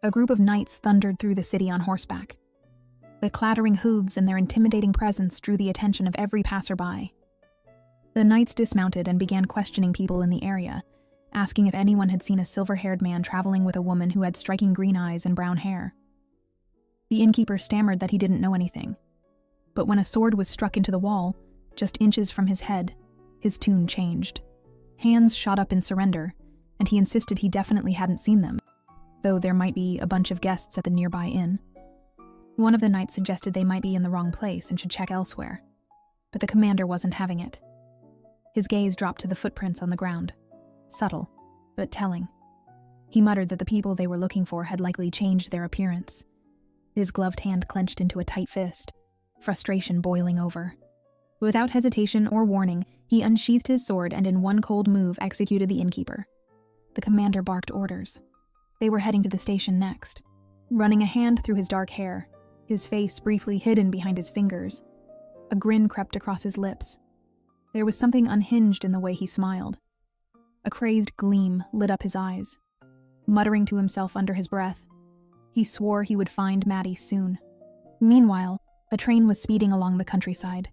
A group of knights thundered through the city on horseback. The clattering hooves and their intimidating presence drew the attention of every passerby. The knights dismounted and began questioning people in the area, asking if anyone had seen a silver-haired man traveling with a woman who had striking green eyes and brown hair. The innkeeper stammered that he didn't know anything. But when a sword was struck into the wall, just inches from his head, his tune changed. Hands shot up in surrender, and he insisted he definitely hadn't seen them, though there might be a bunch of guests at the nearby inn. One of the knights suggested they might be in the wrong place and should check elsewhere, but the commander wasn't having it. His gaze dropped to the footprints on the ground, subtle, but telling. He muttered that the people they were looking for had likely changed their appearance. His gloved hand clenched into a tight fist, frustration boiling over. Without hesitation or warning, he unsheathed his sword and in one cold move executed the innkeeper. The commander barked orders. They were heading to the station next. Running a hand through his dark hair, his face briefly hidden behind his fingers, a grin crept across his lips. There was something unhinged in the way he smiled. A crazed gleam lit up his eyes. Muttering to himself under his breath, he swore he would find Maddie soon. Meanwhile, a train was speeding along the countryside.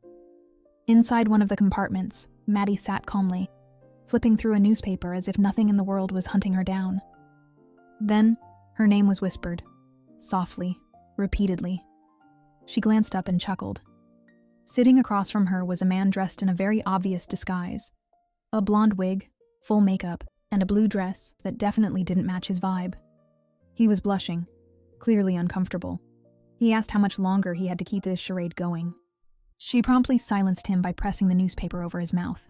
Inside one of the compartments, Maddie sat calmly, flipping through a newspaper as if nothing in the world was hunting her down. Then, her name was whispered, softly, repeatedly. She glanced up and chuckled. Sitting across from her was a man dressed in a very obvious disguise. A blonde wig, full makeup, and a blue dress that definitely didn't match his vibe. He was blushing, clearly uncomfortable. He asked how much longer he had to keep this charade going. She promptly silenced him by pressing the newspaper over his mouth.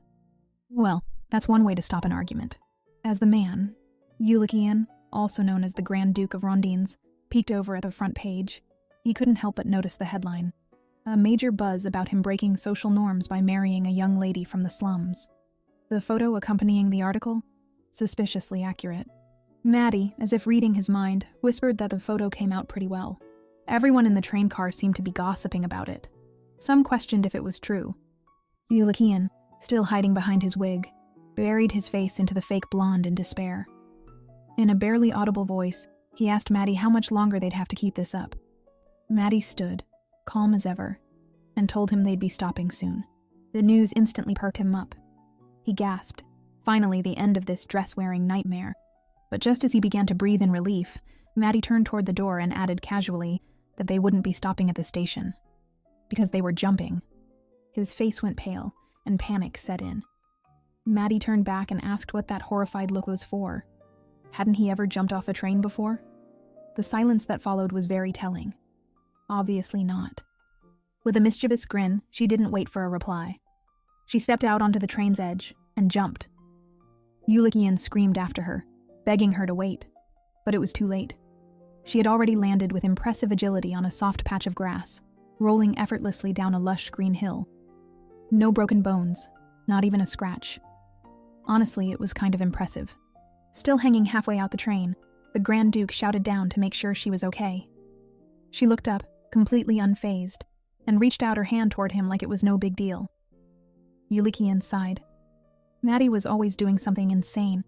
Well, that's one way to stop an argument. As the man, Yulikian, also known as the Grand Duke of Rondines, peeked over at the front page, he couldn't help but notice the headline. A major buzz about him breaking social norms by marrying a young lady from the slums. The photo accompanying the article? Suspiciously accurate. Maddie, as if reading his mind, whispered that the photo came out pretty well. Everyone in the train car seemed to be gossiping about it. Some questioned if it was true. Yulikian, still hiding behind his wig, buried his face into the fake blonde in despair. In a barely audible voice, he asked Maddie how much longer they'd have to keep this up. Maddie stood, calm as ever, and told him they'd be stopping soon. The news instantly perked him up. He gasped, finally the end of this dress-wearing nightmare. But just as he began to breathe in relief, Maddie turned toward the door and added casually that they wouldn't be stopping at the station. Because they were jumping. His face went pale, and panic set in. Maddie turned back and asked what that horrified look was for. Hadn't he ever jumped off a train before? The silence that followed was very telling. Obviously not. With a mischievous grin, she didn't wait for a reply. She stepped out onto the train's edge and jumped. Yulikian screamed after her, begging her to wait, but it was too late. She had already landed with impressive agility on a soft patch of grass, rolling effortlessly down a lush green hill. No broken bones, not even a scratch. Honestly, it was kind of impressive. Still hanging halfway out the train, the Grand Duke shouted down to make sure she was okay. She looked up, completely unfazed, and reached out her hand toward him like it was no big deal. Yulikian sighed. Maddie was always doing something insane,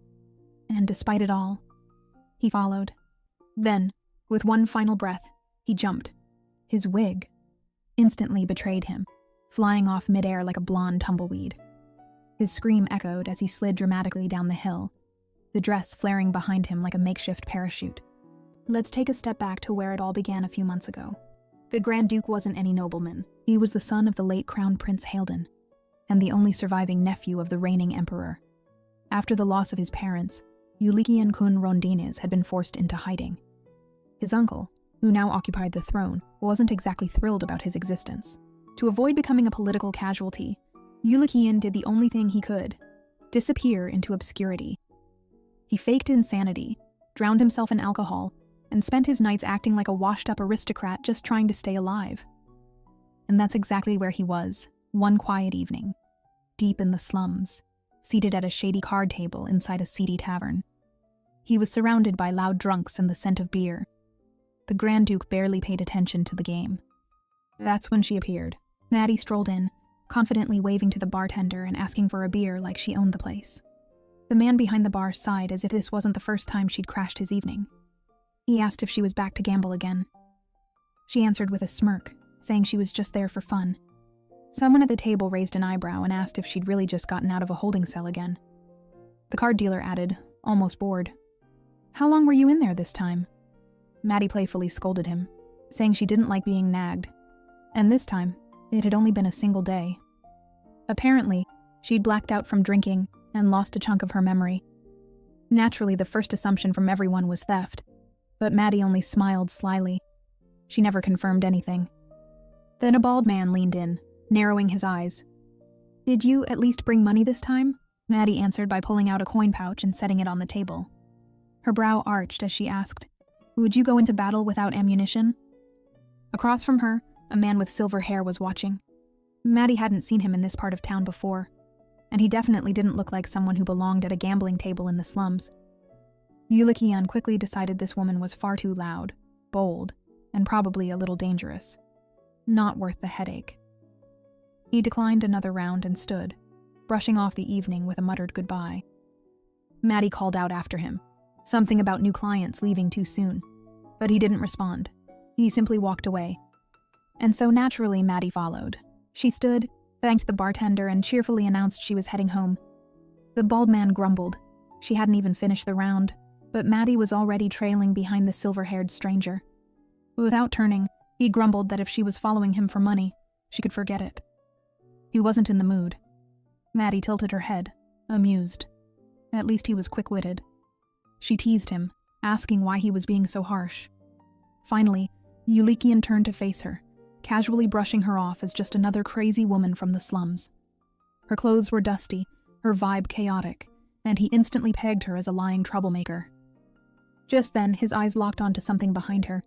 and despite it all, he followed. Then, with one final breath, he jumped. His wig instantly betrayed him, flying off midair like a blonde tumbleweed. His scream echoed as he slid dramatically down the hill, the dress flaring behind him like a makeshift parachute. Let's take a step back to where it all began a few months ago. The Grand Duke wasn't any nobleman. He was the son of the late Crown Prince Haldan, and the only surviving nephew of the reigning emperor. After the loss of his parents, Yulikian Kun Rondines had been forced into hiding. His uncle, who now occupied the throne, wasn't exactly thrilled about his existence. To avoid becoming a political casualty, Yulikian did the only thing he could: disappear into obscurity. He faked insanity, drowned himself in alcohol, and spent his nights acting like a washed-up aristocrat just trying to stay alive. And that's exactly where he was, one quiet evening, deep in the slums, seated at a shady card table inside a seedy tavern. He was surrounded by loud drunks and the scent of beer. The Grand Duke barely paid attention to the game. That's when she appeared. Maddie strolled in, confidently waving to the bartender and asking for a beer like she owned the place. The man behind the bar sighed as if this wasn't the first time she'd crashed his evening. He asked if she was back to gamble again. She answered with a smirk, saying she was just there for fun. Someone at the table raised an eyebrow and asked if she'd really just gotten out of a holding cell again. The card dealer added, almost bored, "How long were you in there this time?" Maddie playfully scolded him, saying she didn't like being nagged, and this time, it had only been a single day. Apparently, she'd blacked out from drinking and lost a chunk of her memory. Naturally, the first assumption from everyone was theft, but Maddie only smiled slyly. She never confirmed anything. Then a bald man leaned in, narrowing his eyes. "Did you at least bring money this time?" Maddie answered by pulling out a coin pouch and setting it on the table. Her brow arched as she asked, "Would you go into battle without ammunition?" Across from her, a man with silver hair was watching. Maddie hadn't seen him in this part of town before, and he definitely didn't look like someone who belonged at a gambling table in the slums. Yulikian quickly decided this woman was far too loud, bold, and probably a little dangerous. Not worth the headache. He declined another round and stood, brushing off the evening with a muttered goodbye. Maddie called out after him, something about new clients leaving too soon, but he didn't respond. He simply walked away. And so naturally Maddie followed. She stood, thanked the bartender, and cheerfully announced she was heading home. The bald man grumbled. She hadn't even finished the round, but Maddie was already trailing behind the silver-haired stranger. Without turning, he grumbled that if she was following him for money, she could forget it. He wasn't in the mood. Maddie tilted her head, amused. At least he was quick-witted. She teased him, asking why he was being so harsh. Finally, Yulikian turned to face her, casually brushing her off as just another crazy woman from the slums. Her clothes were dusty, her vibe chaotic, and he instantly pegged her as a lying troublemaker. Just then, his eyes locked onto something behind her.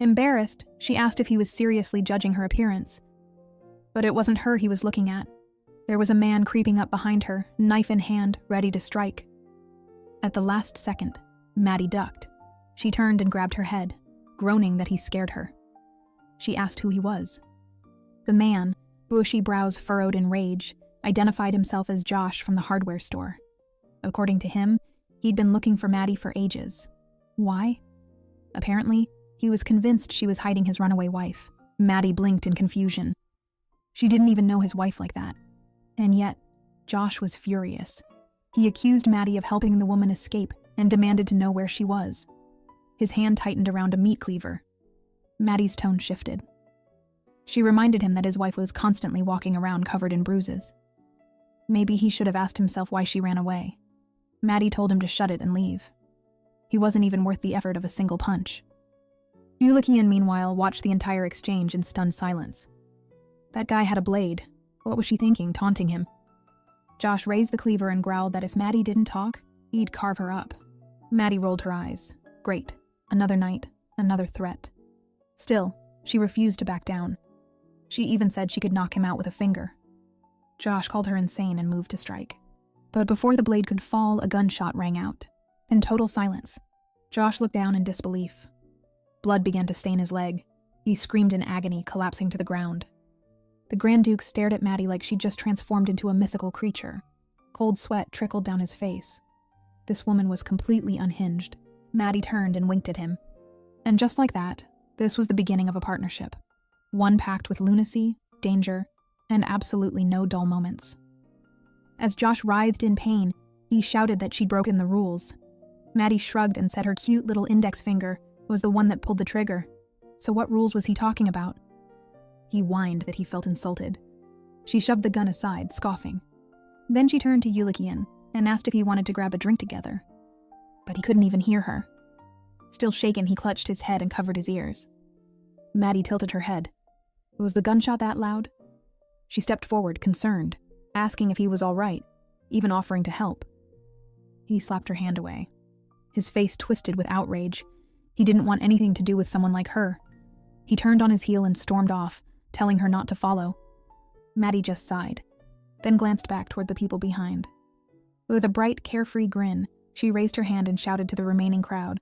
Embarrassed, she asked if he was seriously judging her appearance. But it wasn't her he was looking at. There was a man creeping up behind her, knife in hand, ready to strike. At the last second, Maddie ducked. She turned and grabbed her head, groaning that he scared her. She asked who he was. The man, bushy brows furrowed in rage, identified himself as Josh from the hardware store. According to him, he'd been looking for Maddie for ages. Why? Apparently, he was convinced she was hiding his runaway wife. Maddie blinked in confusion. She didn't even know his wife like that. And yet, Josh was furious. He accused Maddie of helping the woman escape and demanded to know where she was. His hand tightened around a meat cleaver. Maddie's tone shifted. She reminded him that his wife was constantly walking around covered in bruises. Maybe he should have asked himself why she ran away. Maddie told him to shut it and leave. He wasn't even worth the effort of a single punch. Yulikian, meanwhile, watched the entire exchange in stunned silence. That guy had a blade. What was she thinking, taunting him? Josh raised the cleaver and growled that if Maddie didn't talk, he'd carve her up. Maddie rolled her eyes. Great. Another night. Another threat. Still, she refused to back down. She even said she could knock him out with a finger. Josh called her insane and moved to strike. But before the blade could fall, a gunshot rang out. In total silence, Josh looked down in disbelief. Blood began to stain his leg. He screamed in agony, collapsing to the ground. The Grand Duke stared at Maddie like she'd just transformed into a mythical creature. Cold sweat trickled down his face. This woman was completely unhinged. Maddie turned and winked at him. And just like that, this was the beginning of a partnership. One packed with lunacy, danger, and absolutely no dull moments. As Josh writhed in pain, he shouted that she'd broken the rules. Maddie shrugged and said her cute little index finger was the one that pulled the trigger. So what rules was he talking about? He whined that he felt insulted. She shoved the gun aside, scoffing. Then she turned to Yulikian and asked if he wanted to grab a drink together. But he couldn't even hear her. Still shaken, he clutched his head and covered his ears. Maddie tilted her head. Was the gunshot that loud? She stepped forward, concerned, asking if he was all right, even offering to help. He slapped her hand away. His face twisted with outrage. He didn't want anything to do with someone like her. He turned on his heel and stormed off, telling her not to follow. Maddie just sighed, then glanced back toward the people behind. With a bright, carefree grin, she raised her hand and shouted to the remaining crowd.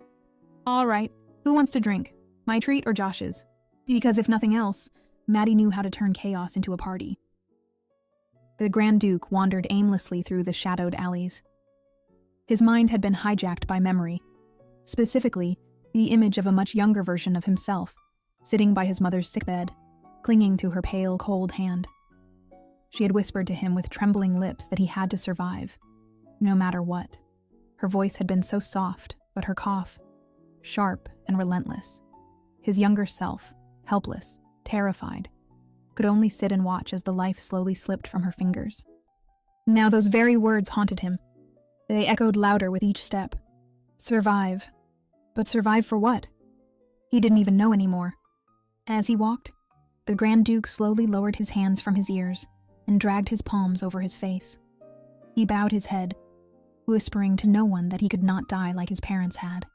All right, who wants to drink? My treat or Josh's? Because if nothing else, Maddie knew how to turn chaos into a party. The Grand Duke wandered aimlessly through the shadowed alleys. His mind had been hijacked by memory. Specifically, the image of a much younger version of himself, sitting by his mother's sickbed, clinging to her pale, cold hand. She had whispered to him with trembling lips that he had to survive, no matter what. Her voice had been so soft, but her cough, sharp and relentless. His younger self, helpless, terrified, could only sit and watch as the life slowly slipped from her fingers. Now those very words haunted him. They echoed louder with each step. Survive. But survive for what? He didn't even know anymore. As he walked, the Grand Duke slowly lowered his hands from his ears and dragged his palms over his face. He bowed his head, whispering to no one that he could not die like his parents had.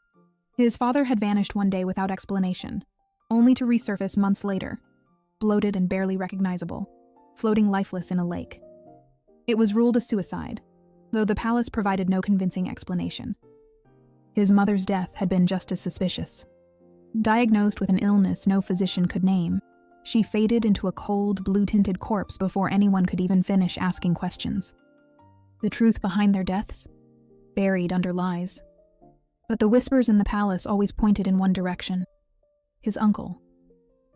His father had vanished one day without explanation, only to resurface months later, bloated and barely recognizable, floating lifeless in a lake. It was ruled a suicide, though the palace provided no convincing explanation. His mother's death had been just as suspicious. Diagnosed with an illness no physician could name, she faded into a cold, blue-tinted corpse before anyone could even finish asking questions. The truth behind their deaths? Buried under lies. But the whispers in the palace always pointed in one direction. His uncle.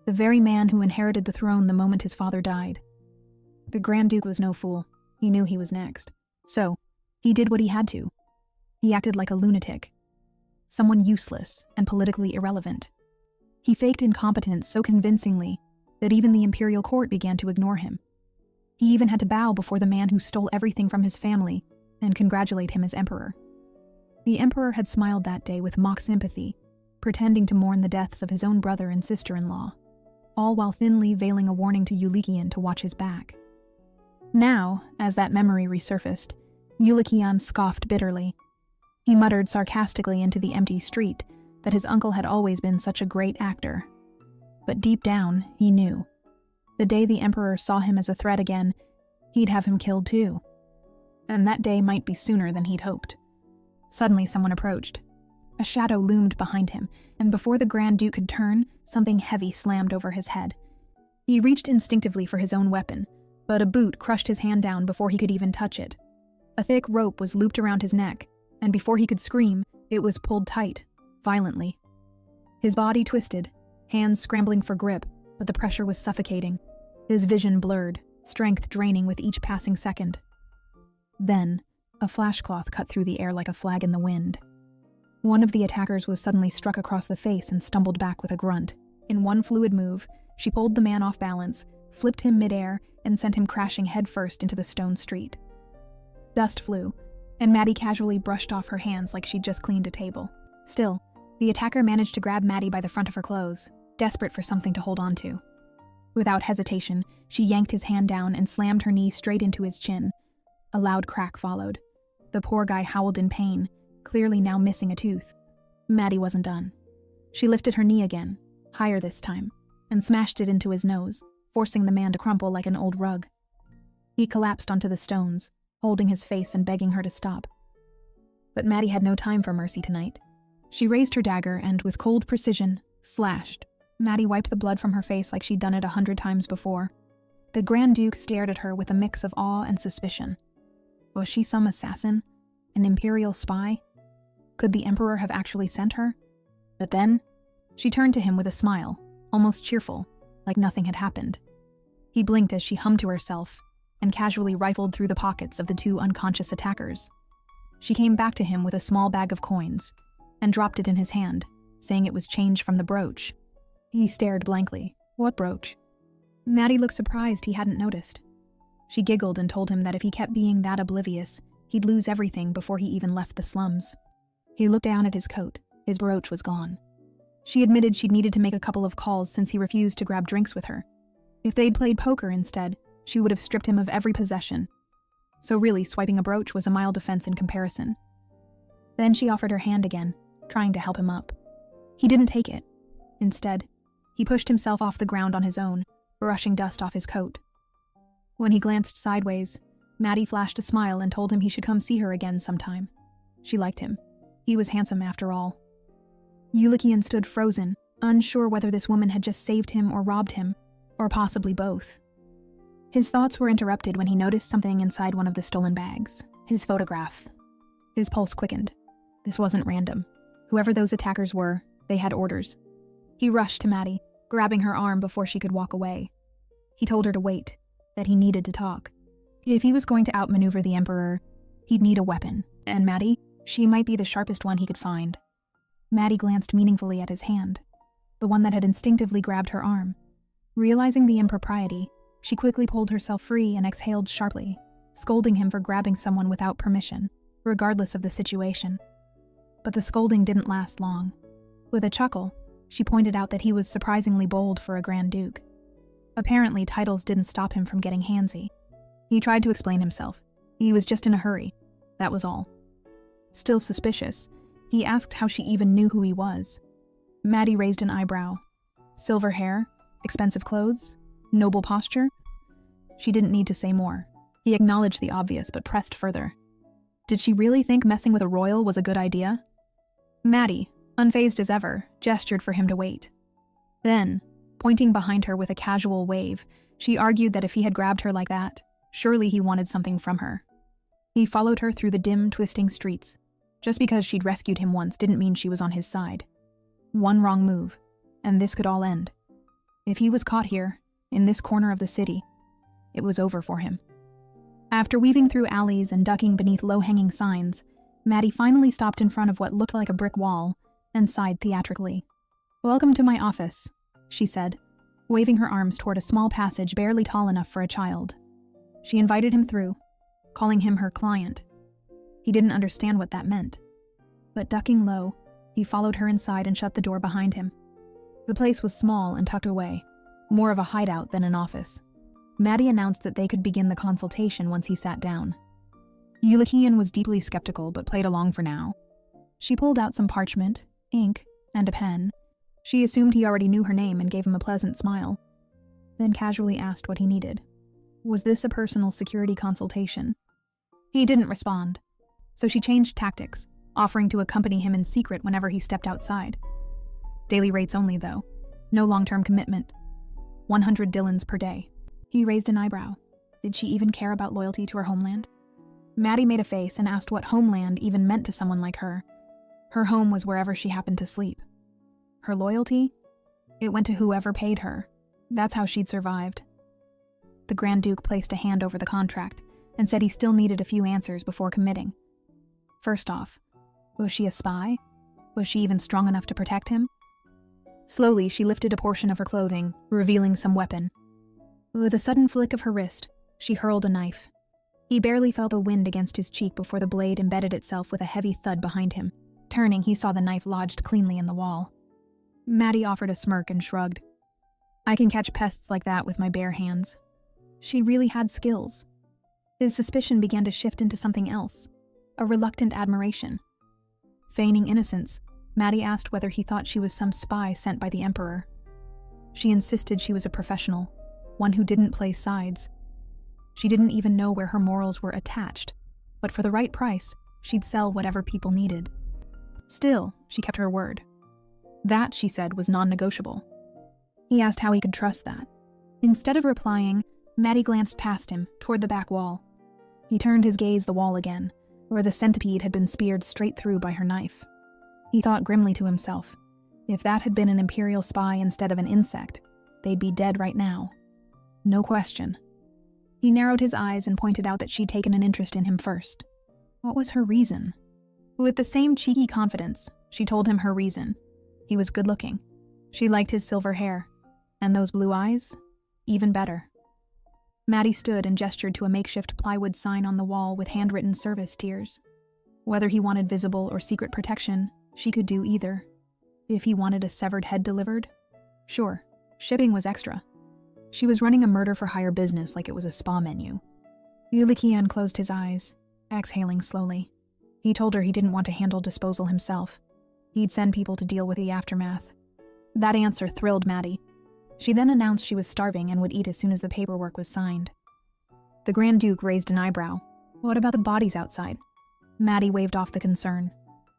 The very man who inherited the throne the moment his father died. The Grand Duke was no fool. He knew he was next. So, he did what he had to. He acted like a lunatic. Someone useless and politically irrelevant. He faked incompetence so convincingly that even the imperial court began to ignore him. He even had to bow before the man who stole everything from his family and congratulate him as emperor. The emperor had smiled that day with mock sympathy, pretending to mourn the deaths of his own brother and sister-in-law, all while thinly veiling a warning to Yulikian to watch his back. Now, as that memory resurfaced, Yulikian scoffed bitterly. He muttered sarcastically into the empty street that his uncle had always been such a great actor. But deep down, he knew. The day the emperor saw him as a threat again, he'd have him killed too. And that day might be sooner than he'd hoped. Suddenly someone approached. A shadow loomed behind him, and before the Grand Duke could turn, something heavy slammed over his head. He reached instinctively for his own weapon, but a boot crushed his hand down before he could even touch it. A thick rope was looped around his neck, and before he could scream, it was pulled tight, violently. His body twisted, hands scrambling for grip, but the pressure was suffocating. His vision blurred, strength draining with each passing second. Then, a flashcloth cut through the air like a flag in the wind. One of the attackers was suddenly struck across the face and stumbled back with a grunt. In one fluid move, she pulled the man off balance, flipped him midair, and sent him crashing headfirst into the stone street. Dust flew, and Maddie casually brushed off her hands like she'd just cleaned a table. Still, the attacker managed to grab Maddie by the front of her clothes, desperate for something to hold on to. Without hesitation, she yanked his hand down and slammed her knee straight into his chin. A loud crack followed. The poor guy howled in pain, clearly now missing a tooth. Maddie wasn't done. She lifted her knee again, higher this time, and smashed it into his nose, forcing the man to crumple like an old rug. He collapsed onto the stones, holding his face and begging her to stop. But Maddie had no time for mercy tonight. She raised her dagger and, with cold precision, slashed. Maddie wiped the blood from her face like she'd done it 100 times before. The Grand Duke stared at her with a mix of awe and suspicion. Was she some assassin? An imperial spy? Could the Emperor have actually sent her? But then, she turned to him with a smile, almost cheerful, like nothing had happened. He blinked as she hummed to herself and casually rifled through the pockets of the two unconscious attackers. She came back to him with a small bag of coins and dropped it in his hand, saying it was change from the brooch. He stared blankly. What brooch? Maddie looked surprised he hadn't noticed. She giggled and told him that if he kept being that oblivious, he'd lose everything before he even left the slums. He looked down at his coat. His brooch was gone. She admitted she'd needed to make a couple of calls since he refused to grab drinks with her. If they'd played poker instead, she would have stripped him of every possession. So really, swiping a brooch was a mild offense in comparison. Then she offered her hand again, trying to help him up. He didn't take it. Instead, he pushed himself off the ground on his own, brushing dust off his coat. When he glanced sideways, Maddie flashed a smile and told him he should come see her again sometime. She liked him. He was handsome after all. Yulikian stood frozen, unsure whether this woman had just saved him or robbed him, or possibly both. His thoughts were interrupted when he noticed something inside one of the stolen bags. His photograph. His pulse quickened. This wasn't random. Whoever those attackers were, They had orders. He rushed to Maddie, grabbing her arm before she could walk away. He told her to wait, that he needed to talk. If he was going to outmaneuver the Emperor, he'd need a weapon, and Maddie, she might be the sharpest one he could find. Maddie glanced meaningfully at his hand, the one that had instinctively grabbed her arm. Realizing the impropriety, she quickly pulled herself free and exhaled sharply, scolding him for grabbing someone without permission, regardless of the situation. But the scolding didn't last long. With a chuckle, she pointed out that he was surprisingly bold for a Grand Duke. Apparently, titles didn't stop him from getting handsy. He tried to explain himself. He was just in a hurry. That was all. Still suspicious, he asked how she even knew who he was. Maddie raised an eyebrow. Silver hair? Expensive clothes? Noble posture? She didn't need to say more. He acknowledged the obvious, but pressed further. Did she really think messing with a royal was a good idea? Maddie, unfazed as ever, gestured for him to wait. Then, pointing behind her with a casual wave, she argued that if he had grabbed her like that, surely he wanted something from her. He followed her through the dim, twisting streets. Just because she'd rescued him once didn't mean she was on his side. One wrong move, and this could all end. If he was caught here, in this corner of the city, it was over for him. After weaving through alleys and ducking beneath low-hanging signs, Maddie finally stopped in front of what looked like a brick wall and sighed theatrically. "Welcome to my office," she said, waving her arms toward a small passage barely tall enough for a child. She invited him through, calling him her client. He didn't understand what that meant. But ducking low, he followed her inside and shut the door behind him. The place was small and tucked away, more of a hideout than an office. Maddie announced that they could begin the consultation once he sat down. Yulikian was deeply skeptical but played along for now. She pulled out some parchment, ink, and a pen. She assumed he already knew her name and gave him a pleasant smile, then casually asked what he needed. Was this a personal security consultation? He didn't respond, so she changed tactics, offering to accompany him in secret whenever he stepped outside. Daily rates only, though. No long-term commitment. 100 dillons per day. He raised an eyebrow. Did she even care about loyalty to her homeland? Maddie made a face and asked what homeland even meant to someone like her. Her home was wherever she happened to sleep. Her loyalty? It went to whoever paid her. That's how she'd survived. The Grand Duke placed a hand over the contract and said he still needed a few answers before committing. First off, was she a spy? Was she even strong enough to protect him? Slowly, she lifted a portion of her clothing, revealing some weapon. With a sudden flick of her wrist, she hurled a knife. He barely felt the wind against his cheek before the blade embedded itself with a heavy thud behind him. Turning, he saw the knife lodged cleanly in the wall. Maddie offered a smirk and shrugged. I can catch pests like that with my bare hands. She really had skills. His suspicion began to shift into something else, a reluctant admiration. Feigning innocence, Maddie asked whether he thought she was some spy sent by the Emperor. She insisted she was a professional, one who didn't play sides. She didn't even know where her morals were attached, but for the right price, she'd sell whatever people needed. Still, she kept her word. That, she said, was non-negotiable. He asked how he could trust that. Instead of replying, Maddie glanced past him, toward the back wall. He turned his gaze the wall again, where the centipede had been speared straight through by her knife. He thought grimly to himself, if that had been an Imperial spy instead of an insect, they'd be dead right now. No question. He narrowed his eyes and pointed out that she'd taken an interest in him first. What was her reason? With the same cheeky confidence, she told him her reason. He was good-looking. She liked his silver hair. And those blue eyes? Even better. Maddie stood and gestured to a makeshift plywood sign on the wall with handwritten service tiers. Whether he wanted visible or secret protection, she could do either. If he wanted a severed head delivered? Sure, shipping was extra. She was running a murder-for-hire business like it was a spa menu. Yulikian closed his eyes, exhaling slowly. He told her he didn't want to handle disposal himself. He'd send people to deal with the aftermath. That answer thrilled Maddie. She then announced she was starving and would eat as soon as the paperwork was signed. The Grand Duke raised an eyebrow. What about the bodies outside? Maddie waved off the concern.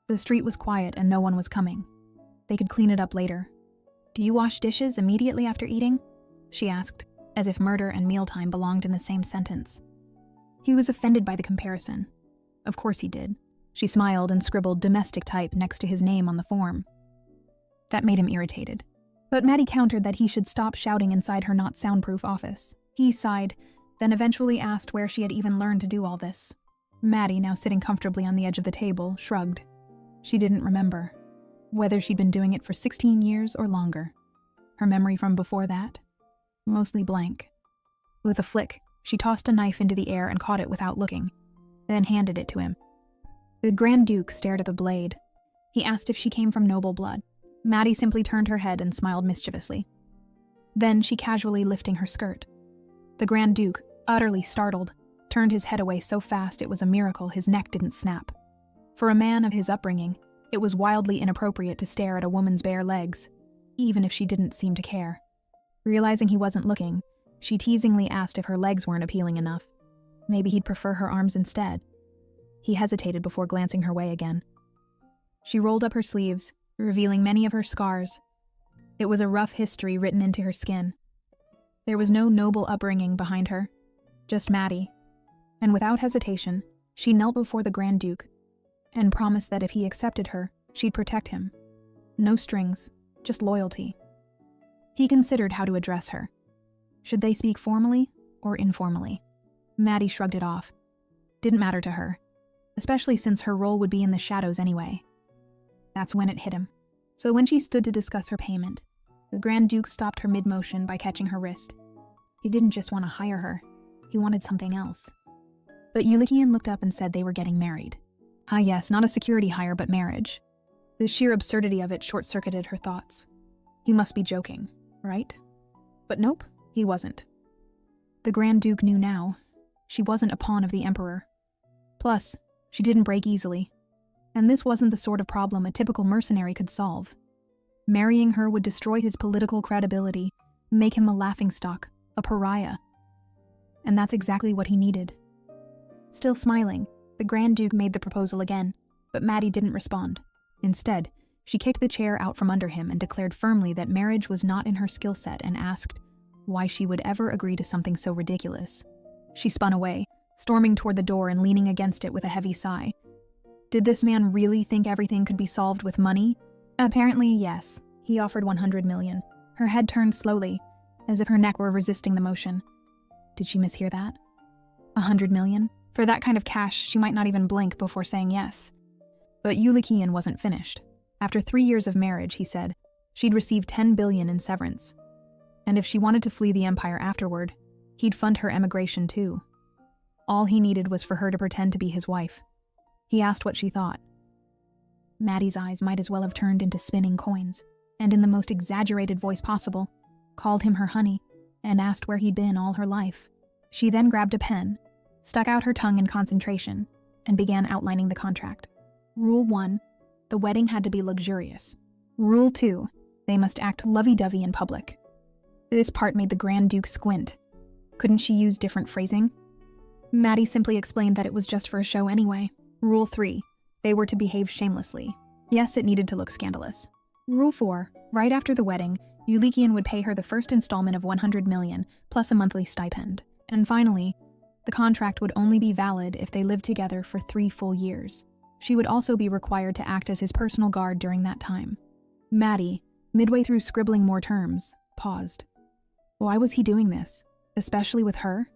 The street was quiet and no one was coming. They could clean it up later. Do you wash dishes immediately after eating? She asked, as if murder and mealtime belonged in the same sentence. He was offended by the comparison. Of course he did. She smiled and scribbled domestic type next to his name on the form. That made him irritated. But Maddie countered that he should stop shouting inside her not soundproof office. He sighed, then eventually asked where she had even learned to do all this. Maddie, now sitting comfortably on the edge of the table, shrugged. She didn't remember whether she'd been doing it for 16 years or longer. Her memory from before that? Mostly blank. With a flick, she tossed a knife into the air and caught it without looking, then handed it to him. The Grand Duke stared at the blade. He asked if she came from noble blood. Maddie simply turned her head and smiled mischievously. Then she casually lifting her skirt. The Grand Duke, utterly startled, turned his head away so fast it was a miracle his neck didn't snap. For a man of his upbringing, it was wildly inappropriate to stare at a woman's bare legs, even if she didn't seem to care. Realizing he wasn't looking, she teasingly asked if her legs weren't appealing enough. Maybe he'd prefer her arms instead. He hesitated before glancing her way again. She rolled up her sleeves, revealing many of her scars. It was a rough history written into her skin. There was no noble upbringing behind her, just Maddie. And without hesitation, she knelt before the Grand Duke and promised that if he accepted her, she'd protect him. No strings, just loyalty. He considered how to address her. Should they speak formally or informally? Maddie shrugged it off. Didn't matter to her, especially since her role would be in the shadows anyway. That's when it hit him. So when she stood to discuss her payment, the Grand Duke stopped her mid-motion by catching her wrist. He didn't just want to hire her, he wanted something else. But Yulikian looked up and said they were getting married. Ah yes, not a security hire, but marriage. The sheer absurdity of it short-circuited her thoughts. He must be joking, right? But nope, he wasn't. The Grand Duke knew now. She wasn't a pawn of the Emperor. Plus, she didn't break easily. And this wasn't the sort of problem a typical mercenary could solve. Marrying her would destroy his political credibility, make him a laughingstock, a pariah. And that's exactly what he needed. Still smiling, the Grand Duke made the proposal again, but Maddie didn't respond. Instead, she kicked the chair out from under him and declared firmly that marriage was not in her skill set and asked why she would ever agree to something so ridiculous. She spun away, storming toward the door and leaning against it with a heavy sigh. Did this man really think everything could be solved with money? Apparently, yes. He offered 100 million. Her head turned slowly, as if her neck were resisting the motion. Did she mishear that? 100 million? For that kind of cash, she might not even blink before saying yes. But Yulikian wasn't finished. After 3 years of marriage, he said, she'd receive 10 billion in severance. And if she wanted to flee the Empire afterward, he'd fund her emigration too. All he needed was for her to pretend to be his wife. He asked what she thought. Maddie's eyes might as well have turned into spinning coins, and in the most exaggerated voice possible, called him her honey, and asked where he'd been all her life. She then grabbed a pen, stuck out her tongue in concentration, and began outlining the contract. Rule 1, the wedding had to be luxurious. Rule 2, they must act lovey-dovey in public. This part made the Grand Duke squint. Couldn't she use different phrasing? Maddie simply explained that it was just for a show anyway. Rule 3, they were to behave shamelessly. Yes, it needed to look scandalous. Rule 4, right after the wedding, Yulikian would pay her the first installment of 100 million, plus a monthly stipend. And finally, the contract would only be valid if they lived together for 3 full years. She would also be required to act as his personal guard during that time. Maddie, midway through scribbling more terms, paused. Why was he doing this, especially with her?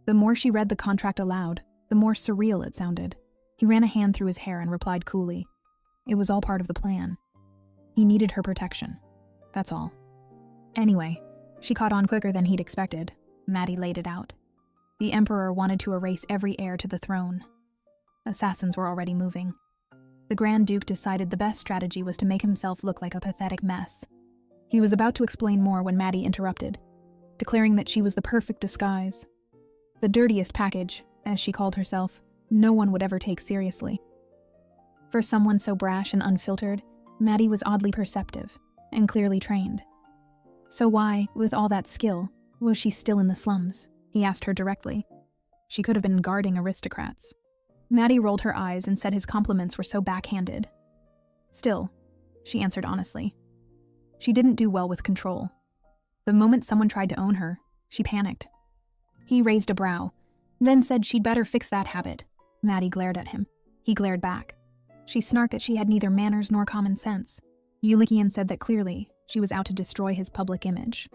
The more she read the contract aloud, the more surreal it sounded. He ran a hand through his hair and replied coolly. It was all part of the plan. He needed her protection. That's all. Anyway, she caught on quicker than he'd expected. Maddie laid it out. The Emperor wanted to erase every heir to the throne. Assassins were already moving. The Grand Duke decided the best strategy was to make himself look like a pathetic mess. He was about to explain more when Maddie interrupted, declaring that she was the perfect disguise. The dirtiest package, as she called herself, no one would ever take seriously. For someone so brash and unfiltered, Maddie was oddly perceptive and clearly trained. So why, with all that skill, was she still in the slums? He asked her directly. She could have been guarding aristocrats. Maddie rolled her eyes and said his compliments were so backhanded. Still, she answered honestly. She didn't do well with control. The moment someone tried to own her, she panicked. He raised a brow, then said she'd better fix that habit. Maddie glared at him. He glared back. She snarked that she had neither manners nor common sense. Yulikian said that clearly she was out to destroy his public image.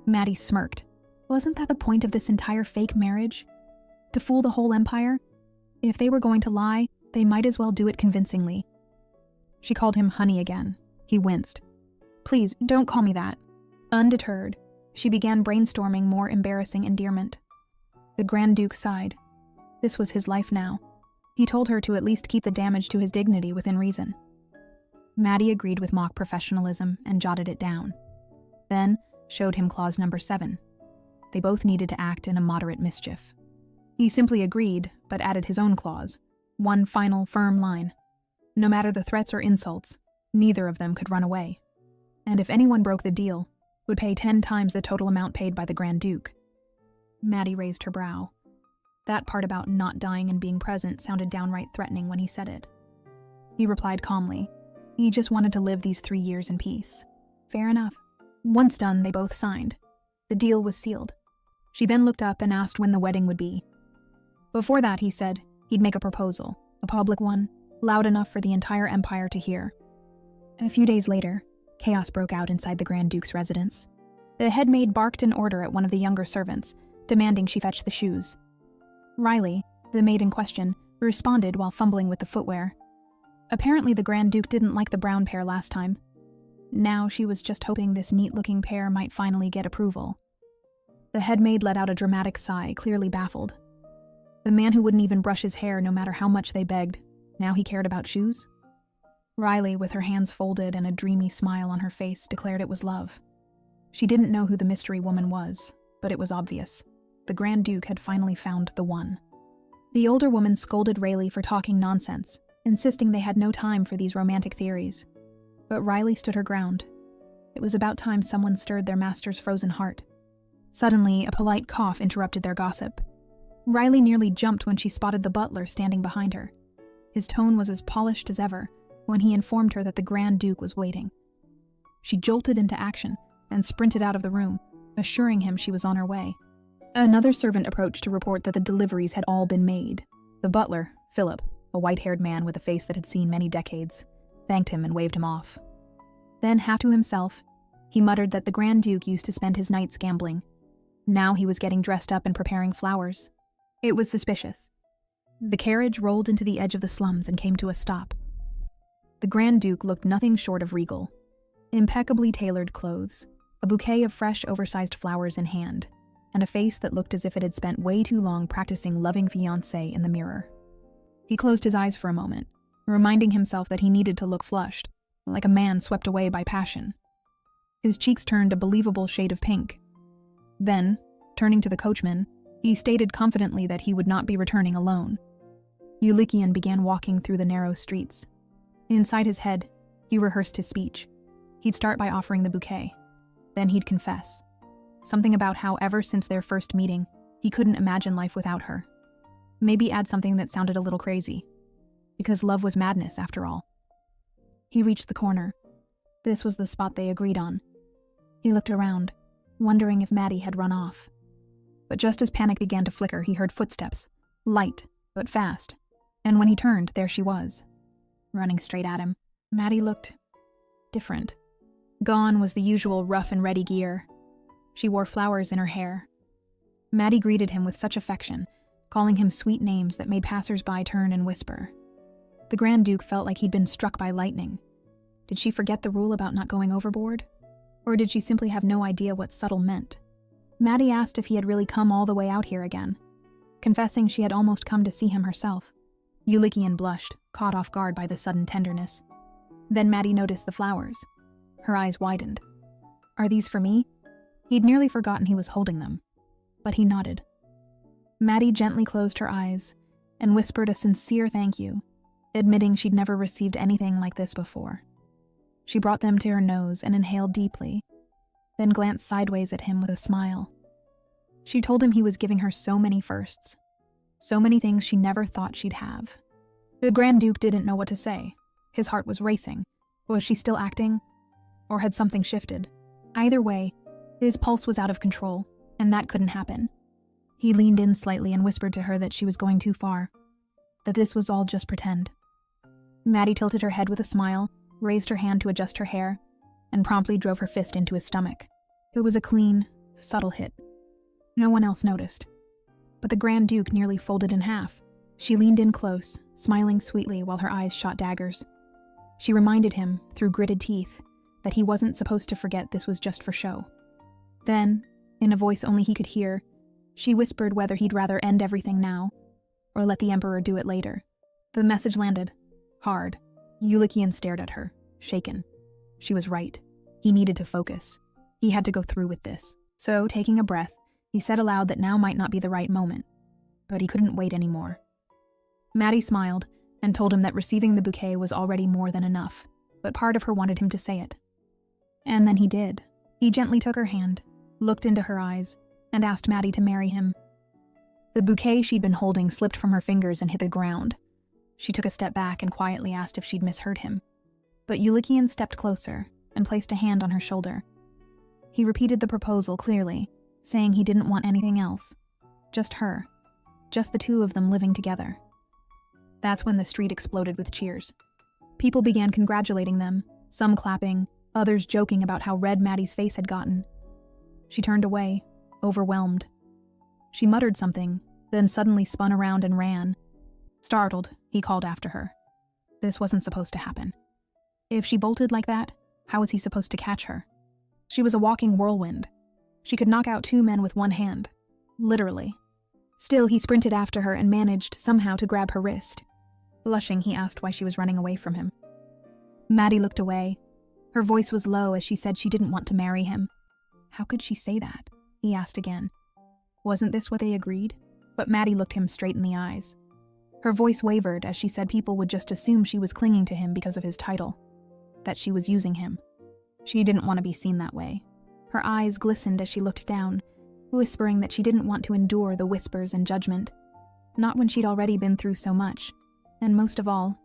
Maddie smirked. Wasn't that the point of this entire fake marriage? To fool the whole empire? If they were going to lie, they might as well do it convincingly. She called him honey again. He winced. Please, don't call me that. Undeterred, she began brainstorming more embarrassing endearment. The Grand Duke sighed. This was his life now. He told her to at least keep the damage to his dignity within reason. Maddie agreed with mock professionalism and jotted it down. Then showed him clause number 7. They both needed to act in a moderate mischief. He simply agreed, but added his own clause, one final firm line. No matter the threats or insults, neither of them could run away. And if anyone broke the deal, would pay 10 times the total amount paid by the Grand Duke. Maddie raised her brow. That part about not dying and being present sounded downright threatening when he said it. He replied calmly. He just wanted to live these 3 years in peace. Fair enough. Once done, they both signed. The deal was sealed. She then looked up and asked when the wedding would be. Before that, he said, he'd make a proposal, a public one, loud enough for the entire empire to hear. A few days later, chaos broke out inside the Grand Duke's residence. The head maid barked an order at one of the younger servants, demanding she fetch the shoes. Riley, the maid in question, responded while fumbling with the footwear. Apparently the Grand Duke didn't like the brown pair last time. Now she was just hoping this neat-looking pair might finally get approval. The head maid let out a dramatic sigh, clearly baffled. The man who wouldn't even brush his hair no matter how much they begged, now he cared about shoes? Riley, with her hands folded and a dreamy smile on her face, declared it was love. She didn't know who the mystery woman was, but it was obvious. The Grand Duke had finally found the one. The older woman scolded Riley for talking nonsense, insisting they had no time for these romantic theories. But Riley stood her ground. It was about time someone stirred their master's frozen heart. Suddenly, a polite cough interrupted their gossip. Riley nearly jumped when she spotted the butler standing behind her. His tone was as polished as ever when he informed her that the Grand Duke was waiting. She jolted into action and sprinted out of the room, assuring him she was on her way. Another servant approached to report that the deliveries had all been made. The butler, Philip, a white-haired man with a face that had seen many decades, thanked him and waved him off. Then, half to himself, he muttered that the Grand Duke used to spend his nights gambling. Now he was getting dressed up and preparing flowers. It was suspicious. The carriage rolled into the edge of the slums and came to a stop. The Grand Duke looked nothing short of regal. Impeccably tailored clothes, a bouquet of fresh, oversized flowers in hand, and a face that looked as if it had spent way too long practicing loving fiancé in the mirror. He closed his eyes for a moment, reminding himself that he needed to look flushed, like a man swept away by passion. His cheeks turned a believable shade of pink. Then, turning to the coachman, he stated confidently that he would not be returning alone. Yulikian began walking through the narrow streets. Inside his head, he rehearsed his speech. He'd start by offering the bouquet. Then he'd confess. Something about how ever since their first meeting, he couldn't imagine life without her. Maybe add something that sounded a little crazy. Because love was madness, after all. He reached the corner. This was the spot they agreed on. He looked around, wondering if Maddie had run off. But just as panic began to flicker, he heard footsteps, light, but fast. And when he turned, there she was, running straight at him. Maddie looked different. Gone was the usual rough and ready gear. She wore flowers in her hair. Maddie greeted him with such affection, calling him sweet names that made passers-by turn and whisper. The Grand Duke felt like he'd been struck by lightning. Did she forget the rule about not going overboard? Or did she simply have no idea what subtle meant? Maddie asked if he had really come all the way out here again, confessing she had almost come to see him herself. Yulikian blushed, caught off guard by the sudden tenderness. Then Maddie noticed the flowers. Her eyes widened. Are these for me? He'd nearly forgotten he was holding them, but he nodded. Maddie gently closed her eyes and whispered a sincere thank you, admitting she'd never received anything like this before. She brought them to her nose and inhaled deeply, then glanced sideways at him with a smile. She told him he was giving her so many firsts, so many things she never thought she'd have. The Grand Duke didn't know what to say. His heart was racing. Was she still acting? Or had something shifted? Either way, his pulse was out of control, and that couldn't happen. He leaned in slightly and whispered to her that she was going too far, that this was all just pretend. Maddie tilted her head with a smile raised her hand to adjust her hair, and promptly drove her fist into his stomach. It was a clean, subtle hit. No one else noticed. But the Grand Duke nearly folded in half. She leaned in close, smiling sweetly while her eyes shot daggers. She reminded him, through gritted teeth, that he wasn't supposed to forget this was just for show. Then, in a voice only he could hear, she whispered whether he'd rather end everything now, or let the Emperor do it later. The message landed. Hard. Yulikian stared at her, shaken. She was right. He needed to focus. He had to go through with this. So, taking a breath, he said aloud that now might not be the right moment. But he couldn't wait anymore. Maddie smiled and told him that receiving the bouquet was already more than enough, but part of her wanted him to say it. And then he did. He gently took her hand, looked into her eyes, and asked Maddie to marry him. The bouquet she'd been holding slipped from her fingers and hit the ground. She took a step back and quietly asked if she'd misheard him. But Yulikian stepped closer and placed a hand on her shoulder. He repeated the proposal clearly, saying he didn't want anything else. Just her. Just the two of them living together. That's when the street exploded with cheers. People began congratulating them, some clapping, others joking about how red Maddie's face had gotten. She turned away, overwhelmed. She muttered something, then suddenly spun around and ran. Startled, he called after her. This wasn't supposed to happen. If she bolted like that, how was he supposed to catch her? She was a walking whirlwind. She could knock out two men with one hand. Literally. Still, he sprinted after her and managed, somehow, to grab her wrist. Blushing, he asked why she was running away from him. Maddie looked away. Her voice was low as she said she didn't want to marry him. How could she say that? He asked again. Wasn't this what they agreed? But Maddie looked him straight in the eyes. Her voice wavered as she said people would just assume she was clinging to him because of his title. That she was using him. She didn't want to be seen that way. Her eyes glistened as she looked down, whispering that she didn't want to endure the whispers and judgment. Not when she'd already been through so much. And most of all,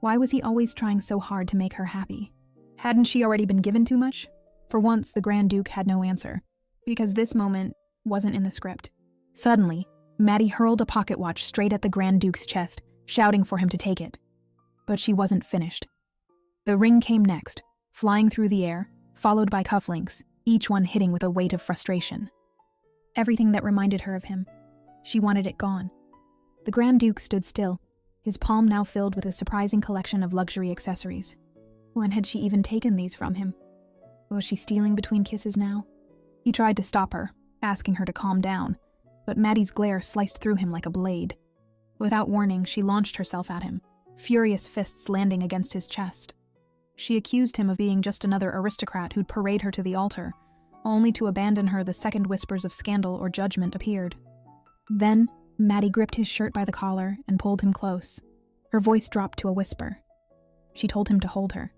why was he always trying so hard to make her happy? Hadn't she already been given too much? For once, the Grand Duke had no answer, because this moment wasn't in the script. Suddenly, Maddie hurled a pocket watch straight at the Grand Duke's chest, shouting for him to take it. But she wasn't finished. The ring came next, flying through the air, followed by cufflinks, each one hitting with a weight of frustration. Everything that reminded her of him. She wanted it gone. The Grand Duke stood still, his palm now filled with a surprising collection of luxury accessories. When had she even taken these from him? Was she stealing between kisses now? He tried to stop her, asking her to calm down, but Maddie's glare sliced through him like a blade. Without warning, she launched herself at him, furious fists landing against his chest. She accused him of being just another aristocrat who'd parade her to the altar, only to abandon her the second whispers of scandal or judgment appeared. Then, Maddie gripped his shirt by the collar and pulled him close. Her voice dropped to a whisper. She told him to hold her.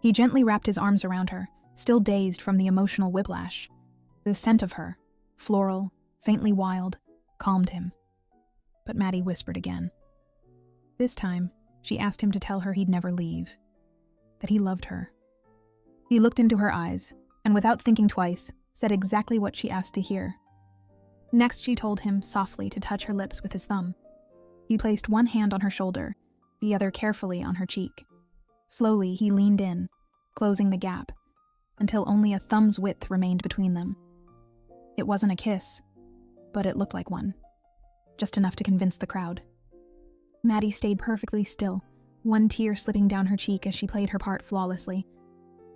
He gently wrapped his arms around her, still dazed from the emotional whiplash. The scent of her, floral, faintly wild, calmed him. But Maddie whispered again. This time, she asked him to tell her he'd never leave. That he loved her. He looked into her eyes, and without thinking twice, said exactly what she asked to hear. Next, she told him softly to touch her lips with his thumb. He placed one hand on her shoulder, the other carefully on her cheek. Slowly, he leaned in, closing the gap, until only a thumb's width remained between them. It wasn't a kiss, but it looked like one. Just enough to convince the crowd. Maddie stayed perfectly still, one tear slipping down her cheek as she played her part flawlessly.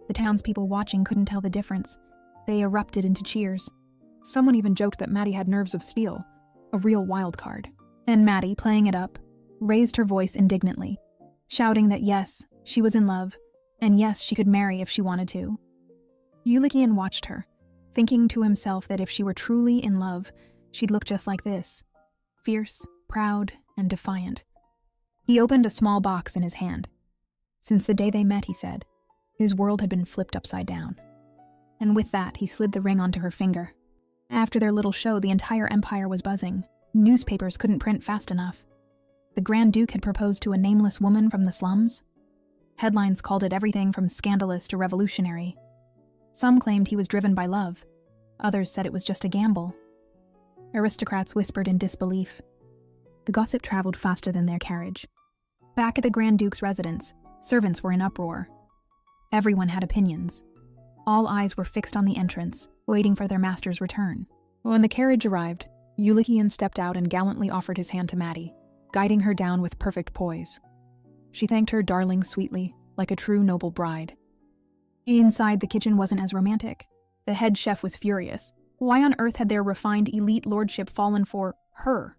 The townspeople watching couldn't tell the difference. They erupted into cheers. Someone even joked that Maddie had nerves of steel, a real wild card. And Maddie, playing it up, raised her voice indignantly, shouting that yes, she was in love, and yes, she could marry if she wanted to. Yulikian watched her, thinking to himself that if she were truly in love, she'd look just like this, fierce, proud, and defiant. He opened a small box in his hand. Since the day they met, he said, his world had been flipped upside down. And with that, he slid the ring onto her finger. After their little show, the entire empire was buzzing. Newspapers couldn't print fast enough. The Grand Duke had proposed to a nameless woman from the slums. Headlines called it everything from scandalous to revolutionary. Some claimed he was driven by love. Others said it was just a gamble. Aristocrats whispered in disbelief. The gossip traveled faster than their carriage. Back at the Grand Duke's residence, Servants were in uproar. Everyone had opinions. All eyes were fixed on the entrance, waiting for their master's return. When the carriage arrived, Yulikian stepped out and gallantly offered his hand to Maddie, guiding her down with perfect poise. She thanked her darling sweetly, like a true noble bride. Inside, the kitchen wasn't as romantic. The head chef was furious. Why on earth had their refined elite lordship fallen for her?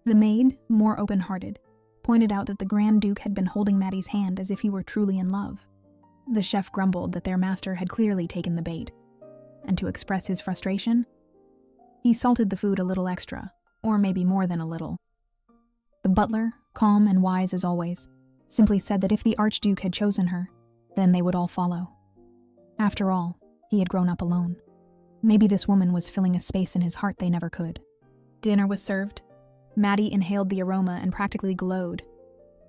The maid, more open-hearted, pointed out that the Grand Duke had been holding Maddie's hand as if he were truly in love. The chef grumbled that their master had clearly taken the bait. And to express his frustration, he salted the food a little extra, or maybe more than a little. The butler, calm and wise as always, simply said that if the Archduke had chosen her, then they would all follow. After all, he had grown up alone. Maybe this woman was filling a space in his heart they never could. Dinner was served. Maddie inhaled the aroma and practically glowed.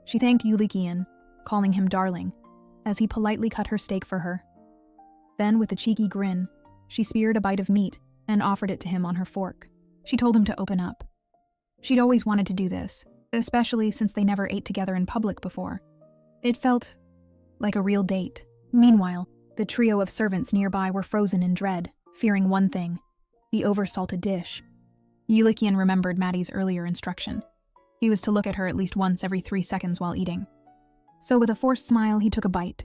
She thanked Yulikian, calling him darling, as he politely cut her steak for her. Then, with a cheeky grin, she speared a bite of meat and offered it to him on her fork. She told him to open up. She'd always wanted to do this, especially since they never ate together in public before. It felt like a real date. Meanwhile, the trio of servants nearby were frozen in dread, fearing one thing: the oversalted dish. Yulikian remembered Maddie's earlier instruction. He was to look at her at least once every 3 seconds while eating. So with a forced smile, he took a bite.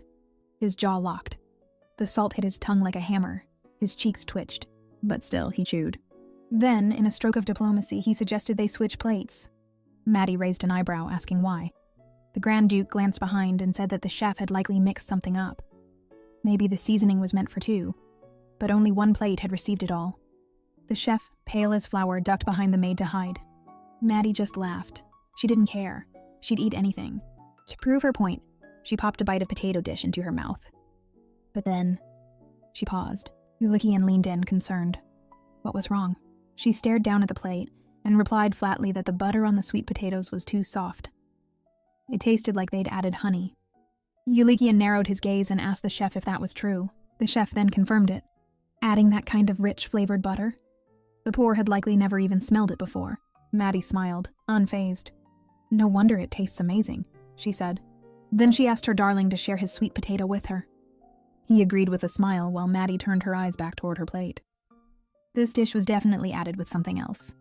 His jaw locked. The salt hit his tongue like a hammer. His cheeks twitched, but still he chewed. Then, in a stroke of diplomacy, he suggested they switch plates. Maddie raised an eyebrow, asking why. The Grand Duke glanced behind and said that the chef had likely mixed something up. Maybe the seasoning was meant for 2, but only one plate had received it all. The chef, pale as flour, ducked behind the maid to hide. Maddie just laughed. She didn't care. She'd eat anything. To prove her point, she popped a bite of potato dish into her mouth. But then, she paused. Yulikian leaned in, concerned. What was wrong? She stared down at the plate and replied flatly that the butter on the sweet potatoes was too soft. It tasted like they'd added honey. Yulikian narrowed his gaze and asked the chef if that was true. The chef then confirmed it. Adding that kind of rich, flavored butter? The poor had likely never even smelled it before. Maddie smiled, unfazed. No wonder it tastes amazing, she said. Then she asked her darling to share his sweet potato with her. He agreed with a smile while Maddie turned her eyes back toward her plate. This dish was definitely added with something else.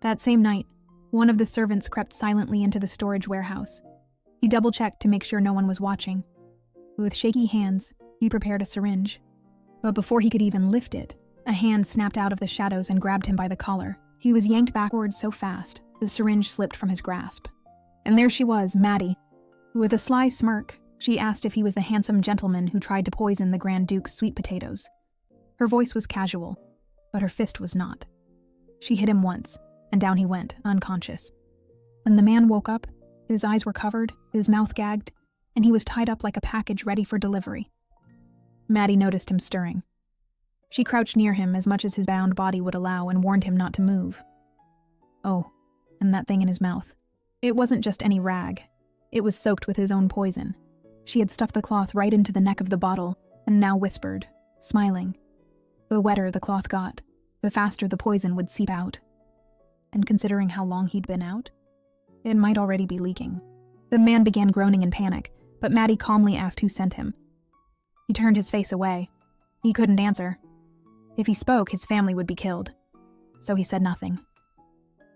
That same night, one of the servants crept silently into the storage warehouse. He double-checked to make sure no one was watching. With shaky hands, he prepared a syringe. But before he could even lift it, a hand snapped out of the shadows and grabbed him by the collar. He was yanked backwards so fast, the syringe slipped from his grasp. And there she was, Maddie. With a sly smirk, she asked if he was the handsome gentleman who tried to poison the Grand Duke's sweet potatoes. Her voice was casual, but her fist was not. She hit him once, and down he went, unconscious. When the man woke up, his eyes were covered, his mouth gagged, and he was tied up like a package ready for delivery. Maddie noticed him stirring. She crouched near him as much as his bound body would allow and warned him not to move. Oh, and that thing in his mouth. It wasn't just any rag. It was soaked with his own poison. She had stuffed the cloth right into the neck of the bottle and now whispered, smiling. The wetter the cloth got, the faster the poison would seep out. And considering how long he'd been out, it might already be leaking. The man began groaning in panic, but Maddie calmly asked who sent him. He turned his face away. He couldn't answer. If he spoke, his family would be killed. So he said nothing.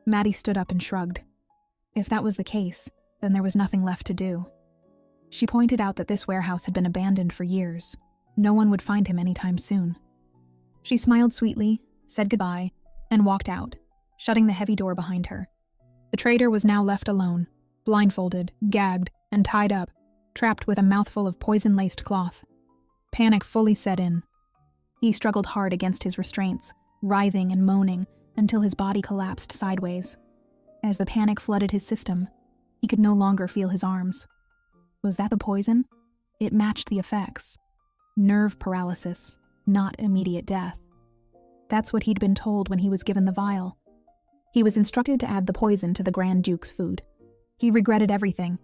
Maddie stood up and shrugged. If that was the case, then there was nothing left to do. She pointed out that this warehouse had been abandoned for years. No one would find him anytime soon. She smiled sweetly, said goodbye, and walked out, shutting the heavy door behind her. The trader was now left alone, blindfolded, gagged, and tied up, trapped with a mouthful of poison-laced cloth. Panic fully set in. He struggled hard against his restraints, writhing and moaning until his body collapsed sideways. As the panic flooded his system, he could no longer feel his arms. Was that the poison? It matched the effects. Nerve paralysis, not immediate death. That's what he'd been told when he was given the vial. He was instructed to add the poison to the Grand Duke's food. He regretted everything.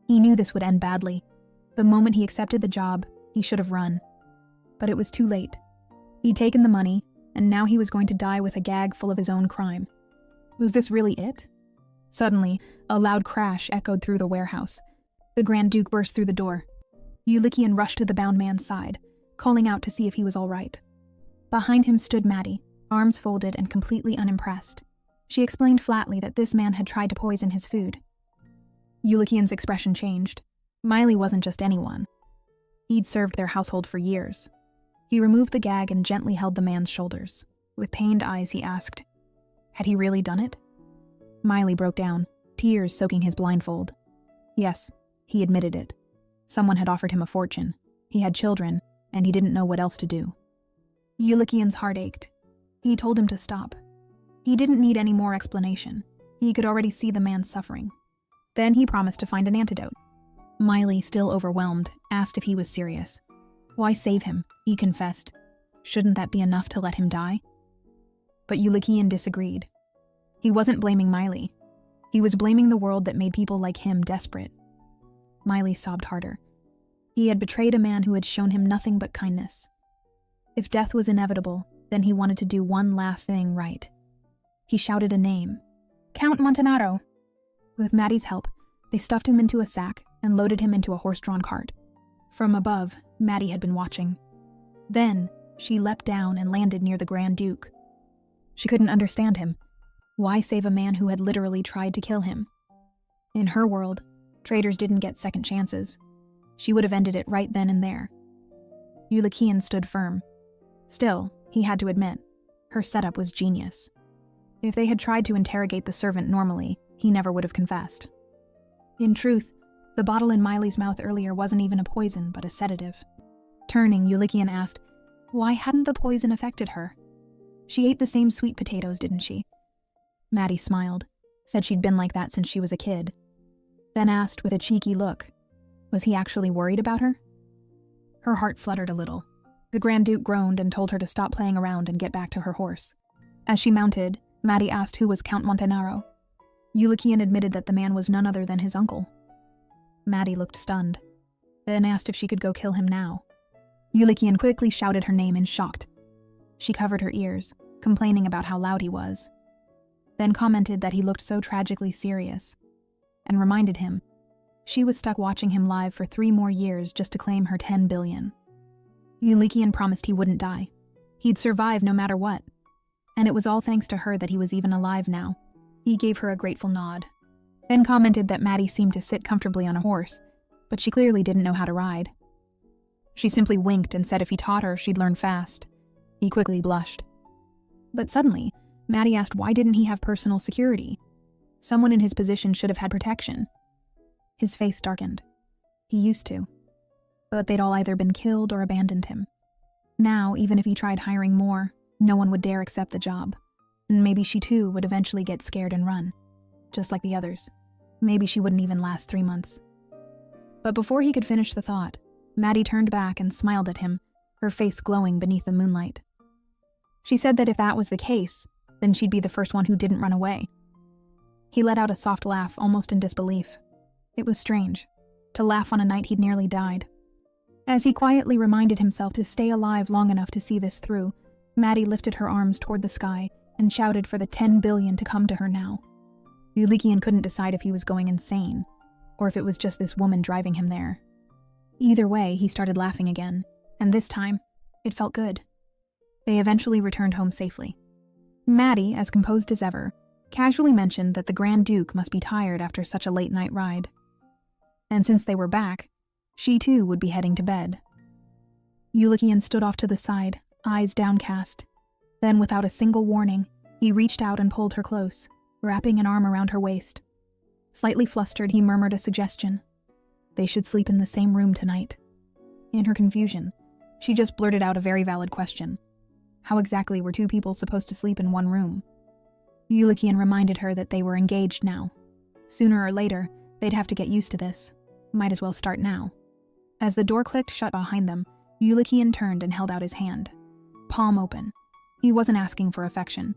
He knew this would end badly. The moment he accepted the job, he should have run. But it was too late. He'd taken the money, and now he was going to die with a gag full of his own crime. Was this really it? Suddenly, a loud crash echoed through the warehouse. The Grand Duke burst through the door. Yulikian rushed to the bound man's side, calling out to see if he was all right. Behind him stood Maddie, arms folded and completely unimpressed. She explained flatly that this man had tried to poison his food. Yulikian's expression changed. Miley wasn't just anyone. He'd served their household for years. He removed the gag and gently held the man's shoulders. With pained eyes, he asked, had he really done it? Miley broke down, tears soaking his blindfold. Yes, he admitted it. Someone had offered him a fortune. He had children, and he didn't know what else to do. Yulikian's heart ached. He told him to stop. He didn't need any more explanation. He could already see the man suffering. Then he promised to find an antidote. Miley, still overwhelmed, asked if he was serious. Why save him? He confessed. Shouldn't that be enough to let him die? But Yulikian disagreed. He wasn't blaming Miley. He was blaming the world that made people like him desperate. Miley sobbed harder. He had betrayed a man who had shown him nothing but kindness. If death was inevitable, then he wanted to do one last thing right. He shouted a name. Count Montanaro. With Maddie's help, they stuffed him into a sack and loaded him into a horse-drawn cart. From above, Maddie had been watching. Then, she leapt down and landed near the Grand Duke. She couldn't understand him. Why save a man who had literally tried to kill him? In her world, traitors didn't get second chances. She would have ended it right then and there. Yulikian stood firm. Still, he had to admit, her setup was genius. If they had tried to interrogate the servant normally, he never would have confessed. In truth, the bottle in Miley's mouth earlier wasn't even a poison, but a sedative. Turning, Yulikian asked, why hadn't the poison affected her? She ate the same sweet potatoes, didn't she? Maddie smiled, said she'd been like that since she was a kid. Then asked with a cheeky look, was he actually worried about her? Her heart fluttered a little. The Grand Duke groaned and told her to stop playing around and get back to her horse. As she mounted, Maddie asked who was Count Montanaro. Yulikian admitted that the man was none other than his uncle. Maddie looked stunned, then asked if she could go kill him now. Yulikian quickly shouted her name and shocked. She covered her ears, complaining about how loud he was, then commented that he looked so tragically serious, and reminded him she was stuck watching him live for 3 more years just to claim her 10 billion. Yulikian promised he wouldn't die. He'd survive no matter what. And it was all thanks to her that he was even alive now. He gave her a grateful nod, then commented that Maddie seemed to sit comfortably on a horse, but she clearly didn't know how to ride. She simply winked and said if he taught her, she'd learn fast. He quickly blushed. But suddenly, Maddie asked why didn't he have personal security? Someone in his position should have had protection. His face darkened. He used to. But they'd all either been killed or abandoned him. Now, even if he tried hiring more, no one would dare accept the job. And maybe she too would eventually get scared and run. Just like the others. Maybe she wouldn't even last 3 months. But before he could finish the thought, Maddie turned back and smiled at him, her face glowing beneath the moonlight. She said that if that was the case, then she'd be the first one who didn't run away. He let out a soft laugh, almost in disbelief. It was strange, to laugh on a night he'd nearly died. As he quietly reminded himself to stay alive long enough to see this through, Maddie lifted her arms toward the sky and shouted for the 10 billion to come to her now. Yulikian couldn't decide if he was going insane, or if it was just this woman driving him there. Either way, he started laughing again, and this time, it felt good. They eventually returned home safely. Maddie, as composed as ever, casually mentioned that the Grand Duke must be tired after such a late-night ride. And since they were back, she too would be heading to bed. Yulikian stood off to the side, eyes downcast. Then, without a single warning, he reached out and pulled her close, wrapping an arm around her waist. Slightly flustered, he murmured a suggestion. They should sleep in the same room tonight. In her confusion, she just blurted out a very valid question. How exactly were 2 people supposed to sleep in one room? Yulikian reminded her that they were engaged now. Sooner or later, they'd have to get used to this. Might as well start now. As the door clicked shut behind them, Yulikian turned and held out his hand. Palm open. He wasn't asking for affection.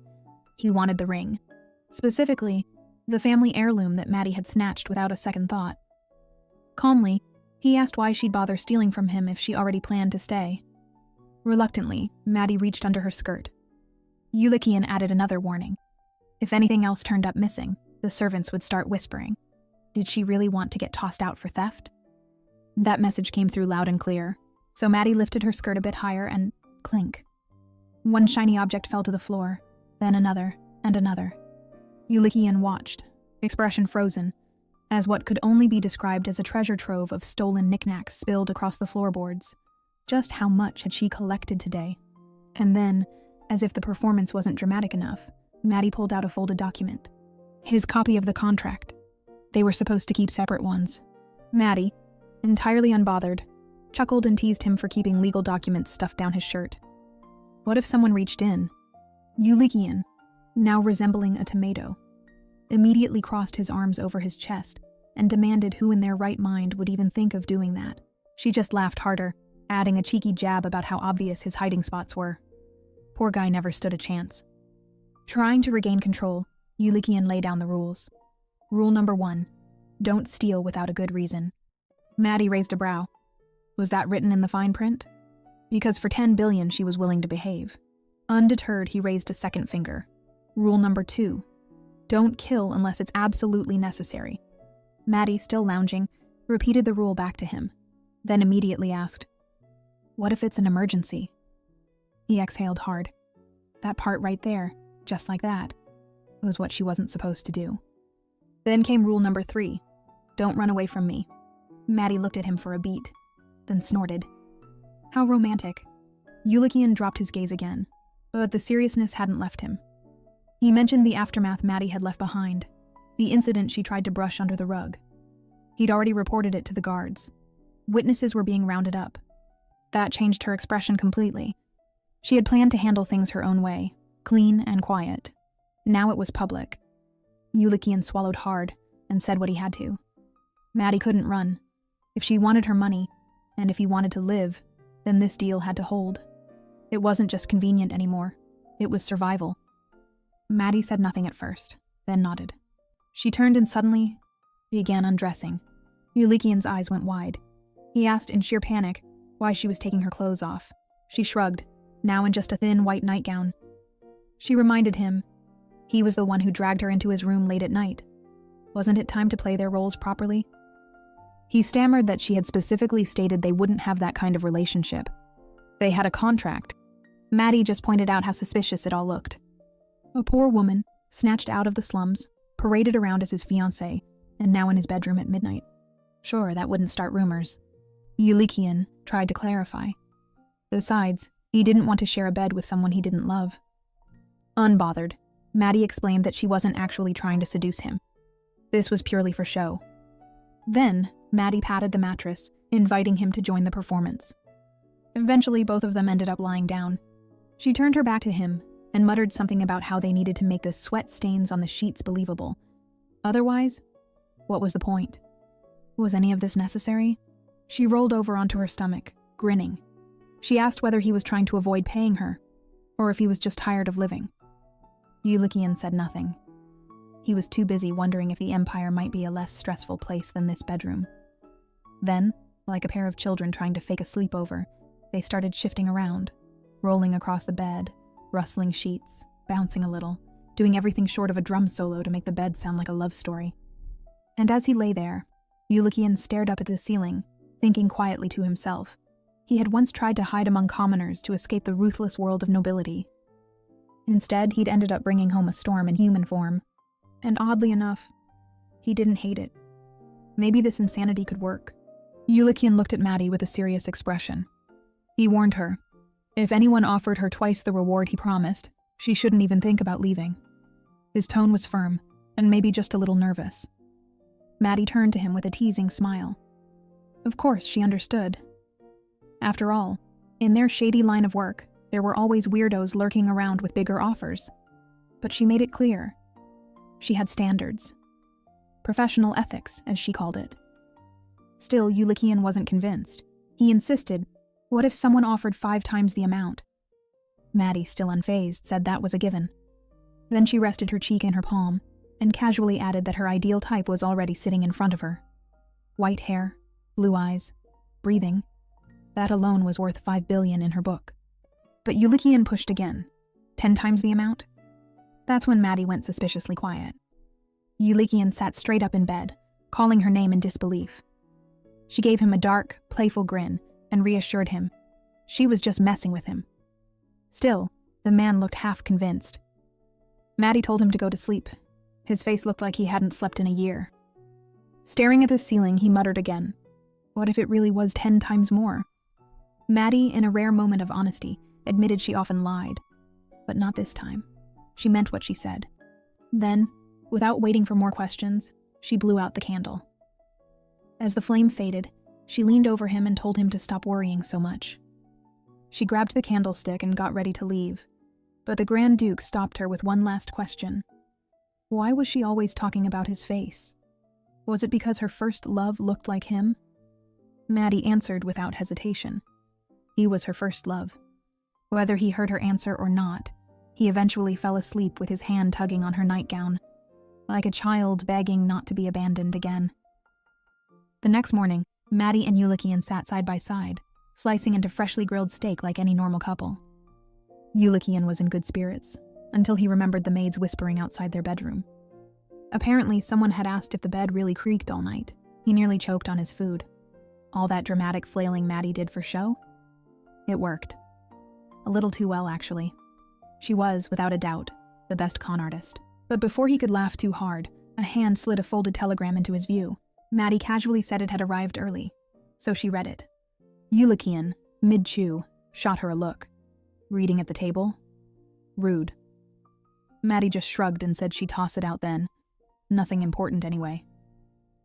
He wanted the ring. Specifically, the family heirloom that Maddie had snatched without a second thought. Calmly, he asked why she'd bother stealing from him if she already planned to stay. Reluctantly, Maddie reached under her skirt. Yulikian added another warning. If anything else turned up missing, the servants would start whispering. Did she really want to get tossed out for theft? That message came through loud and clear, so Maddie lifted her skirt a bit higher and clink. One shiny object fell to the floor, then another and another. Yulikian watched, expression frozen, as what could only be described as a treasure trove of stolen knickknacks spilled across the floorboards. Just how much had she collected today? And then, as if the performance wasn't dramatic enough, Maddie pulled out a folded document. His copy of the contract. They were supposed to keep separate ones. Maddie, entirely unbothered, chuckled and teased him for keeping legal documents stuffed down his shirt. What if someone reached in? Yulikian, now resembling a tomato, immediately crossed his arms over his chest and demanded who in their right mind would even think of doing that. She just laughed harder, adding a cheeky jab about how obvious his hiding spots were. Poor guy never stood a chance. Trying to regain control, Yulikian laid down the rules. Rule number 1, don't steal without a good reason. Maddie raised a brow. Was that written in the fine print? Because for 10 billion she was willing to behave. Undeterred, he raised a second finger. Rule number 2, don't kill unless it's absolutely necessary. Maddie, still lounging, repeated the rule back to him, then immediately asked, what if it's an emergency? He exhaled hard. That part right there, just like that, was what she wasn't supposed to do. Then came rule number 3, don't run away from me. Maddie looked at him for a beat, then snorted. How romantic. Yulikian dropped his gaze again, but the seriousness hadn't left him. He mentioned the aftermath Maddie had left behind, the incident she tried to brush under the rug. He'd already reported it to the guards. Witnesses were being rounded up. That changed her expression completely. She had planned to handle things her own way, clean and quiet. Now it was public. Yulikian swallowed hard and said what he had to. Maddie couldn't run. If she wanted her money, and if he wanted to live, then this deal had to hold. It wasn't just convenient anymore. It was survival. Maddie said nothing at first, then nodded. She turned and suddenly began undressing. Yulikian's eyes went wide. He asked in sheer panic why she was taking her clothes off. She shrugged, now in just a thin white nightgown. She reminded him he was the one who dragged her into his room late at night. Wasn't it time to play their roles properly? He stammered that she had specifically stated they wouldn't have that kind of relationship. They had a contract. Maddie just pointed out how suspicious it all looked. A poor woman, snatched out of the slums, paraded around as his fiancée, and now in his bedroom at midnight. Sure, that wouldn't start rumors. Yulikian tried to clarify. Besides, he didn't want to share a bed with someone he didn't love. Unbothered, Maddie explained that she wasn't actually trying to seduce him. This was purely for show. Then, Maddie patted the mattress, inviting him to join the performance. Eventually, both of them ended up lying down. She turned her back to him and muttered something about how they needed to make the sweat stains on the sheets believable. Otherwise, what was the point? Was any of this necessary? She rolled over onto her stomach, grinning. She asked whether he was trying to avoid paying her, or if he was just tired of living. Yulikian said nothing. He was too busy wondering if the Empire might be a less stressful place than this bedroom. Then, like a pair of children trying to fake a sleepover, they started shifting around, rolling across the bed, rustling sheets, bouncing a little, doing everything short of a drum solo to make the bed sound like a love story. And as he lay there, Yulikian stared up at the ceiling, thinking quietly to himself. He had once tried to hide among commoners to escape the ruthless world of nobility. Instead, he'd ended up bringing home a storm in human form. And oddly enough, he didn't hate it. Maybe this insanity could work. Yulikian looked at Maddie with a serious expression. He warned her. If anyone offered her twice the reward he promised, she shouldn't even think about leaving. His tone was firm, and maybe just a little nervous. Maddie turned to him with a teasing smile. Of course, she understood. After all, in their shady line of work, there were always weirdos lurking around with bigger offers. But she made it clear. She had standards. Professional ethics, as she called it. Still, Yulikian wasn't convinced. He insisted, what if someone offered 5 times the amount? Maddie, still unfazed, said that was a given. Then she rested her cheek in her palm, and casually added that her ideal type was already sitting in front of her. White hair, blue eyes, breathing. That alone was worth 5 billion in her book. But Yulikian pushed again. 10 times the amount? That's when Maddie went suspiciously quiet. Yulikian sat straight up in bed, calling her name in disbelief. She gave him a dark, playful grin and reassured him. She was just messing with him. Still, the man looked half convinced. Maddie told him to go to sleep. His face looked like he hadn't slept in a year. Staring at the ceiling, he muttered again. What if it really was 10 times more? Maddie, in a rare moment of honesty, admitted she often lied. But not this time. She meant what she said. Then, without waiting for more questions, she blew out the candle. As the flame faded, she leaned over him and told him to stop worrying so much. She grabbed the candlestick and got ready to leave, but the Grand Duke stopped her with one last question. Why was she always talking about his face? Was it because her first love looked like him? Maddie answered without hesitation. He was her first love. Whether he heard her answer or not, he eventually fell asleep with his hand tugging on her nightgown, like a child begging not to be abandoned again. The next morning, Maddie and Yulikian sat side by side, slicing into freshly grilled steak like any normal couple. Yulikian was in good spirits, until he remembered the maids whispering outside their bedroom. Apparently, someone had asked if the bed really creaked all night. He nearly choked on his food. All that dramatic flailing Maddie did for show? It worked. A little too well, actually. She was, without a doubt, the best con artist. But before he could laugh too hard, a hand slid a folded telegram into his view. Maddie casually said it had arrived early, so she read it. Yulikian, mid-chew, shot her a look. Reading at the table? Rude. Maddie just shrugged and said she'd toss it out then. Nothing important anyway.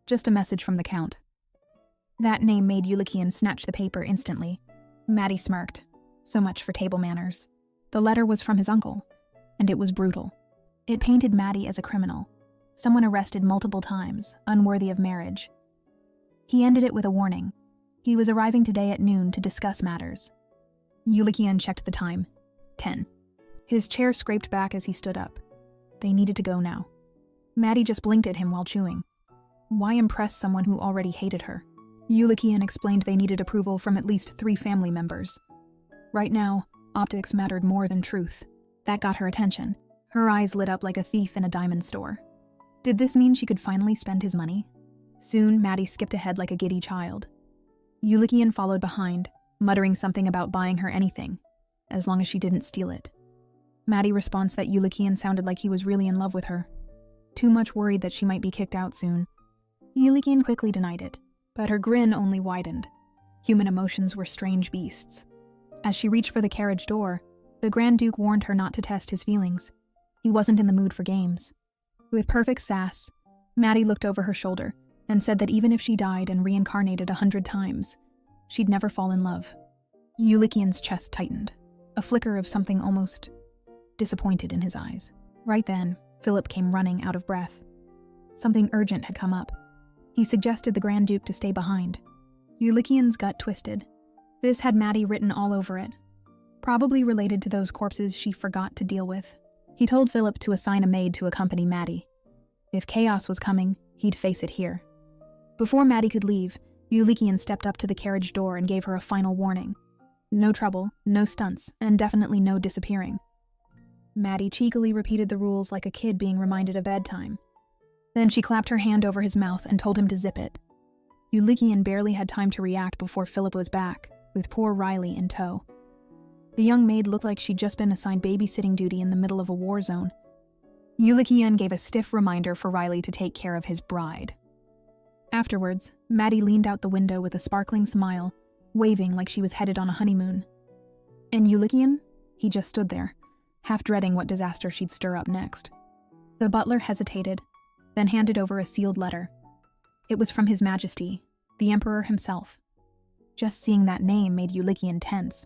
Just a message from the Count. That name made Yulikian snatch the paper instantly. Maddie smirked. So much for table manners. The letter was from his uncle, and it was brutal. It painted Maddie as a criminal, someone arrested multiple times, unworthy of marriage. He ended it with a warning. He was arriving today at noon to discuss matters. Yulikian checked the time. 10. His chair scraped back as he stood up. They needed to go now. Maddie just blinked at him while chewing. Why impress someone who already hated her? Yulikian explained they needed approval from at least 3 family members. Right now, optics mattered more than truth. That got her attention. Her eyes lit up like a thief in a diamond store. Did this mean she could finally spend his money? Soon, Maddie skipped ahead like a giddy child. Yulikian followed behind, muttering something about buying her anything, as long as she didn't steal it. Maddie responds that Yulikian sounded like he was really in love with her. Too much worried that she might be kicked out soon. Yulikian quickly denied it, but her grin only widened. Human emotions were strange beasts. As she reached for the carriage door, the Grand Duke warned her not to test his feelings. He wasn't in the mood for games. With perfect sass, Maddie looked over her shoulder and said that even if she died and reincarnated 100 times, she'd never fall in love. Yulikian's chest tightened, a flicker of something almost disappointed in his eyes. Right then, Philip came running out of breath. Something urgent had come up. He suggested the Grand Duke to stay behind. Yulikian's gut twisted. This had Maddie written all over it, probably related to those corpses she forgot to deal with. He told Philip to assign a maid to accompany Maddie. If chaos was coming, he'd face it here. Before Maddie could leave, Yulikian stepped up to the carriage door and gave her a final warning. No trouble, no stunts, and definitely no disappearing. Maddie cheekily repeated the rules like a kid being reminded of bedtime. Then she clapped her hand over his mouth and told him to zip it. Yulikian barely had time to react before Philip was back, with poor Riley in tow. The young maid looked like she'd just been assigned babysitting duty in the middle of a war zone. Yulikian gave a stiff reminder for Riley to take care of his bride. Afterwards, Maddie leaned out the window with a sparkling smile, waving like she was headed on a honeymoon. And Yulikian? He just stood there, half dreading what disaster she'd stir up next. The butler hesitated, then handed over a sealed letter. It was from His Majesty, the Emperor himself. Just seeing that name made Yulikian tense.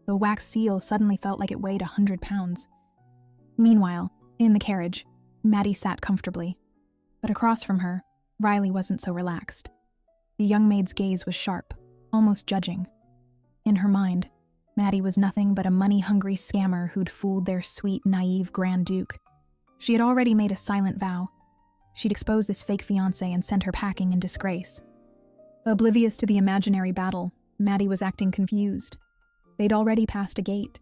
The wax seal suddenly felt like it weighed 100 pounds. Meanwhile, in the carriage, Maddie sat comfortably. But across from her, Riley wasn't so relaxed. The young maid's gaze was sharp, almost judging. In her mind, Maddie was nothing but a money-hungry scammer who'd fooled their sweet, naive Grand Duke. She had already made a silent vow. She'd expose this fake fiancé and send her packing in disgrace. Oblivious to the imaginary battle, Maddie was acting confused. They'd already passed a gate.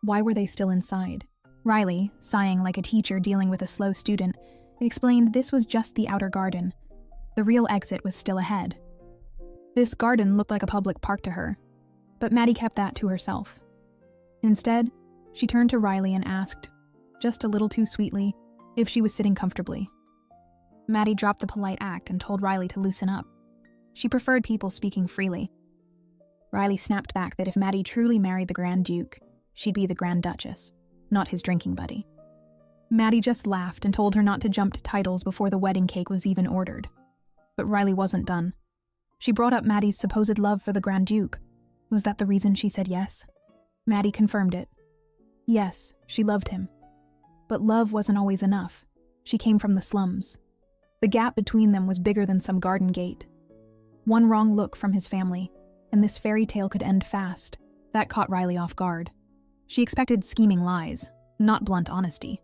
Why were they still inside? Riley, sighing like a teacher dealing with a slow student, explained this was just the outer garden. The real exit was still ahead. This garden looked like a public park to her, but Maddie kept that to herself. Instead, she turned to Riley and asked, just a little too sweetly, if she was sitting comfortably. Maddie dropped the polite act and told Riley to loosen up. She preferred people speaking freely. Riley snapped back that if Maddie truly married the Grand Duke, she'd be the Grand Duchess, not his drinking buddy. Maddie just laughed and told her not to jump to titles before the wedding cake was even ordered. But Riley wasn't done. She brought up Maddie's supposed love for the Grand Duke. Was that the reason she said yes? Maddie confirmed it. Yes, she loved him. But love wasn't always enough. She came from the slums. The gap between them was bigger than some garden gate. One wrong look from his family, and this fairy tale could end fast. That caught Riley off guard. She expected scheming lies, not blunt honesty.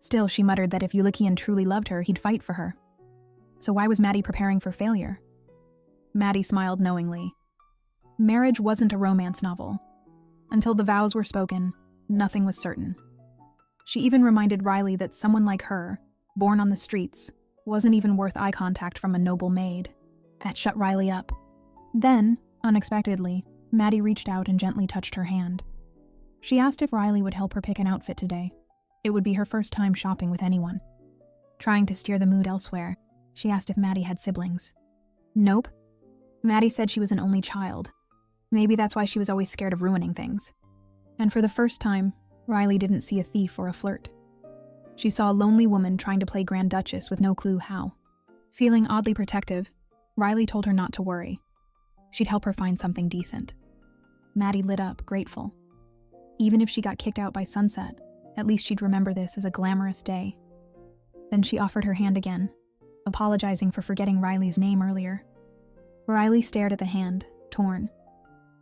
Still, she muttered that if Yulikian truly loved her, he'd fight for her. So why was Maddie preparing for failure? Maddie smiled knowingly. Marriage wasn't a romance novel. Until the vows were spoken, nothing was certain. She even reminded Riley that someone like her, born on the streets, wasn't even worth eye contact from a noble maid. That shut Riley up. Then, unexpectedly, Maddie reached out and gently touched her hand. She asked if Riley would help her pick an outfit today. It would be her first time shopping with anyone. Trying to steer the mood elsewhere, she asked if Maddie had siblings. Nope. Maddie said she was an only child. Maybe that's why she was always scared of ruining things. And for the first time, Riley didn't see a thief or a flirt. She saw a lonely woman trying to play Grand Duchess with no clue how. Feeling oddly protective, Riley told her not to worry. She'd help her find something decent. Maddie lit up, grateful. Even if she got kicked out by sunset, at least she'd remember this as a glamorous day. Then she offered her hand again, apologizing for forgetting Riley's name earlier. Riley stared at the hand, torn.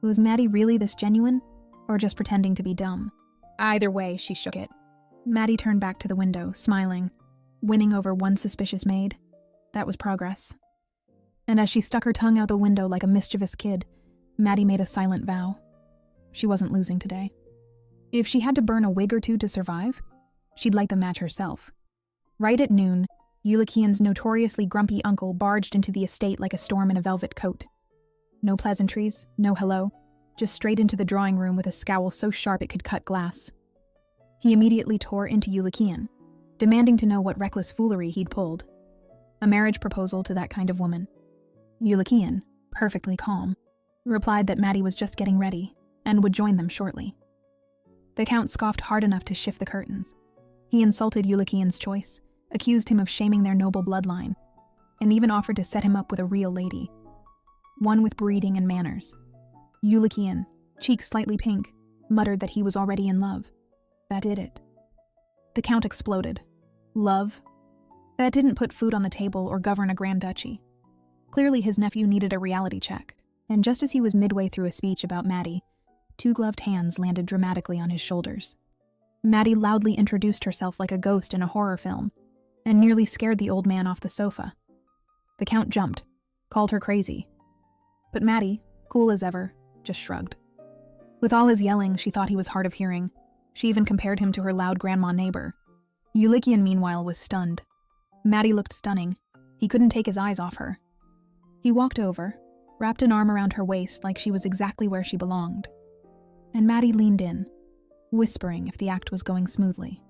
Was Maddie really this genuine, or just pretending to be dumb? Either way, she shook it. Maddie turned back to the window, smiling, winning over one suspicious maid. That was progress. And as she stuck her tongue out the window like a mischievous kid, Maddie made a silent vow. She wasn't losing today. If she had to burn a wig or two to survive, she'd light the match herself. Right at noon, Yulikian's notoriously grumpy uncle barged into the estate like a storm in a velvet coat. No pleasantries, no hello, just straight into the drawing room with a scowl so sharp it could cut glass. He immediately tore into Yulikian, demanding to know what reckless foolery he'd pulled. A marriage proposal to that kind of woman. Yulikian, perfectly calm, replied that Maddie was just getting ready and would join them shortly. The Count scoffed hard enough to shift the curtains. He insulted Yulikian's choice, accused him of shaming their noble bloodline, and even offered to set him up with a real lady. One with breeding and manners. Yulikian, cheeks slightly pink, muttered that he was already in love. That did it. The Count exploded. Love? That didn't put food on the table or govern a grand duchy. Clearly his nephew needed a reality check, and just as he was midway through a speech about Maddie, two gloved hands landed dramatically on his shoulders. Maddie loudly introduced herself like a ghost in a horror film, and nearly scared the old man off the sofa. The Count jumped, called her crazy. But Maddie, cool as ever, just shrugged. With all his yelling, she thought he was hard of hearing. She even compared him to her loud grandma neighbor. Yulikian, meanwhile, was stunned. Maddie looked stunning. He couldn't take his eyes off her. He walked over, wrapped an arm around her waist like she was exactly where she belonged. And Maddie leaned in, whispering if the act was going smoothly.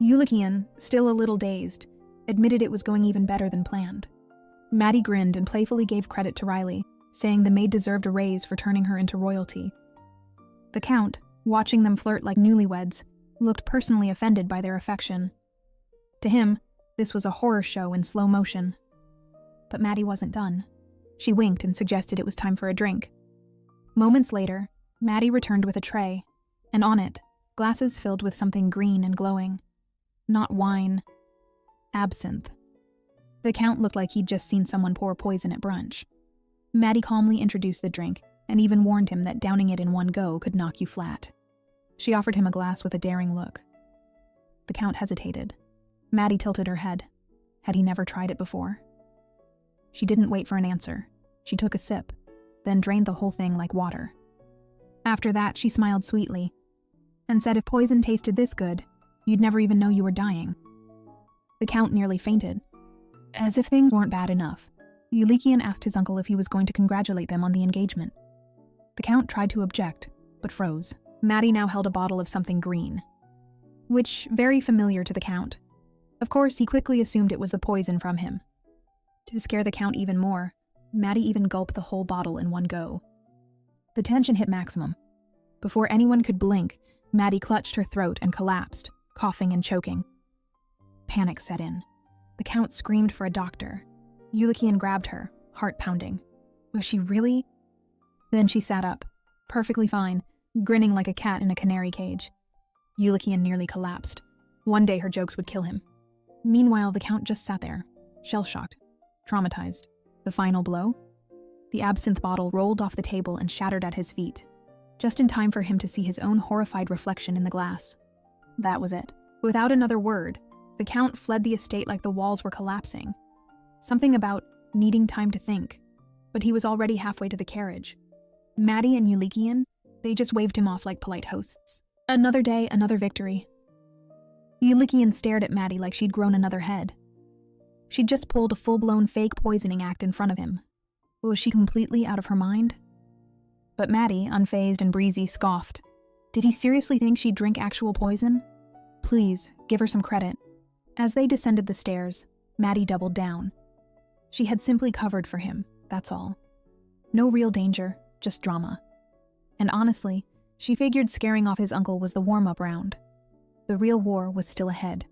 Yulikian, still a little dazed, admitted it was going even better than planned. Maddie grinned and playfully gave credit to Riley, saying the maid deserved a raise for turning her into royalty. The Count, watching them flirt like newlyweds, looked personally offended by their affection. To him, this was a horror show in slow motion. But Maddie wasn't done. She winked and suggested it was time for a drink. Moments later, Maddie returned with a tray, and on it, glasses filled with something green and glowing. Not wine. Absinthe. The Count looked like he'd just seen someone pour poison at brunch. Maddie calmly introduced the drink, and even warned him that downing it in one go could knock you flat. She offered him a glass with a daring look. The Count hesitated. Maddie tilted her head. Had he never tried it before? She didn't wait for an answer. She took a sip, then drained the whole thing like water. After that, she smiled sweetly, and said if poison tasted this good, you'd never even know you were dying. The Count nearly fainted. As if things weren't bad enough, Yulikian asked his uncle if he was going to congratulate them on the engagement. The Count tried to object, but froze. Maddie now held a bottle of something green, which very familiar to the Count. Of course, he quickly assumed it was the poison from him. To scare the Count even more, Maddie even gulped the whole bottle in one go. The tension hit maximum. Before anyone could blink, Maddie clutched her throat and collapsed, coughing and choking. Panic set in. The Count screamed for a doctor. Yulikian grabbed her, heart pounding. Was she really? Then she sat up, perfectly fine, grinning like a cat in a canary cage. Yulikian nearly collapsed. One day her jokes would kill him. Meanwhile, the Count just sat there, shell-shocked, traumatized. The final blow? The absinthe bottle rolled off the table and shattered at his feet, just in time for him to see his own horrified reflection in the glass. That was it. Without another word, the Count fled the estate like the walls were collapsing. Something about needing time to think, but he was already halfway to the carriage. Maddie and Yulikian, they just waved him off like polite hosts. Another day, another victory. Yulikian stared at Maddie like she'd grown another head. She'd just pulled a full-blown fake poisoning act in front of him. Was she completely out of her mind? But Maddie, unfazed and breezy, scoffed. Did he seriously think she'd drink actual poison? Please, give her some credit. As they descended the stairs, Maddie doubled down. She had simply covered for him, that's all. No real danger, just drama. And honestly, she figured scaring off his uncle was the warm-up round. The real war was still ahead.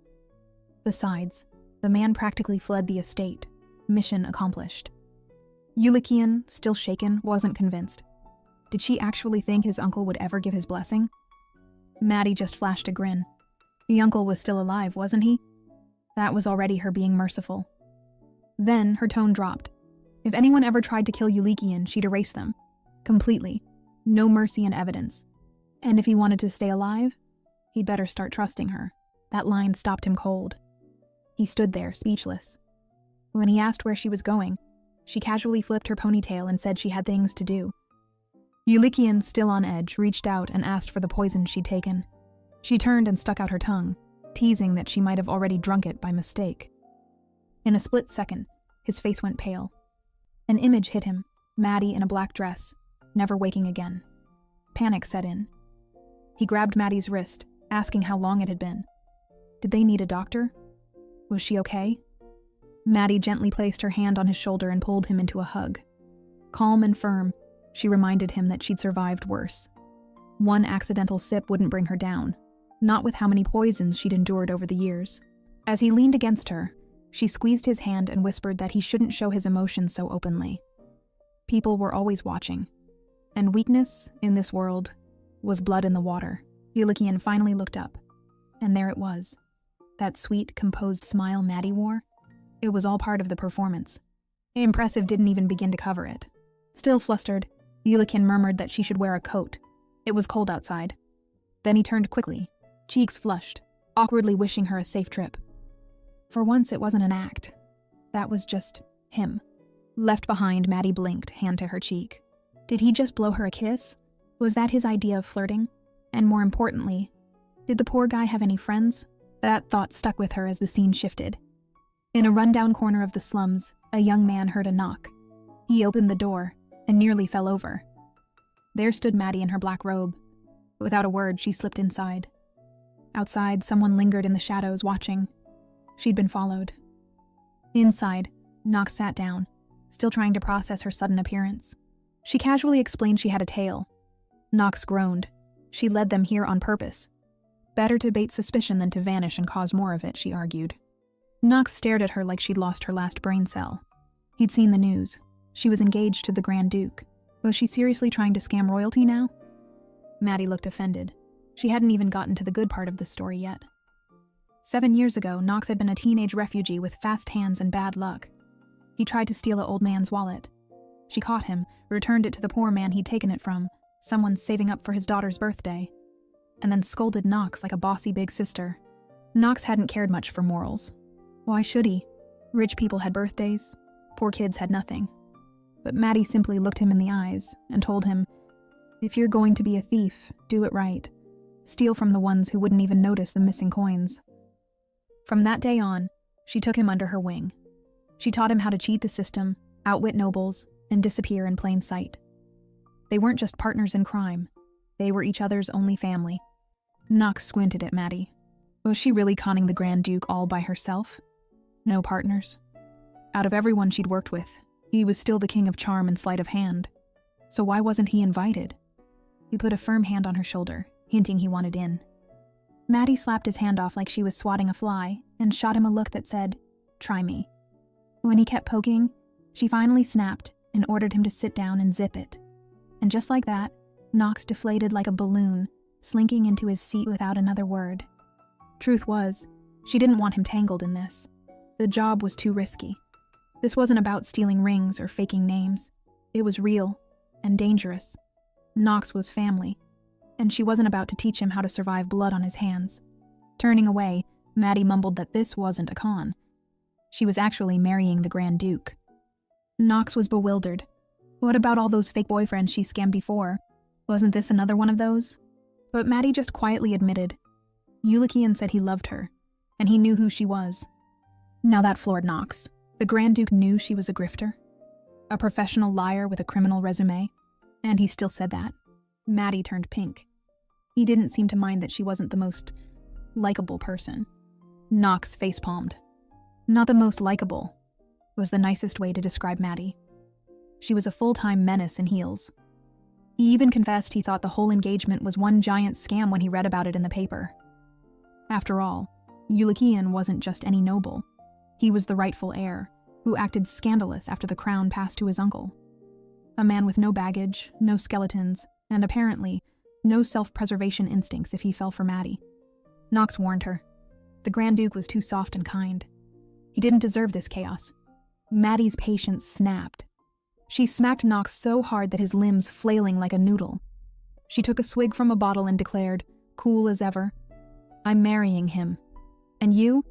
Besides, the man practically fled the estate. Mission accomplished. Yulikian, still shaken, wasn't convinced. Did she actually think his uncle would ever give his blessing? Maddie just flashed a grin. The uncle was still alive, wasn't he? That was already her being merciful. Then her tone dropped. If anyone ever tried to kill Yulikian, she'd erase them. Completely. No mercy and evidence. And if he wanted to stay alive, he'd better start trusting her. That line stopped him cold. He stood there, speechless. When he asked where she was going, she casually flipped her ponytail and said she had things to do. Yulikian, still on edge, reached out and asked for the poison she'd taken. She turned and stuck out her tongue, teasing that she might have already drunk it by mistake. In a split second, his face went pale. An image hit him, Maddie in a black dress, never waking again. Panic set in. He grabbed Maddie's wrist, asking how long it had been. Did they need a doctor? Was she okay? Maddie gently placed her hand on his shoulder and pulled him into a hug. Calm and firm, she reminded him that she'd survived worse. One accidental sip wouldn't bring her down, not with how many poisons she'd endured over the years. As he leaned against her, she squeezed his hand and whispered that he shouldn't show his emotions so openly. People were always watching, and weakness, in this world, was blood in the water. Yulikian finally looked up, and there it was. That sweet, composed smile Maddie wore. It was all part of the performance. Impressive didn't even begin to cover it. Still flustered, Yulikian murmured that she should wear a coat. It was cold outside. Then he turned quickly, cheeks flushed, awkwardly wishing her a safe trip. For once, it wasn't an act. That was just him. Left behind, Maddie blinked, hand to her cheek. Did he just blow her a kiss? Was that his idea of flirting? And more importantly, did the poor guy have any friends? That thought stuck with her as the scene shifted. In a rundown corner of the slums, a young man heard a knock. He opened the door and nearly fell over. There stood Maddie in her black robe. Without a word, she slipped inside. Outside, someone lingered in the shadows, watching. She'd been followed. Inside, Knox sat down, still trying to process her sudden appearance. She casually explained she had a tail. Knox groaned. She led them here on purpose. Better to bait suspicion than to vanish and cause more of it, she argued. Knox stared at her like she'd lost her last brain cell. He'd seen the news. She was engaged to the Grand Duke. Was she seriously trying to scam royalty now? Maddie looked offended. She hadn't even gotten to the good part of the story yet. 7 years ago, Knox had been a teenage refugee with fast hands and bad luck. He tried to steal an old man's wallet. She caught him, returned it to the poor man he'd taken it from, someone saving up for his daughter's birthday, and then scolded Knox like a bossy big sister. Knox hadn't cared much for morals. Why should he? Rich people had birthdays, poor kids had nothing. But Maddie simply looked him in the eyes and told him, if you're going to be a thief, do it right. Steal from the ones who wouldn't even notice the missing coins. From that day on, she took him under her wing. She taught him how to cheat the system, outwit nobles, and disappear in plain sight. They weren't just partners in crime. They were each other's only family. Nox squinted at Maddie. Was she really conning the Grand Duke all by herself? No partners. Out of everyone she'd worked with, he was still the king of charm and sleight of hand. So why wasn't he invited? He put a firm hand on her shoulder, hinting he wanted in. Maddie slapped his hand off like she was swatting a fly and shot him a look that said, "Try me." When he kept poking, she finally snapped and ordered him to sit down and zip it. And just like that, Nox deflated like a balloon, slinking into his seat without another word. Truth was, she didn't want him tangled in this. The job was too risky. This wasn't about stealing rings or faking names. It was real and dangerous. Nox was family, and she wasn't about to teach him how to survive blood on his hands. Turning away, Maddie mumbled that this wasn't a con. She was actually marrying the Grand Duke. Nox was bewildered. What about all those fake boyfriends she scammed before? Wasn't this another one of those? But Maddie just quietly admitted. Yulikian said he loved her, and he knew who she was. Now that floored Nox. The Grand Duke knew she was a grifter, a professional liar with a criminal resume, and he still said that. Maddie turned pink. He didn't seem to mind that she wasn't the most likable person. Nox facepalmed. Not the most likable was the nicest way to describe Maddie. She was a full-time menace in heels. He even confessed he thought the whole engagement was one giant scam when he read about it in the paper. After all, Yulikian wasn't just any noble. He was the rightful heir, who acted scandalous after the crown passed to his uncle. A man with no baggage, no skeletons, and apparently no self-preservation instincts if he fell for Maddie. Nox warned her. The Grand Duke was too soft and kind. He didn't deserve this chaos. Maddie's patience snapped. She smacked Nox so hard that his limbs flailing like a noodle. She took a swig from a bottle and declared, cool as ever, "I'm marrying him. And you?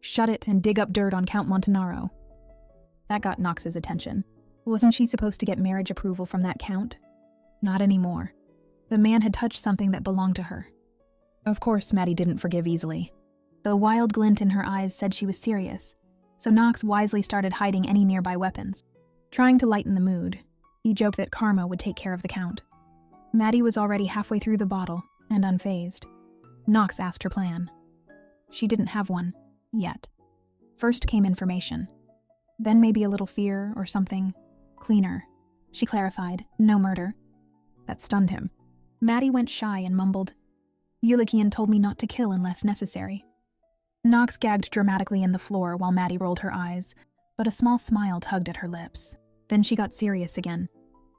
Shut it and dig up dirt on Count Montanaro." That got Nox's attention. Wasn't she supposed to get marriage approval from that count? Not anymore. The man had touched something that belonged to her. Of course, Maddie didn't forgive easily. The wild glint in her eyes said she was serious, so Nox wisely started hiding any nearby weapons. Trying to lighten the mood, he joked that karma would take care of the count. Maddie was already halfway through the bottle and unfazed. Nox asked her plan. She didn't have one, yet. First came information. Then maybe a little fear or something. Cleaner. She clarified, no murder. That stunned him. Maddie went shy and mumbled, "Yulikian told me not to kill unless necessary." Nox gagged dramatically in the floor while Maddie rolled her eyes, but a small smile tugged at her lips. Then she got serious again.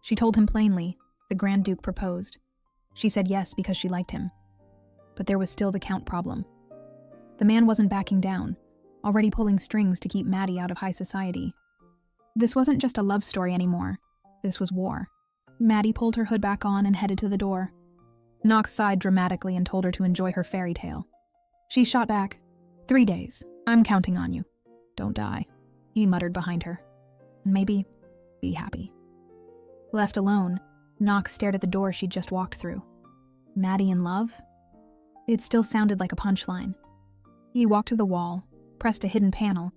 She told him plainly, the Grand Duke proposed. She said yes because she liked him. But there was still the count problem. The man wasn't backing down, already pulling strings to keep Maddie out of high society. This wasn't just a love story anymore. This was war. Maddie pulled her hood back on and headed to the door. Nox sighed dramatically and told her to enjoy her fairy tale. She shot back, 3 days. I'm counting on you. Don't die, he muttered behind her. And maybe be happy. Left alone, Nox stared at the door she'd just walked through. Maddie in love? It still sounded like a punchline. He walked to the wall, pressed a hidden panel,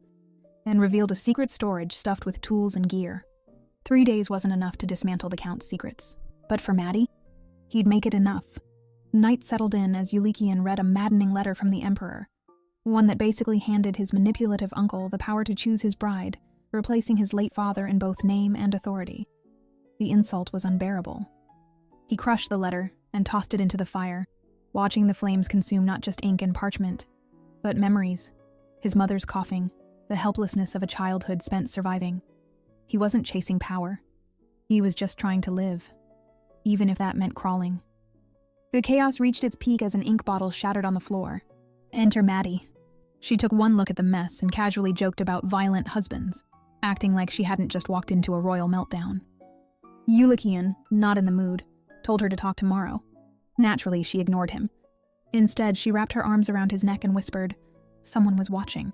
and revealed a secret storage stuffed with tools and gear. 3 days wasn't enough to dismantle the Count's secrets. But for Maddie, he'd make it enough. Night settled in as Yulikian read a maddening letter from the Emperor, one that basically handed his manipulative uncle the power to choose his bride, replacing his late father in both name and authority. The insult was unbearable. He crushed the letter and tossed it into the fire, watching the flames consume not just ink and parchment, but memories, his mother's coughing, the helplessness of a childhood spent surviving. He wasn't chasing power. He was just trying to live, even if that meant crawling. The chaos reached its peak as an ink bottle shattered on the floor. Enter Maddie. She took one look at the mess and casually joked about violent husbands, acting like she hadn't just walked into a royal meltdown. Yulikian, not in the mood, told her to talk tomorrow. Naturally, she ignored him. Instead, she wrapped her arms around his neck and whispered, someone was watching.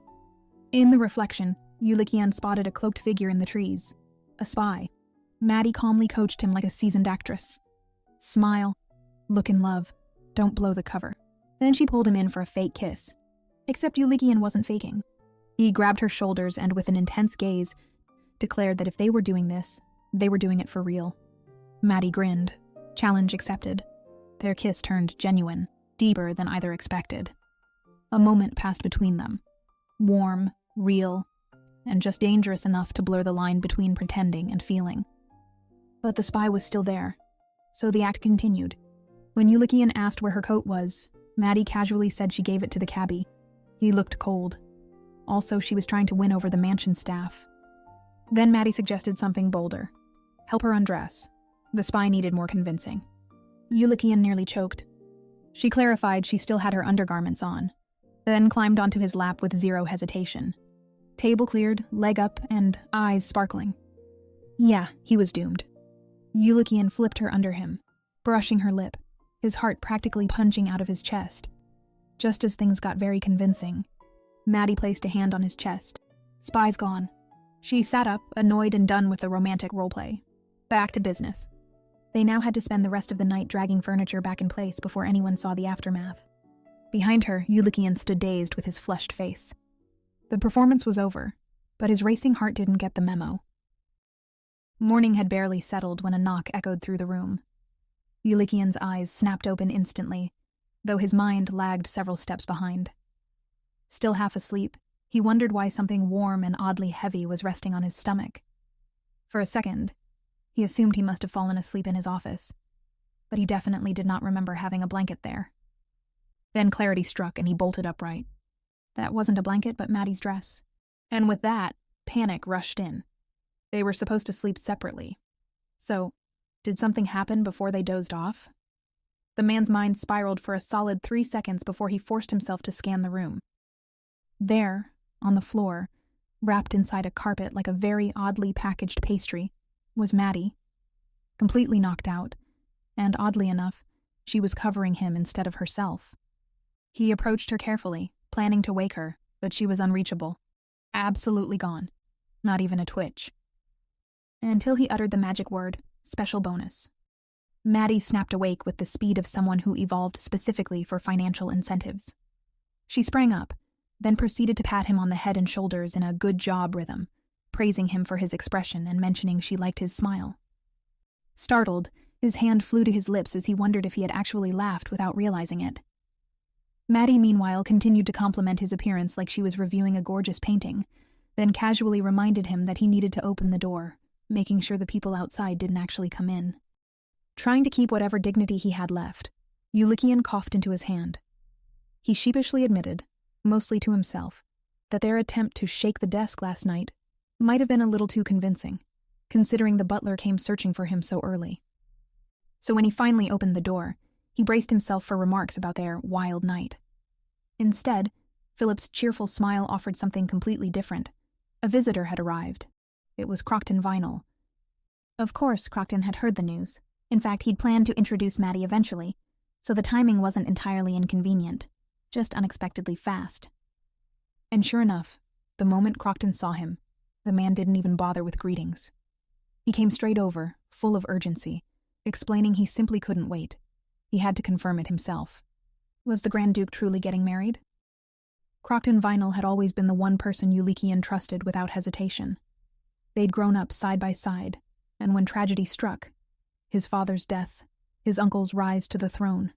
In the reflection, Yulikian spotted a cloaked figure in the trees. A spy. Maddie calmly coached him like a seasoned actress. Smile. Look in love. Don't blow the cover. Then she pulled him in for a fake kiss. Except Yulikian wasn't faking. He grabbed her shoulders and with an intense gaze, declared that if they were doing this, they were doing it for real. Maddie grinned. Challenge accepted. Their kiss turned genuine, deeper than either expected. A moment passed between them. Warm, real, and just dangerous enough to blur the line between pretending and feeling. But the spy was still there, so the act continued. When Yulikian asked where her coat was, Maddie casually said she gave it to the cabbie. He looked cold. Also, she was trying to win over the mansion staff. Then Maddie suggested something bolder. Help her undress. The spy needed more convincing. Yulikian nearly choked. She clarified she still had her undergarments on, then climbed onto his lap with zero hesitation. Table cleared, leg up, and eyes sparkling. Yeah, he was doomed. Yulikian flipped her under him, brushing her lip, his heart practically punching out of his chest. Just as things got very convincing, Maddie placed a hand on his chest. Spy's gone. She sat up, annoyed and done with the romantic roleplay. Back to business. They now had to spend the rest of the night dragging furniture back in place before anyone saw the aftermath. Behind her, Yulikian stood dazed with his flushed face. The performance was over, but his racing heart didn't get the memo. Morning had barely settled when a knock echoed through the room. Yulikian's eyes snapped open instantly, though his mind lagged several steps behind. Still half asleep, he wondered why something warm and oddly heavy was resting on his stomach. For a second, he assumed he must have fallen asleep in his office, but he definitely did not remember having a blanket there. Then clarity struck and he bolted upright. That wasn't a blanket, but Maddie's dress. And with that, panic rushed in. They were supposed to sleep separately. So, did something happen before they dozed off? The man's mind spiraled for a solid 3 seconds before he forced himself to scan the room. There, on the floor, wrapped inside a carpet like a very oddly packaged pastry, was Maddie. Completely knocked out, and oddly enough, she was covering him instead of herself. He approached her carefully, planning to wake her, but she was unreachable. Absolutely gone. Not even a twitch. Until he uttered the magic word, special bonus. Maddie snapped awake with the speed of someone who evolved specifically for financial incentives. She sprang up, then proceeded to pat him on the head and shoulders in a good job rhythm, praising him for his expression and mentioning she liked his smile. Startled, his hand flew to his lips as he wondered if he had actually laughed without realizing it. Maddie, meanwhile, continued to compliment his appearance like she was reviewing a gorgeous painting, then casually reminded him that he needed to open the door, making sure the people outside didn't actually come in. Trying to keep whatever dignity he had left, Yulikian coughed into his hand. He sheepishly admitted, mostly to himself, that their attempt to shake the desk last night might have been a little too convincing, considering the butler came searching for him so early. So when he finally opened the door, he braced himself for remarks about their wild night. Instead, Philip's cheerful smile offered something completely different. A visitor had arrived. It was Crocton Vinyl. Of course, Crocton had heard the news. In fact, he'd planned to introduce Maddie eventually, so the timing wasn't entirely inconvenient, just unexpectedly fast. And sure enough, the moment Crocton saw him, the man didn't even bother with greetings. He came straight over, full of urgency, explaining he simply couldn't wait. He had to confirm it himself. Was the Grand Duke truly getting married? Crocton Vinyl had always been the one person Yulikian trusted without hesitation. They'd grown up side by side, and when tragedy struck, his father's death, his uncle's rise to the throne,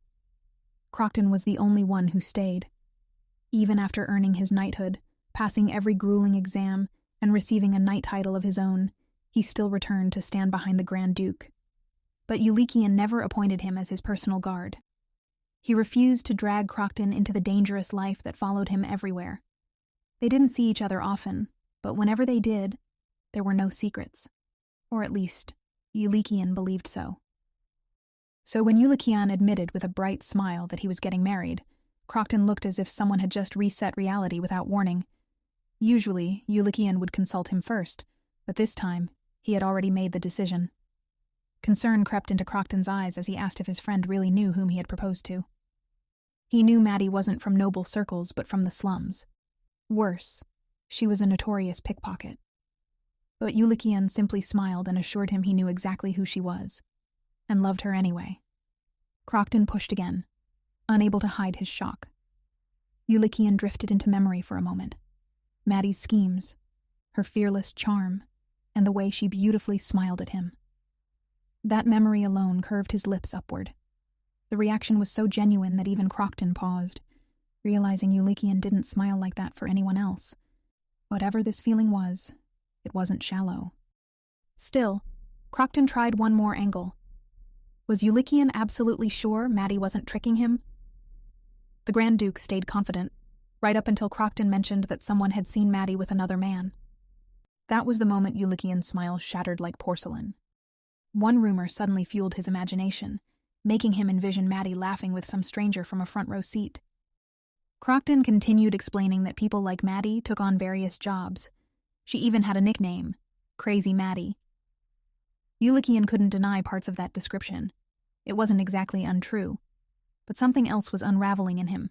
Crocton was the only one who stayed. Even after earning his knighthood, passing every grueling exam, and receiving a knight title of his own, he still returned to stand behind the Grand Duke. But Yulikian never appointed him as his personal guard. He refused to drag Crocton into the dangerous life that followed him everywhere. They didn't see each other often, but whenever they did, there were no secrets. Or at least, Yulikian believed so. So when Yulikian admitted with a bright smile that he was getting married, Crocton looked as if someone had just reset reality without warning. Usually, Yulikian would consult him first, but this time, he had already made the decision. Concern crept into Crocton's eyes as he asked if his friend really knew whom he had proposed to. He knew Maddie wasn't from noble circles, but from the slums. Worse, she was a notorious pickpocket. But Yulikian simply smiled and assured him he knew exactly who she was, and loved her anyway. Crocton pushed again, unable to hide his shock. Yulikian drifted into memory for a moment. Maddie's schemes, her fearless charm, and the way she beautifully smiled at him. That memory alone curved his lips upward. The reaction was so genuine that even Crocton paused, realizing Yulikian didn't smile like that for anyone else. Whatever this feeling was, it wasn't shallow. Still, Crocton tried one more angle. Was Yulikian absolutely sure Maddie wasn't tricking him? The Grand Duke stayed confident, right up until Crocton mentioned that someone had seen Maddie with another man. That was the moment Yulikian's smile shattered like porcelain. One rumor suddenly fueled his imagination, making him envision Maddie laughing with some stranger from a front row seat. Crocton continued explaining that people like Maddie took on various jobs. She even had a nickname, Crazy Maddie. Yulikian couldn't deny parts of that description. It wasn't exactly untrue, but something else was unraveling in him.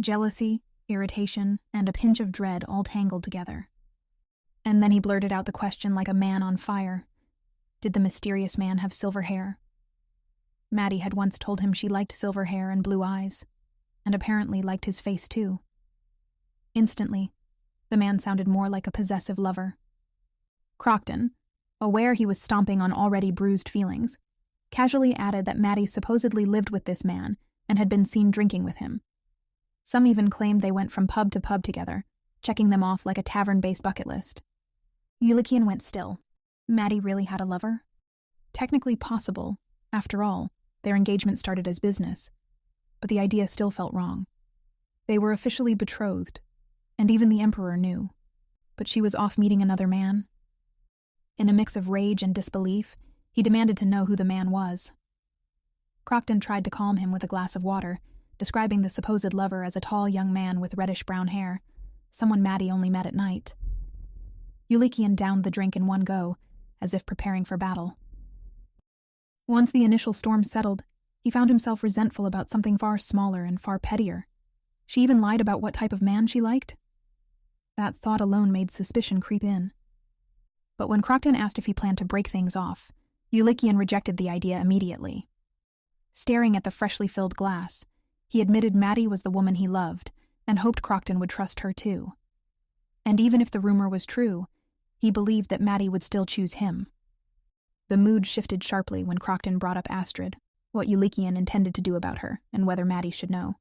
Jealousy, irritation, and a pinch of dread all tangled together. And then he blurted out the question like a man on fire. Did the mysterious man have silver hair? Maddie had once told him she liked silver hair and blue eyes, and apparently liked his face too. Instantly, the man sounded more like a possessive lover. Crocton, aware he was stomping on already bruised feelings, casually added that Maddie supposedly lived with this man and had been seen drinking with him. Some even claimed they went from pub to pub together, checking them off like a tavern-based bucket list. Yulikian went still. Maddie really had a lover? Technically possible. After all, their engagement started as business. But the idea still felt wrong. They were officially betrothed, and even the Emperor knew. But she was off meeting another man. In a mix of rage and disbelief, he demanded to know who the man was. Crocton tried to calm him with a glass of water, describing the supposed lover as a tall young man with reddish-brown hair, someone Maddie only met at night. Yulikian downed the drink in one go, as if preparing for battle. Once the initial storm settled, he found himself resentful about something far smaller and far pettier. She even lied about what type of man she liked. That thought alone made suspicion creep in. But when Crocton asked if he planned to break things off, Yulikian rejected the idea immediately. Staring at the freshly filled glass, he admitted Maddie was the woman he loved, and hoped Crocton would trust her too. And even if the rumor was true, he believed that Maddie would still choose him. The mood shifted sharply when Crocton brought up Astrid, what Yulikian intended to do about her, and whether Maddie should know.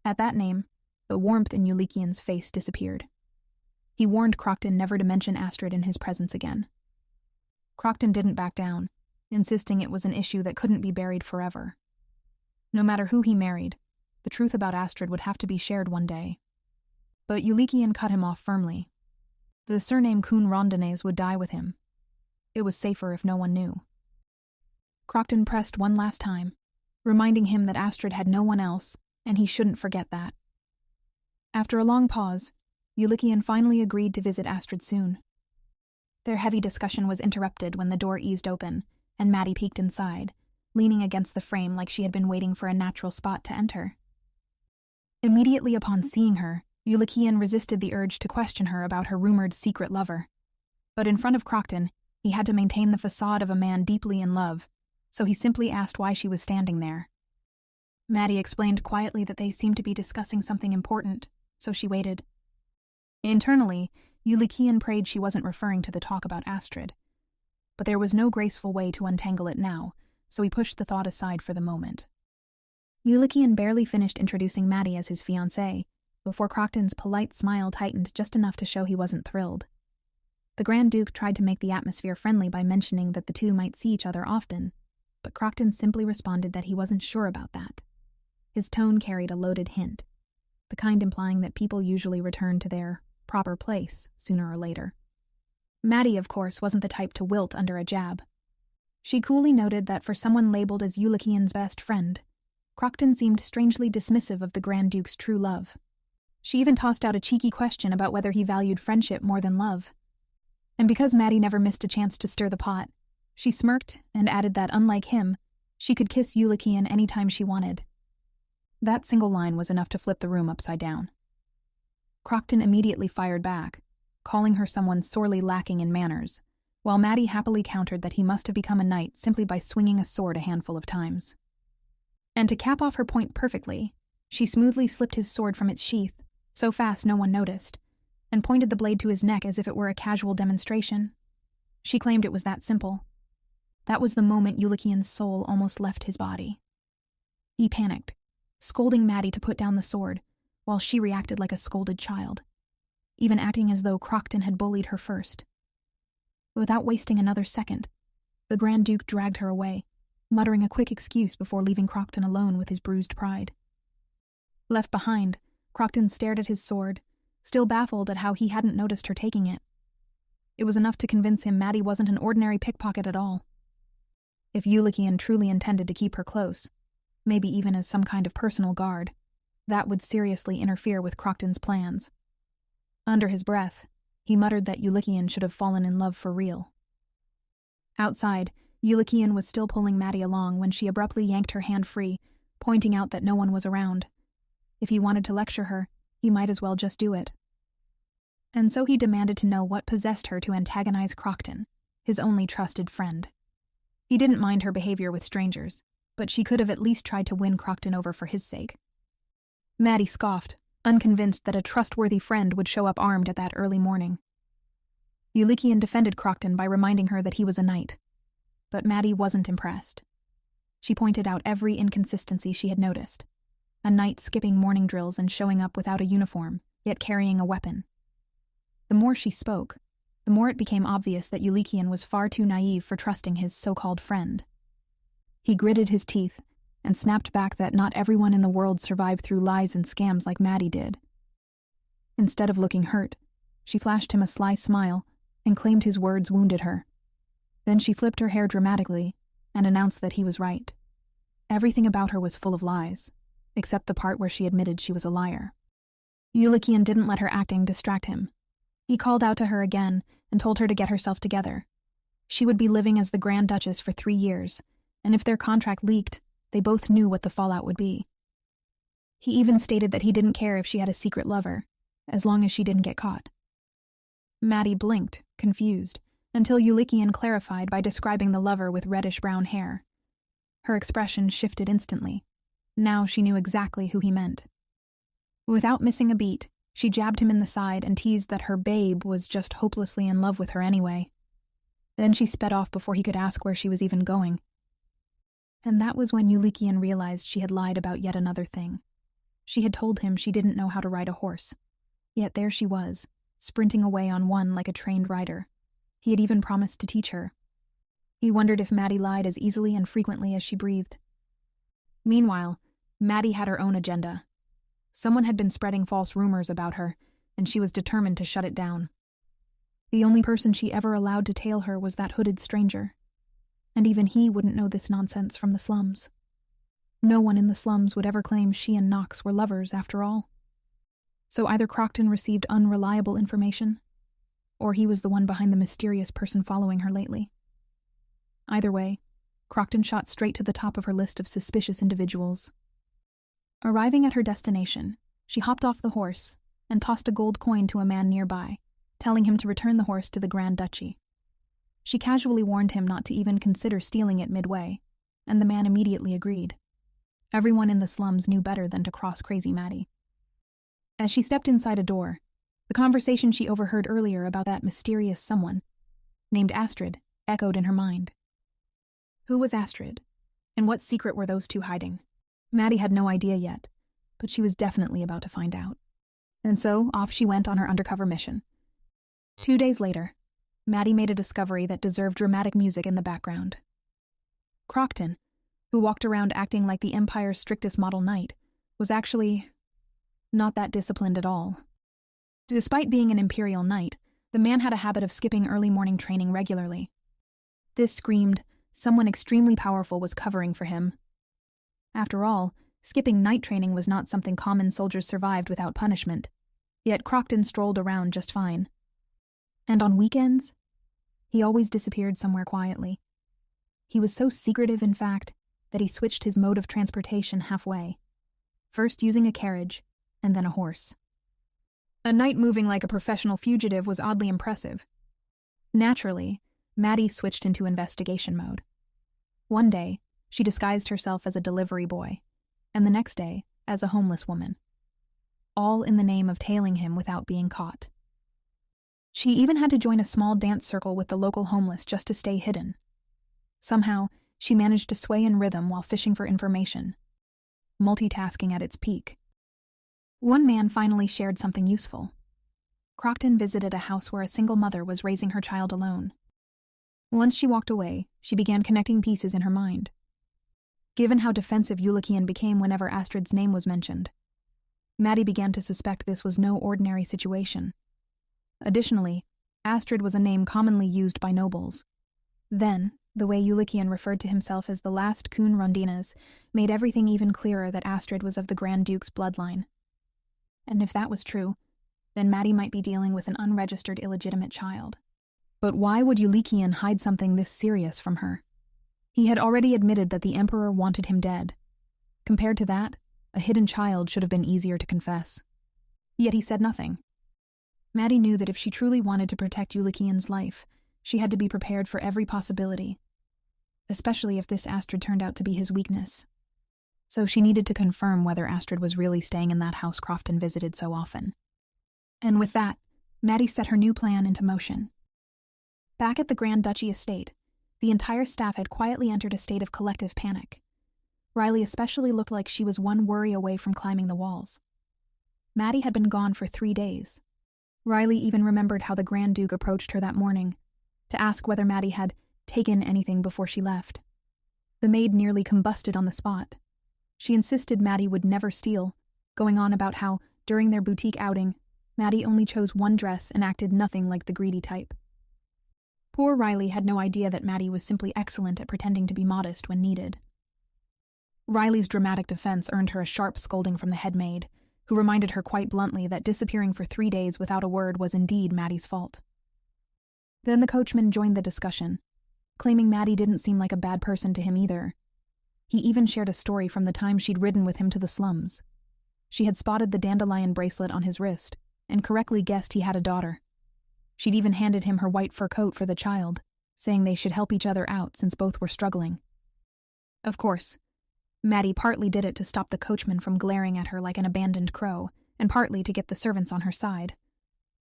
At that name, the warmth in Yulikian's face disappeared. He warned Crocton never to mention Astrid in his presence again. Crocton didn't back down, insisting it was an issue that couldn't be buried forever. No matter who he married, the truth about Astrid would have to be shared one day. But Yulikian cut him off firmly. The surname Kuhn Rondenes would die with him. It was safer if no one knew. Crocton pressed one last time, reminding him that Astrid had no one else, and he shouldn't forget that. After a long pause, Yulikian finally agreed to visit Astrid soon. Their heavy discussion was interrupted when the door eased open, and Maddie peeked inside, leaning against the frame like she had been waiting for a natural spot to enter. Immediately upon seeing her, Yulikian resisted the urge to question her about her rumored secret lover. But in front of Crocton, he had to maintain the facade of a man deeply in love, so he simply asked why she was standing there. Maddie explained quietly that they seemed to be discussing something important, so she waited. Internally, Yulikian prayed she wasn't referring to the talk about Astrid. But there was no graceful way to untangle it now, so he pushed the thought aside for the moment. Yulikian barely finished introducing Maddie as his fiancée, before Crocton's polite smile tightened just enough to show he wasn't thrilled. The Grand Duke tried to make the atmosphere friendly by mentioning that the two might see each other often, but Crocton simply responded that he wasn't sure about that. His tone carried a loaded hint, the kind implying that people usually return to their proper place sooner or later. Maddie, of course, wasn't the type to wilt under a jab. She coolly noted that for someone labeled as Yulikian's best friend, Crocton seemed strangely dismissive of the Grand Duke's true love. She even tossed out a cheeky question about whether he valued friendship more than love. And because Maddie never missed a chance to stir the pot, she smirked and added that, unlike him, she could kiss Yulikian any time she wanted. That single line was enough to flip the room upside down. Crocton immediately fired back, calling her someone sorely lacking in manners, while Maddie happily countered that he must have become a knight simply by swinging a sword a handful of times. And to cap off her point perfectly, she smoothly slipped his sword from its sheath, so fast no one noticed, and pointed the blade to his neck as if it were a casual demonstration. She claimed it was that simple. That was the moment Yulikian's soul almost left his body. He panicked, scolding Maddie to put down the sword, while she reacted like a scolded child, even acting as though Crockton had bullied her first. Without wasting another second, the Grand Duke dragged her away, muttering a quick excuse before leaving Crockton alone with his bruised pride. Left behind, Crockton stared at his sword, still baffled at how he hadn't noticed her taking it. It was enough to convince him Maddie wasn't an ordinary pickpocket at all. If Yulikian truly intended to keep her close, maybe even as some kind of personal guard, that would seriously interfere with Crockton's plans. Under his breath, he muttered that Yulikian should have fallen in love for real. Outside, Yulikian was still pulling Maddie along when she abruptly yanked her hand free, pointing out that no one was around. If he wanted to lecture her, he might as well just do it. And so he demanded to know what possessed her to antagonize Crockton, his only trusted friend. He didn't mind her behavior with strangers, but she could have at least tried to win Crockton over for his sake. Maddie scoffed, unconvinced that a trustworthy friend would show up armed at that early morning. Yulikian defended Crockton by reminding her that he was a knight, but Maddie wasn't impressed. She pointed out every inconsistency she had noticed. A knight skipping morning drills and showing up without a uniform, yet carrying a weapon. The more she spoke, the more it became obvious that Yulikian was far too naive for trusting his so-called friend. He gritted his teeth and snapped back that not everyone in the world survived through lies and scams like Maddie did. Instead of looking hurt, she flashed him a sly smile and claimed his words wounded her. Then she flipped her hair dramatically and announced that he was right. Everything about her was full of lies, except the part where she admitted she was a liar. Yulikian didn't let her acting distract him. He called out to her again and told her to get herself together. She would be living as the Grand Duchess for 3 years, and if their contract leaked, they both knew what the fallout would be. He even stated that he didn't care if she had a secret lover, as long as she didn't get caught. Maddie blinked, confused, until Yulikian clarified by describing the lover with reddish-brown hair. Her expression shifted instantly. Now she knew exactly who he meant. Without missing a beat, she jabbed him in the side and teased that her babe was just hopelessly in love with her anyway. Then she sped off before he could ask where she was even going. And that was when Yulikian realized she had lied about yet another thing. She had told him she didn't know how to ride a horse. Yet there she was, sprinting away on one like a trained rider. He had even promised to teach her. He wondered if Maddie lied as easily and frequently as she breathed. Meanwhile, Maddie had her own agenda. Someone had been spreading false rumors about her, and she was determined to shut it down. The only person she ever allowed to tail her was that hooded stranger. And even he wouldn't know this nonsense from the slums. No one in the slums would ever claim she and Knox were lovers, after all. So either Crockton received unreliable information, or he was the one behind the mysterious person following her lately. Either way, Crockton shot straight to the top of her list of suspicious individuals. Arriving at her destination, she hopped off the horse and tossed a gold coin to a man nearby, telling him to return the horse to the Grand Duchy. She casually warned him not to even consider stealing it midway, and the man immediately agreed. Everyone in the slums knew better than to cross crazy Maddie. As she stepped inside a door, the conversation she overheard earlier about that mysterious someone, named Astrid, echoed in her mind. Who was Astrid? And what secret were those two hiding? Maddie had no idea yet, but she was definitely about to find out. And so off she went on her undercover mission. 2 days later, Maddie made a discovery that deserved dramatic music in the background. Crockton, who walked around acting like the Empire's strictest model knight, was actually not that disciplined at all. Despite being an Imperial knight, the man had a habit of skipping early morning training regularly. This screamed someone extremely powerful was covering for him. After all, skipping night training was not something common soldiers survived without punishment, yet Crockton strolled around just fine. And on weekends, he always disappeared somewhere quietly. He was so secretive, in fact, that he switched his mode of transportation halfway, first using a carriage and then a horse. A knight moving like a professional fugitive was oddly impressive. Naturally, Maddie switched into investigation mode. One day, she disguised herself as a delivery boy, and the next day, as a homeless woman. All in the name of tailing him without being caught. She even had to join a small dance circle with the local homeless just to stay hidden. Somehow, she managed to sway in rhythm while fishing for information, multitasking at its peak. One man finally shared something useful. Crockton visited a house where a single mother was raising her child alone. Once she walked away, she began connecting pieces in her mind. Given how defensive Yulikian became whenever Astrid's name was mentioned, Maddie began to suspect this was no ordinary situation. Additionally, Astrid was a name commonly used by nobles. Then, the way Yulikian referred to himself as the last Kun Rondinas made everything even clearer that Astrid was of the Grand Duke's bloodline. And if that was true, then Maddie might be dealing with an unregistered illegitimate child. But why would Yulikian hide something this serious from her? He had already admitted that the Emperor wanted him dead. Compared to that, a hidden child should have been easier to confess. Yet he said nothing. Maddie knew that if she truly wanted to protect Yulikian's life, she had to be prepared for every possibility, especially if this Astrid turned out to be his weakness. So she needed to confirm whether Astrid was really staying in that house Crofton visited so often. And with that, Maddie set her new plan into motion. Back at the Grand Duchy estate, the entire staff had quietly entered a state of collective panic. Riley especially looked like she was one worry away from climbing the walls. Maddie had been gone for 3 days. Riley even remembered how the Grand Duke approached her that morning to ask whether Maddie had taken anything before she left. The maid nearly combusted on the spot. She insisted Maddie would never steal, going on about how, during their boutique outing, Maddie only chose one dress and acted nothing like the greedy type. Poor Riley had no idea that Maddie was simply excellent at pretending to be modest when needed. Riley's dramatic defense earned her a sharp scolding from the head maid, who reminded her quite bluntly that disappearing for 3 days without a word was indeed Maddie's fault. Then the coachman joined the discussion, claiming Maddie didn't seem like a bad person to him either. He even shared a story from the time she'd ridden with him to the slums. She had spotted the dandelion bracelet on his wrist and correctly guessed he had a daughter. She'd even handed him her white fur coat for the child, saying they should help each other out since both were struggling. Of course, Maddie partly did it to stop the coachman from glaring at her like an abandoned crow, and partly to get the servants on her side.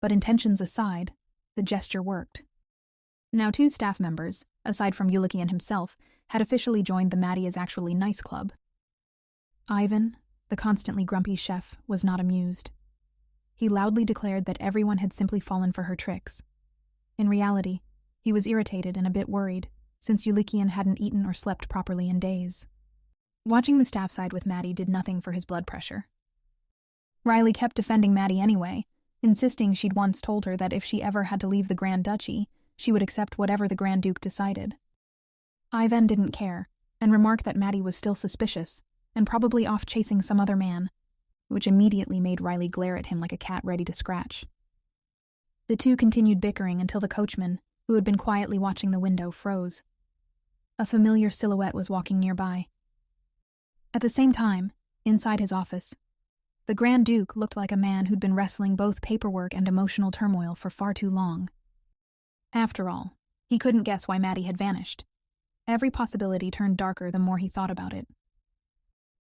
But intentions aside, the gesture worked. Now 2 staff members, aside from Yulikian himself, had officially joined the Maddie is actually nice club. Ivan, the constantly grumpy chef, was not amused. He loudly declared that everyone had simply fallen for her tricks. In reality, he was irritated and a bit worried, since Yulikian hadn't eaten or slept properly in days. Watching the staff side with Maddie did nothing for his blood pressure. Riley kept defending Maddie anyway, insisting she'd once told her that if she ever had to leave the Grand Duchy, she would accept whatever the Grand Duke decided. Ivan didn't care, and remarked that Maddie was still suspicious, and probably off chasing some other man, which immediately made Riley glare at him like a cat ready to scratch. The 2 continued bickering until the coachman, who had been quietly watching the window, froze. A familiar silhouette was walking nearby. At the same time, inside his office, the Grand Duke looked like a man who'd been wrestling both paperwork and emotional turmoil for far too long. After all, he couldn't guess why Maddie had vanished. Every possibility turned darker the more he thought about it.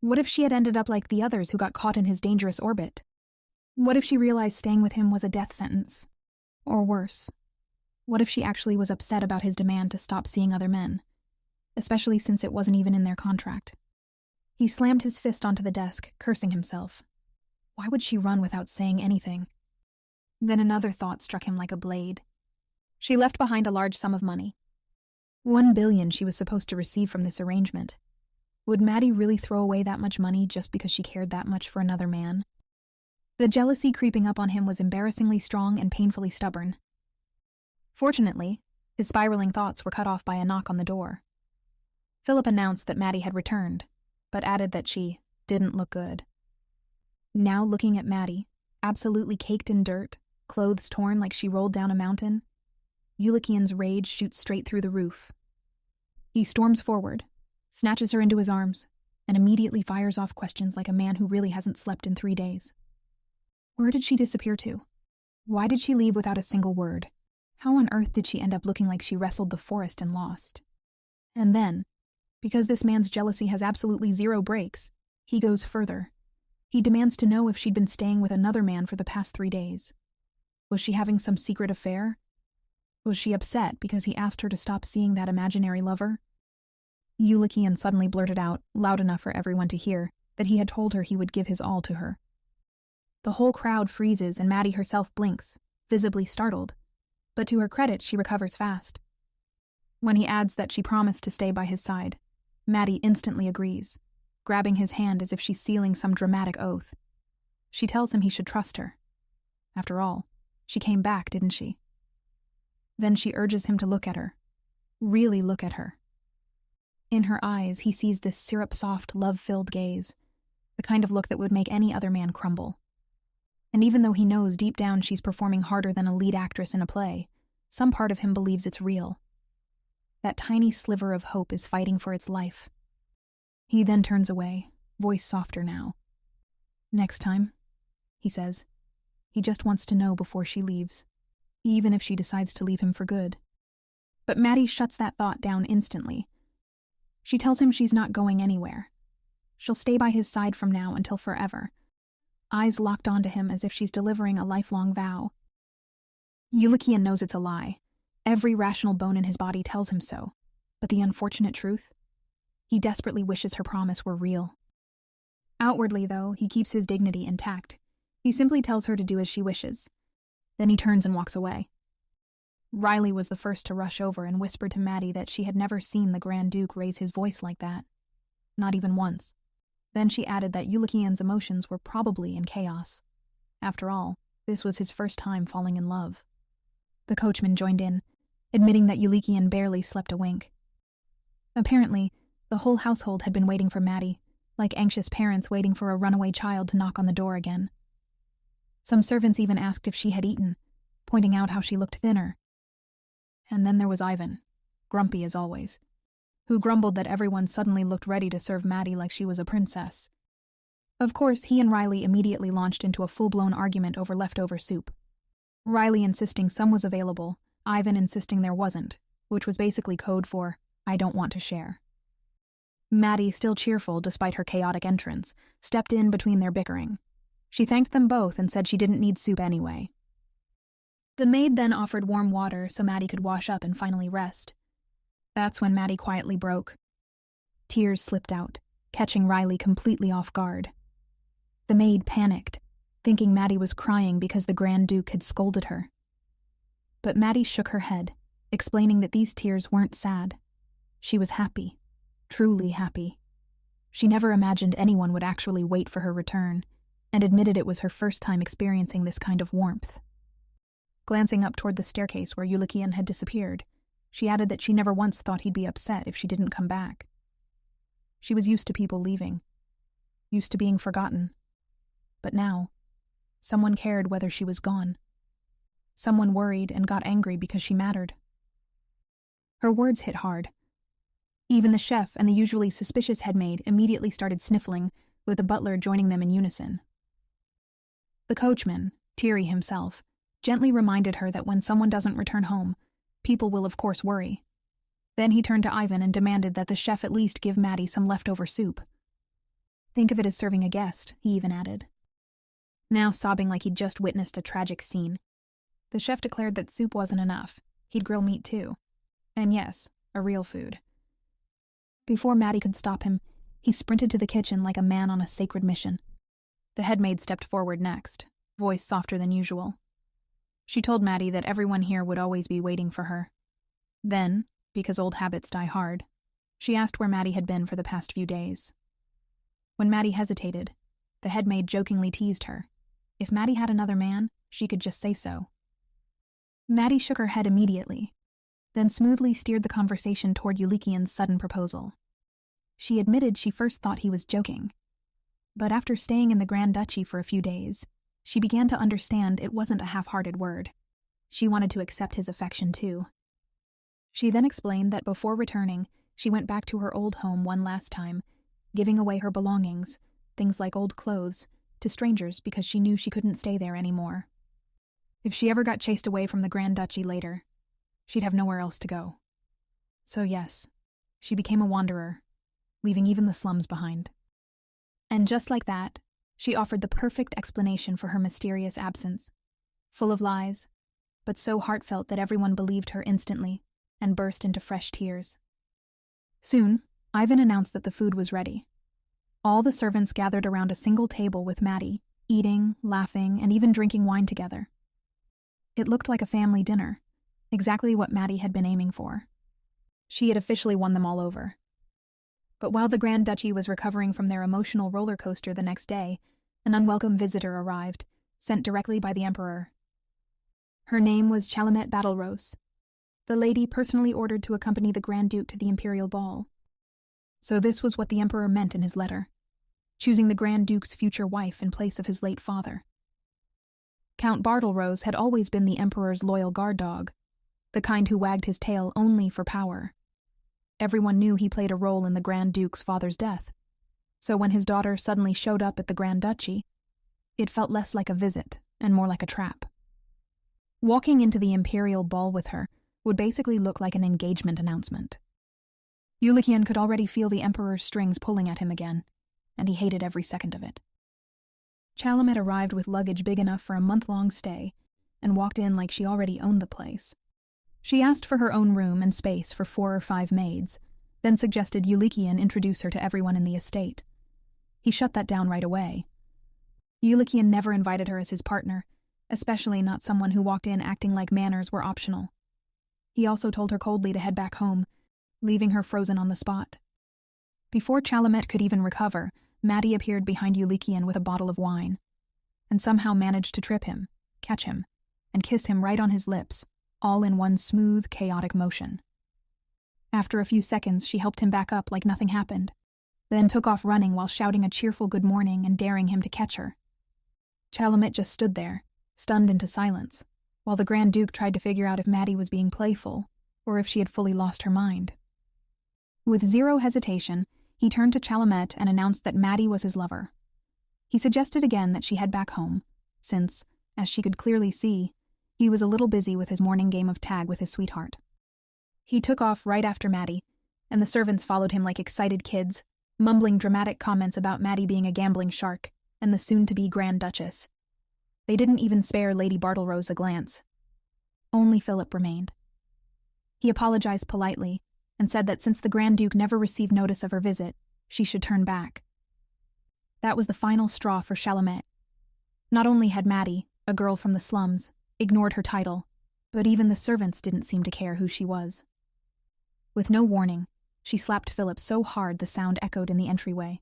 What if she had ended up like the others who got caught in his dangerous orbit? What if she realized staying with him was a death sentence? Or worse, what if she actually was upset about his demand to stop seeing other men, especially since it wasn't even in their contract? He slammed his fist onto the desk, cursing himself. Why would she run without saying anything? Then another thought struck him like a blade. She left behind a large sum of money. 1 billion she was supposed to receive from this arrangement. Would Maddie really throw away that much money just because she cared that much for another man? The jealousy creeping up on him was embarrassingly strong and painfully stubborn. Fortunately, his spiraling thoughts were cut off by a knock on the door. Philip announced that Maddie had returned, but added that she didn't look good. Now looking at Maddie, absolutely caked in dirt, clothes torn like she rolled down a mountain, Yulikian's rage shoots straight through the roof. He storms forward, snatches her into his arms, and immediately fires off questions like a man who really hasn't slept in 3 days. Where did she disappear to? Why did she leave without a single word? How on earth did she end up looking like she wrestled the forest and lost? And then, because this man's jealousy has absolutely zero brakes, he goes further. He demands to know if she'd been staying with another man for the past 3 days. Was she having some secret affair? Was she upset because he asked her to stop seeing that imaginary lover? Yulikian suddenly blurted out, loud enough for everyone to hear, that he had told her he would give his all to her. The whole crowd freezes and Maddie herself blinks, visibly startled. But to her credit, she recovers fast. When he adds that she promised to stay by his side, Maddie instantly agrees, grabbing his hand as if she's sealing some dramatic oath. She tells him he should trust her. After all, she came back, didn't she? Then she urges him to look at her. Really look at her. In her eyes, he sees this syrup-soft, love-filled gaze, the kind of look that would make any other man crumble. And even though he knows deep down she's performing harder than a lead actress in a play, some part of him believes it's real. That tiny sliver of hope is fighting for its life. He then turns away, voice softer now. Next time, he says. He just wants to know before she leaves, even if she decides to leave him for good. But Maddie shuts that thought down instantly. She tells him she's not going anywhere. She'll stay by his side from now until forever, eyes locked onto him as if she's delivering a lifelong vow. Yulikian knows it's a lie. Every rational bone in his body tells him so. But the unfortunate truth? He desperately wishes her promise were real. Outwardly, though, he keeps his dignity intact. He simply tells her to do as she wishes. Then he turns and walks away. Riley was the first to rush over and whisper to Maddie that she had never seen the Grand Duke raise his voice like that. Not even once. Then she added that Yulikian's emotions were probably in chaos. After all, this was his first time falling in love. The coachman joined in, admitting that Yulikian barely slept a wink. Apparently, the whole household had been waiting for Maddie, like anxious parents waiting for a runaway child to knock on the door again. Some servants even asked if she had eaten, pointing out how she looked thinner. And then there was Ivan, grumpy as always, who grumbled that everyone suddenly looked ready to serve Maddie like she was a princess. Of course, he and Riley immediately launched into a full-blown argument over leftover soup. Riley insisting some was available, Ivan insisting there wasn't, which was basically code for, I don't want to share. Maddie, still cheerful despite her chaotic entrance, stepped in between their bickering. She thanked them both and said she didn't need soup anyway. The maid then offered warm water so Maddie could wash up and finally rest. That's when Maddie quietly broke. Tears slipped out, catching Riley completely off guard. The maid panicked, thinking Maddie was crying because the Grand Duke had scolded her. But Maddie shook her head, explaining that these tears weren't sad. She was happy, truly happy. She never imagined anyone would actually wait for her return, and admitted it was her first time experiencing this kind of warmth. Glancing up toward the staircase where Yulikian had disappeared, she added that she never once thought he'd be upset if she didn't come back. She was used to people leaving, used to being forgotten. But now, someone cared whether she was gone. Someone worried and got angry because she mattered. Her words hit hard. Even the chef and the usually suspicious headmaid immediately started sniffling, with the butler joining them in unison. The coachman, Thierry himself, gently reminded her that when someone doesn't return home, people will of course worry. Then he turned to Ivan and demanded that the chef at least give Maddie some leftover soup. Think of it as serving a guest, he even added. Now sobbing like he'd just witnessed a tragic scene. The chef declared that soup wasn't enough. He'd grill meat too. And yes, a real food. Before Maddie could stop him, he sprinted to the kitchen like a man on a sacred mission. The headmaid stepped forward next, voice softer than usual. She told Maddie that everyone here would always be waiting for her. Then, because old habits die hard, she asked where Maddie had been for the past few days. When Maddie hesitated, the headmaid jokingly teased her. If Maddie had another man, she could just say so. Maddie shook her head immediately, then smoothly steered the conversation toward Yulikian's sudden proposal. She admitted she first thought he was joking, but after staying in the Grand Duchy for a few days, she began to understand it wasn't a half-hearted word. She wanted to accept his affection too. She then explained that before returning, she went back to her old home one last time, giving away her belongings, things like old clothes, to strangers because she knew she couldn't stay there anymore. If she ever got chased away from the Grand Duchy later, she'd have nowhere else to go. So yes, she became a wanderer, leaving even the slums behind. And just like that, she offered the perfect explanation for her mysterious absence. full of lies, but so heartfelt that everyone believed her instantly and burst into fresh tears. Soon, Ivan announced that the food was ready. All the servants gathered around a single table with Maddie, eating, laughing, and even drinking wine together. It looked like a family dinner, exactly what Maddie had been aiming for. She had officially won them all over. But while the Grand Duchy was recovering from their emotional roller coaster the next day, an unwelcome visitor arrived, sent directly by the Emperor. Her name was Chalamet Battlerose, the lady personally ordered to accompany the Grand Duke to the imperial ball. So this was what the Emperor meant in his letter, choosing the Grand Duke's future wife in place of his late father. Count Bartlerose had always been the Emperor's loyal guard dog, the kind who wagged his tail only for power. Everyone knew he played a role in the Grand Duke's father's death, so when his daughter suddenly showed up at the Grand Duchy, it felt less like a visit and more like a trap. Walking into the imperial ball with her would basically look like an engagement announcement. Yulikian could already feel the Emperor's strings pulling at him again, and he hated every second of it. Chalamet arrived with luggage big enough for a month-long stay and walked in like she already owned the place. She asked for her own room and space for 4 or 5 maids, then suggested Yulikian introduce her to everyone in the estate. He shut that down right away. Yulikian never invited her as his partner, especially not someone who walked in acting like manners were optional. He also told her coldly to head back home, leaving her frozen on the spot. Before Chalamet could even recover, Maddie appeared behind Yulikian with a bottle of wine, and somehow managed to trip him, catch him, and kiss him right on his lips, all in one smooth, chaotic motion. After a few seconds, she helped him back up like nothing happened, then took off running while shouting a cheerful good morning and daring him to catch her. Chalamet just stood there, stunned into silence, while the Grand Duke tried to figure out if Maddie was being playful or if she had fully lost her mind. With zero hesitation, he turned to Chalamet and announced that Maddie was his lover. He suggested again that she head back home, since, as she could clearly see, he was a little busy with his morning game of tag with his sweetheart. He took off right after Maddie, and the servants followed him like excited kids, mumbling dramatic comments about Maddie being a gambling shark and the soon-to-be Grand Duchess. They didn't even spare Lady Bartlerose a glance. Only Philip remained. He apologized politely and said that since the Grand Duke never received notice of her visit, she should turn back. That was the final straw for Chalamet. Not only had Maddie, a girl from the slums, ignored her title, but even the servants didn't seem to care who she was. With no warning, she slapped Philip so hard the sound echoed in the entryway.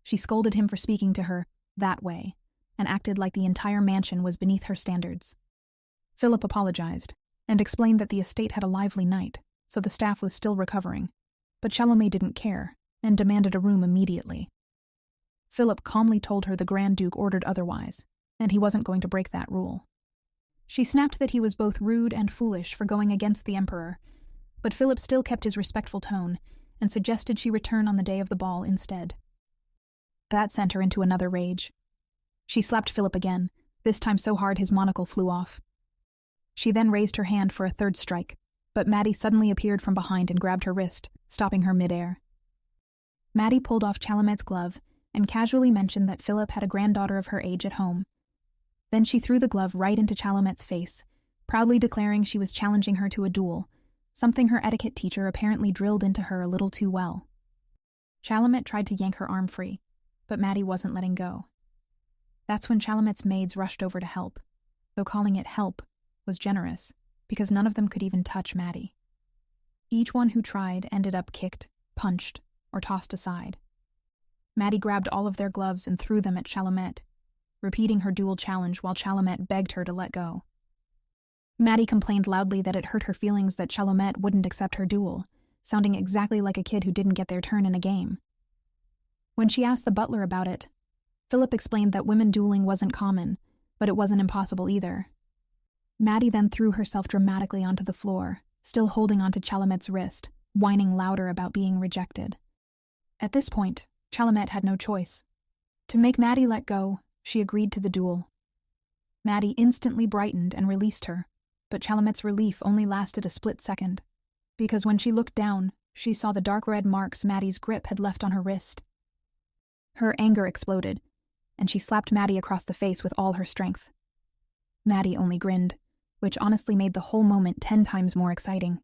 She scolded him for speaking to her that way, and acted like the entire mansion was beneath her standards. Philip apologized, and explained that the estate had a lively night, so the staff was still recovering, but Chalamet didn't care, and demanded a room immediately. Philip calmly told her the Grand Duke ordered otherwise, and he wasn't going to break that rule. She snapped that he was both rude and foolish for going against the Emperor, but Philip still kept his respectful tone, and suggested she return on the day of the ball instead. That sent her into another rage. She slapped Philip again, this time so hard his monocle flew off. She then raised her hand for a third strike, but Maddie suddenly appeared from behind and grabbed her wrist, stopping her midair. Maddie pulled off Chalamet's glove and casually mentioned that Philip had a granddaughter of her age at home. Then she threw the glove right into Chalamet's face, proudly declaring she was challenging her to a duel, something her etiquette teacher apparently drilled into her a little too well. Chalamet tried to yank her arm free, but Maddie wasn't letting go. That's when Chalamet's maids rushed over to help, though calling it help was generous, because none of them could even touch Maddie. Each one who tried ended up kicked, punched, or tossed aside. Maddie grabbed all of their gloves and threw them at Chalamet, repeating her duel challenge while Chalamet begged her to let go. Maddie complained loudly that it hurt her feelings that Chalamet wouldn't accept her duel, sounding exactly like a kid who didn't get their turn in a game. When she asked the butler about it, Philip explained that women dueling wasn't common, but it wasn't impossible either. Maddie then threw herself dramatically onto the floor, still holding onto Chalamet's wrist, whining louder about being rejected. At this point, Chalamet had no choice. To make Maddie let go, she agreed to the duel. Maddie instantly brightened and released her, but Chalamet's relief only lasted a split second, because when she looked down, she saw the dark red marks Maddie's grip had left on her wrist. Her anger exploded, and she slapped Maddie across the face with all her strength. Maddie only grinned, which honestly made the whole moment 10 times more exciting.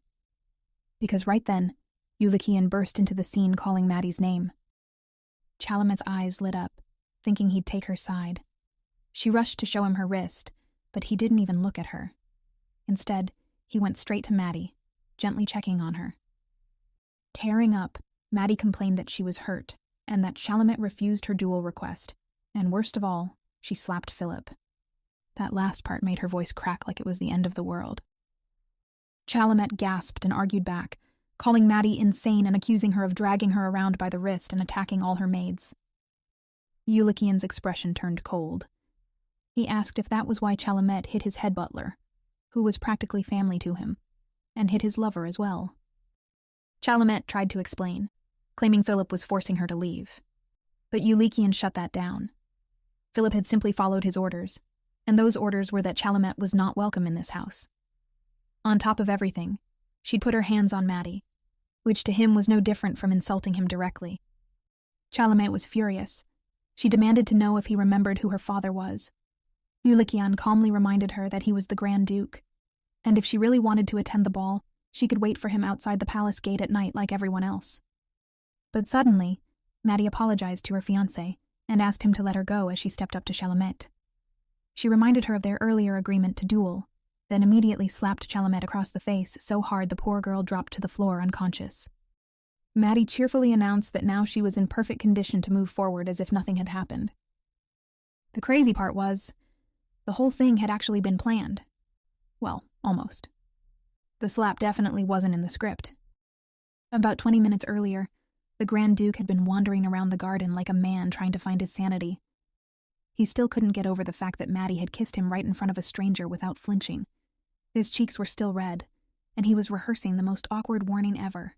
Because right then, Yulikian burst into the scene calling Maddie's name. Chalamet's eyes lit up, thinking he'd take her side. She rushed to show him her wrist, but he didn't even look at her. Instead, he went straight to Maddie, gently checking on her. Tearing up, Maddie complained that she was hurt, and that Chalamet refused her duel request, and worst of all, she slapped Philip. That last part made her voice crack like it was the end of the world. Chalamet gasped and argued back, calling Maddie insane and accusing her of dragging her around by the wrist and attacking all her maids. Yulikian's expression turned cold. He asked if that was why Chalamet hit his head butler, who was practically family to him, and hit his lover as well. Chalamet tried to explain, claiming Philip was forcing her to leave. But Yulikian shut that down. Philip had simply followed his orders, and those orders were that Chalamet was not welcome in this house. On top of everything, she'd put her hands on Maddie, which to him was no different from insulting him directly. Chalamet was furious. She demanded to know if he remembered who her father was. Yulikian calmly reminded her that he was the Grand Duke, and if she really wanted to attend the ball, she could wait for him outside the palace gate at night like everyone else. But suddenly, Maddie apologized to her fiancé and asked him to let her go as she stepped up to Chalamet. She reminded her of their earlier agreement to duel, then immediately slapped Chalamet across the face so hard the poor girl dropped to the floor unconscious. Maddie cheerfully announced that now she was in perfect condition to move forward as if nothing had happened. The crazy part was, the whole thing had actually been planned. Well, almost. The slap definitely wasn't in the script. About 20 minutes earlier, the Grand Duke had been wandering around the garden like a man trying to find his sanity. He still couldn't get over the fact that Maddie had kissed him right in front of a stranger without flinching. His cheeks were still red, and he was rehearsing the most awkward warning ever.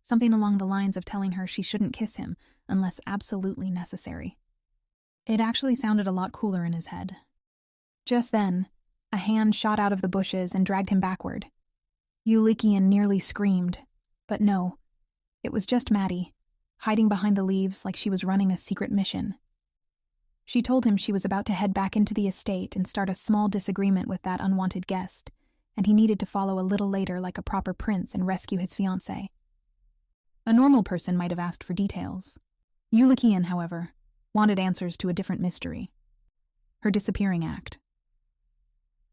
Something along the lines of telling her she shouldn't kiss him unless absolutely necessary. It actually sounded a lot cooler in his head. Just then, a hand shot out of the bushes and dragged him backward. Yulikian nearly screamed, but no, it was just Maddie, hiding behind the leaves like she was running a secret mission. She told him she was about to head back into the estate and start a small disagreement with that unwanted guest, and he needed to follow a little later like a proper prince and rescue his fiancée. A normal person might have asked for details. Yulikian, however, wanted answers to a different mystery. Her disappearing act.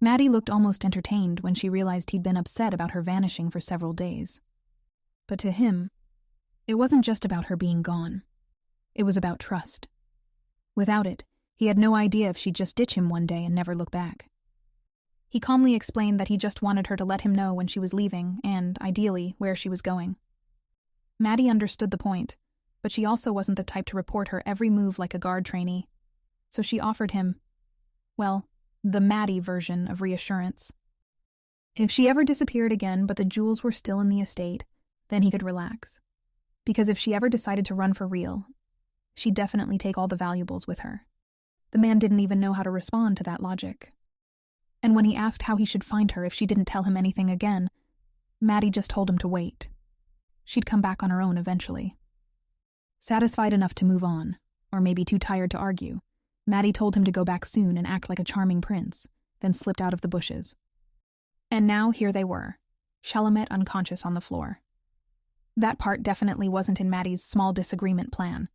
Maddie looked almost entertained when she realized he'd been upset about her vanishing for several days. But to him, it wasn't just about her being gone. It was about trust. Without it, he had no idea if she'd just ditch him one day and never look back. He calmly explained that he just wanted her to let him know when she was leaving and, ideally, where she was going. Maddie understood the point, but she also wasn't the type to report her every move like a guard trainee. So she offered him, well, the Maddie version of reassurance. If she ever disappeared again but the jewels were still in the estate, then he could relax. Because if she ever decided to run for real, she'd definitely take all the valuables with her. The man didn't even know how to respond to that logic. And when he asked how he should find her if she didn't tell him anything again, Maddie just told him to wait. She'd come back on her own eventually. Satisfied enough to move on, or maybe too tired to argue, Maddie told him to go back soon and act like a charming prince, then slipped out of the bushes. And now here they were, Chalamet unconscious on the floor. That part definitely wasn't in Maddie's small disagreement plan.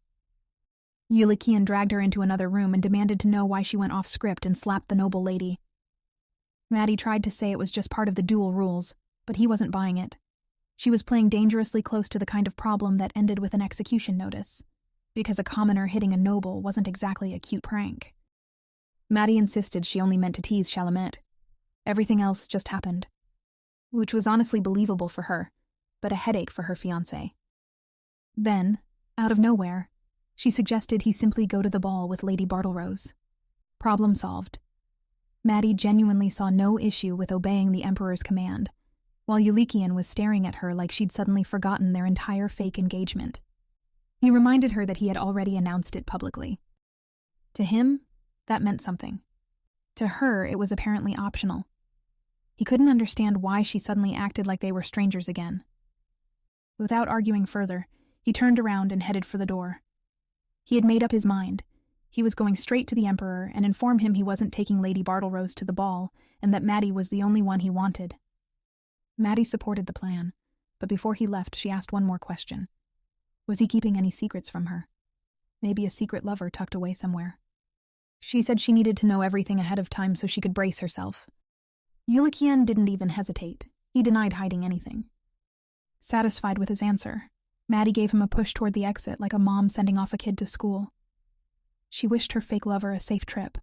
Yulikian dragged her into another room and demanded to know why she went off script and slapped the noble lady. Maddie tried to say it was just part of the duel rules, but he wasn't buying it. She was playing dangerously close to the kind of problem that ended with an execution notice, because a commoner hitting a noble wasn't exactly a cute prank. Maddie insisted she only meant to tease Chalamet. Everything else just happened. Which was honestly believable for her, but a headache for her fiancé. Then, out of nowhere, she suggested he simply go to the ball with Lady Bartlerose. Problem solved. Maddie genuinely saw no issue with obeying the Emperor's command, while Yulikian was staring at her like she'd suddenly forgotten their entire fake engagement. He reminded her that he had already announced it publicly. To him, that meant something. To her, it was apparently optional. He couldn't understand why she suddenly acted like they were strangers again. Without arguing further, he turned around and headed for the door. He had made up his mind. He was going straight to the Emperor and inform him he wasn't taking Lady Bartlerose to the ball and that Maddie was the only one he wanted. Maddie supported the plan, but before he left, she asked one more question. Was he keeping any secrets from her? Maybe a secret lover tucked away somewhere. She said she needed to know everything ahead of time so she could brace herself. Yulikian didn't even hesitate. He denied hiding anything. Satisfied with his answer, Maddie gave him a push toward the exit like a mom sending off a kid to school. She wished her fake lover a safe trip,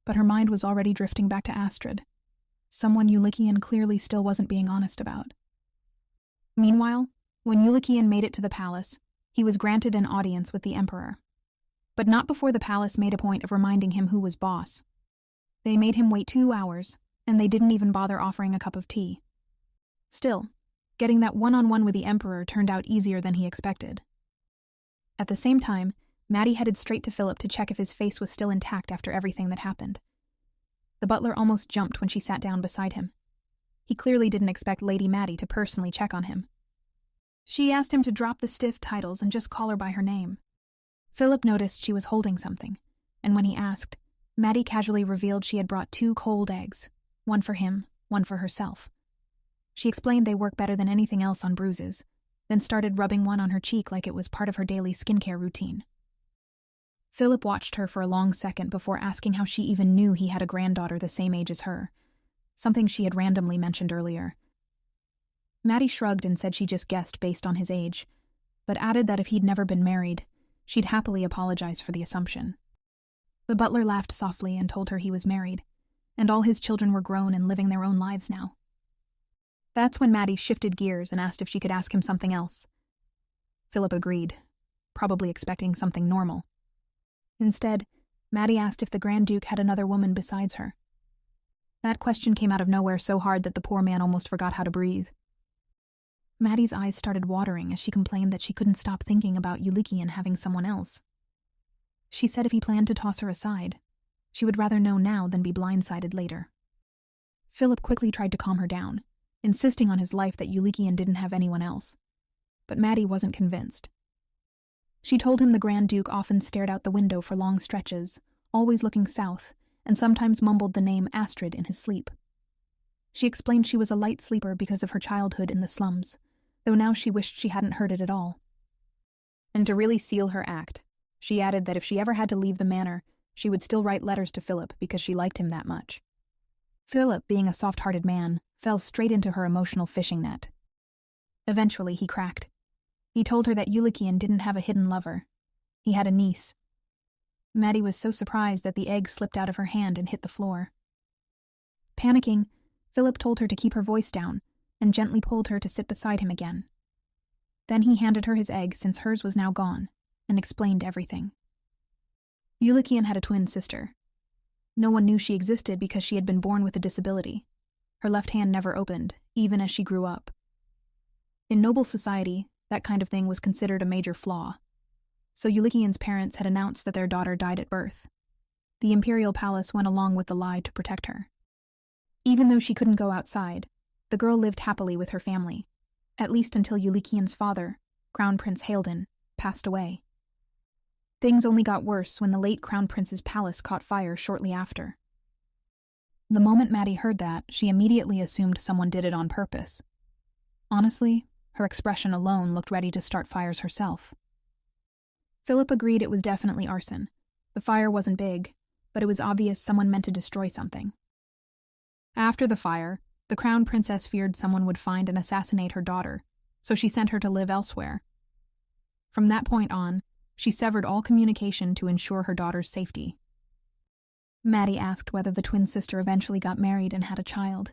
but her mind was already drifting back to Astrid, someone Yulikian clearly still wasn't being honest about. Meanwhile, when Yulikian made it to the palace, he was granted an audience with the Emperor. But not before the palace made a point of reminding him who was boss. They made him wait 2 hours, and they didn't even bother offering a cup of tea. Still, getting that one-on-one with the Emperor turned out easier than he expected. At the same time, Maddie headed straight to Philip to check if his face was still intact after everything that happened. The butler almost jumped when she sat down beside him. He clearly didn't expect Lady Maddie to personally check on him. She asked him to drop the stiff titles and just call her by her name. Philip noticed she was holding something, and when he asked, Maddie casually revealed she had brought 2 cold eggs, one for him, one for herself. She explained they work better than anything else on bruises, then started rubbing one on her cheek like it was part of her daily skincare routine. Philip watched her for a long second before asking how she even knew he had a granddaughter the same age as her, something she had randomly mentioned earlier. Maddie shrugged and said she just guessed based on his age, but added that if he'd never been married, she'd happily apologize for the assumption. The butler laughed softly and told her he was married, and all his children were grown and living their own lives now. That's when Maddie shifted gears and asked if she could ask him something else. Philip agreed, probably expecting something normal. Instead, Maddie asked if the Grand Duke had another woman besides her. That question came out of nowhere so hard that the poor man almost forgot how to breathe. Maddie's eyes started watering as she complained that she couldn't stop thinking about Yulikian having someone else. She said if he planned to toss her aside, she would rather know now than be blindsided later. Philip quickly tried to calm her down, insisting on his life that Yulikian didn't have anyone else. But Maddie wasn't convinced. She told him the Grand Duke often stared out the window for long stretches, always looking south, and sometimes mumbled the name Astrid in his sleep. She explained she was a light sleeper because of her childhood in the slums, though now she wished she hadn't heard it at all. And to really seal her act, she added that if she ever had to leave the manor, she would still write letters to Philip because she liked him that much. Philip, being a soft-hearted man, fell straight into her emotional fishing net. Eventually, he cracked. He told her that Yulikian didn't have a hidden lover. He had a niece. Maddie was so surprised that the egg slipped out of her hand and hit the floor. Panicking, Philip told her to keep her voice down and gently pulled her to sit beside him again. Then he handed her his egg since hers was now gone and explained everything. Yulikian had a twin sister. No one knew she existed because she had been born with a disability. Her left hand never opened, even as she grew up. In noble society, that kind of thing was considered a major flaw. So Yulikian's parents had announced that their daughter died at birth. The imperial palace went along with the lie to protect her. Even though she couldn't go outside, the girl lived happily with her family, at least until Yulikian's father, Crown Prince Halden, passed away. Things only got worse when the late Crown Prince's palace caught fire shortly after. The moment Maddie heard that, she immediately assumed someone did it on purpose. Honestly, her expression alone looked ready to start fires herself. Philip agreed it was definitely arson. The fire wasn't big, but it was obvious someone meant to destroy something. After the fire, the Crown Princess feared someone would find and assassinate her daughter, so she sent her to live elsewhere. From that point on, she severed all communication to ensure her daughter's safety. Maddie asked whether the twin sister eventually got married and had a child.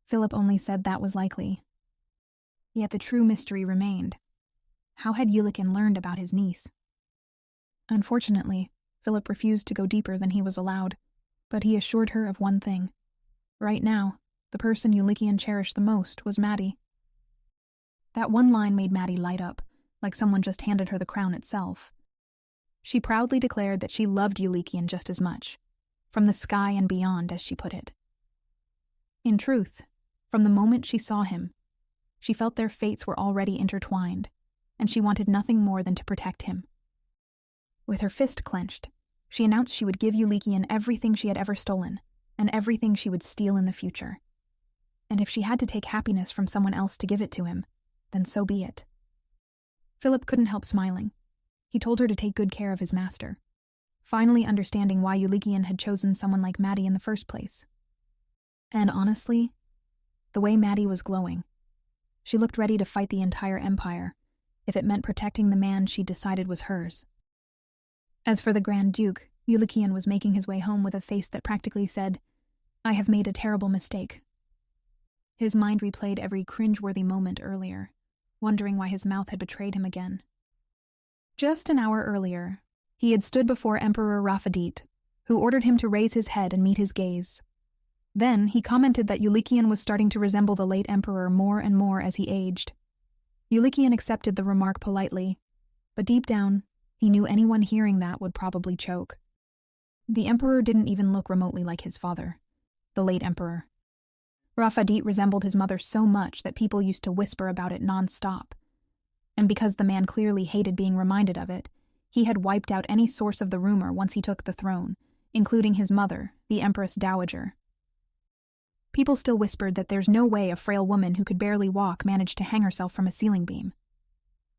Philip only said that was likely. Yet the true mystery remained. How had Yulikian learned about his niece? Unfortunately, Philip refused to go deeper than he was allowed, but he assured her of one thing. Right now, the person Yulikian cherished the most was Maddie. That one line made Maddie light up, like someone just handed her the crown itself. She proudly declared that she loved Yulikian just as much, from the sky and beyond, as she put it. In truth, from the moment she saw him, she felt their fates were already intertwined, and she wanted nothing more than to protect him. With her fist clenched, She announced she would give Yulikian everything she had ever stolen, and everything she would steal in the future. And if she had to take happiness from someone else to give it to him, then so be it. Philip couldn't help smiling. He told her to take good care of his master, finally understanding why Yulikian had chosen someone like Maddie in the first place. And honestly, the way Maddie was glowing, she looked ready to fight the entire empire, if it meant protecting the man she decided was hers. As for the Grand Duke, Yulikian was making his way home with a face that practically said, "I have made a terrible mistake." His mind replayed every cringe-worthy moment earlier, wondering why his mouth had betrayed him again. Just an hour earlier, he had stood before Emperor Rafadit, who ordered him to raise his head and meet his gaze. Then he commented that Yulikian was starting to resemble the late emperor more and more as he aged. Yulikian accepted the remark politely, but deep down, he knew anyone hearing that would probably choke. The emperor didn't even look remotely like his father, the late emperor. Rafadit resembled his mother so much that people used to whisper about it non-stop. And because the man clearly hated being reminded of it, he had wiped out any source of the rumor once he took the throne, including his mother, the Empress Dowager. People still whispered that there's no way a frail woman who could barely walk managed to hang herself from a ceiling beam.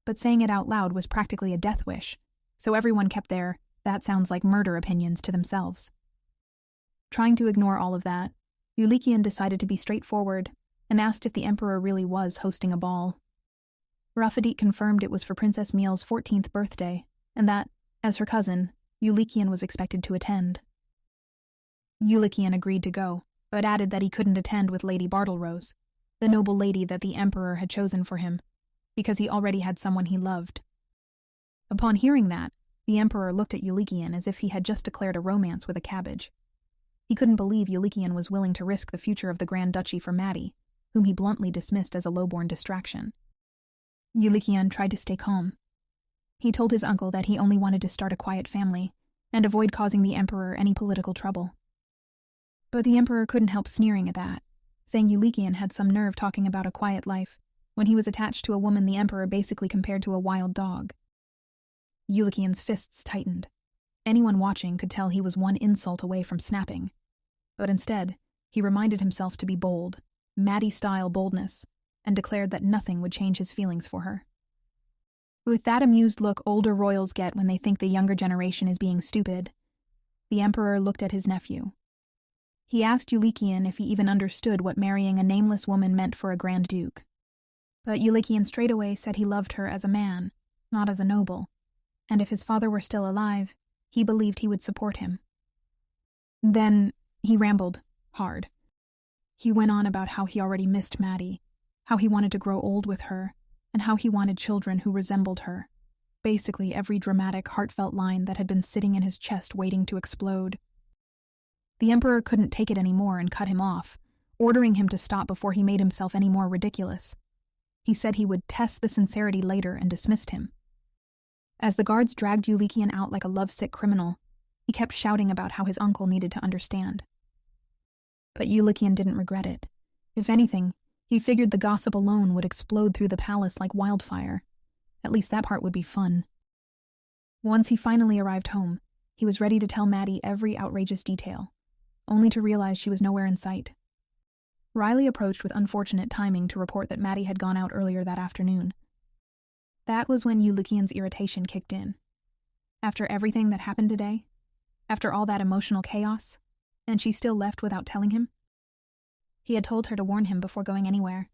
But saying it out loud was practically a death wish, so everyone kept their "that sounds like murder" opinions to themselves. Trying to ignore all of that, Yulikian decided to be straightforward and asked if the emperor really was hosting a ball. Rafadit confirmed it was for Princess Miele's 14th birthday, and that, as her cousin, Yulikian was expected to attend. Yulikian agreed to go, but added that he couldn't attend with Lady Bartlerose, the noble lady that the emperor had chosen for him, because he already had someone he loved. Upon hearing that, the emperor looked at Yulikian as if he had just declared a romance with a cabbage. He couldn't believe Yulikian was willing to risk the future of the Grand Duchy for Maddie, whom he bluntly dismissed as a lowborn distraction. Yulikian tried to stay calm. He told his uncle that he only wanted to start a quiet family and avoid causing the emperor any political trouble. But the emperor couldn't help sneering at that, saying Yulikian had some nerve talking about a quiet life when he was attached to a woman the emperor basically compared to a wild dog. Yulikian's fists tightened. Anyone watching could tell he was one insult away from snapping. But instead, he reminded himself to be bold, Maddie-style boldness, and declared that nothing would change his feelings for her. With that amused look older royals get when they think the younger generation is being stupid, the emperor looked at his nephew. He asked Yulikian if he even understood what marrying a nameless woman meant for a Grand Duke. But Yulikian straightaway said he loved her as a man, not as a noble, and if his father were still alive, he believed he would support him. Then he rambled, hard. He went on about how he already missed Maddie, how he wanted to grow old with her, and how he wanted children who resembled her. Basically every dramatic, heartfelt line that had been sitting in his chest waiting to explode. The emperor couldn't take it anymore and cut him off, ordering him to stop before he made himself any more ridiculous. He said he would test the sincerity later and dismissed him. As the guards dragged Yulikian out like a lovesick criminal, he kept shouting about how his uncle needed to understand. But Yulikian didn't regret it. If anything, he figured the gossip alone would explode through the palace like wildfire. At least that part would be fun. Once he finally arrived home, he was ready to tell Maddie every outrageous detail, only to realize she was nowhere in sight. Riley approached with unfortunate timing to report that Maddie had gone out earlier that afternoon. That was when Yulikian's irritation kicked in. After everything that happened today, after all that emotional chaos, and she still left without telling him? He had told her to warn him before going anywhere.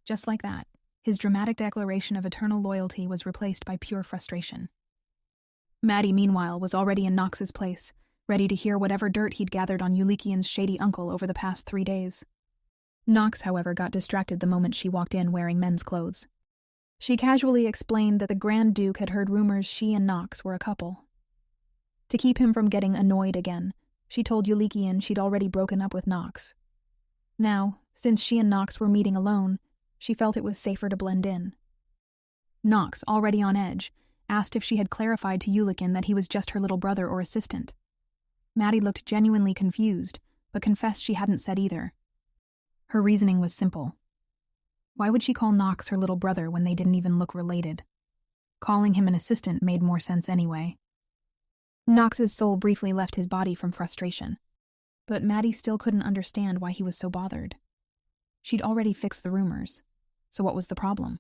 Just like that, his dramatic declaration of eternal loyalty was replaced by pure frustration. Maddie, meanwhile, was already in Nox's place, ready to hear whatever dirt he'd gathered on Yulikian's shady uncle over the past 3 days. Nox, however, got distracted the moment she walked in wearing men's clothes. She casually explained that the Grand Duke had heard rumors she and Nox were a couple. To keep him from getting annoyed again, she told Yulikian she'd already broken up with Nox. Now, since she and Nox were meeting alone, she felt it was safer to blend in. Nox, already on edge, asked if she had clarified to Yulikian that he was just her little brother or assistant. Maddie looked genuinely confused, but confessed she hadn't said either. Her reasoning was simple. Why would she call Nox her little brother when they didn't even look related? Calling him an assistant made more sense anyway. Knox's soul briefly left his body from frustration, but Maddie still couldn't understand why he was so bothered. She'd already fixed the rumors, so what was the problem?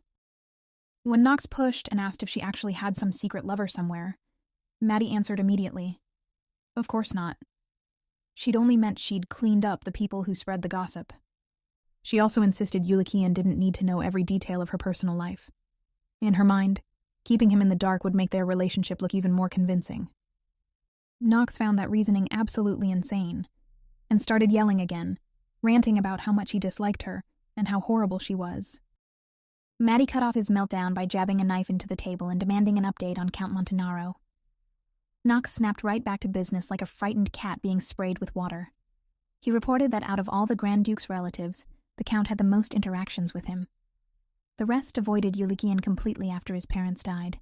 When Knox pushed and asked if she actually had some secret lover somewhere, Maddie answered immediately, "Of course not." She'd only meant she'd cleaned up the people who spread the gossip. She also insisted Yulikian didn't need to know every detail of her personal life. In her mind, keeping him in the dark would make their relationship look even more convincing. Knox found that reasoning absolutely insane, and started yelling again, ranting about how much he disliked her and how horrible she was. Maddie cut off his meltdown by jabbing a knife into the table and demanding an update on Count Montanaro. Knox snapped right back to business like a frightened cat being sprayed with water. He reported that out of all the Grand Duke's relatives, the Count had the most interactions with him. The rest avoided Yulikian completely after his parents died.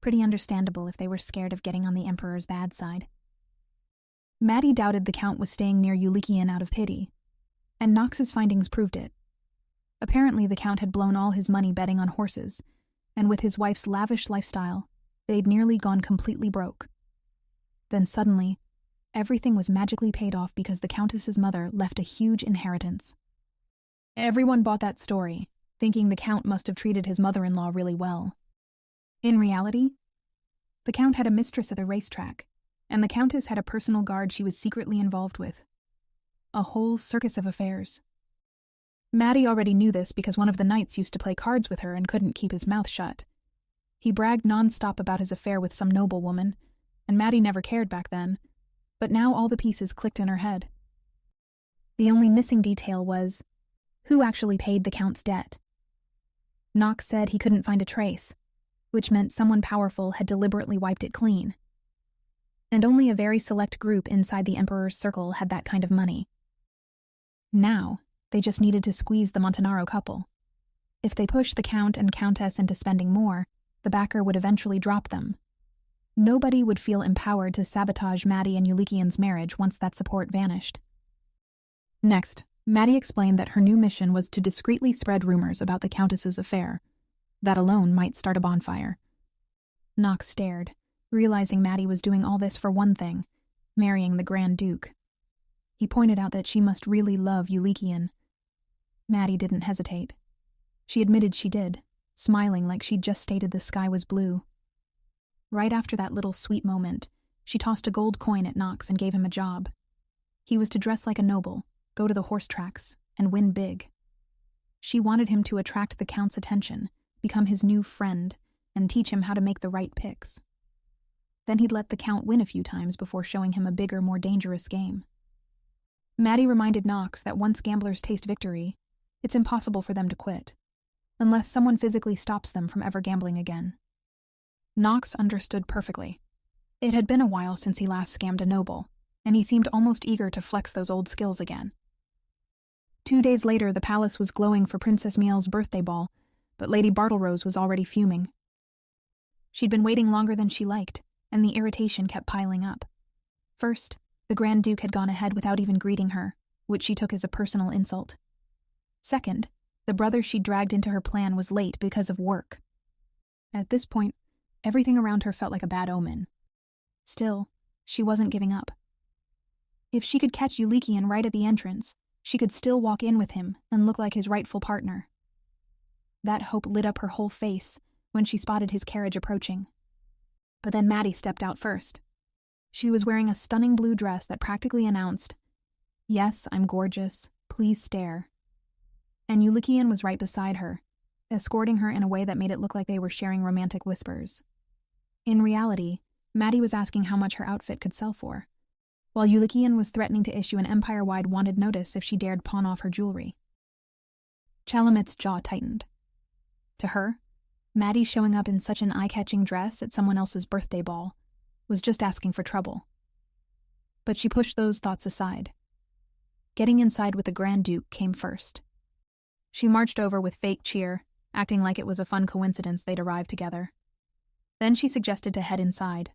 Pretty understandable if they were scared of getting on the Emperor's bad side. Maddie doubted the Count was staying near Yulikian out of pity, and Knox's findings proved it. Apparently the Count had blown all his money betting on horses, and with his wife's lavish lifestyle, they'd nearly gone completely broke. Then suddenly, everything was magically paid off because the Countess's mother left a huge inheritance. Everyone bought that story, thinking the Count must have treated his mother-in-law really well. In reality, the Count had a mistress at the racetrack, and the Countess had a personal guard she was secretly involved with. A whole circus of affairs. Maddie already knew this because one of the knights used to play cards with her and couldn't keep his mouth shut. He bragged non-stop about his affair with some noblewoman, and Maddie never cared back then, but now all the pieces clicked in her head. The only missing detail was who actually paid the Count's debt. Knox said he couldn't find a trace, which meant someone powerful had deliberately wiped it clean. And only a very select group inside the Emperor's circle had that kind of money. Now, they just needed to squeeze the Montanaro couple. If they pushed the Count and Countess into spending more, the backer would eventually drop them. Nobody would feel empowered to sabotage Maddie and Yulikian's marriage once that support vanished. Next, Maddie explained that her new mission was to discreetly spread rumors about the Countess's affair. That alone might start a bonfire. Knox stared, realizing Maddie was doing all this for one thing, marrying the Grand Duke. He pointed out that she must really love Yulikian. Maddie didn't hesitate. She admitted she did, smiling like she'd just stated the sky was blue. Right after that little sweet moment, she tossed a gold coin at Knox and gave him a job. He was to dress like a noble, go to the horse tracks, and win big. She wanted him to attract the Count's attention, become his new friend, and teach him how to make the right picks. Then he'd let the Count win a few times before showing him a bigger, more dangerous game. Maddie reminded Knox that once gamblers taste victory, it's impossible for them to quit, unless someone physically stops them from ever gambling again. Knox understood perfectly. It had been a while since he last scammed a noble, and he seemed almost eager to flex those old skills again. 2 days later, the palace was glowing for Princess Miel's birthday ball, but Lady Bartlerose was already fuming. She'd been waiting longer than she liked, and the irritation kept piling up. First, the Grand Duke had gone ahead without even greeting her, which she took as a personal insult. Second, the brother she dragged into her plan was late because of work. At this point, everything around her felt like a bad omen. Still, she wasn't giving up. If she could catch Yulikian right at the entrance, she could still walk in with him and look like his rightful partner. That hope lit up her whole face when she spotted his carriage approaching. But then Maddie stepped out first. She was wearing a stunning blue dress that practically announced, "Yes, I'm gorgeous. Please stare." And Yulikian was right beside her, escorting her in a way that made it look like they were sharing romantic whispers. In reality, Maddie was asking how much her outfit could sell for, while Yulikian was threatening to issue an empire-wide wanted notice if she dared pawn off her jewelry. Chalamet's jaw tightened. To her, Maddie showing up in such an eye-catching dress at someone else's birthday ball was just asking for trouble. But she pushed those thoughts aside. Getting inside with the Grand Duke came first. She marched over with fake cheer, acting like it was a fun coincidence they'd arrived together. Then she suggested to head inside,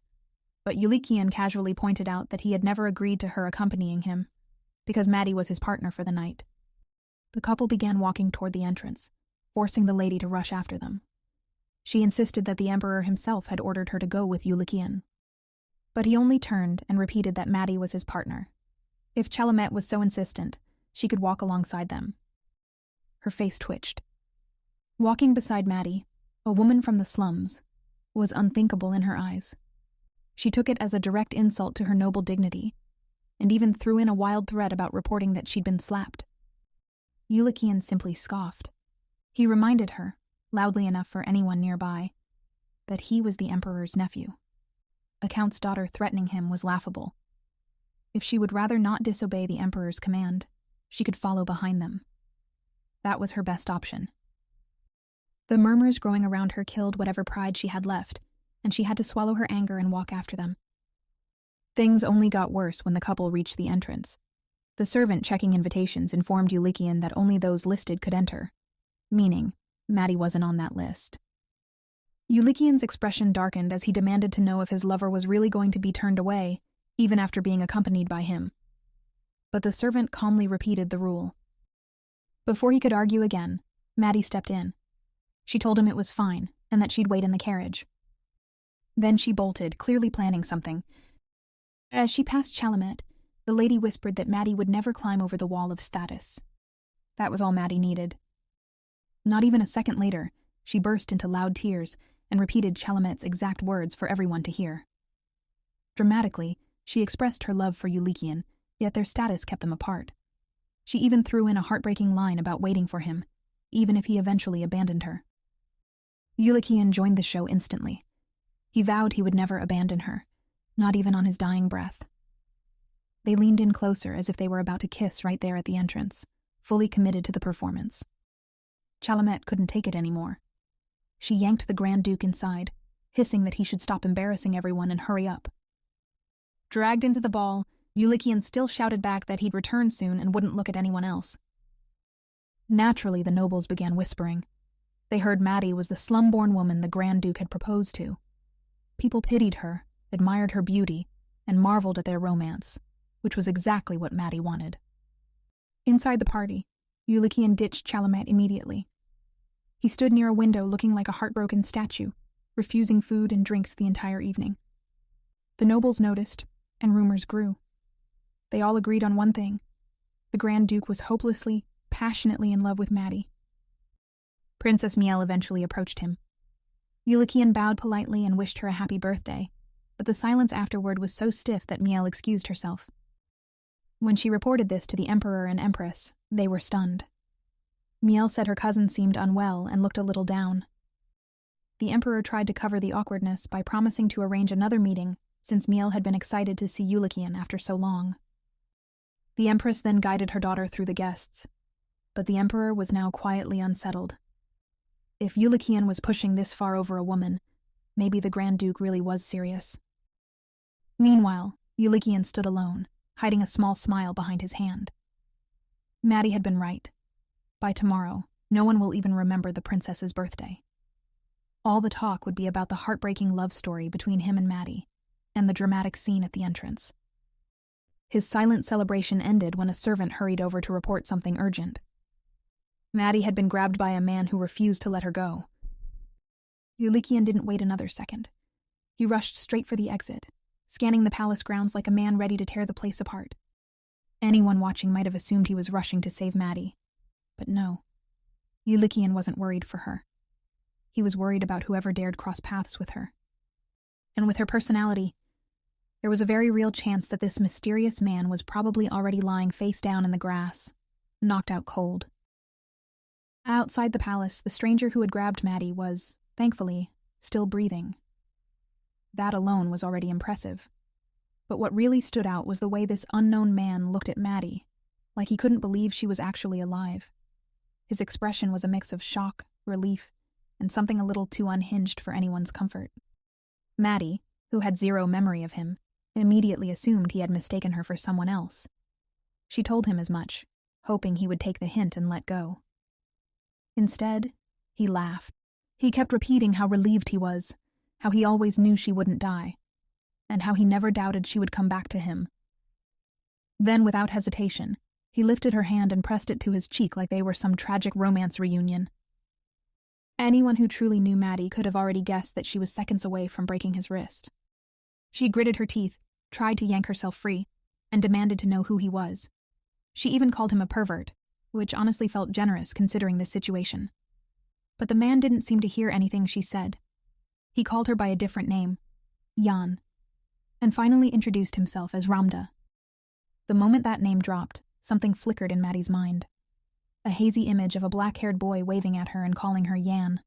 but Yulikian casually pointed out that he had never agreed to her accompanying him, because Maddie was his partner for the night. The couple began walking toward the entrance, forcing the lady to rush after them. She insisted that the Emperor himself had ordered her to go with Yulikian. But he only turned and repeated that Maddie was his partner. If Chalamet was so insistent, she could walk alongside them. Her face twitched. Walking beside Maddie, a woman from the slums, was unthinkable in her eyes. She took it as a direct insult to her noble dignity, and even threw in a wild threat about reporting that she'd been slapped. Yulikian simply scoffed. He reminded her, loudly enough for anyone nearby, that he was the Emperor's nephew. A count's daughter threatening him was laughable. If she would rather not disobey the Emperor's command, she could follow behind them. That was her best option. The murmurs growing around her killed whatever pride she had left, and she had to swallow her anger and walk after them. Things only got worse when the couple reached the entrance. The servant checking invitations informed Yulikian that only those listed could enter, meaning Maddie wasn't on that list. Yulikian's expression darkened as he demanded to know if his lover was really going to be turned away, even after being accompanied by him. But the servant calmly repeated the rule. Before he could argue again, Maddie stepped in. She told him it was fine, and that she'd wait in the carriage. Then she bolted, clearly planning something. As she passed Chalamet, the lady whispered that Maddie would never climb over the wall of status. That was all Maddie needed. Not even a second later, she burst into loud tears and repeated Chalamet's exact words for everyone to hear. Dramatically, she expressed her love for Yulikian, yet their status kept them apart. She even threw in a heartbreaking line about waiting for him, even if he eventually abandoned her. Yulikian joined the show instantly. He vowed he would never abandon her, not even on his dying breath. They leaned in closer as if they were about to kiss right there at the entrance, fully committed to the performance. Chalamet couldn't take it anymore. She yanked the Grand Duke inside, hissing that he should stop embarrassing everyone and hurry up. Dragged into the ball, Yulikian still shouted back that he'd return soon and wouldn't look at anyone else. Naturally, the nobles began whispering. They heard Maddie was the slum-born woman the Grand Duke had proposed to. People pitied her, admired her beauty, and marveled at their romance, which was exactly what Maddie wanted. Inside the party, Yulikian ditched Chalamet immediately. He stood near a window looking like a heartbroken statue, refusing food and drinks the entire evening. The nobles noticed, and rumors grew. They all agreed on one thing. The Grand Duke was hopelessly, passionately in love with Maddie. Princess Miel eventually approached him. Yulikian bowed politely and wished her a happy birthday, but the silence afterward was so stiff that Miel excused herself. When she reported this to the Emperor and Empress, they were stunned. Miel said her cousin seemed unwell and looked a little down. The Emperor tried to cover the awkwardness by promising to arrange another meeting, since Miel had been excited to see Yulikian after so long. The Empress then guided her daughter through the guests, but the Emperor was now quietly unsettled. If Yulikian was pushing this far over a woman, maybe the Grand Duke really was serious. Meanwhile, Yulikian stood alone, hiding a small smile behind his hand. Maddie had been right. By tomorrow, no one will even remember the princess's birthday. All the talk would be about the heartbreaking love story between him and Maddie, and the dramatic scene at the entrance. His silent celebration ended when a servant hurried over to report something urgent. Maddie had been grabbed by a man who refused to let her go. Yulikian didn't wait another second. He rushed straight for the exit, scanning the palace grounds like a man ready to tear the place apart. Anyone watching might have assumed he was rushing to save Maddie. But no. Yulikian wasn't worried for her. He was worried about whoever dared cross paths with her. And with her personality, there was a very real chance that this mysterious man was probably already lying face down in the grass, knocked out cold. Outside the palace, the stranger who had grabbed Maddie was, thankfully, still breathing. That alone was already impressive. But what really stood out was the way this unknown man looked at Maddie, like he couldn't believe she was actually alive. His expression was a mix of shock, relief, and something a little too unhinged for anyone's comfort. Maddie, who had zero memory of him, immediately assumed he had mistaken her for someone else. She told him as much, hoping he would take the hint and let go. Instead, he laughed. He kept repeating how relieved he was, how he always knew she wouldn't die, and how he never doubted she would come back to him. Then, without hesitation, he lifted her hand and pressed it to his cheek like they were some tragic romance reunion. Anyone who truly knew Maddie could have already guessed that she was seconds away from breaking his wrist. She gritted her teeth, tried to yank herself free, and demanded to know who he was. She even called him a pervert, which honestly felt generous considering the situation. But the man didn't seem to hear anything she said. He called her by a different name, Jan, and finally introduced himself as Ramda. The moment that name dropped, something flickered in Maddie's mind. A hazy image of a black-haired boy waving at her and calling her Jan.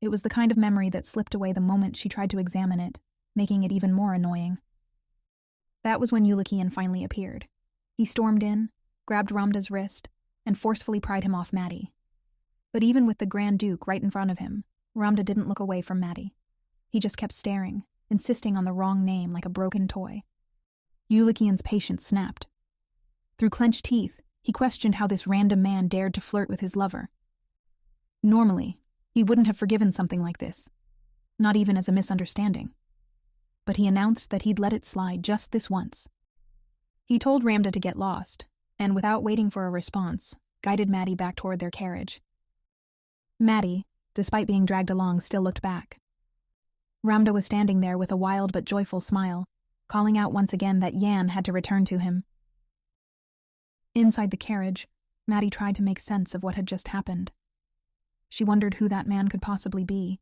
It was the kind of memory that slipped away the moment she tried to examine it, making it even more annoying. That was when Yulikian finally appeared. He stormed in, grabbed Ramda's wrist, and forcefully pried him off Maddie. But even with the Grand Duke right in front of him, Ramda didn't look away from Maddie. He just kept staring, insisting on the wrong name like a broken toy. Yulikian's patience snapped. Through clenched teeth, he questioned how this random man dared to flirt with his lover. Normally, he wouldn't have forgiven something like this, not even as a misunderstanding. But he announced that he'd let it slide just this once. He told Ramda to get lost, and without waiting for a response, guided Maddie back toward their carriage. Maddie, despite being dragged along, still looked back. Ramda was standing there with a wild but joyful smile, calling out once again that Jan had to return to him. Inside the carriage, Maddie tried to make sense of what had just happened. She wondered who that man could possibly be,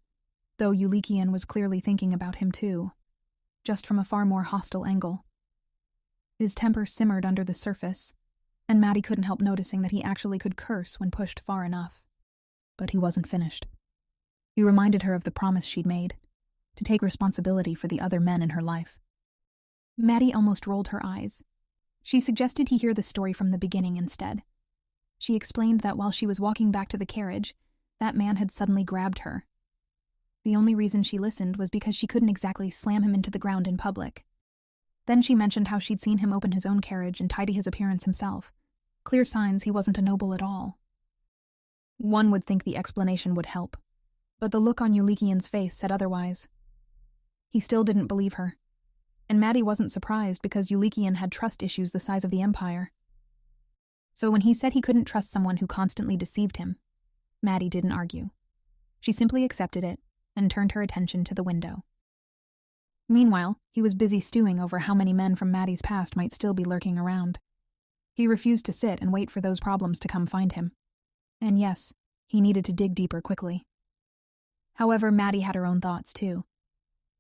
though Yulikian was clearly thinking about him too, just from a far more hostile angle. His temper simmered under the surface, and Maddie couldn't help noticing that he actually could curse when pushed far enough. But he wasn't finished. He reminded her of the promise she'd made, to take responsibility for the other men in her life. Maddie almost rolled her eyes. She suggested he hear the story from the beginning instead. She explained that while she was walking back to the carriage, that man had suddenly grabbed her. The only reason she listened was because she couldn't exactly slam him into the ground in public. Then she mentioned how she'd seen him open his own carriage and tidy his appearance himself, clear signs he wasn't a noble at all. One would think the explanation would help, but the look on Yulikian's face said otherwise. He still didn't believe her, and Maddie wasn't surprised because Yulikian had trust issues the size of the Empire. So when he said he couldn't trust someone who constantly deceived him, Maddie didn't argue. She simply accepted it and turned her attention to the window. Meanwhile, he was busy stewing over how many men from Maddie's past might still be lurking around. He refused to sit and wait for those problems to come find him. And yes, he needed to dig deeper quickly. However, Maddie had her own thoughts too.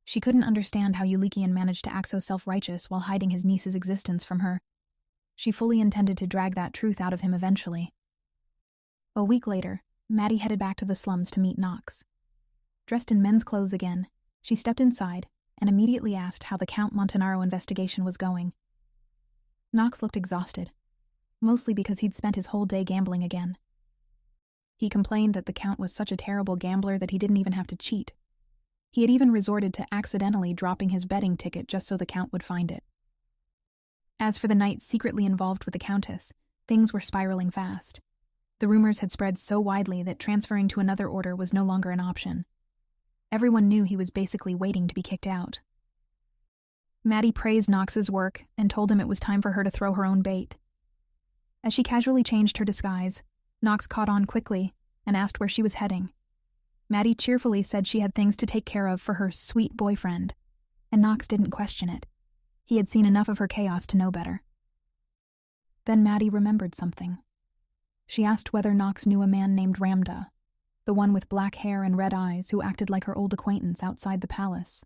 She couldn't understand how Yulikian managed to act so self-righteous while hiding his niece's existence from her. She fully intended to drag that truth out of him eventually. A week later, Maddie headed back to the slums to meet Knox. Dressed in men's clothes again, she stepped inside and immediately asked how the Count Montanaro investigation was going. Knox looked exhausted, mostly because he'd spent his whole day gambling again. He complained that the Count was such a terrible gambler that he didn't even have to cheat. He had even resorted to accidentally dropping his betting ticket just so the Count would find it. As for the knight secretly involved with the Countess, things were spiraling fast. The rumors had spread so widely that transferring to another order was no longer an option. Everyone knew he was basically waiting to be kicked out. Maddie praised Knox's work and told him it was time for her to throw her own bait. As she casually changed her disguise, Knox caught on quickly and asked where she was heading. Maddie cheerfully said she had things to take care of for her sweet boyfriend, and Knox didn't question it. He had seen enough of her chaos to know better. Then Maddie remembered something. She asked whether Knox knew a man named Ramda, the one with black hair and red eyes who acted like her old acquaintance outside the palace.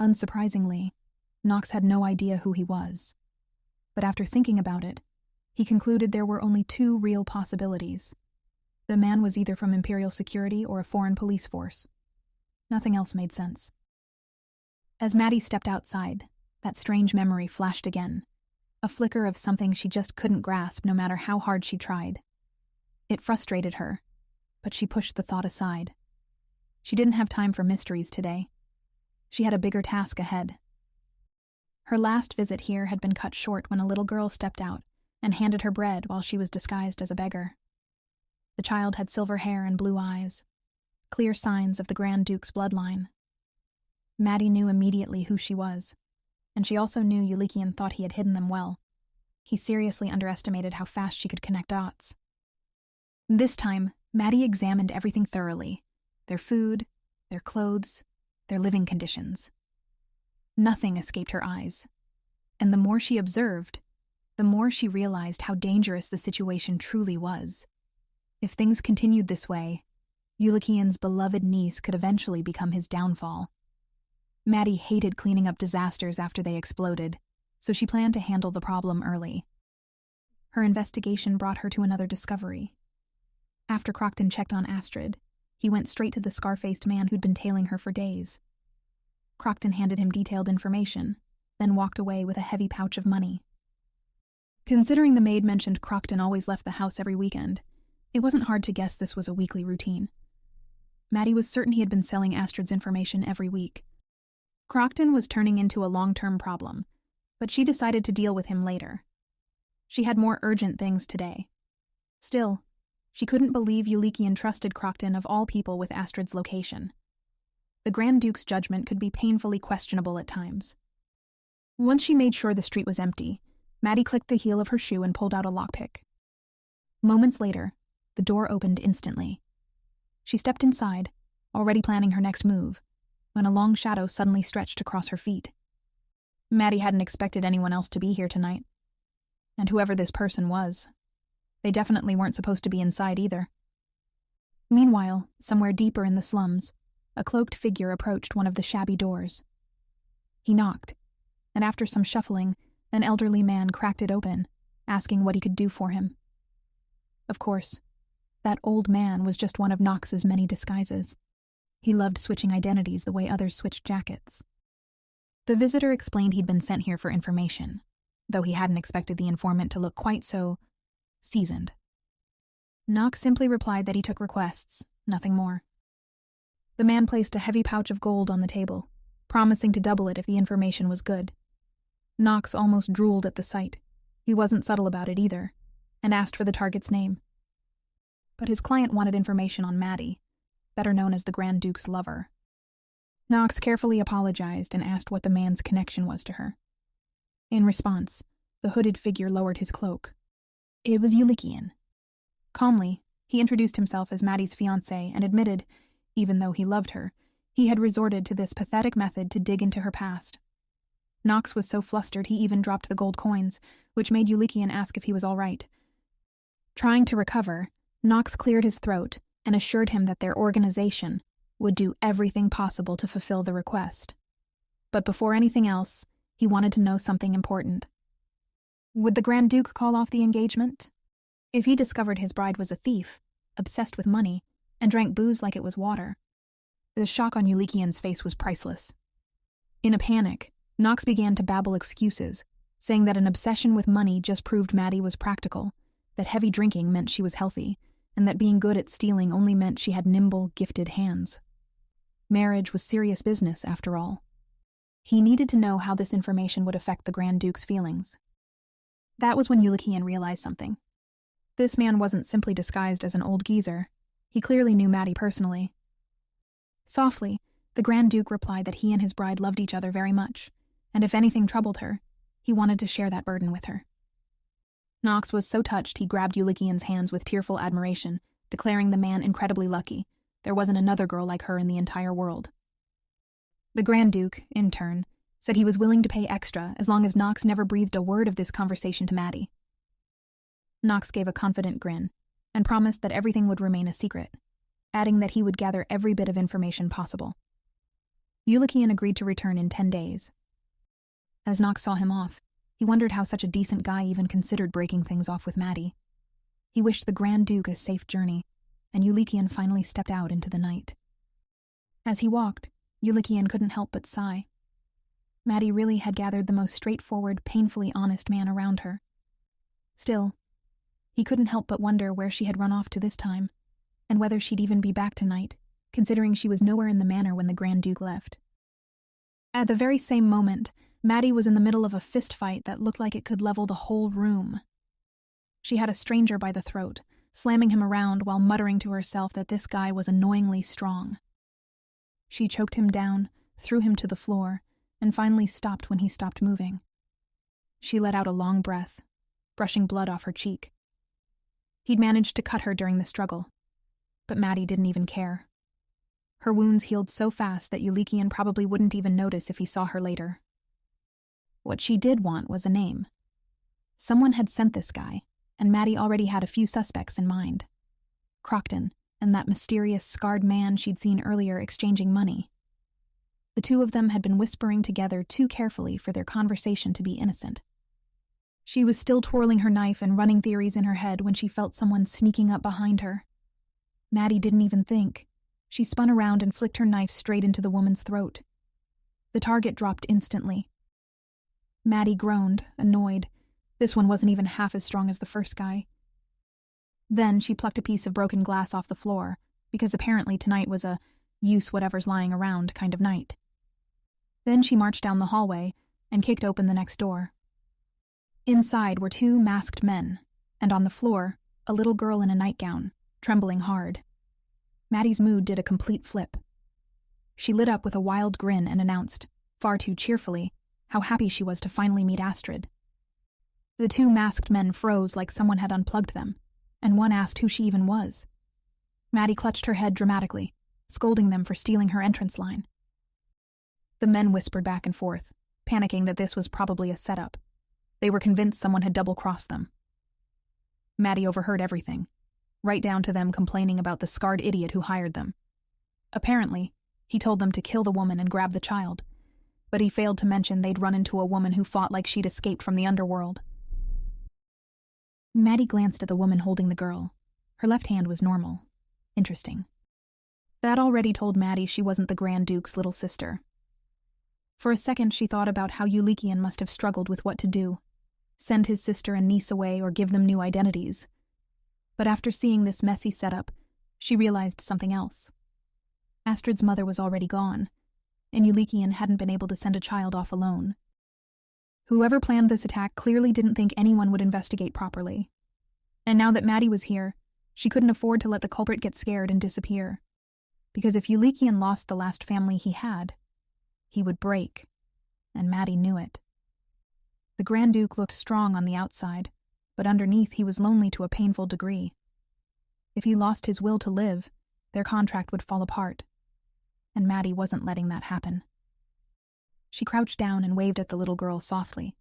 Unsurprisingly, Knox had no idea who he was. But after thinking about it, he concluded there were only two real possibilities. The man was either from Imperial Security or a foreign police force. Nothing else made sense. As Maddie stepped outside, that strange memory flashed again, a flicker of something she just couldn't grasp no matter how hard she tried. It frustrated her, but she pushed the thought aside. She didn't have time for mysteries today. She had a bigger task ahead. Her last visit here had been cut short when a little girl stepped out and handed her bread while she was disguised as a beggar. The child had silver hair and blue eyes, clear signs of the Grand Duke's bloodline. Maddie knew immediately who she was, and she also knew Yulikian thought he had hidden them well. He seriously underestimated how fast she could connect dots. This time, Maddie examined everything thoroughly: their food, their clothes, their living conditions. Nothing escaped her eyes. And the more she observed, the more she realized how dangerous the situation truly was. If things continued this way, Yulikian's beloved niece could eventually become his downfall. Maddie hated cleaning up disasters after they exploded, so she planned to handle the problem early. Her investigation brought her to another discovery. After Crockton checked on Astrid, he went straight to the scar-faced man who'd been tailing her for days. Crockton handed him detailed information, then walked away with a heavy pouch of money. Considering the maid mentioned Crockton always left the house every weekend, it wasn't hard to guess this was a weekly routine. Maddie was certain he had been selling Astrid's information every week. Crockton was turning into a long-term problem, but she decided to deal with him later. She had more urgent things today. Still, she couldn't believe Yulikian trusted Crockton of all people with Astrid's location. The Grand Duke's judgment could be painfully questionable at times. Once she made sure the street was empty, Maddie clicked the heel of her shoe and pulled out a lockpick. Moments later, the door opened instantly. She stepped inside, already planning her next move, when a long shadow suddenly stretched across her feet. Maddie hadn't expected anyone else to be here tonight. And whoever this person was, they definitely weren't supposed to be inside either. Meanwhile, somewhere deeper in the slums, a cloaked figure approached one of the shabby doors. He knocked, and after some shuffling, an elderly man cracked it open, asking what he could do for him. Of course, that old man was just one of Knox's many disguises. He loved switching identities the way others switched jackets. The visitor explained he'd been sent here for information, though he hadn't expected the informant to look quite so seasoned. Knox simply replied that he took requests, nothing more. The man placed a heavy pouch of gold on the table, promising to double it if the information was good. Knox almost drooled at the sight. He wasn't subtle about it either, and asked for the target's name. But his client wanted information on Maddie, better known as the Grand Duke's lover. Knox carefully apologized and asked what the man's connection was to her. In response, the hooded figure lowered his cloak. It was Yulikian. Calmly, he introduced himself as Maddie's fiancé and admitted, even though he loved her, he had resorted to this pathetic method to dig into her past. Knox was so flustered he even dropped the gold coins, which made Yulikian ask if he was all right. Trying to recover, Knox cleared his throat and assured him that their organization would do everything possible to fulfill the request. But before anything else, he wanted to know something important. Would the Grand Duke call off the engagement? If he discovered his bride was a thief, obsessed with money, and drank booze like it was water, the shock on Yulikian's face was priceless. In a panic, Knox began to babble excuses, saying that an obsession with money just proved Maddie was practical, that heavy drinking meant she was healthy, and that being good at stealing only meant she had nimble, gifted hands. Marriage was serious business, after all. He needed to know how this information would affect the Grand Duke's feelings. That was when Yulikian realized something. This man wasn't simply disguised as an old geezer. He clearly knew Maddie personally. Softly, the Grand Duke replied that he and his bride loved each other very much, and if anything troubled her, he wanted to share that burden with her. Knox was so touched he grabbed Yulikian's hands with tearful admiration, declaring the man incredibly lucky. There wasn't another girl like her in the entire world. The Grand Duke, in turn, said he was willing to pay extra as long as Knox never breathed a word of this conversation to Maddie. Knox gave a confident grin and promised that everything would remain a secret, adding that he would gather every bit of information possible. Yulikian agreed to return in 10 days. As Knox saw him off, he wondered how such a decent guy even considered breaking things off with Maddie. He wished the Grand Duke a safe journey, and Yulikian finally stepped out into the night. As he walked, Yulikian couldn't help but sigh. Maddie really had gathered the most straightforward, painfully honest man around her. Still, he couldn't help but wonder where she had run off to this time, and whether she'd even be back tonight, considering she was nowhere in the manor when the Grand Duke left. At the very same moment, Maddie was in the middle of a fist fight that looked like it could level the whole room. She had a stranger by the throat, slamming him around while muttering to herself that this guy was annoyingly strong. She choked him down, threw him to the floor, and finally stopped when he stopped moving. She let out a long breath, brushing blood off her cheek. He'd managed to cut her during the struggle, but Maddie didn't even care. Her wounds healed so fast that Yulikian probably wouldn't even notice if he saw her later. What she did want was a name. Someone had sent this guy, and Maddie already had a few suspects in mind. Crocton, and that mysterious scarred man she'd seen earlier exchanging money. The two of them had been whispering together too carefully for their conversation to be innocent. She was still twirling her knife and running theories in her head when she felt someone sneaking up behind her. Maddie didn't even think. She spun around and flicked her knife straight into the woman's throat. The target dropped instantly. Maddie groaned, annoyed. This one wasn't even half as strong as the first guy. Then she plucked a piece of broken glass off the floor, because apparently tonight was a use whatever's lying around kind of night. Then she marched down the hallway and kicked open the next door. Inside were two masked men, and on the floor, a little girl in a nightgown, trembling hard. Maddie's mood did a complete flip. She lit up with a wild grin and announced, far too cheerfully, how happy she was to finally meet Astrid. The two masked men froze like someone had unplugged them, and one asked who she even was. Maddie clutched her head dramatically, scolding them for stealing her entrance line. The men whispered back and forth, panicking that this was probably a setup. They were convinced someone had double-crossed them. Maddie overheard everything, right down to them complaining about the scarred idiot who hired them. Apparently, he told them to kill the woman and grab the child, but he failed to mention they'd run into a woman who fought like she'd escaped from the underworld. Maddie glanced at the woman holding the girl. Her left hand was normal. Interesting. That already told Maddie she wasn't the Grand Duke's little sister. For a second she thought about how Yulikian must have struggled with what to do. Send his sister and niece away or give them new identities. But after seeing this messy setup, she realized something else. Astrid's mother was already gone, and Yulikian hadn't been able to send a child off alone. Whoever planned this attack clearly didn't think anyone would investigate properly. And now that Maddie was here, she couldn't afford to let the culprit get scared and disappear. Because if Yulikian lost the last family he had, he would break, and Maddie knew it. The Grand Duke looked strong on the outside, but underneath he was lonely to a painful degree. If he lost his will to live, their contract would fall apart, and Maddie wasn't letting that happen. She crouched down and waved at the little girl softly.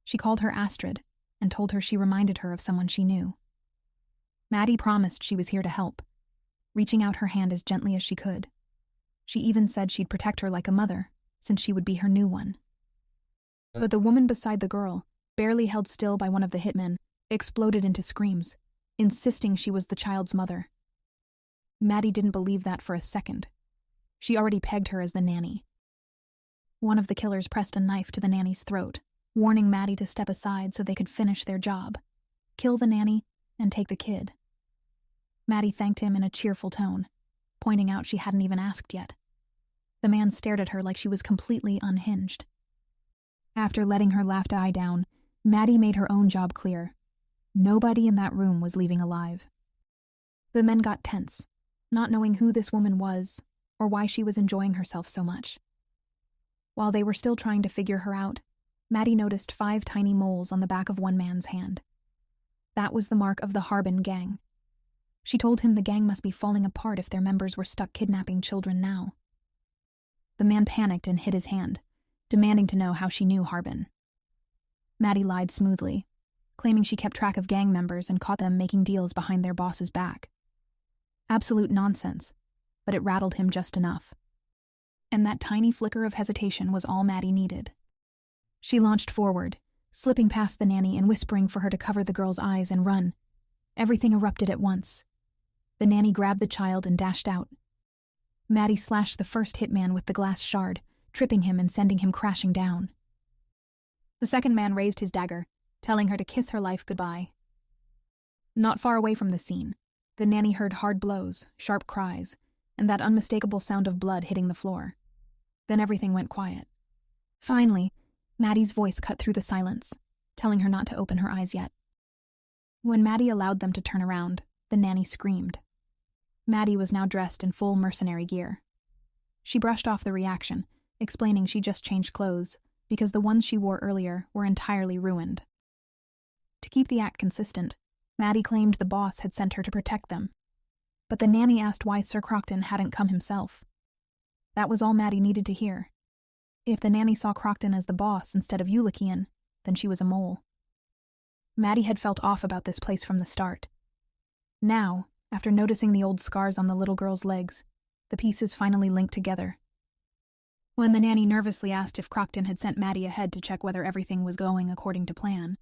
She called her Astrid and told her she reminded her of someone she knew. Maddie promised she was here to help, reaching out her hand as gently as she could. She even said she'd protect her like a mother, since she would be her new one. But the woman beside the girl, barely held still by one of the hitmen, exploded into screams, insisting she was the child's mother. Maddie didn't believe that for a second. She already pegged her as the nanny. One of the killers pressed a knife to the nanny's throat, warning Maddie to step aside so they could finish their job, kill the nanny, and take the kid. Maddie thanked him in a cheerful tone, pointing out she hadn't even asked yet. The man stared at her like she was completely unhinged. After letting her laugh die down, Maddie made her own job clear. Nobody in that room was leaving alive. The men got tense, not knowing who this woman was or why she was enjoying herself so much. While they were still trying to figure her out, Maddie noticed 5 tiny moles on the back of one man's hand. That was the mark of the Harbin gang. She told him the gang must be falling apart if their members were stuck kidnapping children now. The man panicked and hid his hand, demanding to know how she knew Harbin. Maddie lied smoothly, claiming she kept track of gang members and caught them making deals behind their boss's back. Absolute nonsense, but it rattled him just enough. And that tiny flicker of hesitation was all Maddie needed. She launched forward, slipping past the nanny and whispering for her to cover the girl's eyes and run. Everything erupted at once. The nanny grabbed the child and dashed out. Maddie slashed the first hitman with the glass shard, tripping him and sending him crashing down. The second man raised his dagger, telling her to kiss her life goodbye. Not far away from the scene, the nanny heard hard blows, sharp cries, and that unmistakable sound of blood hitting the floor. Then everything went quiet. Finally, Maddie's voice cut through the silence, telling her not to open her eyes yet. When Maddie allowed them to turn around, the nanny screamed. Maddie was now dressed in full mercenary gear. She brushed off the reaction, explaining she just changed clothes because the ones she wore earlier were entirely ruined. To keep the act consistent, Maddie claimed the boss had sent her to protect them. But the nanny asked why Sir Crocton hadn't come himself, That was all Maddie needed to hear. If the nanny saw Crocton as the boss instead of Yulikian, then she was a mole. Maddie had felt off about this place from the start. Now, after noticing the old scars on the little girl's legs, the pieces finally linked together. When the nanny nervously asked if Crocton had sent Maddie ahead to check whether everything was going according to plan,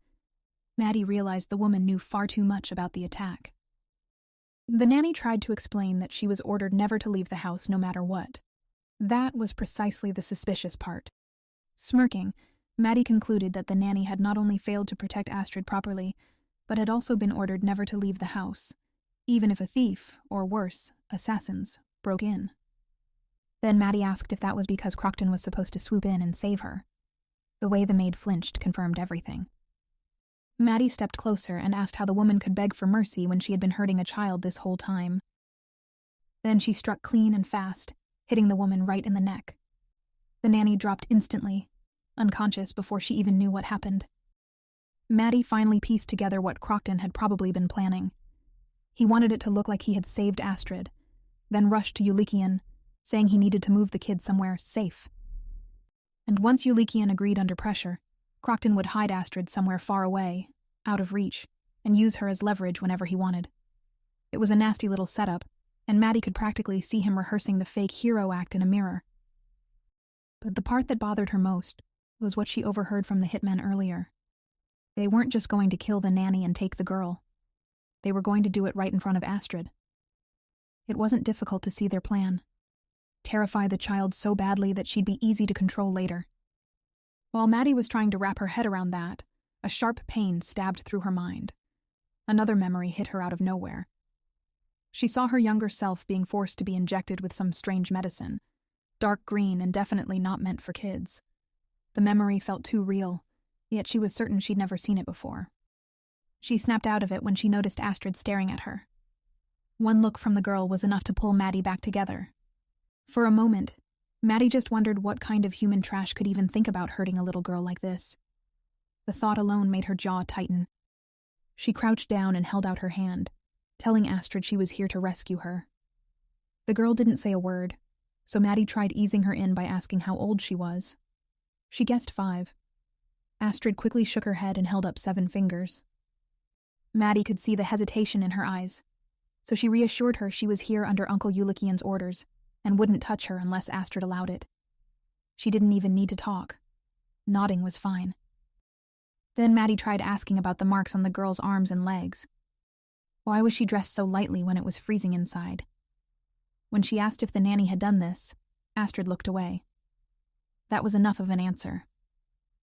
Maddie realized the woman knew far too much about the attack. The nanny tried to explain that she was ordered never to leave the house no matter what. That was precisely the suspicious part. Smirking, Maddie concluded that the nanny had not only failed to protect Astrid properly, but had also been ordered never to leave the house, even if a thief, or worse, assassins, broke in. Then Maddie asked if that was because Crocton was supposed to swoop in and save her. The way the maid flinched confirmed everything. Maddie stepped closer and asked how the woman could beg for mercy when she had been hurting a child this whole time. Then she struck clean and fast, hitting the woman right in the neck. The nanny dropped instantly, unconscious before she even knew what happened. Maddie finally pieced together what Crocton had probably been planning. He wanted it to look like he had saved Astrid, then rushed to Yulikian, saying he needed to move the kid somewhere safe. And once Yulikian agreed under pressure, Crocton would hide Astrid somewhere far away, out of reach, and use her as leverage whenever he wanted. It was a nasty little setup, and Maddie could practically see him rehearsing the fake hero act in a mirror. But the part that bothered her most was what she overheard from the hitmen earlier. They weren't just going to kill the nanny and take the girl. They were going to do it right in front of Astrid. It wasn't difficult to see their plan. Terrify the child so badly that she'd be easy to control later. While Maddie was trying to wrap her head around that, a sharp pain stabbed through her mind. Another memory hit her out of nowhere. She saw her younger self being forced to be injected with some strange medicine, dark green and definitely not meant for kids. The memory felt too real, yet she was certain she'd never seen it before. She snapped out of it when she noticed Astrid staring at her. One look from the girl was enough to pull Maddie back together. For a moment, Maddie just wondered what kind of human trash could even think about hurting a little girl like this. The thought alone made her jaw tighten. She crouched down and held out her hand, telling Astrid she was here to rescue her. The girl didn't say a word, so Maddie tried easing her in by asking how old she was. She guessed 5. Astrid quickly shook her head and held up 7 fingers. Maddie could see the hesitation in her eyes, so she reassured her she was here under Uncle Yulikian's orders and wouldn't touch her unless Astrid allowed it. She didn't even need to talk. Nodding was fine. Then Maddie tried asking about the marks on the girl's arms and legs. Why was she dressed so lightly when it was freezing inside? When she asked if the nanny had done this, Astrid looked away. That was enough of an answer.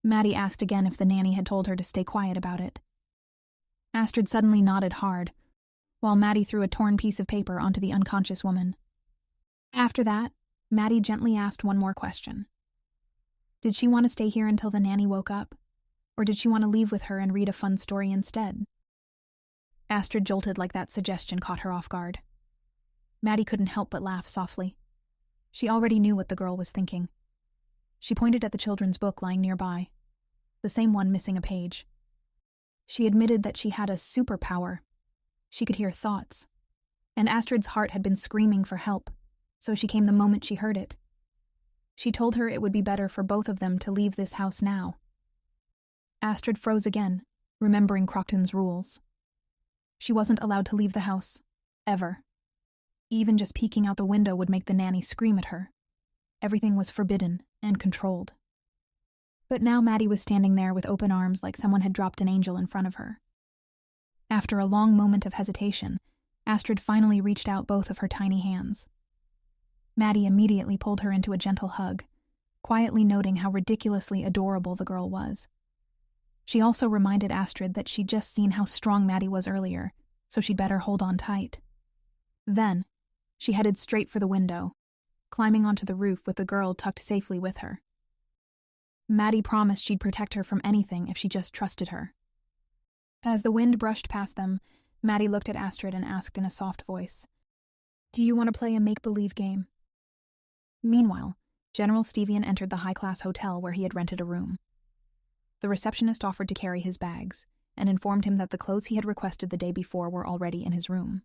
Maddie asked again if the nanny had told her to stay quiet about it. Astrid suddenly nodded hard, while Maddie threw a torn piece of paper onto the unconscious woman. After that, Maddie gently asked one more question. Did she want to stay here until the nanny woke up, or did she want to leave with her and read a fun story instead? Astrid jolted like that suggestion caught her off guard. Maddie couldn't help but laugh softly. She already knew what the girl was thinking. She pointed at the children's book lying nearby, the same one missing a page. She admitted that she had a superpower. She could hear thoughts, and Astrid's heart had been screaming for help, so she came the moment she heard it. She told her it would be better for both of them to leave this house now. Astrid froze again, remembering Crocton's rules. She wasn't allowed to leave the house, ever. Even just peeking out the window would make the nanny scream at her. Everything was forbidden and controlled. But now Maddie was standing there with open arms like someone had dropped an angel in front of her. After a long moment of hesitation, Astrid finally reached out both of her tiny hands. Maddie immediately pulled her into a gentle hug, quietly noting how ridiculously adorable the girl was. She also reminded Astrid that she'd just seen how strong Maddie was earlier, so she'd better hold on tight. Then, she headed straight for the window, climbing onto the roof with the girl tucked safely with her. Maddie promised she'd protect her from anything if she just trusted her. As the wind brushed past them, Maddie looked at Astrid and asked in a soft voice, "Do you want to play a make-believe game?" Meanwhile, General Stevian entered the high-class hotel where he had rented a room. The receptionist offered to carry his bags and informed him that the clothes he had requested the day before were already in his room.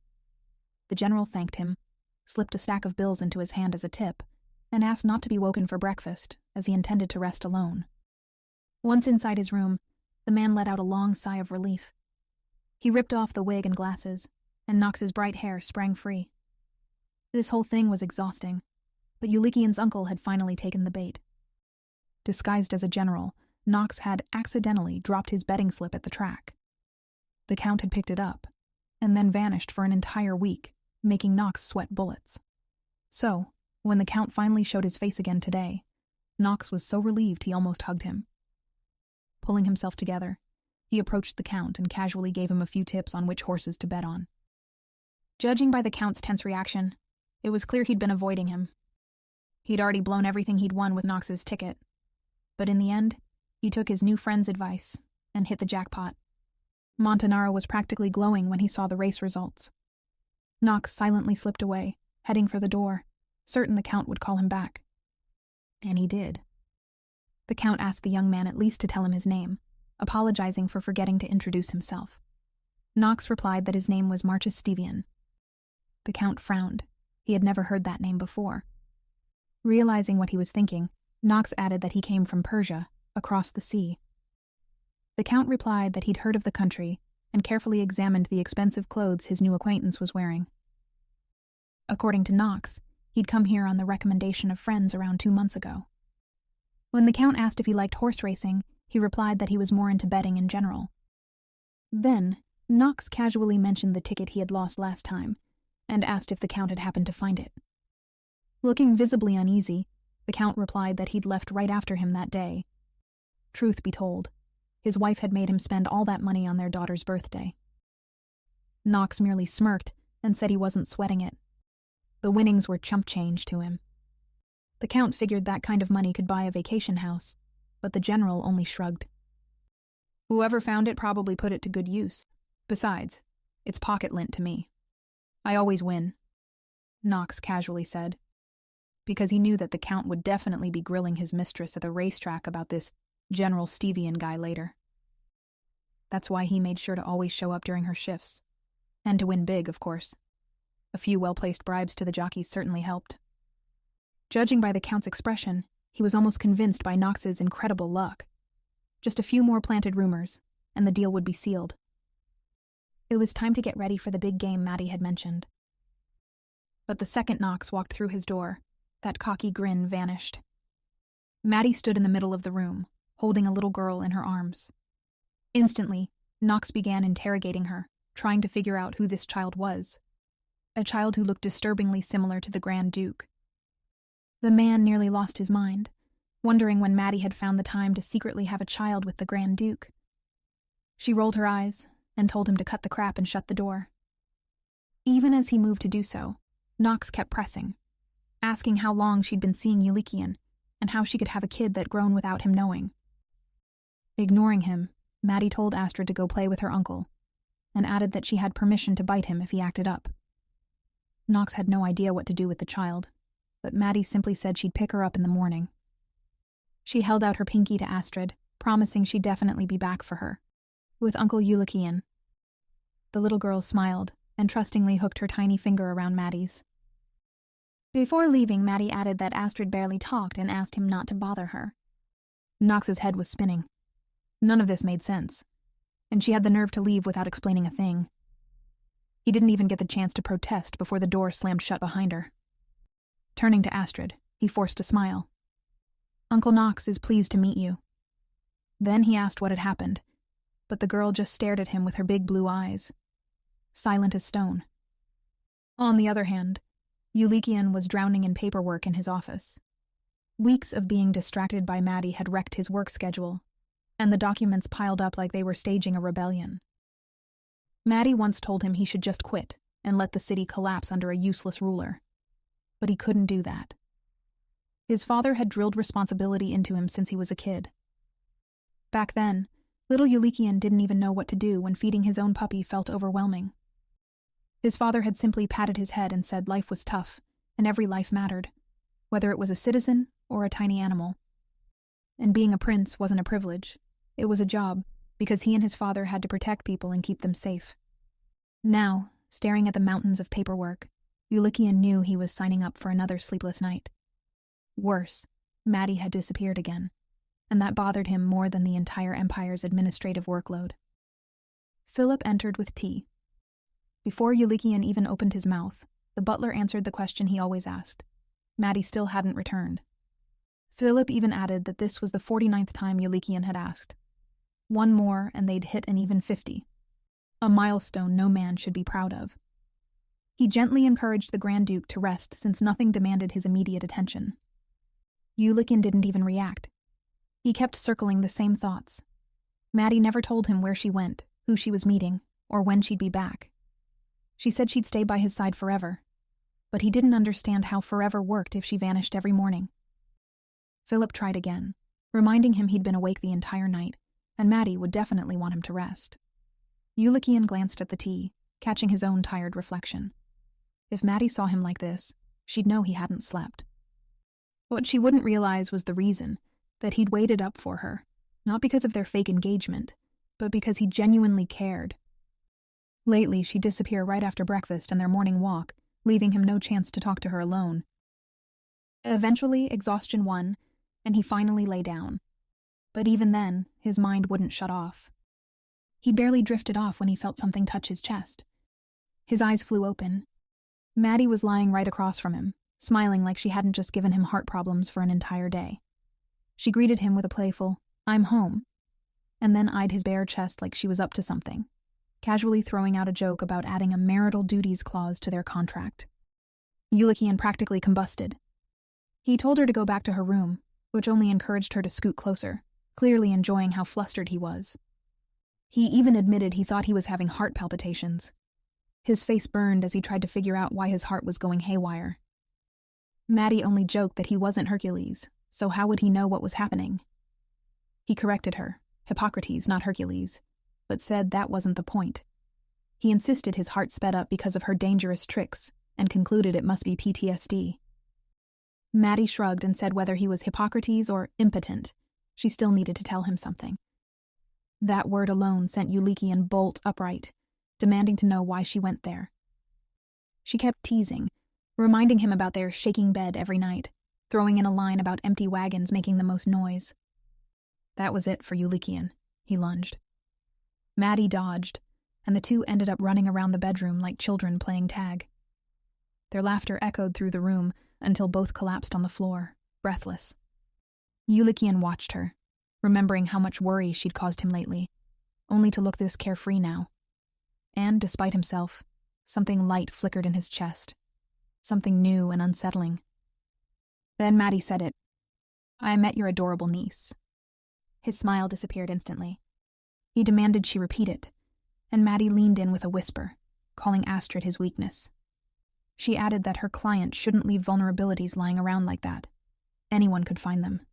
The general thanked him, slipped a stack of bills into his hand as a tip, and asked not to be woken for breakfast, as he intended to rest alone. Once inside his room, the man let out a long sigh of relief. He ripped off the wig and glasses, and Knox's bright hair sprang free. This whole thing was exhausting, but Yulikian's uncle had finally taken the bait. Disguised as a general, Knox had accidentally dropped his betting slip at the track. The Count had picked it up, and then vanished for an entire week, making Knox sweat bullets. So, when the Count finally showed his face again today, Knox was so relieved he almost hugged him. Pulling himself together, he approached the Count and casually gave him a few tips on which horses to bet on. Judging by the Count's tense reaction, it was clear he'd been avoiding him. He'd already blown everything he'd won with Knox's ticket. But in the end, he took his new friend's advice and hit the jackpot. Montanaro was practically glowing when he saw the race results. Knox silently slipped away, heading for the door, certain the Count would call him back. And he did. The Count asked the young man at least to tell him his name, apologizing for forgetting to introduce himself. Knox replied that his name was Marchus Stevian. The Count frowned. He had never heard that name before. Realizing what he was thinking, Knox added that he came from Persia, across the sea. The Count replied that he'd heard of the country and carefully examined the expensive clothes his new acquaintance was wearing. According to Knox, he'd come here on the recommendation of friends around 2 months ago. When the Count asked if he liked horse racing, he replied that he was more into betting in general. Then, Knox casually mentioned the ticket he had lost last time, and asked if the Count had happened to find it. Looking visibly uneasy, the Count replied that he'd left right after him that day. Truth be told, his wife had made him spend all that money on their daughter's birthday. Knox merely smirked and said he wasn't sweating it. The winnings were chump change to him. The Count figured that kind of money could buy a vacation house, but the general only shrugged. Whoever found it probably put it to good use. Besides, it's pocket lint to me. I always win, Knox casually said, because he knew that the Count would definitely be grilling his mistress at the racetrack about this General Stevian guy later. That's why he made sure to always show up during her shifts. And to win big, of course. A few well-placed bribes to the jockeys certainly helped. Judging by the Count's expression, he was almost convinced by Knox's incredible luck. Just a few more planted rumors, and the deal would be sealed. It was time to get ready for the big game Maddie had mentioned. But the second Knox walked through his door, that cocky grin vanished. Maddie stood in the middle of the room, holding a little girl in her arms. Instantly, Knox began interrogating her, trying to figure out who this child was. A child who looked disturbingly similar to the Grand Duke. The man nearly lost his mind, wondering when Maddie had found the time to secretly have a child with the Grand Duke. She rolled her eyes and told him to cut the crap and shut the door. Even as he moved to do so, Knox kept pressing, asking how long she'd been seeing Yulikian and how she could have a kid that grown without him knowing. Ignoring him, Maddie told Astrid to go play with her uncle, and added that she had permission to bite him if he acted up. Knox had no idea what to do with the child, but Maddie simply said she'd pick her up in the morning. She held out her pinky to Astrid, promising she'd definitely be back for her, with Uncle Yulikian. The little girl smiled and trustingly hooked her tiny finger around Maddie's. Before leaving, Maddie added that Astrid barely talked and asked him not to bother her. Knox's head was spinning. None of this made sense, and she had the nerve to leave without explaining a thing. He didn't even get the chance to protest before the door slammed shut behind her. Turning to Astrid, he forced a smile. "Uncle Knox is pleased to meet you." Then he asked what had happened, but the girl just stared at him with her big blue eyes, silent as stone. On the other hand, Yulikian was drowning in paperwork in his office. Weeks of being distracted by Maddie had wrecked his work schedule, and the documents piled up like they were staging a rebellion. Maddie once told him he should just quit and let the city collapse under a useless ruler. But he couldn't do that. His father had drilled responsibility into him since he was a kid. Back then, little Yulikian didn't even know what to do when feeding his own puppy felt overwhelming. His father had simply patted his head and said life was tough, and every life mattered, whether it was a citizen or a tiny animal. And being a prince wasn't a privilege. It was a job, because he and his father had to protect people and keep them safe. Now, staring at the mountains of paperwork, Yulikian knew he was signing up for another sleepless night. Worse, Maddie had disappeared again, and that bothered him more than the entire empire's administrative workload. Philip entered with tea. Before Yulikian even opened his mouth, the butler answered the question he always asked. Maddie still hadn't returned. Philip even added that this was the 49th time Yulikian had asked. One more and they'd hit an even 50. A milestone no man should be proud of. He gently encouraged the Grand Duke to rest since nothing demanded his immediate attention. Yulikian didn't even react. He kept circling the same thoughts. Maddie never told him where she went, who she was meeting, or when she'd be back. She said she'd stay by his side forever, but he didn't understand how forever worked if she vanished every morning. Philip tried again, reminding him he'd been awake the entire night, and Maddie would definitely want him to rest. Yulikian glanced at the tea, catching his own tired reflection. If Maddie saw him like this, she'd know he hadn't slept. What she wouldn't realize was the reason, that he'd waited up for her, not because of their fake engagement, but because he genuinely cared. Lately, she'd disappear right after breakfast and their morning walk, leaving him no chance to talk to her alone. Eventually, exhaustion won, and he finally lay down. But even then, his mind wouldn't shut off. He barely drifted off when he felt something touch his chest. His eyes flew open. Maddie was lying right across from him, smiling like she hadn't just given him heart problems for an entire day. She greeted him with a playful, "I'm home," and then eyed his bare chest like she was up to something, casually throwing out a joke about adding a marital duties clause to their contract. Yulikian practically combusted. He told her to go back to her room, which only encouraged her to scoot closer, clearly enjoying how flustered he was. He even admitted he thought he was having heart palpitations. His face burned as he tried to figure out why his heart was going haywire. Maddie only joked that he wasn't Hercules, so how would he know what was happening? He corrected her, Hippocrates, not Hercules, but said that wasn't the point. He insisted his heart sped up because of her dangerous tricks, and concluded it must be PTSD. Maddie shrugged and said whether he was Hippocrates or impotent, she still needed to tell him something. That word alone sent Yulikian bolt upright, demanding to know why she went there. She kept teasing, reminding him about their shaking bed every night, throwing in a line about empty wagons making the most noise. That was it for Yulikian. He lunged. Maddie dodged, and the two ended up running around the bedroom like children playing tag. Their laughter echoed through the room until both collapsed on the floor, breathless. Yulikian watched her, remembering how much worry she'd caused him lately, only to look this carefree now. And, despite himself, something light flickered in his chest, something new and unsettling. Then Maddie said it. "I met your adorable niece." His smile disappeared instantly. He demanded she repeat it, and Maddie leaned in with a whisper, calling Astrid his weakness. She added that her client shouldn't leave vulnerabilities lying around like that. Anyone could find them.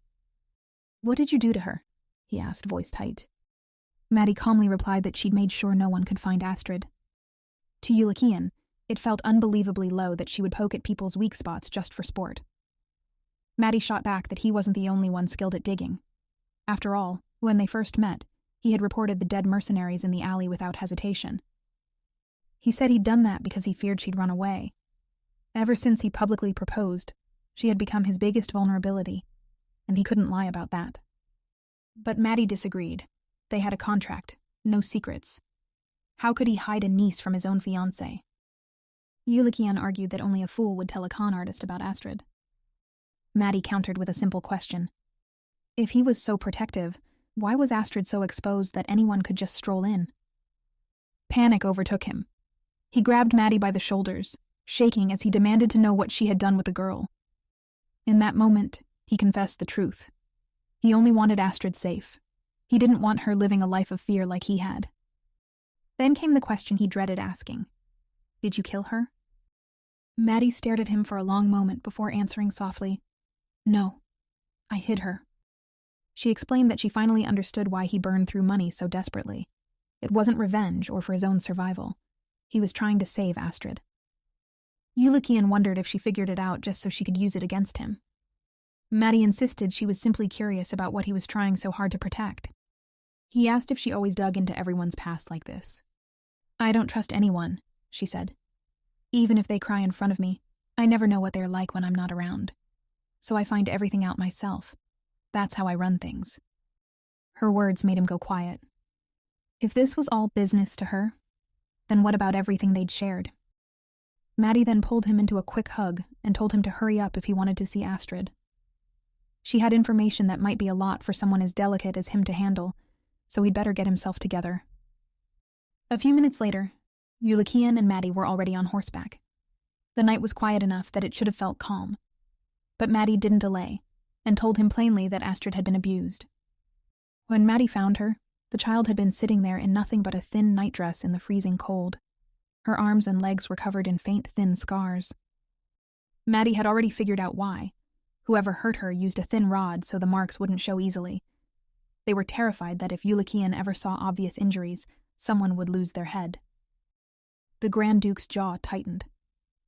"What did you do to her?" he asked, voice tight. Maddie calmly replied that she'd made sure no one could find Astrid. To Yulikian, it felt unbelievably low that she would poke at people's weak spots just for sport. Maddie shot back that he wasn't the only one skilled at digging. After all, when they first met, he had reported the dead mercenaries in the alley without hesitation. He said he'd done that because he feared she'd run away. Ever since he publicly proposed, she had become his biggest vulnerability, and he couldn't lie about that. But Maddie disagreed. They had a contract, no secrets. How could he hide a niece from his own fiancé? Yulikian argued that only a fool would tell a con artist about Astrid. Maddie countered with a simple question. If he was so protective, why was Astrid so exposed that anyone could just stroll in? Panic overtook him. He grabbed Maddie by the shoulders, shaking as he demanded to know what she had done with the girl. In that moment, he confessed the truth. He only wanted Astrid safe. He didn't want her living a life of fear like he had. Then came the question he dreaded asking. Did you kill her? Maddie stared at him for a long moment before answering softly, "No, I hid her." She explained that she finally understood why he burned through money so desperately. It wasn't revenge or for his own survival. He was trying to save Astrid. Yulikian wondered if she figured it out just so she could use it against him. Maddie insisted she was simply curious about what he was trying so hard to protect. He asked if she always dug into everyone's past like this. "I don't trust anyone," she said. "Even if they cry in front of me, I never know what they're like when I'm not around." so I find everything out myself. That's how I run things." Her words made him go quiet. If this was all business to her, then what about everything they'd shared? Maddie then pulled him into a quick hug and told him to hurry up if he wanted to see Astrid. She had information that might be a lot for someone as delicate as him to handle, so he'd better get himself together. A few minutes later, Yulikian and Maddie were already on horseback. The night was quiet enough that it should have felt calm. But Maddie didn't delay, and told him plainly that Astrid had been abused. When Maddie found her, the child had been sitting there in nothing but a thin nightdress in the freezing cold. Her arms and legs were covered in faint, thin scars. Maddie had already figured out why. Whoever hurt her used a thin rod so the marks wouldn't show easily. They were terrified that if Yulikian ever saw obvious injuries, someone would lose their head. The Grand Duke's jaw tightened.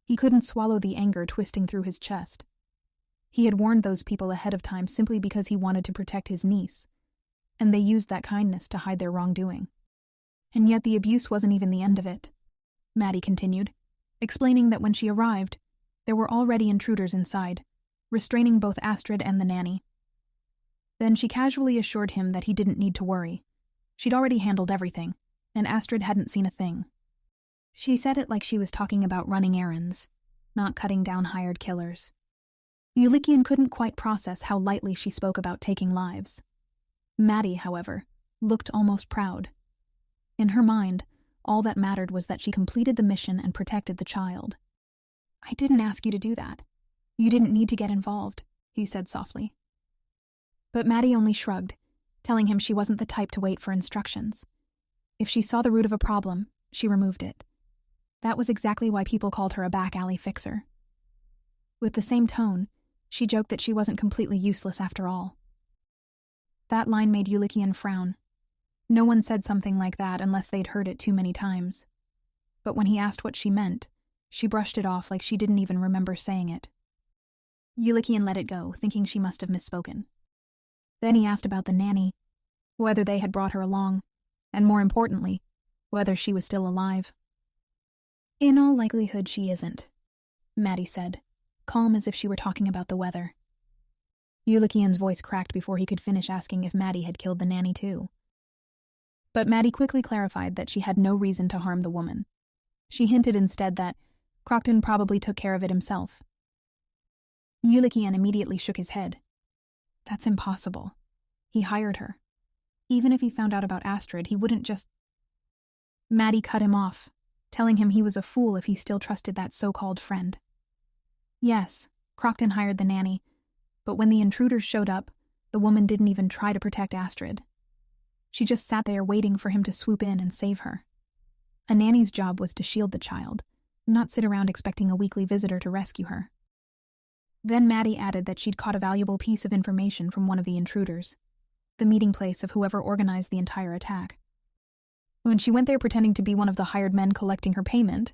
He couldn't swallow the anger twisting through his chest. He had warned those people ahead of time simply because he wanted to protect his niece, and they used that kindness to hide their wrongdoing. And yet the abuse wasn't even the end of it, Maddie continued, explaining that when she arrived, there were already intruders inside, restraining both Astrid and the nanny. Then she casually assured him that he didn't need to worry. She'd already handled everything, and Astrid hadn't seen a thing. She said it like she was talking about running errands, not cutting down hired killers. Yulikian couldn't quite process how lightly she spoke about taking lives. Maddie, however, looked almost proud. In her mind, all that mattered was that she completed the mission and protected the child. "I didn't ask you to do that. You didn't need to get involved," he said softly. But Maddie only shrugged, telling him she wasn't the type to wait for instructions. If she saw the root of a problem, she removed it. That was exactly why people called her a back-alley fixer. With the same tone, she joked that she wasn't completely useless after all. That line made Yulikian frown. No one said something like that unless they'd heard it too many times. But when he asked what she meant, she brushed it off like she didn't even remember saying it. Yulikian let it go, thinking she must have misspoken. Then he asked about the nanny, whether they had brought her along, and more importantly, whether she was still alive. "In all likelihood she isn't," Maddie said, calm as if she were talking about the weather. Yulikian's voice cracked before he could finish asking if Maddie had killed the nanny too. But Maddie quickly clarified that she had no reason to harm the woman. She hinted instead that Crocton probably took care of it himself. Yulikian immediately shook his head. "That's impossible. He hired her. Even if he found out about Astrid, he wouldn't just..." Maddie cut him off, telling him he was a fool if he still trusted that so-called friend. Yes, Crocton hired the nanny, but when the intruders showed up, the woman didn't even try to protect Astrid. She just sat there waiting for him to swoop in and save her. A nanny's job was to shield the child, not sit around expecting a weekly visitor to rescue her. Then Maddie added that she'd caught a valuable piece of information from one of the intruders, the meeting place of whoever organized the entire attack. When she went there pretending to be one of the hired men collecting her payment,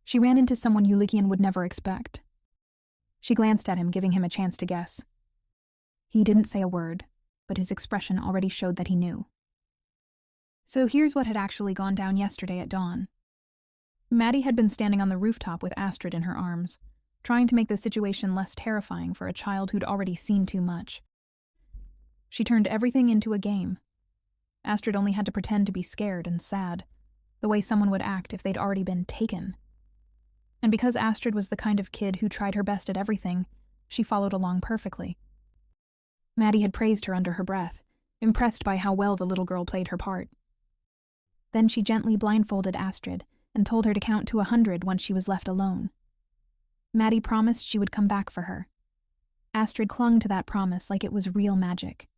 she ran into someone Yulikian would never expect. She glanced at him, giving him a chance to guess. He didn't say a word, but his expression already showed that he knew. So here's what had actually gone down yesterday at dawn. Maddie had been standing on the rooftop with Astrid in her arms, trying to make the situation less terrifying for a child who'd already seen too much. She turned everything into a game. Astrid only had to pretend to be scared and sad, the way someone would act if they'd already been taken. And because Astrid was the kind of kid who tried her best at everything, she followed along perfectly. Maddie had praised her under her breath, impressed by how well the little girl played her part. Then she gently blindfolded Astrid and told her to count to 100 once she was left alone. Maddie promised she would come back for her. Astrid clung to that promise like it was real magic.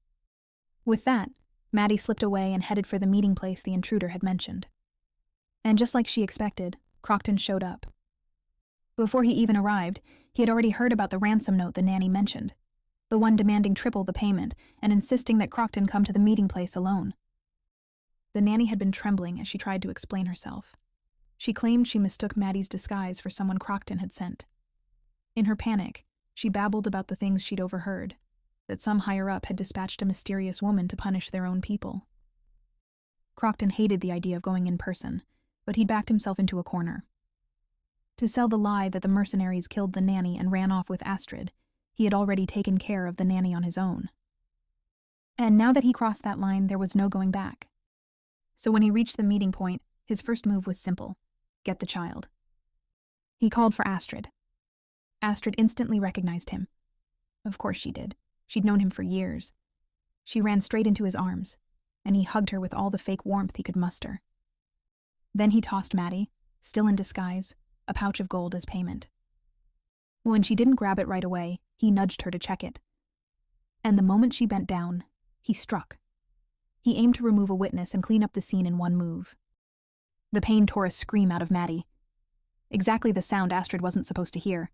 With that, Maddie slipped away and headed for the meeting place the intruder had mentioned. And just like she expected, Crocton showed up. Before he even arrived, he had already heard about the ransom note the nanny mentioned, the one demanding triple the payment and insisting that Crocton come to the meeting place alone. The nanny had been trembling as she tried to explain herself. She claimed she mistook Maddie's disguise for someone Crocton had sent. In her panic, she babbled about the things she'd overheard, that some higher-up had dispatched a mysterious woman to punish their own people. Crocton hated the idea of going in person, but he'd backed himself into a corner. To sell the lie that the mercenaries killed the nanny and ran off with Astrid, He had already taken care of the nanny on his own. And now that he crossed that line, there was no going back. So when he reached the meeting point, his first move was simple: get the child. He called for Astrid. Astrid instantly recognized him. Of course she did. She'd known him for years. She ran straight into his arms, and he hugged her with all the fake warmth he could muster. Then he tossed Maddie, still in disguise, a pouch of gold as payment. When she didn't grab it right away, he nudged her to check it. And the moment she bent down, he struck. He aimed to remove a witness and clean up the scene in one move. The pain tore a scream out of Maddie. Exactly the sound Astrid wasn't supposed to hear.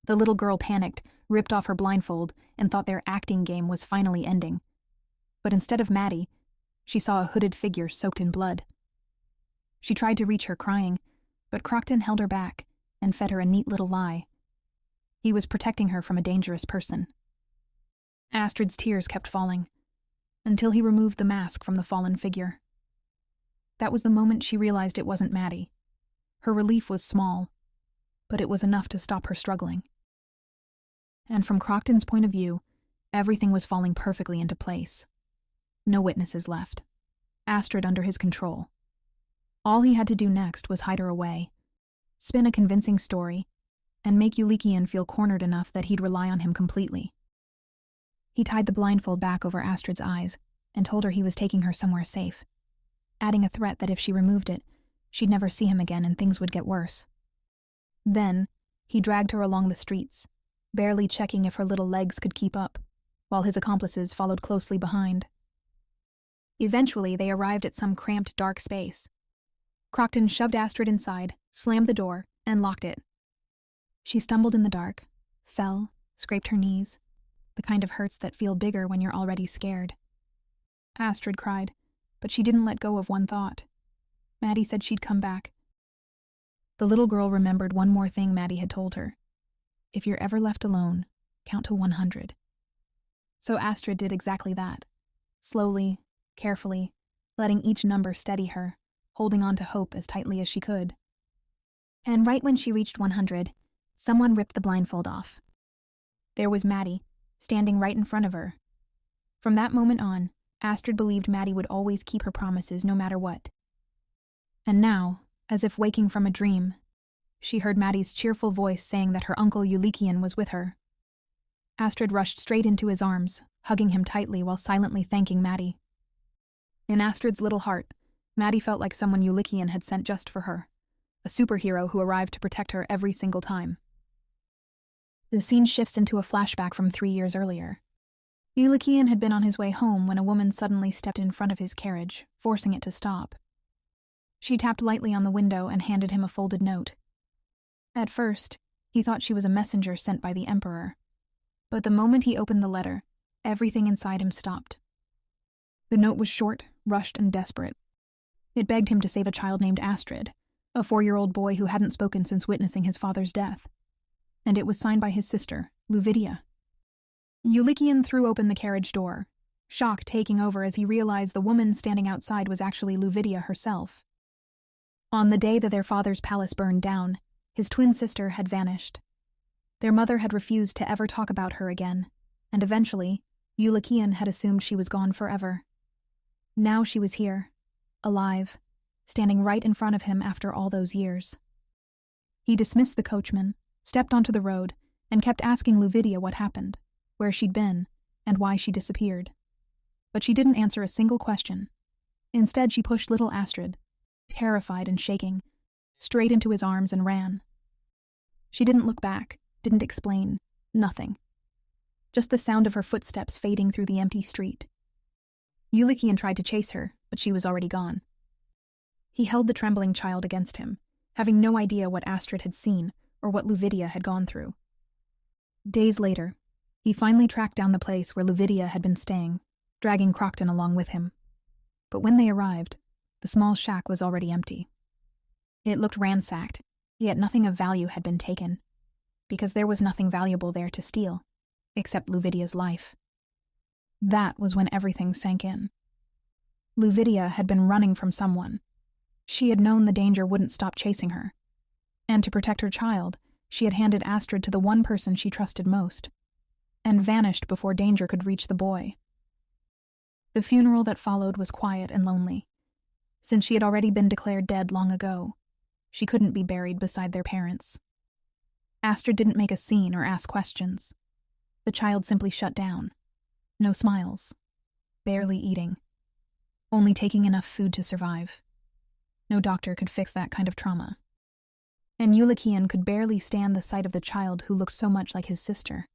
The little girl panicked, ripped off her blindfold, and thought their acting game was finally ending. But instead of Maddie, she saw a hooded figure soaked in blood. She tried to reach her crying, but Crockton held her back and fed her a neat little lie. He was protecting her from a dangerous person. Astrid's tears kept falling, until he removed the mask from the fallen figure. That was the moment she realized it wasn't Maddie. Her relief was small, but it was enough to stop her struggling. And from Crockton's point of view, everything was falling perfectly into place. No witnesses left. Astrid under his control. All he had to do next was hide her away, spin a convincing story, and make Yulikian feel cornered enough that he'd rely on him completely. He tied the blindfold back over Astrid's eyes and told her he was taking her somewhere safe, adding a threat that if she removed it, she'd never see him again and things would get worse. Then, he dragged her along the streets, barely checking if her little legs could keep up, while his accomplices followed closely behind. Eventually, they arrived at some cramped, dark space. Crockton shoved Astrid inside, slammed the door, and locked it. She stumbled in the dark, fell, scraped her knees, the kind of hurts that feel bigger when you're already scared. Astrid cried, but she didn't let go of one thought. Maddie said she'd come back. The little girl remembered one more thing Maddie had told her. If you're ever left alone, count to 100. So Astrid did exactly that. Slowly, carefully, letting each number steady her, holding on to hope as tightly as she could. And right when she reached 100, someone ripped the blindfold off. There was Maddie, standing right in front of her. From that moment on, Astrid believed Maddie would always keep her promises no matter what. And now, as if waking from a dream, she heard Maddie's cheerful voice saying that her uncle Yulikian was with her. Astrid rushed straight into his arms, hugging him tightly while silently thanking Maddie. In Astrid's little heart, Maddie felt like someone Yulikian had sent just for her, a superhero who arrived to protect her every single time. The scene shifts into a flashback from 3 years earlier. Yulikian had been on his way home when a woman suddenly stepped in front of his carriage, forcing it to stop. She tapped lightly on the window and handed him a folded note. At first, he thought she was a messenger sent by the Emperor. But the moment he opened the letter, everything inside him stopped. The note was short, rushed, and desperate. It begged him to save a child named Astrid, a 4-year-old boy who hadn't spoken since witnessing his father's death. And it was signed by his sister, Luvidia. Yulikian threw open the carriage door, shock taking over as he realized the woman standing outside was actually Luvidia herself. On the day that their father's palace burned down, his twin sister had vanished. Their mother had refused to ever talk about her again, and eventually, Yulikian had assumed she was gone forever. Now she was here, alive, standing right in front of him after all those years. He dismissed the coachman, stepped onto the road, and kept asking Luvidia what happened, where she'd been, and why she disappeared. But she didn't answer a single question. Instead, she pushed little Astrid, terrified and shaking, straight into his arms and ran. She didn't look back, didn't explain, nothing. Just the sound of her footsteps fading through the empty street. Yulikian tried to chase her, but she was already gone. He held the trembling child against him, having no idea what Astrid had seen or what Luvidia had gone through. Days later, he finally tracked down the place where Luvidia had been staying, dragging Crockton along with him. But when they arrived, the small shack was already empty. It looked ransacked, yet nothing of value had been taken, because there was nothing valuable there to steal, except Luvidia's life. That was when everything sank in. Luvidia had been running from someone. She had known the danger wouldn't stop chasing her. And to protect her child, she had handed Astrid to the one person she trusted most, and vanished before danger could reach the boy. The funeral that followed was quiet and lonely. Since she had already been declared dead long ago, she couldn't be buried beside their parents. Astrid didn't make a scene or ask questions. The child simply shut down. No smiles. Barely eating. Only taking enough food to survive. No doctor could fix that kind of trauma. And Yulikian could barely stand the sight of the child who looked so much like his sister.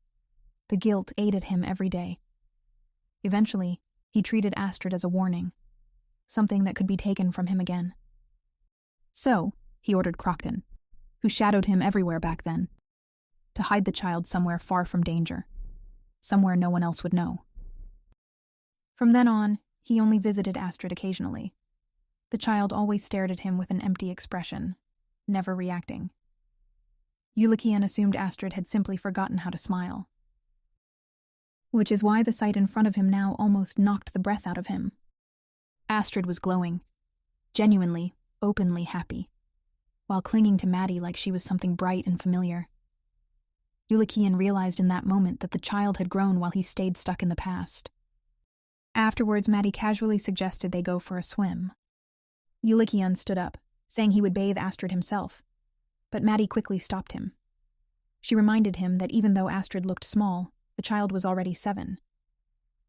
The guilt ate at him every day. Eventually, he treated Astrid as a warning. Something that could be taken from him again. So, he ordered Crocton, who shadowed him everywhere back then, to hide the child somewhere far from danger, somewhere no one else would know. From then on, he only visited Astrid occasionally. The child always stared at him with an empty expression, never reacting. Yulikian assumed Astrid had simply forgotten how to smile. Which is why the sight in front of him now almost knocked the breath out of him. Astrid was glowing, genuinely, openly happy, while clinging to Maddie like she was something bright and familiar. Yulikian realized in that moment that the child had grown while he stayed stuck in the past. Afterwards, Maddie casually suggested they go for a swim. Yulikian stood up, saying he would bathe Astrid himself, but Maddie quickly stopped him. She reminded him that even though Astrid looked small, the child was already 7.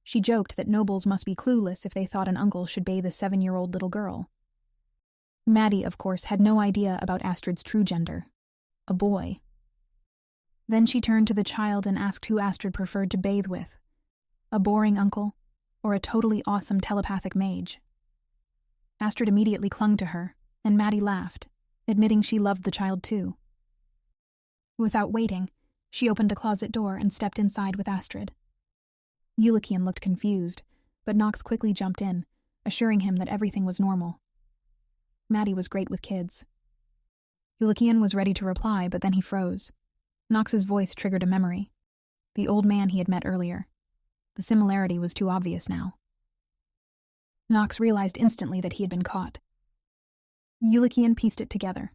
She joked that nobles must be clueless if they thought an uncle should bathe a 7-year-old little girl. Maddie, of course, had no idea about Astrid's true gender. A boy. Then she turned to the child and asked who Astrid preferred to bathe with. A boring uncle, or a totally awesome telepathic mage. Astrid immediately clung to her, and Maddie laughed, admitting she loved the child too. Without waiting, she opened a closet door and stepped inside with Astrid. Yulikian looked confused, but Nox quickly jumped in, assuring him that everything was normal. Maddie was great with kids. Yulikian was ready to reply, but then he froze. Nox's voice triggered a memory. The old man he had met earlier. The similarity was too obvious now. Nox realized instantly that he had been caught. Yulikian pieced it together.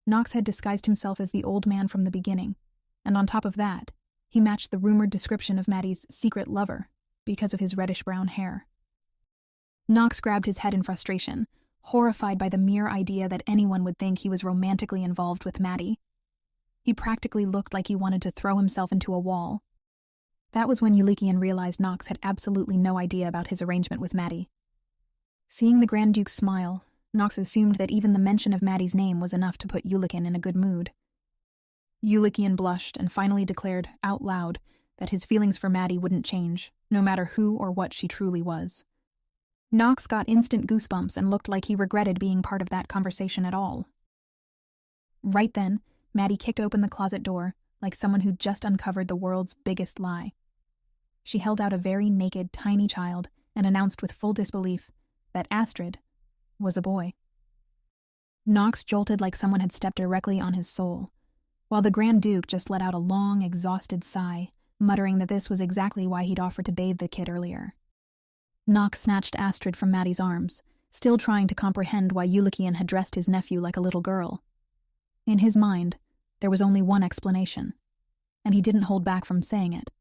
Nox had disguised himself as the old man from the beginning, and on top of that, he matched the rumored description of Maddie's secret lover because of his reddish-brown hair. Nox grabbed his head in frustration, horrified by the mere idea that anyone would think he was romantically involved with Maddie. He practically looked like he wanted to throw himself into a wall. That was when Yulikian realized Nox had absolutely no idea about his arrangement with Maddie. Seeing the Grand Duke smile, Nox assumed that even the mention of Maddie's name was enough to put Yulikian in a good mood. Yulikian blushed and finally declared, out loud, that his feelings for Maddie wouldn't change, no matter who or what she truly was. Nox got instant goosebumps and looked like he regretted being part of that conversation at all. Right then, Maddie kicked open the closet door, like someone who'd just uncovered the world's biggest lie. She held out a very naked, tiny child and announced with full disbelief that Astrid was a boy. Nox jolted like someone had stepped directly on his soul, while the Grand Duke just let out a long, exhausted sigh, muttering that this was exactly why he'd offered to bathe the kid earlier. Nox snatched Astrid from Maddie's arms, still trying to comprehend why Yulikian had dressed his nephew like a little girl. In his mind, there was only one explanation, and he didn't hold back from saying it.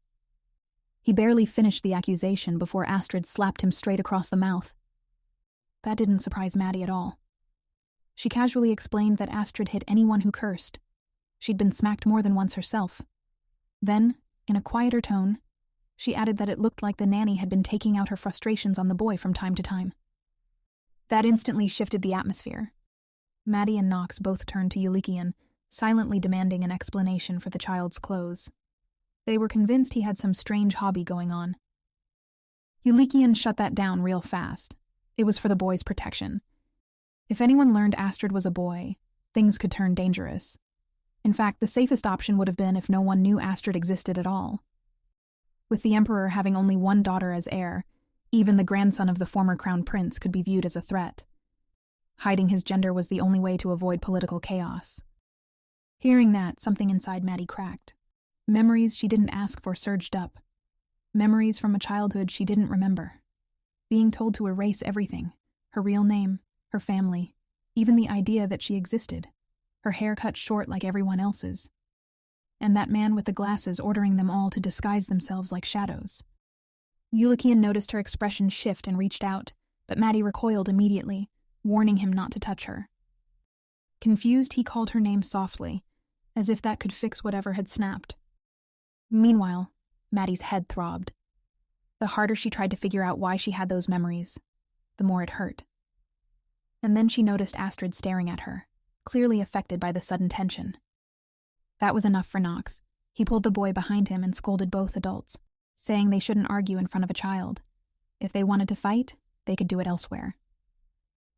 He barely finished the accusation before Astrid slapped him straight across the mouth. That didn't surprise Maddie at all. She casually explained that Astrid hit anyone who cursed. She'd been smacked more than once herself. Then, in a quieter tone, she added that it looked like the nanny had been taking out her frustrations on the boy from time to time. That instantly shifted the atmosphere. Maddie and Nox both turned to Yulikian, silently demanding an explanation for the child's clothes. They were convinced he had some strange hobby going on. Yulikian shut that down real fast. It was for the boy's protection. If anyone learned Astrid was a boy, things could turn dangerous. In fact, the safest option would have been if no one knew Astrid existed at all. With the Emperor having only one daughter as heir, even the grandson of the former crown prince could be viewed as a threat. Hiding his gender was the only way to avoid political chaos. Hearing that, something inside Maddie cracked. Memories she didn't ask for surged up. Memories from a childhood she didn't remember. Being told to erase everything, her real name, her family, even the idea that she existed, her hair cut short like everyone else's. and that man with the glasses ordering them all to disguise themselves like shadows. Yulikian noticed her expression shift and reached out, but Maddie recoiled immediately, warning him not to touch her. Confused, he called her name softly, as if that could fix whatever had snapped. Meanwhile, Maddie's head throbbed. The harder she tried to figure out why she had those memories, the more it hurt. And then she noticed Astrid staring at her, clearly affected by the sudden tension. That was enough for Knox. He pulled the boy behind him and scolded both adults, saying they shouldn't argue in front of a child. If they wanted to fight, they could do it elsewhere.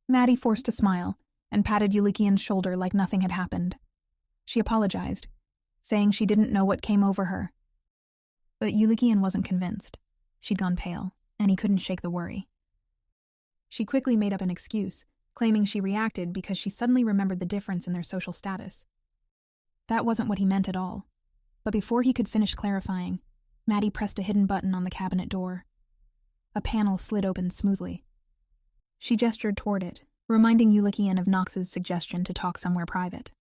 Maddie forced a smile and patted Yulikian's shoulder like nothing had happened. She apologized, saying she didn't know what came over her. But Yulikian wasn't convinced. She'd gone pale, and he couldn't shake the worry. She quickly made up an excuse, claiming she reacted because she suddenly remembered the difference in their social status. That wasn't what he meant at all. But before he could finish clarifying, Maddie pressed a hidden button on the cabinet door. A panel slid open smoothly. She gestured toward it, reminding Yulikian of Knox's suggestion to talk somewhere private.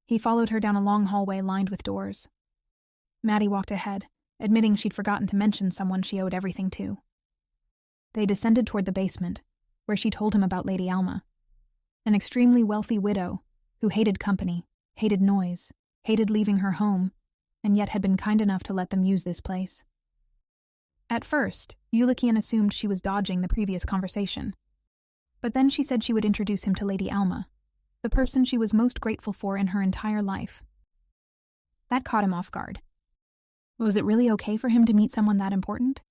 He followed her down a long hallway lined with doors. Maddie walked ahead, admitting she'd forgotten to mention someone she owed everything to. They descended toward the basement, where she told him about Lady Alma, an extremely wealthy widow who hated company, hated noise, hated leaving her home, and yet had been kind enough to let them use this place. At first, Yulikian assumed she was dodging the previous conversation. But then she said she would introduce him to Lady Alma, the person she was most grateful for in her entire life. That caught him off guard. Was it really okay for him to meet someone that important,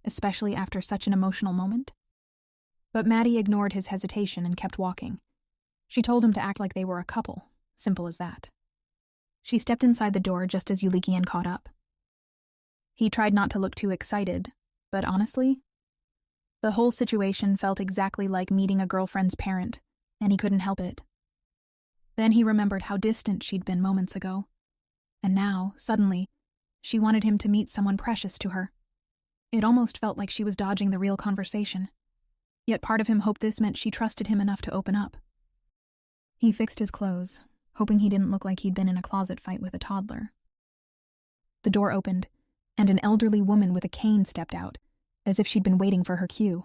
especially after such an emotional moment? But Maddie ignored his hesitation and kept walking. She told him to act like they were a couple, simple as that. She stepped inside the door just as Yulikian caught up. He tried not to look too excited, but honestly, the whole situation felt exactly like meeting a girlfriend's parent, and he couldn't help it. Then he remembered how distant she'd been moments ago. And now, suddenly, she wanted him to meet someone precious to her. It almost felt like she was dodging the real conversation. Yet part of him hoped this meant she trusted him enough to open up. He fixed his clothes, hoping he didn't look like he'd been in a closet fight with a toddler. The door opened, and an elderly woman with a cane stepped out, as if she'd been waiting for her cue.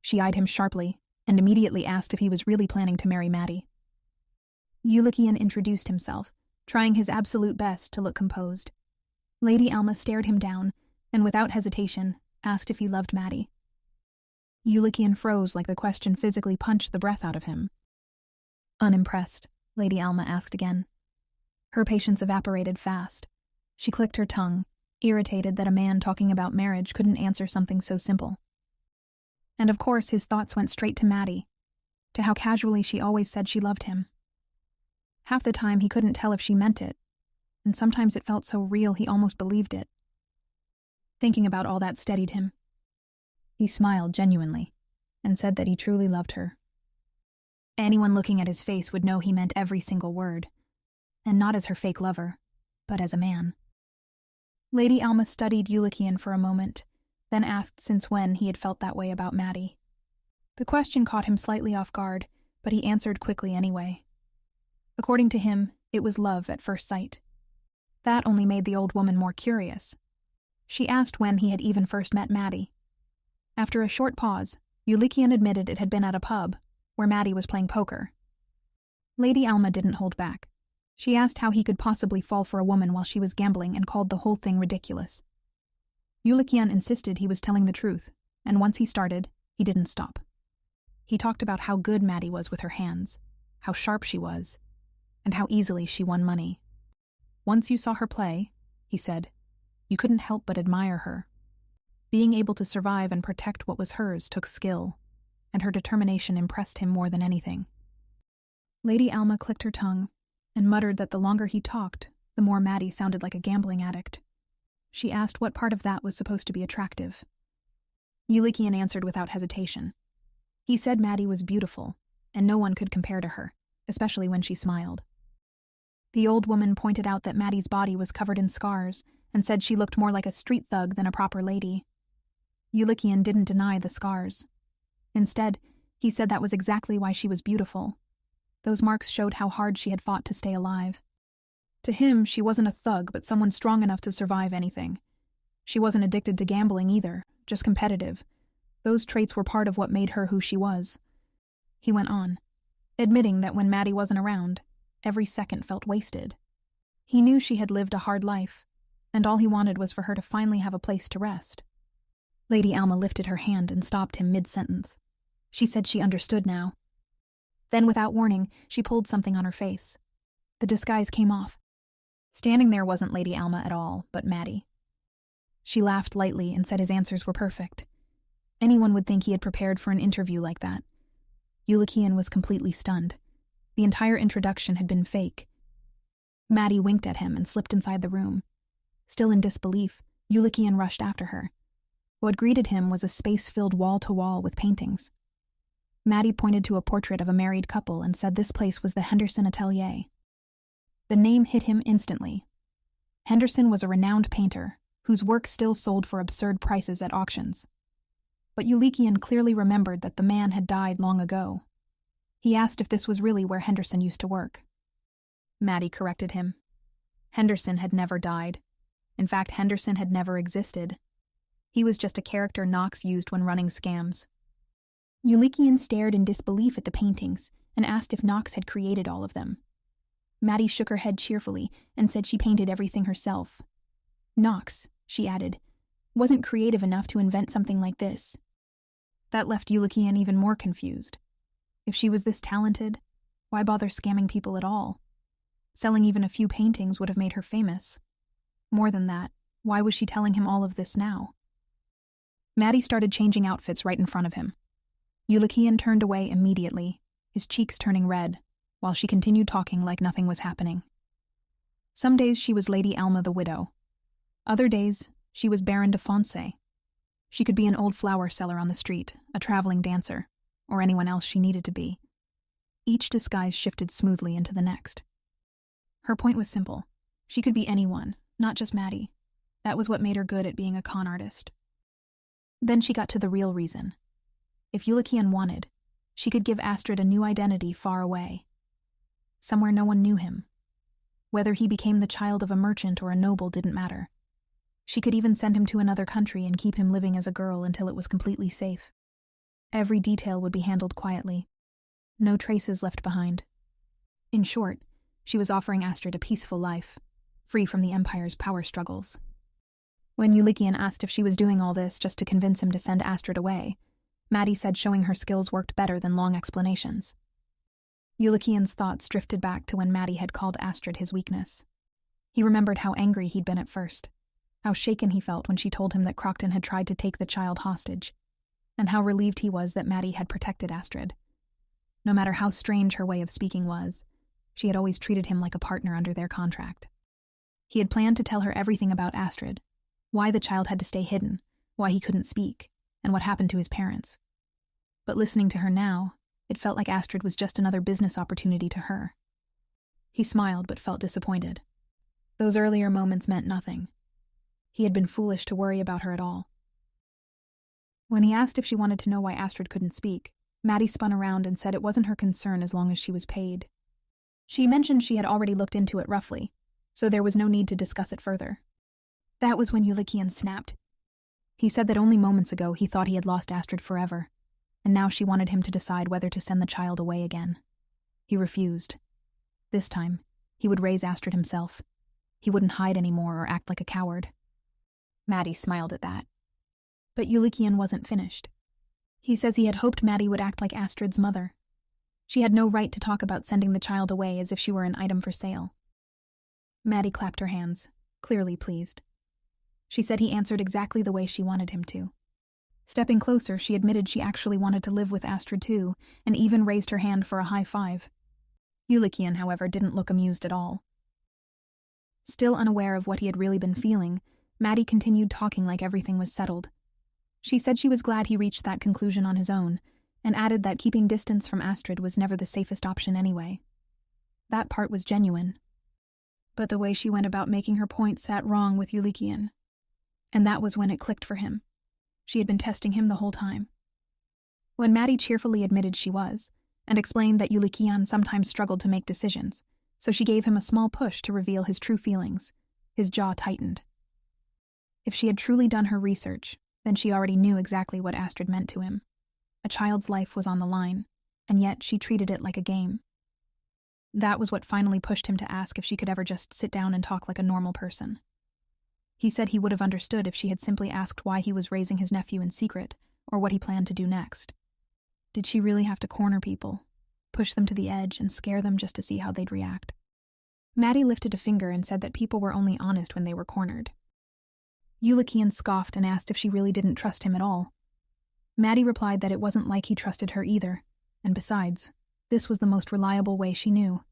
She eyed him sharply, and immediately asked if he was really planning to marry Maddie. Yulikian introduced himself, trying his absolute best to look composed. Lady Alma stared him down, and without hesitation, asked if he loved Maddie. Yulikian froze like the question physically punched the breath out of him. Unimpressed, Lady Alma asked again. Her patience evaporated fast. She clicked her tongue, irritated that a man talking about marriage couldn't answer something so simple. And of course his thoughts went straight to Maddie, to how casually she always said she loved him. Half the time he couldn't tell if she meant it, and sometimes it felt so real he almost believed it. Thinking about all that steadied him. He smiled genuinely, and said that he truly loved her. Anyone looking at his face would know he meant every single word, and not as her fake lover, but as a man. Lady Alma studied Yulikian for a moment, then asked since when he had felt that way about Maddie. The question caught him slightly off guard, but he answered quickly anyway. According to him, it was love at first sight. That only made the old woman more curious. She asked when he had even first met Maddie. After a short pause, Yulikian admitted it had been at a pub, where Maddie was playing poker. Lady Alma didn't hold back. She asked how he could possibly fall for a woman while she was gambling and called the whole thing ridiculous. Yulikian insisted he was telling the truth, and once he started, he didn't stop. He talked about how good Maddie was with her hands, how sharp she was, and how easily she won money. Once you saw her play, he said, you couldn't help but admire her. Being able to survive and protect what was hers took skill, and her determination impressed him more than anything. Lady Alma clicked her tongue and muttered that the longer he talked, the more Maddie sounded like a gambling addict. She asked what part of that was supposed to be attractive. Yulikian answered without hesitation. He said Maddie was beautiful, and no one could compare to her, especially when she smiled. The old woman pointed out that Maddie's body was covered in scars and said she looked more like a street thug than a proper lady. Yulikian didn't deny the scars. Instead, he said that was exactly why she was beautiful. Those marks showed how hard she had fought to stay alive. To him, she wasn't a thug, but someone strong enough to survive anything. She wasn't addicted to gambling either, just competitive. Those traits were part of what made her who she was. He went on, admitting that when Maddie wasn't around, every second felt wasted. He knew she had lived a hard life, and all he wanted was for her to finally have a place to rest. Lady Alma lifted her hand and stopped him mid-sentence. She said she understood now. Then, without warning, she pulled something on her face. The disguise came off. Standing there wasn't Lady Alma at all, but Maddie. She laughed lightly and said his answers were perfect. Anyone would think he had prepared for an interview like that. Yulikian was completely stunned. The entire introduction had been fake. Maddie winked at him and slipped inside the room. Still in disbelief, Yulikian rushed after her. What greeted him was a space filled wall-to-wall with paintings. Maddie pointed to a portrait of a married couple and said this place was the Henderson Atelier. The name hit him instantly. Henderson was a renowned painter, whose work still sold for absurd prices at auctions. But Yulikian clearly remembered that the man had died long ago. He asked if this was really where Henderson used to work. Maddie corrected him. Henderson had never died. In fact, Henderson had never existed. He was just a character Knox used when running scams. Yulikian stared in disbelief at the paintings and asked if Knox had created all of them. Maddie shook her head cheerfully and said she painted everything herself. Knox, she added, wasn't creative enough to invent something like this. That left Yulikian even more confused. If she was this talented, why bother scamming people at all? Selling even a few paintings would have made her famous. More than that, why was she telling him all of this now? Maddie started changing outfits right in front of him. Yulikian turned away immediately, his cheeks turning red, while she continued talking like nothing was happening. Some days she was Lady Alma the widow. Other days, she was Baron de Fonse. She could be an old flower seller on the street, a traveling dancer, or anyone else she needed to be. Each disguise shifted smoothly into the next. Her point was simple. She could be anyone, not just Maddie. That was what made her good at being a con artist. Then she got to the real reason. If Yulikian wanted, she could give Astrid a new identity far away. Somewhere no one knew him. Whether he became the child of a merchant or a noble didn't matter. She could even send him to another country and keep him living as a girl until it was completely safe. Every detail would be handled quietly. No traces left behind. In short, she was offering Astrid a peaceful life, free from the Empire's power struggles. When Yulikian asked if she was doing all this just to convince him to send Astrid away, Maddie said showing her skills worked better than long explanations. Yulikian's thoughts drifted back to when Maddie had called Astrid his weakness. He remembered how angry he'd been at first, how shaken he felt when she told him that Crockton had tried to take the child hostage, and how relieved he was that Maddie had protected Astrid. No matter how strange her way of speaking was, she had always treated him like a partner under their contract. He had planned to tell her everything about Astrid, why the child had to stay hidden, why he couldn't speak, and what happened to his parents. But listening to her now, it felt like Astrid was just another business opportunity to her. He smiled but felt disappointed. Those earlier moments meant nothing. He had been foolish to worry about her at all. When he asked if she wanted to know why Astrid couldn't speak, Maddie spun around and said it wasn't her concern as long as she was paid. She mentioned she had already looked into it roughly, so there was no need to discuss it further. That was when Yulikian snapped. He said that only moments ago he thought he had lost Astrid forever, and now she wanted him to decide whether to send the child away again. He refused. This time, he would raise Astrid himself. He wouldn't hide anymore or act like a coward. Maddie smiled at that. But Yulikian wasn't finished. He says he had hoped Maddie would act like Astrid's mother. She had no right to talk about sending the child away as if she were an item for sale. Maddie clapped her hands, clearly pleased. She said he answered exactly the way she wanted him to. Stepping closer, she admitted she actually wanted to live with Astrid too, and even raised her hand for a high five. Yulikian, however, didn't look amused at all. Still unaware of what he had really been feeling, Maddie continued talking like everything was settled. She said she was glad he reached that conclusion on his own, and added that keeping distance from Astrid was never the safest option anyway. That part was genuine. But the way she went about making her point sat wrong with Yulikian. And that was when it clicked for him. She had been testing him the whole time. When Maddie cheerfully admitted she was, and explained that Yulikian sometimes struggled to make decisions, so she gave him a small push to reveal his true feelings. His jaw tightened. If she had truly done her research, then she already knew exactly what Astrid meant to him. A child's life was on the line, and yet she treated it like a game. That was what finally pushed him to ask if she could ever just sit down and talk like a normal person. He said he would have understood if she had simply asked why he was raising his nephew in secret, or what he planned to do next. Did she really have to corner people, push them to the edge, and scare them just to see how they'd react? Maddie lifted a finger and said that people were only honest when they were cornered. Yulikian scoffed and asked if she really didn't trust him at all. Maddie replied that it wasn't like he trusted her either, and besides, this was the most reliable way she knew.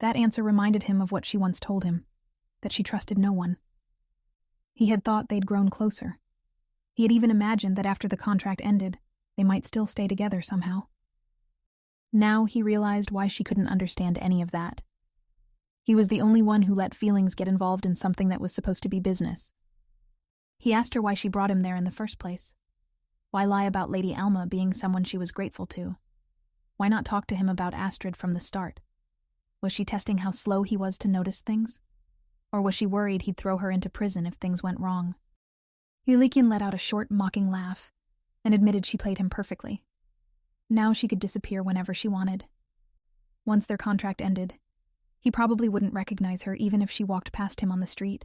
That answer reminded him of what she once told him, that she trusted no one. He had thought they'd grown closer. He had even imagined that after the contract ended, they might still stay together somehow. Now he realized why she couldn't understand any of that. He was the only one who let feelings get involved in something that was supposed to be business. He asked her why she brought him there in the first place. Why lie about Lady Alma being someone she was grateful to? Why not talk to him about Astrid from the start? Was she testing how slow he was to notice things? Or was she worried he'd throw her into prison if things went wrong? Yulikian let out a short, mocking laugh and admitted she played him perfectly. Now she could disappear whenever she wanted. Once their contract ended, he probably wouldn't recognize her even if she walked past him on the street.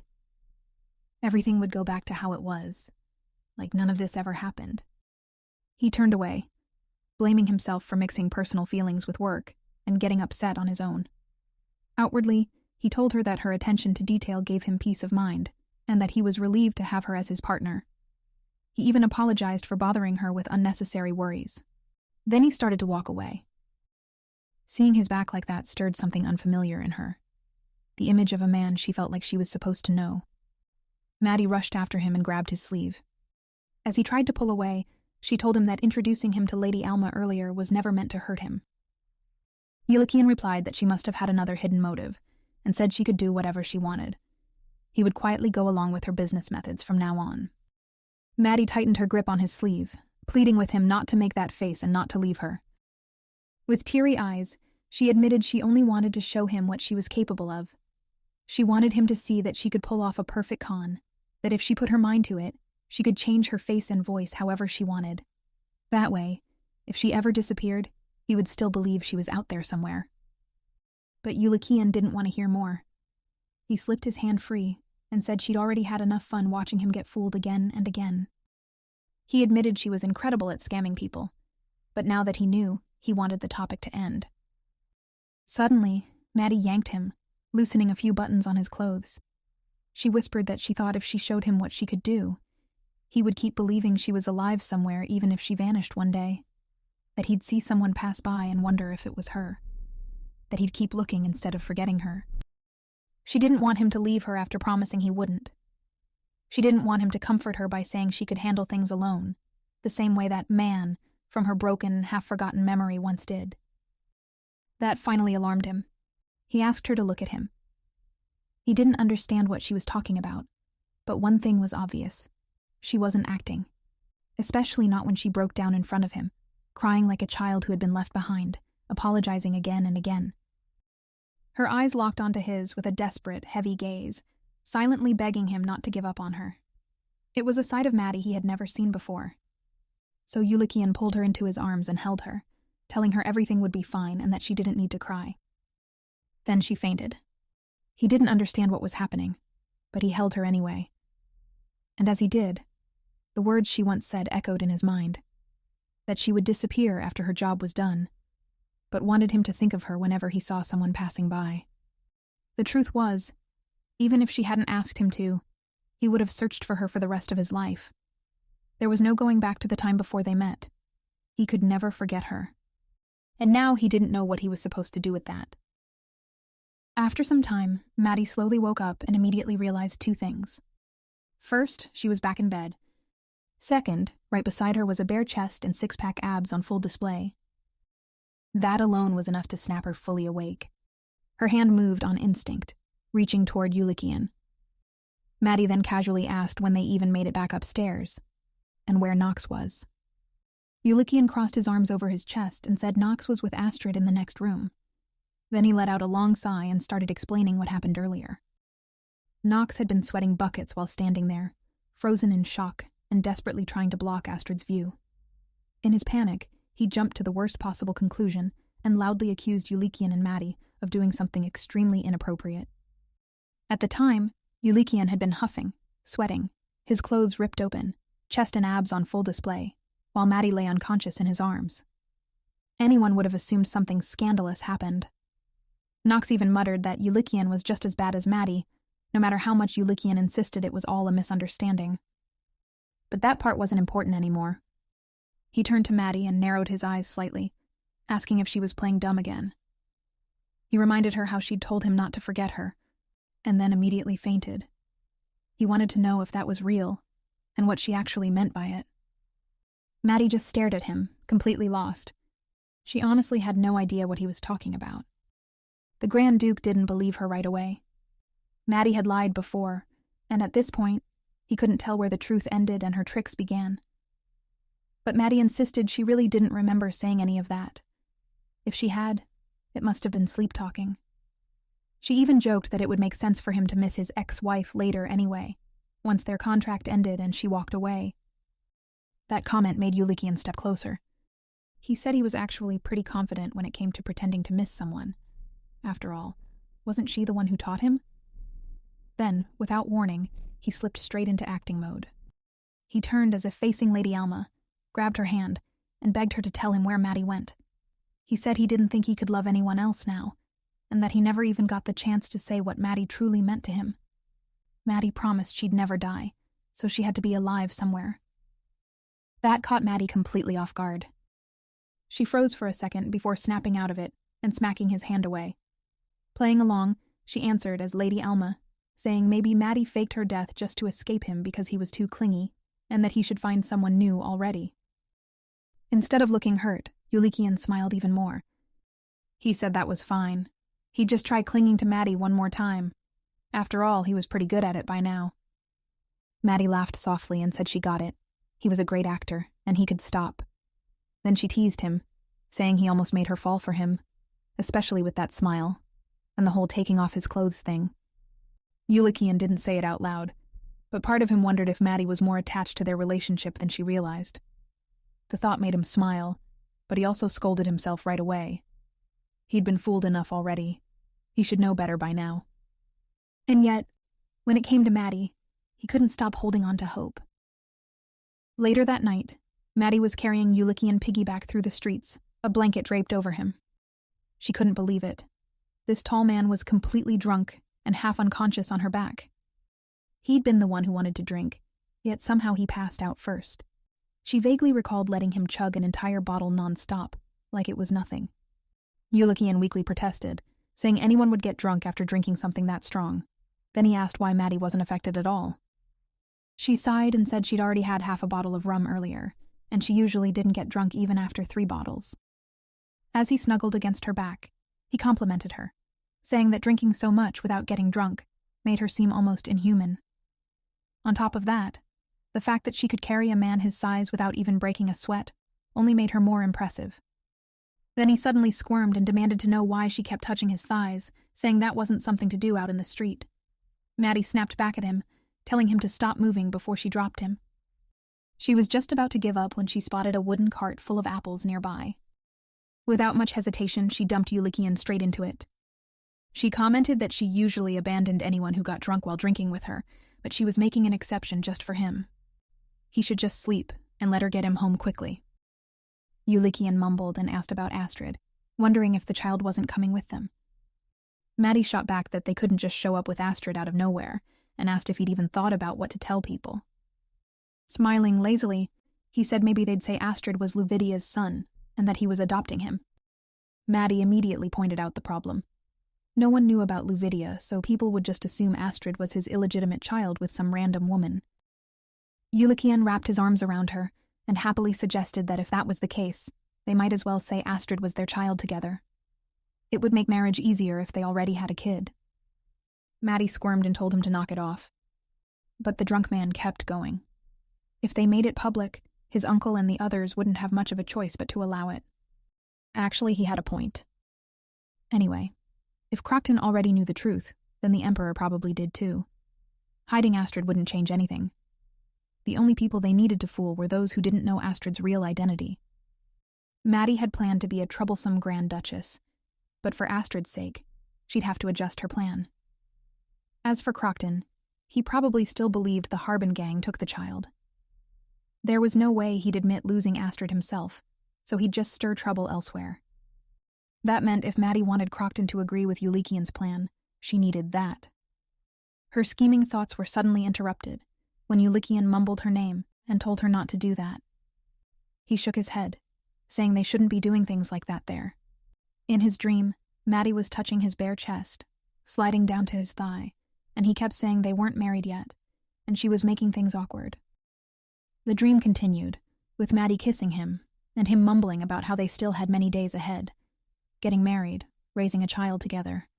Everything would go back to how it was, like none of this ever happened. He turned away, blaming himself for mixing personal feelings with work and getting upset on his own. Outwardly, he told her that her attention to detail gave him peace of mind, and that he was relieved to have her as his partner. He even apologized for bothering her with unnecessary worries. Then he started to walk away. Seeing his back like that stirred something unfamiliar in her. The image of a man she felt like she was supposed to know. Maddie rushed after him and grabbed his sleeve. As he tried to pull away, she told him that introducing him to Lady Alma earlier was never meant to hurt him. Yulikian replied that she must have had another hidden motive, and said she could do whatever she wanted. He would quietly go along with her business methods from now on. Maddie tightened her grip on his sleeve, pleading with him not to make that face and not to leave her. With teary eyes, she admitted she only wanted to show him what she was capable of. She wanted him to see that she could pull off a perfect con, that if she put her mind to it, she could change her face and voice however she wanted. That way, if she ever disappeared, he would still believe she was out there somewhere. But Yulikian didn't want to hear more. He slipped his hand free and said she'd already had enough fun watching him get fooled again and again. He admitted she was incredible at scamming people, but now that he knew, he wanted the topic to end. Suddenly, Maddie yanked him, loosening a few buttons on his clothes. She whispered that she thought if she showed him what she could do, he would keep believing she was alive somewhere even if she vanished one day, that he'd see someone pass by and wonder if it was her, that he'd keep looking instead of forgetting her. She didn't want him to leave her after promising he wouldn't. She didn't want him to comfort her by saying she could handle things alone, the same way that man, from her broken, half-forgotten memory, once did. That finally alarmed him. He asked her to look at him. He didn't understand what she was talking about, but one thing was obvious. She wasn't acting, especially not when she broke down in front of him, crying like a child who had been left behind, apologizing again and again. Her eyes locked onto his with a desperate, heavy gaze, silently begging him not to give up on her. It was a side of Maddie he had never seen before. So Yulikian pulled her into his arms and held her, telling her everything would be fine and that she didn't need to cry. Then she fainted. He didn't understand what was happening, but he held her anyway. And as he did, the words she once said echoed in his mind, that she would disappear after her job was done, but wanted him to think of her whenever he saw someone passing by. The truth was, even if she hadn't asked him to, he would have searched for her for the rest of his life. There was no going back to the time before they met. He could never forget her. And now he didn't know what he was supposed to do with that. After some time, Maddie slowly woke up and immediately realized two things. First, she was back in bed. Second, right beside her was a bare chest and six-pack abs on full display. That alone was enough to snap her fully awake. Her hand moved on instinct, reaching toward Yulikian. Maddie then casually asked when they even made it back upstairs, and where Nox was. Yulikian crossed his arms over his chest and said Nox was with Astrid in the next room. Then he let out a long sigh and started explaining what happened earlier. Knox had been sweating buckets while standing there, frozen in shock and desperately trying to block Astrid's view. In his panic, he jumped to the worst possible conclusion and loudly accused Yulikian and Maddie of doing something extremely inappropriate. At the time, Yulikian had been huffing, sweating, his clothes ripped open, chest and abs on full display, while Maddie lay unconscious in his arms. Anyone would have assumed something scandalous happened. Knox even muttered that Yulikian was just as bad as Maddie, no matter how much Yulikian insisted it was all a misunderstanding. But that part wasn't important anymore. He turned to Maddie and narrowed his eyes slightly, asking if she was playing dumb again. He reminded her how she'd told him not to forget her, and then immediately fainted. He wanted to know if that was real, and what she actually meant by it. Maddie just stared at him, completely lost. She honestly had no idea what he was talking about. The Grand Duke didn't believe her right away. Maddie had lied before, and at this point, he couldn't tell where the truth ended and her tricks began. But Maddie insisted she really didn't remember saying any of that. If she had, it must have been sleep-talking. She even joked that it would make sense for him to miss his ex-wife later anyway, once their contract ended and she walked away. That comment made Yulikian step closer. He said he was actually pretty confident when it came to pretending to miss someone. After all, wasn't she the one who taught him? Then, without warning, he slipped straight into acting mode. He turned as if facing Lady Alma, grabbed her hand, and begged her to tell him where Maddie went. He said he didn't think he could love anyone else now, and that he never even got the chance to say what Maddie truly meant to him. Maddie promised she'd never die, so she had to be alive somewhere. That caught Maddie completely off guard. She froze for a second before snapping out of it and smacking his hand away. Playing along, she answered as Lady Alma, saying maybe Maddie faked her death just to escape him because he was too clingy, and that he should find someone new already. Instead of looking hurt, Yulikian smiled even more. He said that was fine. He'd just try clinging to Maddie one more time. After all, he was pretty good at it by now. Maddie laughed softly and said she got it. He was a great actor, and he could stop. Then she teased him, saying he almost made her fall for him, especially with that smile, and the whole taking off his clothes thing. Yulikian didn't say it out loud, but part of him wondered if Maddie was more attached to their relationship than she realized. The thought made him smile, but he also scolded himself right away. He'd been fooled enough already. He should know better by now. And yet, when it came to Maddie, he couldn't stop holding on to hope. Later that night, Maddie was carrying Yulikian piggyback through the streets, a blanket draped over him. She couldn't believe it. This tall man was completely drunk and half unconscious on her back. He'd been the one who wanted to drink, yet somehow he passed out first. She vaguely recalled letting him chug an entire bottle non-stop, like it was nothing. Yulikian weakly protested, saying anyone would get drunk after drinking something that strong. Then he asked why Maddie wasn't affected at all. She sighed and said she'd already had half a bottle of rum earlier, and she usually didn't get drunk even after 3 bottles. As he snuggled against her back, he complimented her, saying that drinking so much without getting drunk made her seem almost inhuman. On top of that, the fact that she could carry a man his size without even breaking a sweat only made her more impressive. Then he suddenly squirmed and demanded to know why she kept touching his thighs, saying that wasn't something to do out in the street. Maddie snapped back at him, telling him to stop moving before she dropped him. She was just about to give up when she spotted a wooden cart full of apples nearby. Without much hesitation, she dumped Yulikian straight into it. She commented that she usually abandoned anyone who got drunk while drinking with her, but she was making an exception just for him. He should just sleep and let her get him home quickly. Yulikian mumbled and asked about Astrid, wondering if the child wasn't coming with them. Maddie shot back that they couldn't just show up with Astrid out of nowhere, and asked if he'd even thought about what to tell people. Smiling lazily, he said maybe they'd say Astrid was Luvidia's son, and that he was adopting him. Maddie immediately pointed out the problem. No one knew about Luvidia, so people would just assume Astrid was his illegitimate child with some random woman. Yulikian wrapped his arms around her, and happily suggested that if that was the case, they might as well say Astrid was their child together. It would make marriage easier if they already had a kid. Maddie squirmed and told him to knock it off. But the drunk man kept going. If they made it public, his uncle and the others wouldn't have much of a choice but to allow it. Actually, he had a point. Anyway, if Crockton already knew the truth, then the Emperor probably did too. Hiding Astrid wouldn't change anything. The only people they needed to fool were those who didn't know Astrid's real identity. Maddie had planned to be a troublesome Grand Duchess, but for Astrid's sake, she'd have to adjust her plan. As for Crockton, he probably still believed the Harbin gang took the child. There was no way he'd admit losing Astrid himself, so he'd just stir trouble elsewhere. That meant if Maddie wanted Crockton to agree with Yulikian's plan, she needed that. Her scheming thoughts were suddenly interrupted when Yulikian mumbled her name and told her not to do that. He shook his head, saying they shouldn't be doing things like that there. In his dream, Maddie was touching his bare chest, sliding down to his thigh, and he kept saying they weren't married yet, and she was making things awkward. The dream continued, with Maddie kissing him, and him mumbling about how they still had many days ahead, getting married, raising a child together.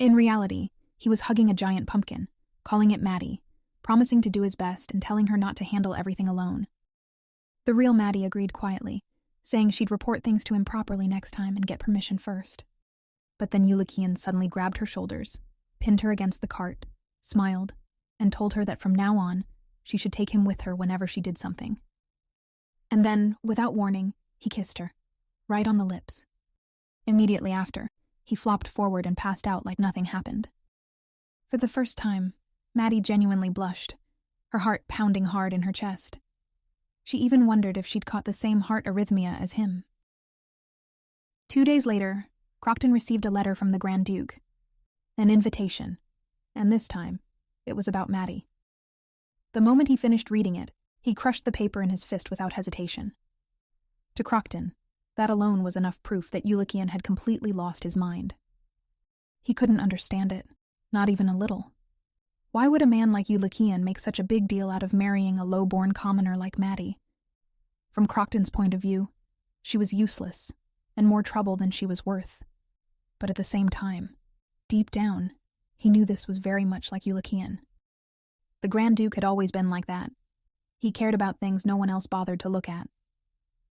In reality, he was hugging a giant pumpkin, calling it Maddie, promising to do his best and telling her not to handle everything alone. The real Maddie agreed quietly, saying she'd report things to him properly next time and get permission first. But then Yulikian suddenly grabbed her shoulders, pinned her against the cart, smiled, and told her that from now on, she should take him with her whenever she did something. And then, without warning, he kissed her, right on the lips. Immediately after, he flopped forward and passed out like nothing happened. For the first time, Maddie genuinely blushed, her heart pounding hard in her chest. She even wondered if she'd caught the same heart arrhythmia as him. 2 days later, Crockton received a letter from the Grand Duke. An invitation, and this time, it was about Maddie. The moment he finished reading it, he crushed the paper in his fist without hesitation. To Crockton, that alone was enough proof that Yulikian had completely lost his mind. He couldn't understand it, not even a little. Why would a man like Yulikian make such a big deal out of marrying a low-born commoner like Maddie? From Crockton's point of view, she was useless, and more trouble than she was worth. But at the same time, deep down, he knew this was very much like Yulikian. The Grand Duke had always been like that. He cared about things no one else bothered to look at.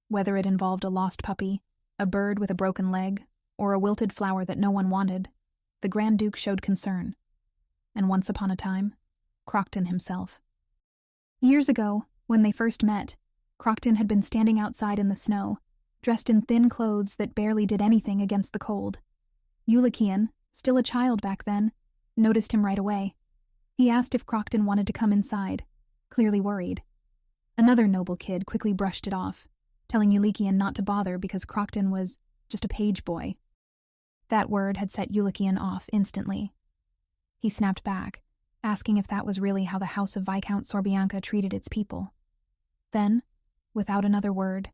Whether it involved a lost puppy, a bird with a broken leg, or a wilted flower that no one wanted, the Grand Duke showed concern. And once upon a time, Crockton himself. Years ago, when they first met, Crockton had been standing outside in the snow, dressed in thin clothes that barely did anything against the cold. Yulikian, still a child back then, noticed him right away. He asked if Crockton wanted to come inside, clearly worried. Another noble kid quickly brushed it off, telling Yulikian not to bother because Crockton was just a page boy. That word had set Yulikian off instantly. He snapped back, asking if that was really how the House of Viscount Sorbianka treated its people. Then, without another word,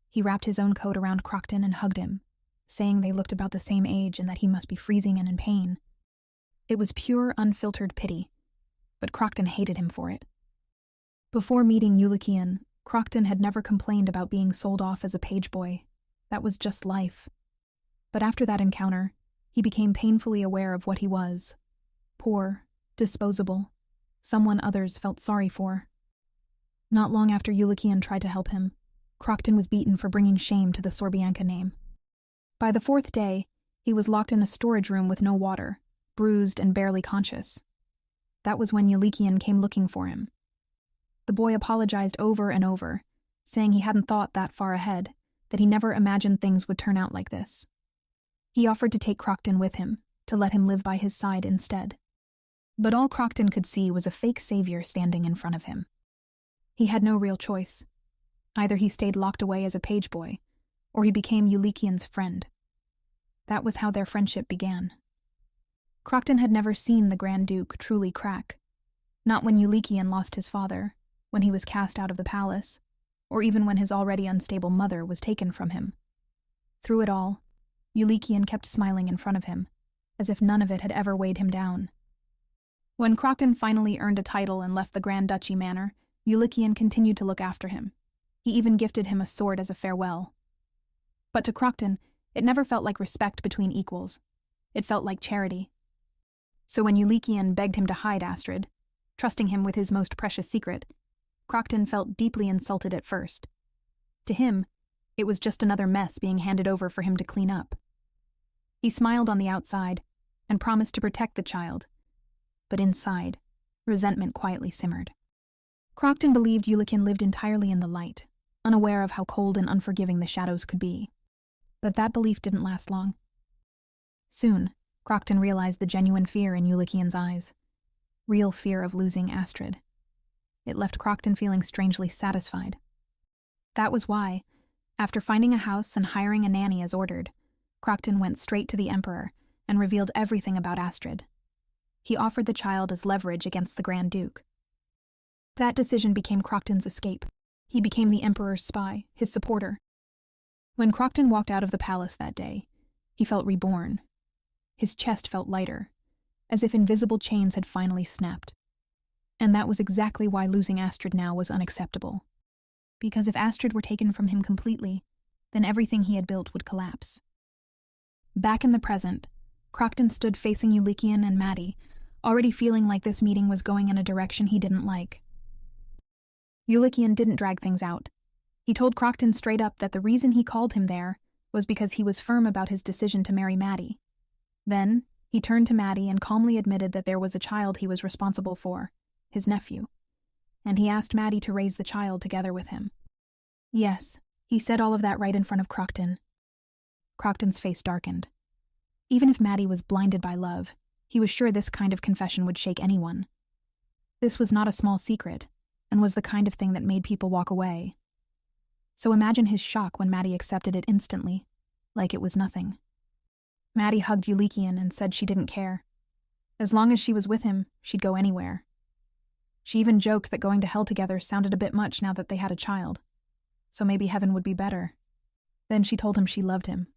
he wrapped his own coat around Crockton and hugged him, saying they looked about the same age and that he must be freezing and in pain. It was pure, unfiltered pity, but Crockton hated him for it. Before meeting Yulikian, Crockton had never complained about being sold off as a page boy. That was just life. But after that encounter, he became painfully aware of what he was. Poor, disposable, someone others felt sorry for. Not long after Yulikian tried to help him, Crockton was beaten for bringing shame to the Sorbianka name. By the 4th day, he was locked in a storage room with no water, bruised and barely conscious. That was when Yulikian came looking for him. The boy apologized over and over, saying he hadn't thought that far ahead, that he never imagined things would turn out like this. He offered to take Crockton with him, to let him live by his side instead. But all Crockton could see was a fake savior standing in front of him. He had no real choice. Either he stayed locked away as a page boy, or he became Yulikian's friend. That was how their friendship began. Crockton had never seen the Grand Duke truly crack. Not when Yulikian lost his father, when he was cast out of the palace, or even when his already unstable mother was taken from him. Through it all, Yulikian kept smiling in front of him, as if none of it had ever weighed him down. When Crockton finally earned a title and left the Grand Duchy manor, Yulikian continued to look after him. He even gifted him a sword as a farewell. But to Crockton, it never felt like respect between equals. It felt like charity. So when Yulikian begged him to hide Astrid, trusting him with his most precious secret, Crockton felt deeply insulted at first. To him, it was just another mess being handed over for him to clean up. He smiled on the outside and promised to protect the child, but inside, resentment quietly simmered. Crocton believed Yulikian lived entirely in the light, unaware of how cold and unforgiving the shadows could be. But that belief didn't last long. Soon, Crocton realized the genuine fear in Yulikian's eyes. Real fear of losing Astrid. It left Crocton feeling strangely satisfied. That was why, after finding a house and hiring a nanny as ordered, Crocton went straight to the Emperor and revealed everything about Astrid. He offered the child as leverage against the Grand Duke. That decision became Crocton's escape. He became the Emperor's spy, his supporter. When Crocton walked out of the palace that day, he felt reborn. His chest felt lighter, as if invisible chains had finally snapped. And that was exactly why losing Astrid now was unacceptable. Because if Astrid were taken from him completely, then everything he had built would collapse. Back in the present, Crocton stood facing Yulikian and Maddie, already feeling like this meeting was going in a direction he didn't like. Yulikian didn't drag things out. He told Crocton straight up that the reason he called him there was because he was firm about his decision to marry Maddie. Then, he turned to Maddie and calmly admitted that there was a child he was responsible for, his nephew, and he asked Maddie to raise the child together with him. Yes, he said all of that right in front of Crocton. Crocton's face darkened. Even if Maddie was blinded by love, he was sure this kind of confession would shake anyone. This was not a small secret, and was the kind of thing that made people walk away. So imagine his shock when Maddie accepted it instantly, like it was nothing. Maddie hugged Yulikian and said she didn't care. As long as she was with him, she'd go anywhere. She even joked that going to hell together sounded a bit much now that they had a child, so maybe heaven would be better. Then she told him she loved him.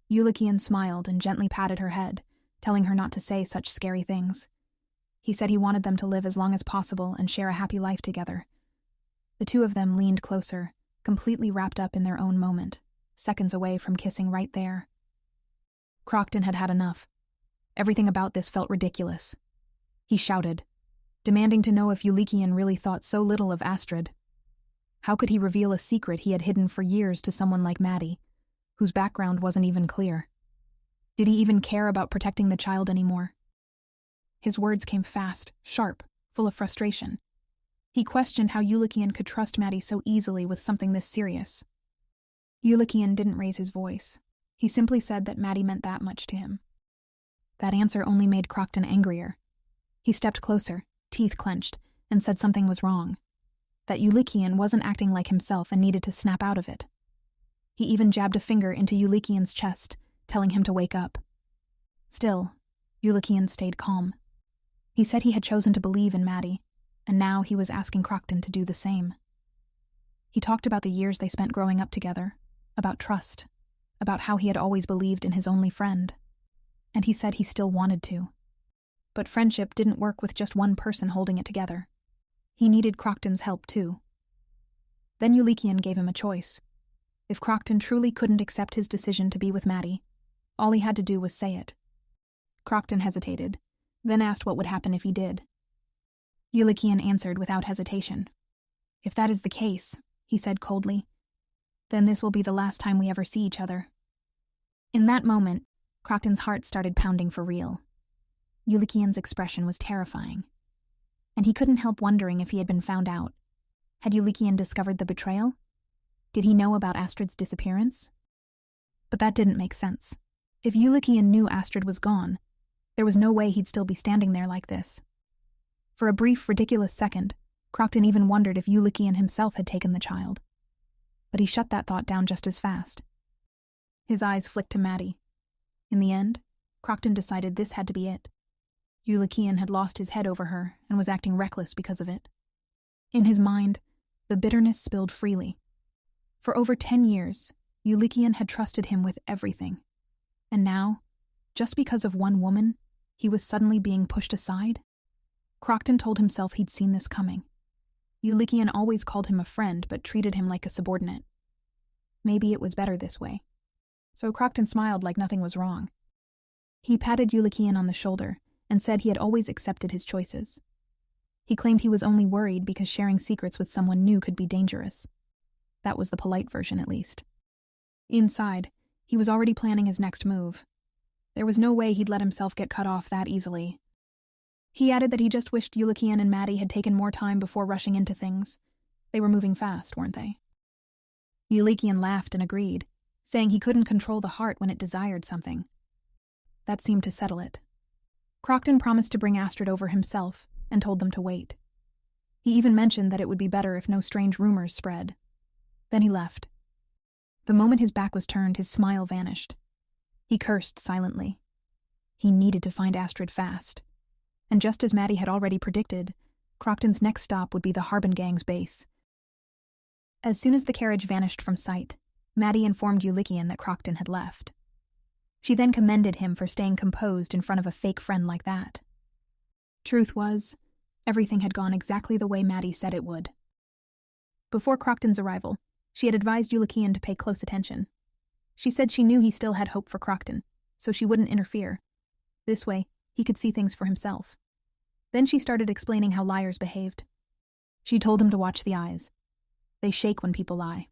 Yulikian smiled and gently patted her head, telling her not to say such scary things. He said he wanted them to live as long as possible and share a happy life together. The two of them leaned closer, completely wrapped up in their own moment, seconds away from kissing right there. Crocton had had enough. Everything about this felt ridiculous. He shouted, demanding to know if Yulikian really thought so little of Astrid. How could he reveal a secret he had hidden for years to someone like Maddie, whose background wasn't even clear? Did he even care about protecting the child anymore? His words came fast, sharp, full of frustration. He questioned how Yulikian could trust Maddie so easily with something this serious. Yulikian didn't raise his voice. He simply said that Maddie meant that much to him. That answer only made Crocton angrier. He stepped closer, teeth clenched, and said something was wrong. That Yulikian wasn't acting like himself and needed to snap out of it. He even jabbed a finger into Yulikian's chest, telling him to wake up. Still, Yulikian stayed calm. He said he had chosen to believe in Maddie, and now he was asking Crocton to do the same. He talked about the years they spent growing up together, about trust, about how he had always believed in his only friend, and he said he still wanted to. But friendship didn't work with just one person holding it together. He needed Crocton's help too. Then Yulikian gave him a choice. If Crocton truly couldn't accept his decision to be with Maddie, all he had to do was say it. Crocton hesitated, then asked what would happen if he did. Yulikian answered without hesitation. If that is the case, he said coldly, then this will be the last time we ever see each other. In that moment, Crocton's heart started pounding for real. Yulikian's expression was terrifying. And he couldn't help wondering if he had been found out. Had Yulikian discovered the betrayal? Did he know about Astrid's disappearance? But that didn't make sense. If Yulikian knew Astrid was gone, there was no way he'd still be standing there like this. For a brief, ridiculous second, Crocton even wondered if Yulikian himself had taken the child. But he shut that thought down just as fast. His eyes flicked to Maddie. In the end, Crocton decided this had to be it. Yulikian had lost his head over her and was acting reckless because of it. In his mind, the bitterness spilled freely. For over 10 years, Yulikian had trusted him with everything. And now, just because of one woman, he was suddenly being pushed aside? Crocton told himself he'd seen this coming. Yulikian always called him a friend but treated him like a subordinate. Maybe it was better this way. So Crocton smiled like nothing was wrong. He patted Yulikian on the shoulder and said he had always accepted his choices. He claimed he was only worried because sharing secrets with someone new could be dangerous. That was the polite version, at least. Inside, he was already planning his next move, There was no way he'd let himself get cut off that easily. He added that he just wished Yulikian and Maddie had taken more time before rushing into things. They were moving fast, weren't they? Yulikian laughed and agreed, saying he couldn't control the heart when it desired something. That seemed to settle it. Crocton promised to bring Astrid over himself and told them to wait. He even mentioned that it would be better if no strange rumors spread. Then he left. The moment his back was turned, his smile vanished. He cursed silently. He needed to find Astrid fast. And just as Maddie had already predicted, Crocton's next stop would be the Harbin Gang's base. As soon as the carriage vanished from sight, Maddie informed Yulikian that Crocton had left. She then commended him for staying composed in front of a fake friend like that. Truth was, everything had gone exactly the way Maddie said it would. Before Crocton's arrival, she had advised Yulikian to pay close attention. She said she knew he still had hope for Crocton, so she wouldn't interfere. This way, he could see things for himself. Then she started explaining how liars behaved. She told him to watch the eyes. They shake when people lie.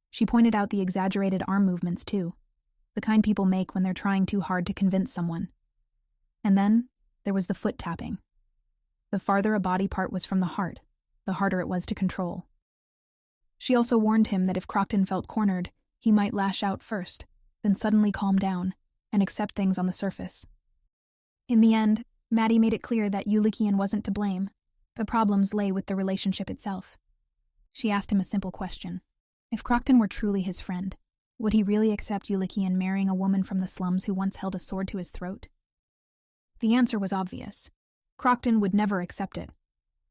She pointed out the exaggerated arm movements, too, the kind people make when they're trying too hard to convince someone. And then, there was the foot tapping. The farther a body part was from the heart, the harder it was to control. She also warned him that if Crocton felt cornered, he might lash out first, then suddenly calm down and accept things on the surface. In the end, Maddie made it clear that Yulikian wasn't to blame. The problems lay with the relationship itself. She asked him a simple question. If Crocton were truly his friend, would he really accept Yulikian marrying a woman from the slums who once held a sword to his throat? The answer was obvious. Crocton would never accept it.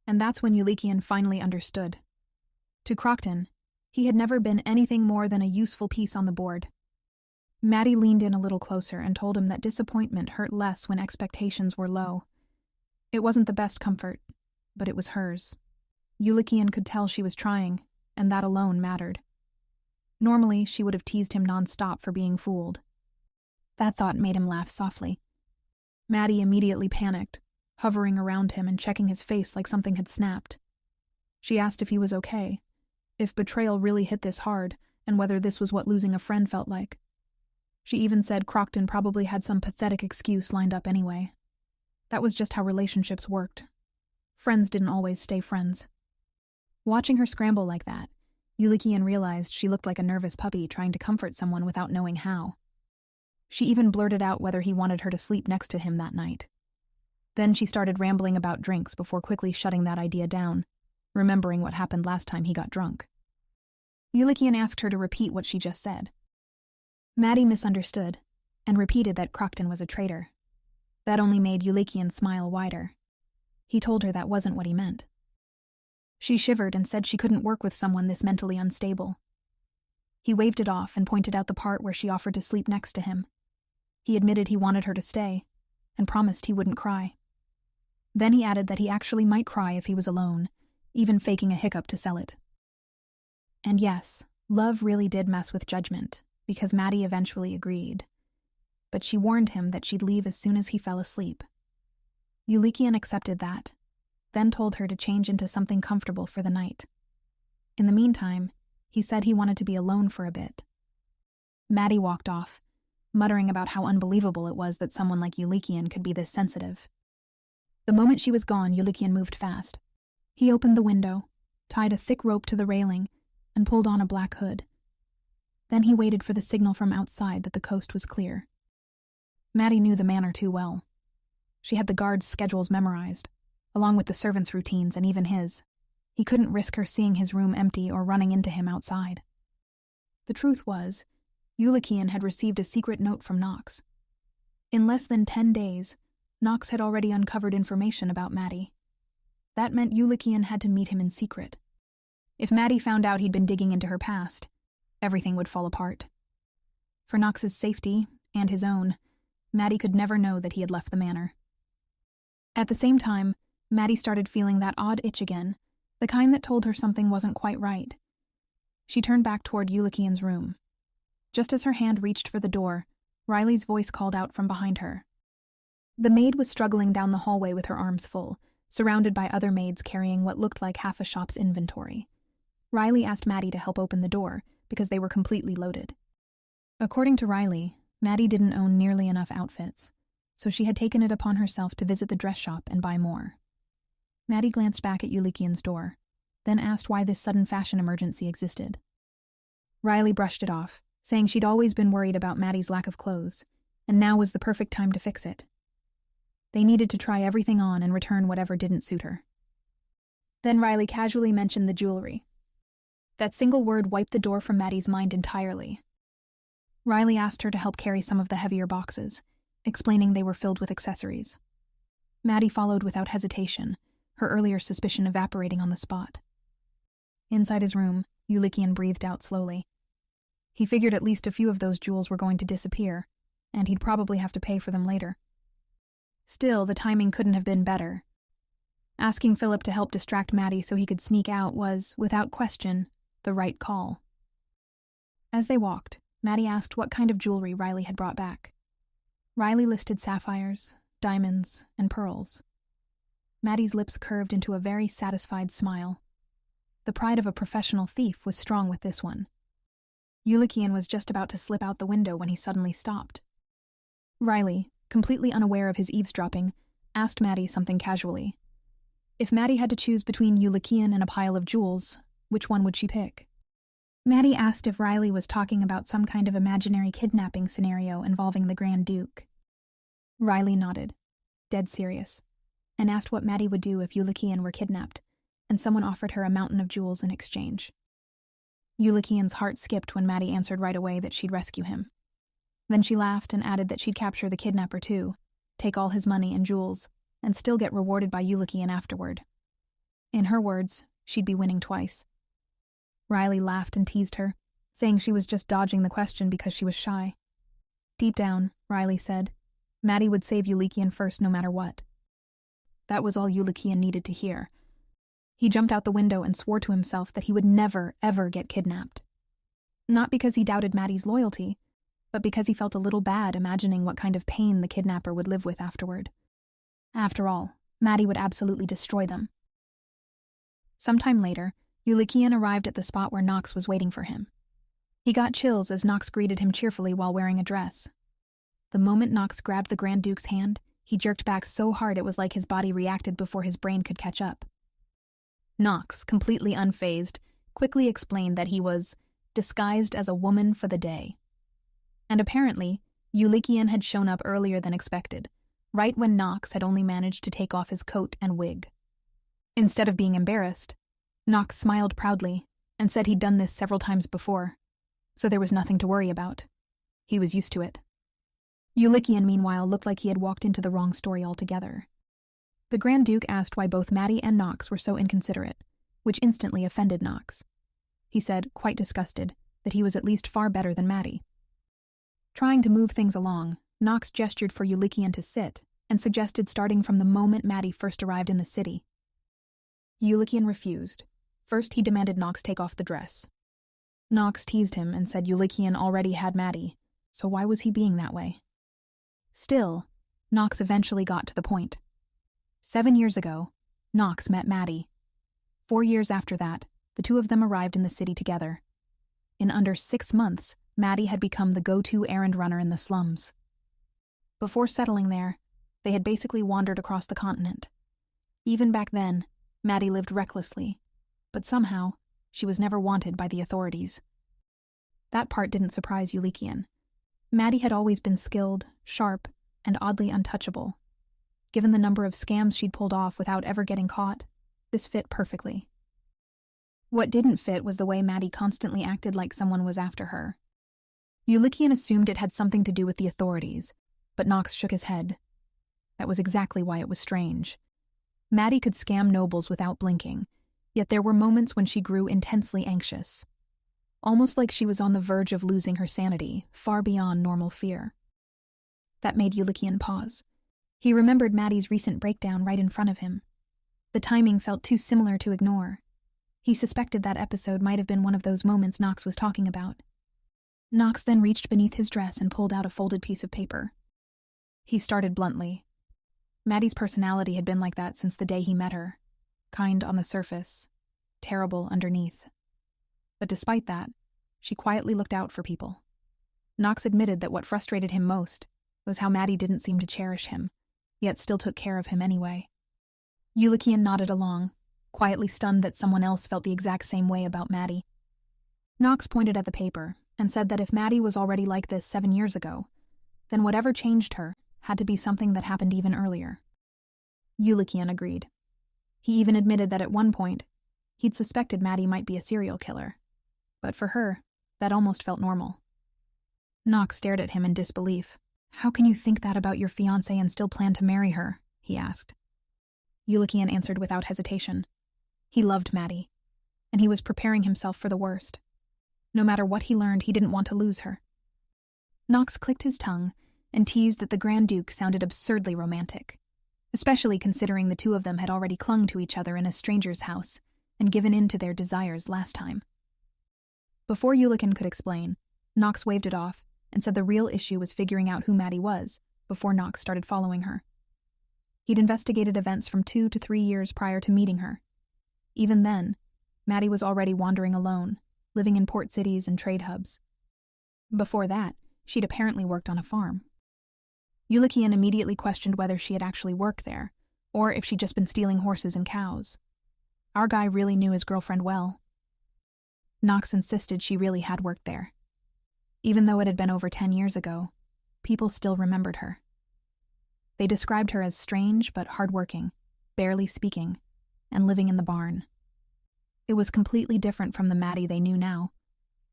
And that's when Yulikian finally understood. To Crocton, he had never been anything more than a useful piece on the board. Maddie leaned in a little closer and told him that disappointment hurt less when expectations were low. It wasn't the best comfort, but it was hers. Yulikian could tell she was trying, and that alone mattered. Normally, she would have teased him nonstop for being fooled. That thought made him laugh softly. Maddie immediately panicked, hovering around him and checking his face like something had snapped. She asked if he was okay, if betrayal really hit this hard, and whether this was what losing a friend felt like. She even said Crocton probably had some pathetic excuse lined up anyway. That was just how relationships worked. Friends didn't always stay friends. Watching her scramble like that, Yulikian realized she looked like a nervous puppy trying to comfort someone without knowing how. She even blurted out whether he wanted her to sleep next to him that night. Then she started rambling about drinks before quickly shutting that idea down, remembering what happened last time he got drunk. Yulikian asked her to repeat what she just said. Maddie misunderstood and repeated that Crocton was a traitor. That only made Yulikian smile wider. He told her that wasn't what he meant. She shivered and said she couldn't work with someone this mentally unstable. He waved it off and pointed out the part where she offered to sleep next to him. He admitted he wanted her to stay and promised he wouldn't cry. Then he added that he actually might cry if he was alone, even faking a hiccup to sell it. And yes, love really did mess with judgment, because Maddie eventually agreed. But she warned him that she'd leave as soon as he fell asleep. Yulikian accepted that, then told her to change into something comfortable for the night. In the meantime, he said he wanted to be alone for a bit. Maddie walked off, muttering about how unbelievable it was that someone like Yulikian could be this sensitive. The moment she was gone, Yulikian moved fast. He opened the window, tied a thick rope to the railing, and pulled on a black hood. Then he waited for the signal from outside that the coast was clear. Maddie knew the manor too well. She had the guards' schedules memorized, along with the servants' routines and even his. He couldn't risk her seeing his room empty or running into him outside. The truth was, Yulikian had received a secret note from Knox. In less than 10 days, Knox had already uncovered information about Maddie. That meant Yulikian had to meet him in secret. If Maddie found out he'd been digging into her past, everything would fall apart. For Knox's safety, and his own, Maddie could never know that he had left the manor. At the same time, Maddie started feeling that odd itch again, the kind that told her something wasn't quite right. She turned back toward Yulikian's room. Just as her hand reached for the door, Riley's voice called out from behind her. The maid was struggling down the hallway with her arms full, surrounded by other maids carrying what looked like half a shop's inventory. Riley asked Maddie to help open the door, because they were completely loaded. According to Riley, Maddie didn't own nearly enough outfits, so she had taken it upon herself to visit the dress shop and buy more. Maddie glanced back at Yulikian's door, then asked why this sudden fashion emergency existed. Riley brushed it off, saying she'd always been worried about Maddie's lack of clothes, and now was the perfect time to fix it. They needed to try everything on and return whatever didn't suit her. Then Riley casually mentioned the jewelry. That single word wiped the door from Maddie's mind entirely. Riley asked her to help carry some of the heavier boxes, explaining they were filled with accessories. Maddie followed without hesitation, her earlier suspicion evaporating on the spot. Inside his room, Yulikian breathed out slowly. He figured at least a few of those jewels were going to disappear, and he'd probably have to pay for them later. Still, the timing couldn't have been better. Asking Philip to help distract Maddie so he could sneak out was, without question, the right call. As they walked, Maddie asked what kind of jewelry Riley had brought back. Riley listed sapphires, diamonds, and pearls. Maddie's lips curved into a very satisfied smile. The pride of a professional thief was strong with this one. Yulikian was just about to slip out the window when he suddenly stopped. Riley, completely unaware of his eavesdropping, asked Maddie something casually. If Maddie had to choose between Yulikian and a pile of jewels, which one would she pick? Maddie asked if Riley was talking about some kind of imaginary kidnapping scenario involving the Grand Duke. Riley nodded, dead serious, and asked what Maddie would do if Yulikian were kidnapped, and someone offered her a mountain of jewels in exchange. Yulikian's heart skipped when Maddie answered right away that she'd rescue him. Then she laughed and added that she'd capture the kidnapper too, take all his money and jewels, and still get rewarded by Yulikian afterward. In her words, she'd be winning twice. Riley laughed and teased her, saying she was just dodging the question because she was shy. Deep down, Riley said, Maddie would save Yulikian first no matter what. That was all Yulikian needed to hear. He jumped out the window and swore to himself that he would never, ever get kidnapped. Not because he doubted Maddie's loyalty, but because he felt a little bad imagining what kind of pain the kidnapper would live with afterward. After all, Maddie would absolutely destroy them. Sometime later, Yulikian arrived at the spot where Knox was waiting for him. He got chills as Knox greeted him cheerfully while wearing a dress. The moment Knox grabbed the Grand Duke's hand, he jerked back so hard it was like his body reacted before his brain could catch up. Knox, completely unfazed, quickly explained that he was disguised as a woman for the day. And apparently, Yulikian had shown up earlier than expected, right when Knox had only managed to take off his coat and wig. Instead of being embarrassed, Knox smiled proudly and said he'd done this several times before, so there was nothing to worry about. He was used to it. Yulikian, meanwhile, looked like he had walked into the wrong story altogether. The Grand Duke asked why both Maddie and Knox were so inconsiderate, which instantly offended Knox. He said, quite disgusted, that he was at least far better than Maddie. Trying to move things along, Knox gestured for Yulikian to sit and suggested starting from the moment Maddie first arrived in the city. Yulikian refused. First, he demanded Knox take off the dress. Knox teased him and said Yulikian already had Maddie, so why was he being that way? Still, Knox eventually got to the point. 7 years ago, Knox met Maddie. 4 years after that, the two of them arrived in the city together. In under 6 months, Maddie had become the go-to errand runner in the slums. Before settling there, they had basically wandered across the continent. Even back then, Maddie lived recklessly, but somehow, she was never wanted by the authorities. That part didn't surprise Yulikian. Maddie had always been skilled, sharp, and oddly untouchable. Given the number of scams she'd pulled off without ever getting caught, this fit perfectly. What didn't fit was the way Maddie constantly acted like someone was after her. Yulikian assumed it had something to do with the authorities, but Knox shook his head. That was exactly why it was strange. Maddie could scam nobles without blinking, yet there were moments when she grew intensely anxious. Almost like she was on the verge of losing her sanity, far beyond normal fear. That made Yulikian pause. He remembered Maddie's recent breakdown right in front of him. The timing felt too similar to ignore. He suspected that episode might have been one of those moments Knox was talking about. Knox then reached beneath his dress and pulled out a folded piece of paper. He started bluntly. Maddie's personality had been like that since the day he met her. Kind on the surface, terrible underneath. But despite that, she quietly looked out for people. Knox admitted that what frustrated him most was how Maddie didn't seem to cherish him, yet still took care of him anyway. Yulikian nodded along, quietly stunned that someone else felt the exact same way about Maddie. Knox pointed at the paper and said that if Maddie was already like this 7 years ago, then whatever changed her had to be something that happened even earlier. Yulikian agreed. He even admitted that at one point, he'd suspected Maddie might be a serial killer. But for her, that almost felt normal. Knox stared at him in disbelief. "How can you think that about your fiancée and still plan to marry her?" he asked. Yulikian answered without hesitation. He loved Maddie, and he was preparing himself for the worst. No matter what he learned, he didn't want to lose her. Knox clicked his tongue and teased that the Grand Duke sounded absurdly romantic, especially considering the two of them had already clung to each other in a stranger's house and given in to their desires last time. Before Yulikian could explain, Knox waved it off and said the real issue was figuring out who Maddie was before Knox started following her. He'd investigated events from 2 to 3 years prior to meeting her. Even then, Maddie was already wandering alone, living in port cities and trade hubs. Before that, she'd apparently worked on a farm. Yulikian immediately questioned whether she had actually worked there, or if she'd just been stealing horses and cows. Our guy really knew his girlfriend well. Knox insisted she really had worked there. Even though it had been over 10 years ago, people still remembered her. They described her as strange but hardworking, barely speaking, and living in the barn. It was completely different from the Maddie they knew now,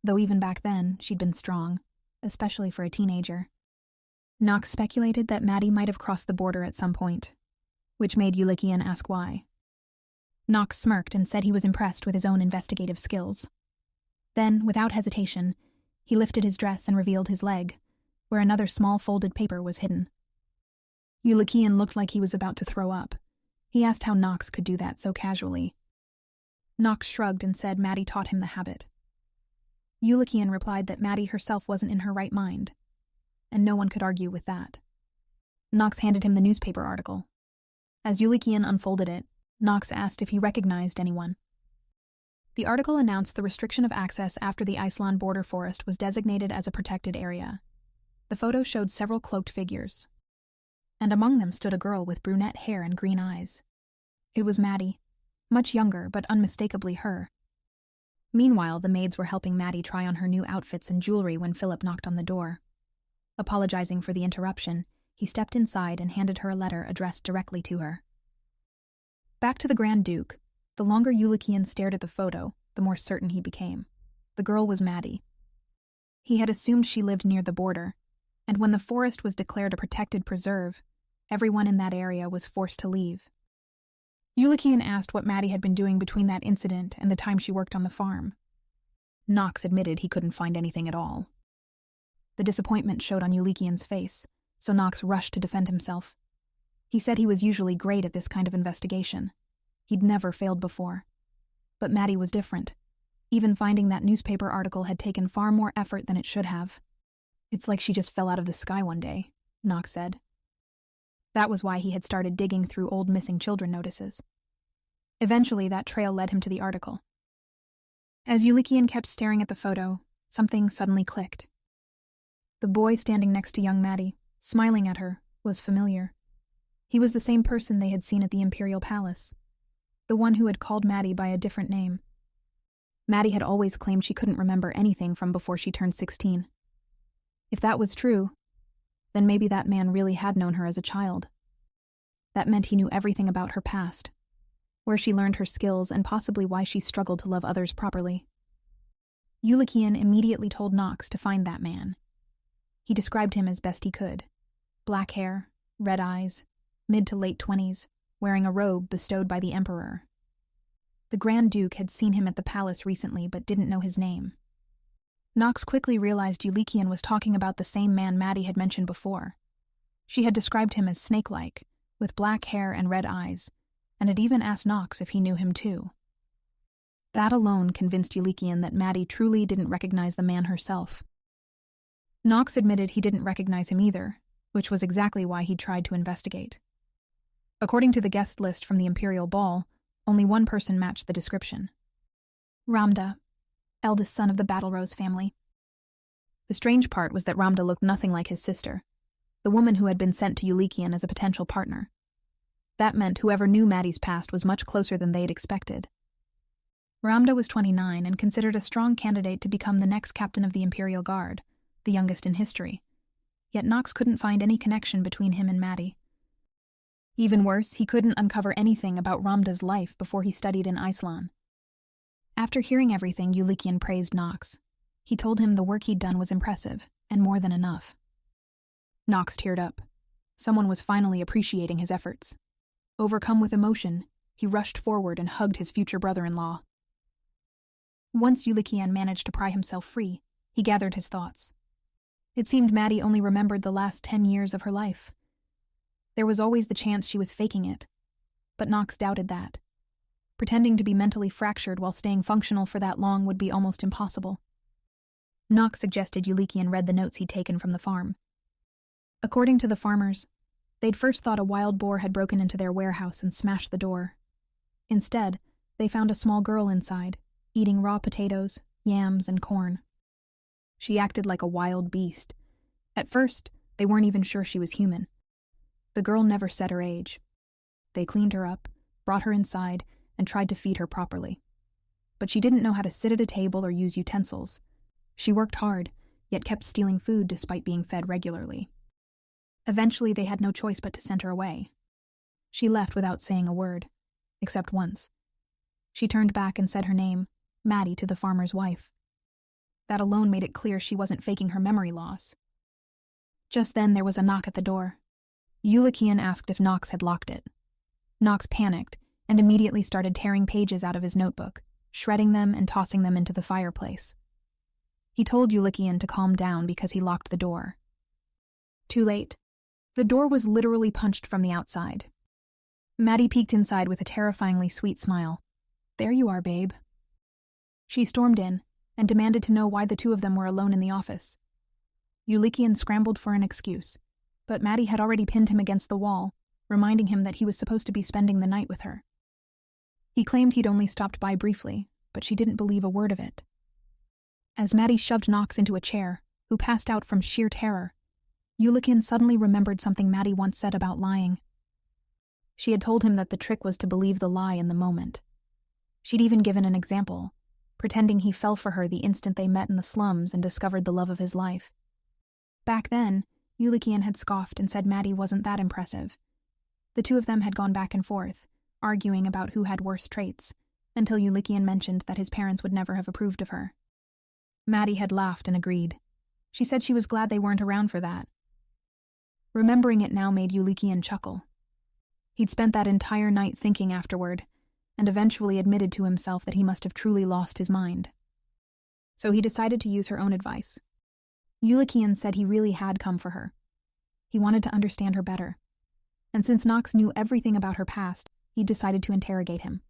though even back then she'd been strong, especially for a teenager. Knox speculated that Maddie might have crossed the border at some point, which made Yulikian ask why. Knox smirked and said he was impressed with his own investigative skills. Then, without hesitation, he lifted his dress and revealed his leg, where another small folded paper was hidden. Yulikian looked like he was about to throw up. He asked how Knox could do that so casually. Knox shrugged and said Maddie taught him the habit. Yulikian replied that Maddie herself wasn't in her right mind, and no one could argue with that. Knox handed him the newspaper article. As Yulikian unfolded it, Knox asked if he recognized anyone. The article announced the restriction of access after the Iceland border forest was designated as a protected area. The photo showed several cloaked figures, and among them stood a girl with brunette hair and green eyes. It was Maddie, much younger but unmistakably her. Meanwhile, the maids were helping Maddie try on her new outfits and jewelry when Philip knocked on the door. Apologizing for the interruption, he stepped inside and handed her a letter addressed directly to her. Back to the Grand Duke, the longer Yulikian stared at the photo, the more certain he became. The girl was Maddie. He had assumed she lived near the border, and when the forest was declared a protected preserve, everyone in that area was forced to leave. Yulikian asked what Maddie had been doing between that incident and the time she worked on the farm. Knox admitted he couldn't find anything at all. The disappointment showed on Yulikian's face, so Knox rushed to defend himself. He said he was usually great at this kind of investigation. He'd never failed before. But Maddie was different. Even finding that newspaper article had taken far more effort than it should have. "It's like she just fell out of the sky one day," Knox said. That was why he had started digging through old missing children notices. Eventually, that trail led him to the article. As Yulikian kept staring at the photo, something suddenly clicked. The boy standing next to young Maddie, smiling at her, was familiar. He was the same person they had seen at the Imperial Palace, the one who had called Maddie by a different name. Maddie had always claimed she couldn't remember anything from before she turned 16. If that was true, then maybe that man really had known her as a child. That meant he knew everything about her past, where she learned her skills and possibly why she struggled to love others properly. Yulikian immediately told Knox to find that man. He described him as best he could. Black hair, red eyes, mid to late 20s, wearing a robe bestowed by the Emperor. The Grand Duke had seen him at the palace recently but didn't know his name. Knox quickly realized Yulikian was talking about the same man Maddie had mentioned before. She had described him as snake-like, with black hair and red eyes, and had even asked Knox if he knew him too. That alone convinced Yulikian that Maddie truly didn't recognize the man herself. Knox admitted he didn't recognize him either, which was exactly why he'd tried to investigate. According to the guest list from the Imperial Ball, only one person matched the description. Ramda, eldest son of the Battle Rose family. The strange part was that Ramda looked nothing like his sister, the woman who had been sent to Yulikian as a potential partner. That meant whoever knew Maddie's past was much closer than they'd expected. Ramda was 29 and considered a strong candidate to become the next captain of the Imperial Guard, the youngest in history. Yet Nox couldn't find any connection between him and Maddie. Even worse, he couldn't uncover anything about Ramda's life before he studied in Iceland. After hearing everything, Yulikian praised Nox. He told him the work he'd done was impressive, and more than enough. Nox teared up. Someone was finally appreciating his efforts. Overcome with emotion, he rushed forward and hugged his future brother-in-law. Once Yulikian managed to pry himself free, he gathered his thoughts. It seemed Maddie only remembered the last 10 years of her life. There was always the chance she was faking it, but Nox doubted that. Pretending to be mentally fractured while staying functional for that long would be almost impossible. Nox suggested Yulikian read the notes he'd taken from the farm. According to the farmers, they'd first thought a wild boar had broken into their warehouse and smashed the door. Instead, they found a small girl inside, eating raw potatoes, yams, and corn. She acted like a wild beast. At first, they weren't even sure she was human. The girl never said her age. They cleaned her up, brought her inside, and tried to feed her properly. But she didn't know how to sit at a table or use utensils. She worked hard, yet kept stealing food despite being fed regularly. Eventually, they had no choice but to send her away. She left without saying a word, except once. She turned back and said her name, Maddie, to the farmer's wife. That alone made it clear she wasn't faking her memory loss. Just then, there was a knock at the door. Yulikian asked if Nox had locked it. Nox panicked and immediately started tearing pages out of his notebook, shredding them and tossing them into the fireplace. He told Yulikian to calm down because he locked the door. Too late. The door was literally punched from the outside. Maddie peeked inside with a terrifyingly sweet smile. "There you are, babe." She stormed in and demanded to know why the two of them were alone in the office. Yulikian scrambled for an excuse, but Maddie had already pinned him against the wall, reminding him that he was supposed to be spending the night with her. He claimed he'd only stopped by briefly, but she didn't believe a word of it. As Maddie shoved Nox into a chair, who passed out from sheer terror, Yulikian suddenly remembered something Maddie once said about lying. She had told him that the trick was to believe the lie in the moment. She'd even given an example, pretending he fell for her the instant they met in the slums and discovered the love of his life. Back then, Yulikian had scoffed and said Maddie wasn't that impressive. The two of them had gone back and forth, arguing about who had worse traits, until Yulikian mentioned that his parents would never have approved of her. Maddie had laughed and agreed. She said she was glad they weren't around for that. Remembering it now made Yulikian chuckle. He'd spent that entire night thinking afterward, and eventually admitted to himself that he must have truly lost his mind. So he decided to use her own advice. Yulikian said he really had come for her. He wanted to understand her better. And since Nox knew everything about her past, he decided to interrogate him.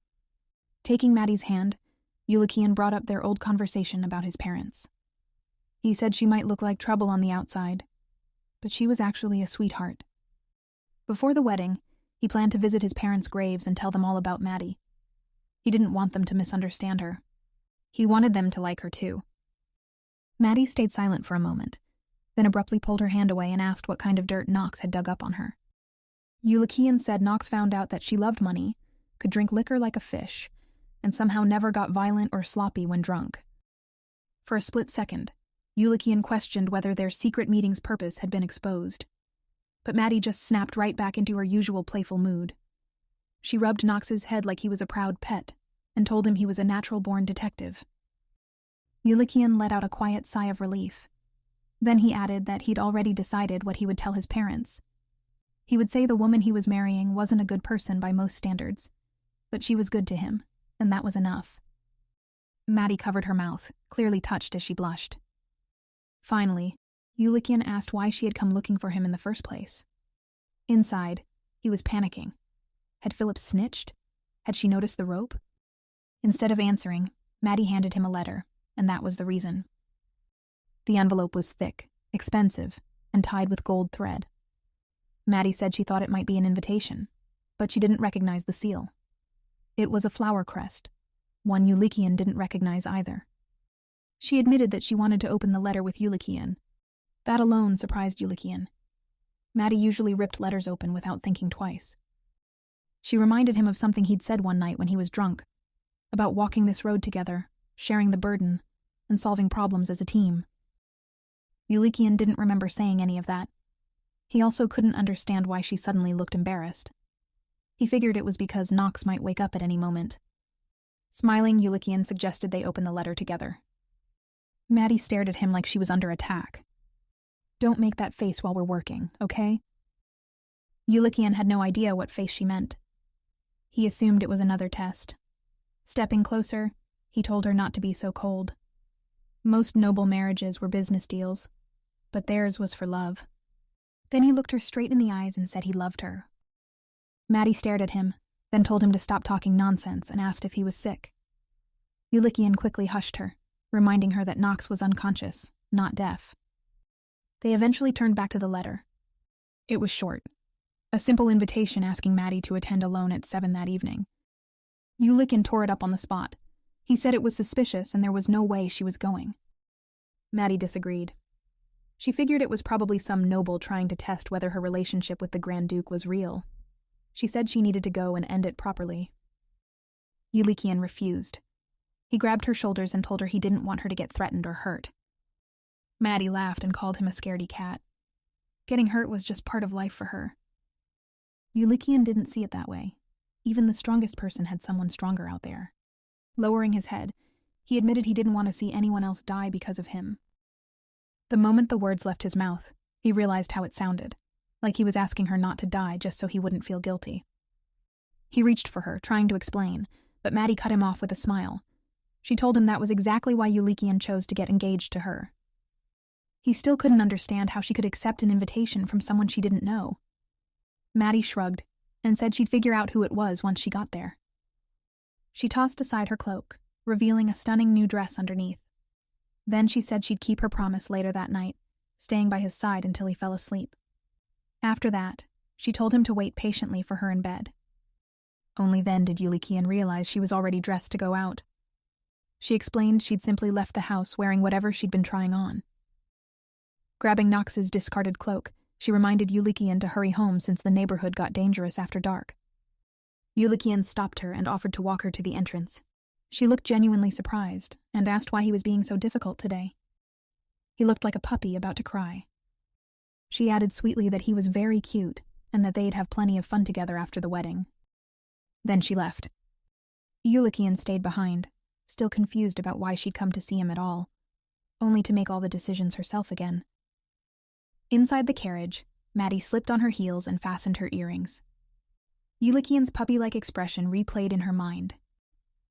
Taking Maddie's hand, Yulikian brought up their old conversation about his parents. He said she might look like trouble on the outside, but she was actually a sweetheart. Before the wedding, he planned to visit his parents' graves and tell them all about Maddie. He didn't want them to misunderstand her. He wanted them to like her too. Maddie stayed silent for a moment, then abruptly pulled her hand away and asked what kind of dirt Nox had dug up on her. Yulikian said Nox found out that she loved money, could drink liquor like a fish, and somehow never got violent or sloppy when drunk. For a split second, Yulikian questioned whether their secret meeting's purpose had been exposed. But Maddie just snapped right back into her usual playful mood. She rubbed Nox's head like he was a proud pet, and told him he was a natural-born detective. Yulikian let out a quiet sigh of relief. Then he added that he'd already decided what he would tell his parents. He would say the woman he was marrying wasn't a good person by most standards, but she was good to him, and that was enough. Maddie covered her mouth, clearly touched as she blushed. Finally, Yulikian asked why she had come looking for him in the first place. Inside, he was panicking. Had Philip snitched? Had she noticed the rope? Instead of answering, Maddie handed him a letter, and that was the reason. The envelope was thick, expensive, and tied with gold thread. Maddie said she thought it might be an invitation, but she didn't recognize the seal. It was a flower crest, one Yulikian didn't recognize either. She admitted that she wanted to open the letter with Yulikian. That alone surprised Yulikian. Maddie usually ripped letters open without thinking twice. She reminded him of something he'd said one night when he was drunk, about walking this road together, sharing the burden, and solving problems as a team. Yulikian didn't remember saying any of that. He also couldn't understand why she suddenly looked embarrassed. He figured it was because Nox might wake up at any moment. Smiling, Yulikian suggested they open the letter together. Maddie stared at him like she was under attack. "Don't make that face while we're working, okay?" Yulikian had no idea what face she meant. He assumed it was another test. Stepping closer, he told her not to be so cold. Most noble marriages were business deals, but theirs was for love. Then he looked her straight in the eyes and said he loved her. Maddie stared at him, then told him to stop talking nonsense and asked if he was sick. Yulikian quickly hushed her, reminding her that Nox was unconscious, not deaf. They eventually turned back to the letter. It was short. A simple invitation asking Maddie to attend alone at 7 that evening. Yulikian tore it up on the spot. He said it was suspicious and there was no way she was going. Maddie disagreed. She figured it was probably some noble trying to test whether her relationship with the Grand Duke was real. She said she needed to go and end it properly. Yulikian refused. He grabbed her shoulders and told her he didn't want her to get threatened or hurt. Maddie laughed and called him a scaredy cat. Getting hurt was just part of life for her. Yulikian didn't see it that way. Even the strongest person had someone stronger out there. Lowering his head, he admitted he didn't want to see anyone else die because of him. The moment the words left his mouth, he realized how it sounded, like he was asking her not to die just so he wouldn't feel guilty. He reached for her, trying to explain, but Maddie cut him off with a smile. She told him that was exactly why Yulikian chose to get engaged to her. He still couldn't understand how she could accept an invitation from someone she didn't know. Maddie shrugged and said she'd figure out who it was once she got there. She tossed aside her cloak, revealing a stunning new dress underneath. Then she said she'd keep her promise later that night, staying by his side until he fell asleep. After that, she told him to wait patiently for her in bed. Only then did Yulikian realize she was already dressed to go out. She explained she'd simply left the house wearing whatever she'd been trying on. Grabbing Nox's discarded cloak, she reminded Yulikian to hurry home since the neighborhood got dangerous after dark. Yulikian stopped her and offered to walk her to the entrance. She looked genuinely surprised and asked why he was being so difficult today. He looked like a puppy about to cry. She added sweetly that he was very cute and that they'd have plenty of fun together after the wedding. Then she left. Yulikian stayed behind, still confused about why she'd come to see him at all, only to make all the decisions herself again. Inside the carriage, Maddie slipped on her heels and fastened her earrings. Yulikian's puppy-like expression replayed in her mind,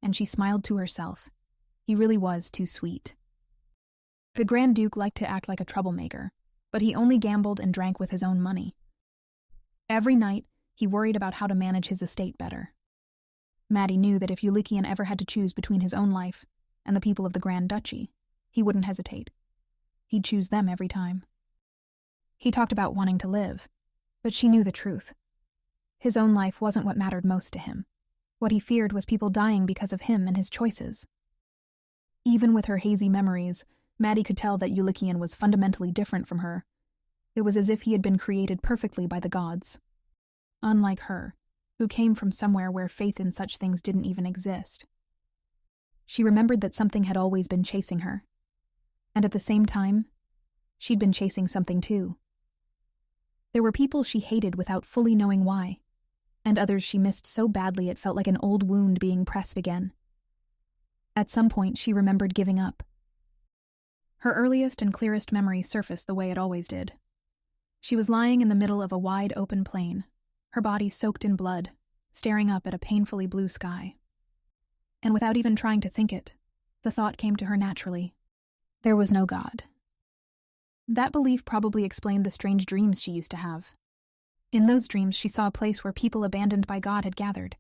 and she smiled to herself. He really was too sweet. The Grand Duke liked to act like a troublemaker, but he only gambled and drank with his own money. Every night, he worried about how to manage his estate better. Maddie knew that if Yulikian ever had to choose between his own life and the people of the Grand Duchy, he wouldn't hesitate. He'd choose them every time. He talked about wanting to live, but she knew the truth. His own life wasn't what mattered most to him. What he feared was people dying because of him and his choices. Even with her hazy memories, Maddie could tell that Yulikian was fundamentally different from her. It was as if he had been created perfectly by the gods. Unlike her, who came from somewhere where faith in such things didn't even exist. She remembered that something had always been chasing her. And at the same time, she'd been chasing something too. There were people she hated without fully knowing why, and others she missed so badly it felt like an old wound being pressed again. At some point, she remembered giving up. Her earliest and clearest memory surfaced the way it always did. She was lying in the middle of a wide open plain, her body soaked in blood, staring up at a painfully blue sky. And without even trying to think it, the thought came to her naturally. There was no God. That belief probably explained the strange dreams she used to have. In those dreams, she saw a place where people abandoned by God had gathered.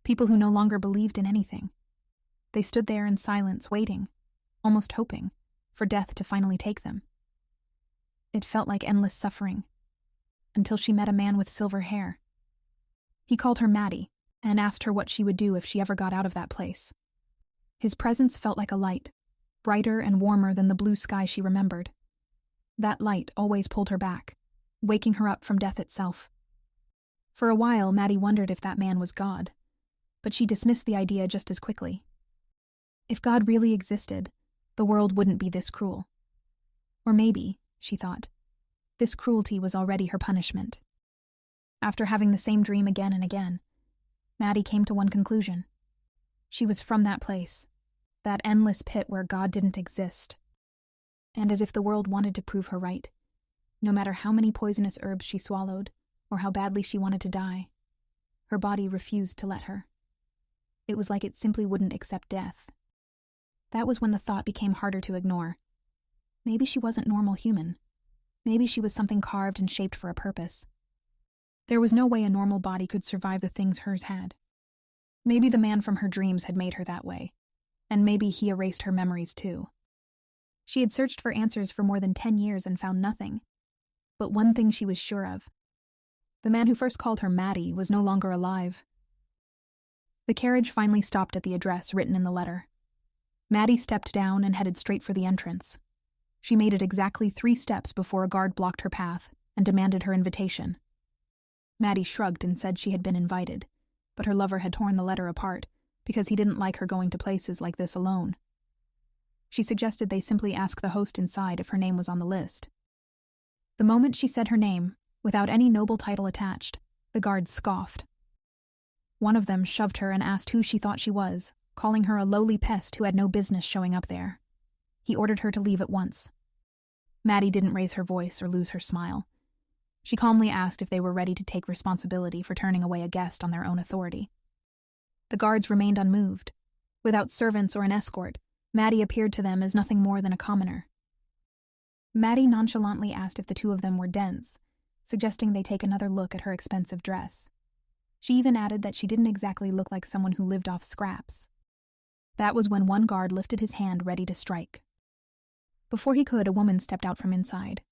People who no longer believed in anything. They stood there in silence, waiting, almost hoping, for death to finally take them. It felt like endless suffering, until she met a man with silver hair. He called her Maddie, and asked her what she would do if she ever got out of that place. His presence felt like a light, brighter and warmer than the blue sky she remembered. That light always pulled her back, waking her up from death itself. For a while, Maddie wondered if that man was God, but she dismissed the idea just as quickly. If God really existed, the world wouldn't be this cruel. Or maybe, she thought, this cruelty was already her punishment. After having the same dream again and again, Maddie came to one conclusion. She was from that place, that endless pit where God didn't exist. And as if the world wanted to prove her right, no matter how many poisonous herbs she swallowed, or how badly she wanted to die, her body refused to let her. It was like it simply wouldn't accept death. That was when the thought became harder to ignore. Maybe she wasn't normal human. Maybe she was something carved and shaped for a purpose. There was no way a normal body could survive the things hers had. Maybe the man from her dreams had made her that way, and maybe he erased her memories too. She had searched for answers for more than 10 years and found nothing. But one thing she was sure of. The man who first called her Maddie was no longer alive. The carriage finally stopped at the address written in the letter. Maddie stepped down and headed straight for the entrance. She made it exactly 3 steps before a guard blocked her path and demanded her invitation. Maddie shrugged and said she had been invited, but her lover had torn the letter apart because he didn't like her going to places like this alone. She suggested they simply ask the host inside if her name was on the list. The moment she said her name, without any noble title attached, the guards scoffed. One of them shoved her and asked who she thought she was, calling her a lowly pest who had no business showing up there. He ordered her to leave at once. Maddie didn't raise her voice or lose her smile. She calmly asked if they were ready to take responsibility for turning away a guest on their own authority. The guards remained unmoved. Without servants or an escort, Maddie appeared to them as nothing more than a commoner. Maddie nonchalantly asked if the two of them were dense, suggesting they take another look at her expensive dress. She even added that she didn't exactly look like someone who lived off scraps. That was when one guard lifted his hand ready to strike. Before he could, a woman stepped out from inside.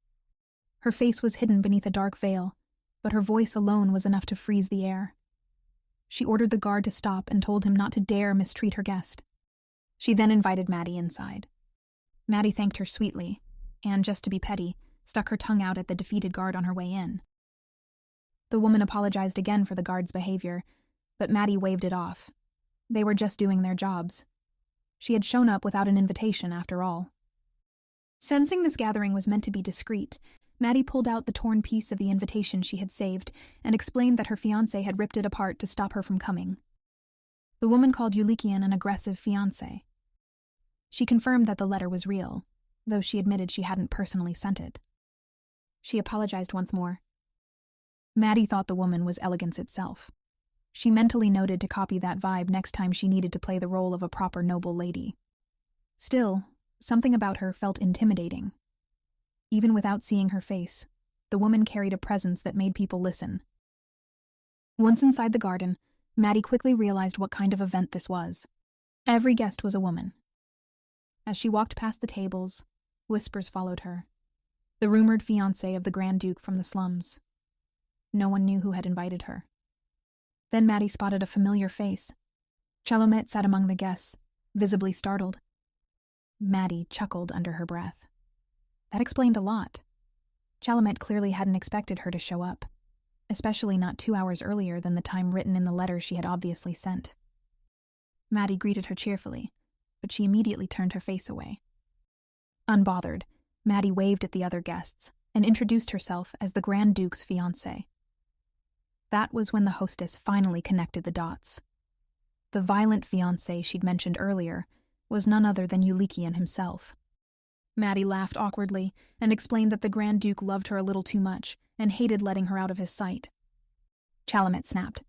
Her face was hidden beneath a dark veil, but her voice alone was enough to freeze the air. She ordered the guard to stop and told him not to dare mistreat her guest. She then invited Maddie inside. Maddie thanked her sweetly, and, just to be petty, stuck her tongue out at the defeated guard on her way in. The woman apologized again for the guard's behavior, but Maddie waved it off. They were just doing their jobs. She had shown up without an invitation, after all. Sensing this gathering was meant to be discreet, Maddie pulled out the torn piece of the invitation she had saved and explained that her fiancé had ripped it apart to stop her from coming. The woman called Yulikian an aggressive fiancé. She confirmed that the letter was real, though she admitted she hadn't personally sent it. She apologized once more. Maddie thought the woman was elegance itself. She mentally noted to copy that vibe next time she needed to play the role of a proper noble lady. Still, something about her felt intimidating. Even without seeing her face, the woman carried a presence that made people listen. Once inside the garden, Maddie quickly realized what kind of event this was. Every guest was a woman. As she walked past the tables, whispers followed her. The rumored fiancé of the Grand Duke from the slums. No one knew who had invited her. Then Maddie spotted a familiar face. Chalamet sat among the guests, visibly startled. Maddie chuckled under her breath. That explained a lot. Chalamet clearly hadn't expected her to show up, especially not 2 hours earlier than the time written in the letter she had obviously sent. Maddie greeted her cheerfully, but she immediately turned her face away. Unbothered, Maddie waved at the other guests and introduced herself as the Grand Duke's fiancée. That was when the hostess finally connected the dots. The violent fiancé she'd mentioned earlier was none other than Yulikian himself. Maddie laughed awkwardly and explained that the Grand Duke loved her a little too much and hated letting her out of his sight. Chalamet snapped.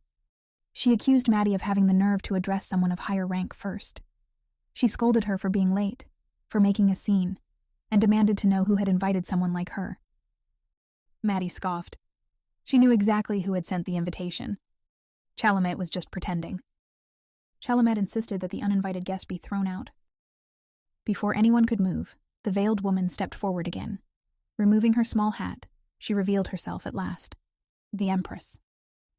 She accused Maddie of having the nerve to address someone of higher rank first. She scolded her for being late, for making a scene, and demanded to know who had invited someone like her. Maddie scoffed. She knew exactly who had sent the invitation. Chalamet was just pretending. Chalamet insisted that the uninvited guest be thrown out. Before anyone could move, the veiled woman stepped forward again. Removing her small hat, she revealed herself at last. The Empress.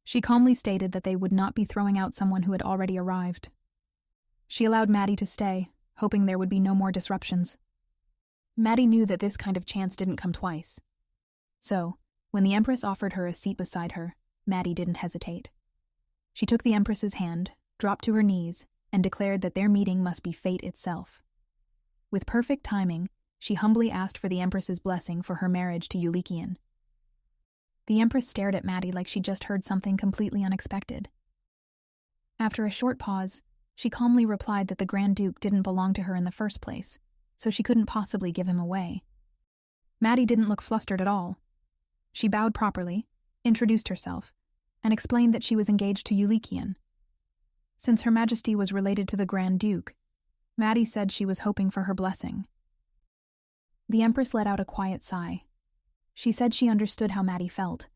She calmly stated that they would not be throwing out someone who had already arrived. She allowed Maddie to stay, hoping there would be no more disruptions. Maddie knew that this kind of chance didn't come twice. So, when the Empress offered her a seat beside her, Maddie didn't hesitate. She took the Empress's hand, dropped to her knees, and declared that their meeting must be fate itself. With perfect timing, she humbly asked for the Empress's blessing for her marriage to Yulikian. The Empress stared at Maddie like she'd just heard something completely unexpected. After a short pause, she calmly replied that the Grand Duke didn't belong to her in the first place, so she couldn't possibly give him away. Maddie didn't look flustered at all. She bowed properly, introduced herself, and explained that she was engaged to Yulikian. Since Her Majesty was related to the Grand Duke, Maddie said she was hoping for her blessing. The Empress let out a quiet sigh. She said she understood how Maddie felt,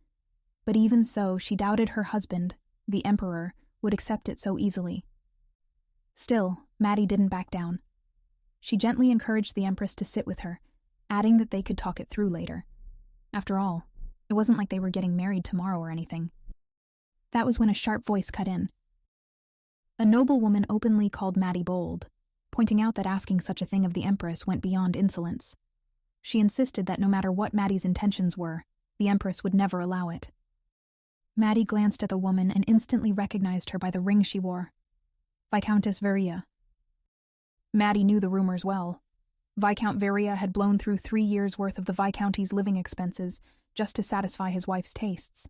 but even so, she doubted her husband, the Emperor, would accept it so easily. Still, Maddie didn't back down. She gently encouraged the Empress to sit with her, adding that they could talk it through later. After all, it wasn't like they were getting married tomorrow or anything. That was when a sharp voice cut in. A noblewoman openly called Maddie bold, pointing out that asking such a thing of the Empress went beyond insolence. She insisted that no matter what Maddie's intentions were, the Empress would never allow it. Maddie glanced at the woman and instantly recognized her by the ring she wore. Viscountess Veria. Maddie knew the rumors well. Viscount Veria had blown through 3 years' worth of the Viscounty's living expenses just to satisfy his wife's tastes.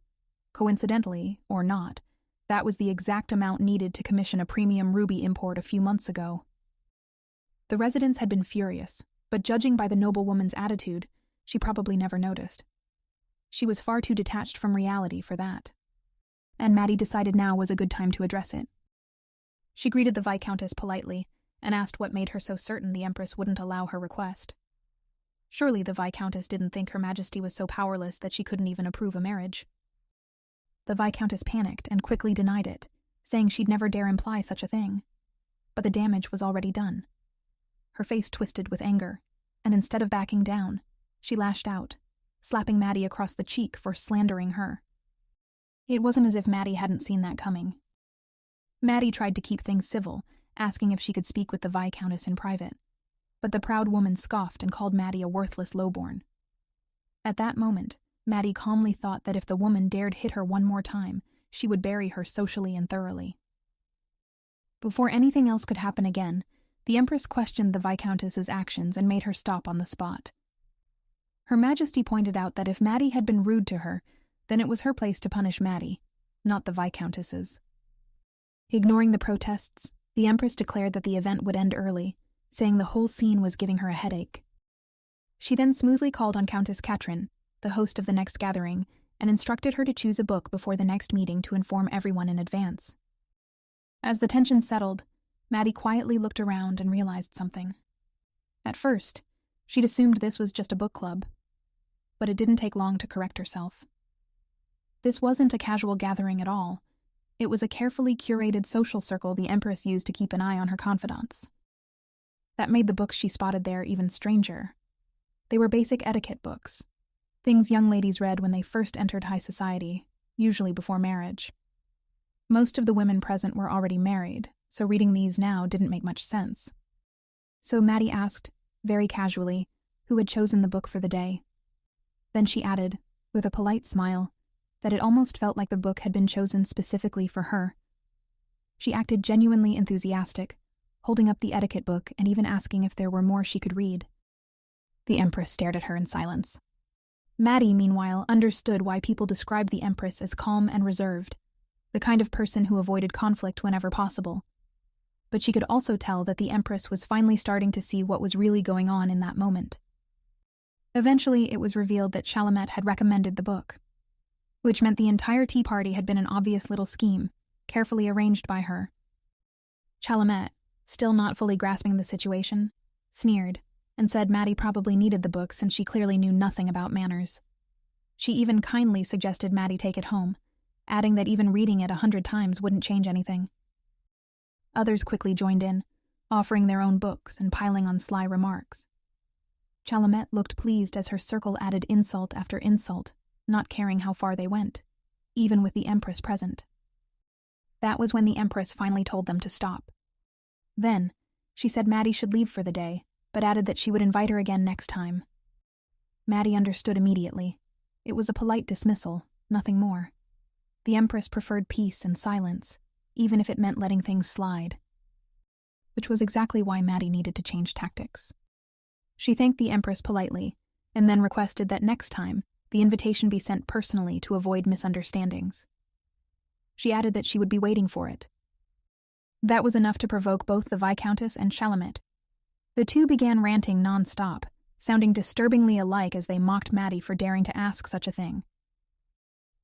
Coincidentally, or not, that was the exact amount needed to commission a premium ruby import a few months ago. The residents had been furious, but judging by the noblewoman's attitude, she probably never noticed. She was far too detached from reality for that. And Maddie decided now was a good time to address it. She greeted the Viscountess politely and asked what made her so certain the Empress wouldn't allow her request. Surely the Viscountess didn't think Her Majesty was so powerless that she couldn't even approve a marriage. The Viscountess panicked and quickly denied it, saying she'd never dare imply such a thing. But the damage was already done. Her face twisted with anger, and instead of backing down, she lashed out, slapping Maddie across the cheek for slandering her. It wasn't as if Maddie hadn't seen that coming. Maddie tried to keep things civil, asking if she could speak with the Viscountess in private, but the proud woman scoffed and called Maddie a worthless lowborn. At that moment, Maddie calmly thought that if the woman dared hit her one more time, she would bury her socially and thoroughly. Before anything else could happen again, the Empress questioned the Viscountess's actions and made her stop on the spot. Her Majesty pointed out that if Maddie had been rude to her, then it was her place to punish Maddie, not the Viscountess's. Ignoring the protests, the Empress declared that the event would end early, saying the whole scene was giving her a headache. She then smoothly called on Countess Katrin, the host of the next gathering, and instructed her to choose a book before the next meeting to inform everyone in advance. As the tension settled, Maddie quietly looked around and realized something. At first, she'd assumed this was just a book club, but it didn't take long to correct herself. This wasn't a casual gathering at all. It was a carefully curated social circle the Empress used to keep an eye on her confidants. That made the books she spotted there even stranger. They were basic etiquette books, things young ladies read when they first entered high society, usually before marriage. Most of the women present were already married, so reading these now didn't make much sense. So Maddie asked, very casually, who had chosen the book for the day. Then she added, with a polite smile, that it almost felt like the book had been chosen specifically for her. She acted genuinely enthusiastic, holding up the etiquette book and even asking if there were more she could read. The Empress stared at her in silence. Maddie, meanwhile, understood why people described the Empress as calm and reserved, the kind of person who avoided conflict whenever possible. But she could also tell that the Empress was finally starting to see what was really going on in that moment. Eventually, it was revealed that Chalamet had recommended the book, which meant the entire tea party had been an obvious little scheme, carefully arranged by her. Chalamet, still not fully grasping the situation, sneered and said Maddie probably needed the book since she clearly knew nothing about manners. She even kindly suggested Maddie take it home, adding that even reading it 100 times wouldn't change anything. Others quickly joined in, offering their own books and piling on sly remarks. Chalamet looked pleased as her circle added insult after insult, not caring how far they went, even with the Empress present. That was when the Empress finally told them to stop. Then, She said Maddie should leave for the day, but added that she would invite her again next time. Maddie understood immediately. It was a polite dismissal, nothing more. The Empress preferred peace and silence, even if it meant letting things slide. Which was exactly why Maddie needed to change tactics. She thanked the Empress politely, and then requested that next time, the invitation be sent personally to avoid misunderstandings. She added that she would be waiting for it. That was enough to provoke both the Viscountess and Chalamet. The two began ranting non-stop, sounding disturbingly alike as they mocked Maddie for daring to ask such a thing.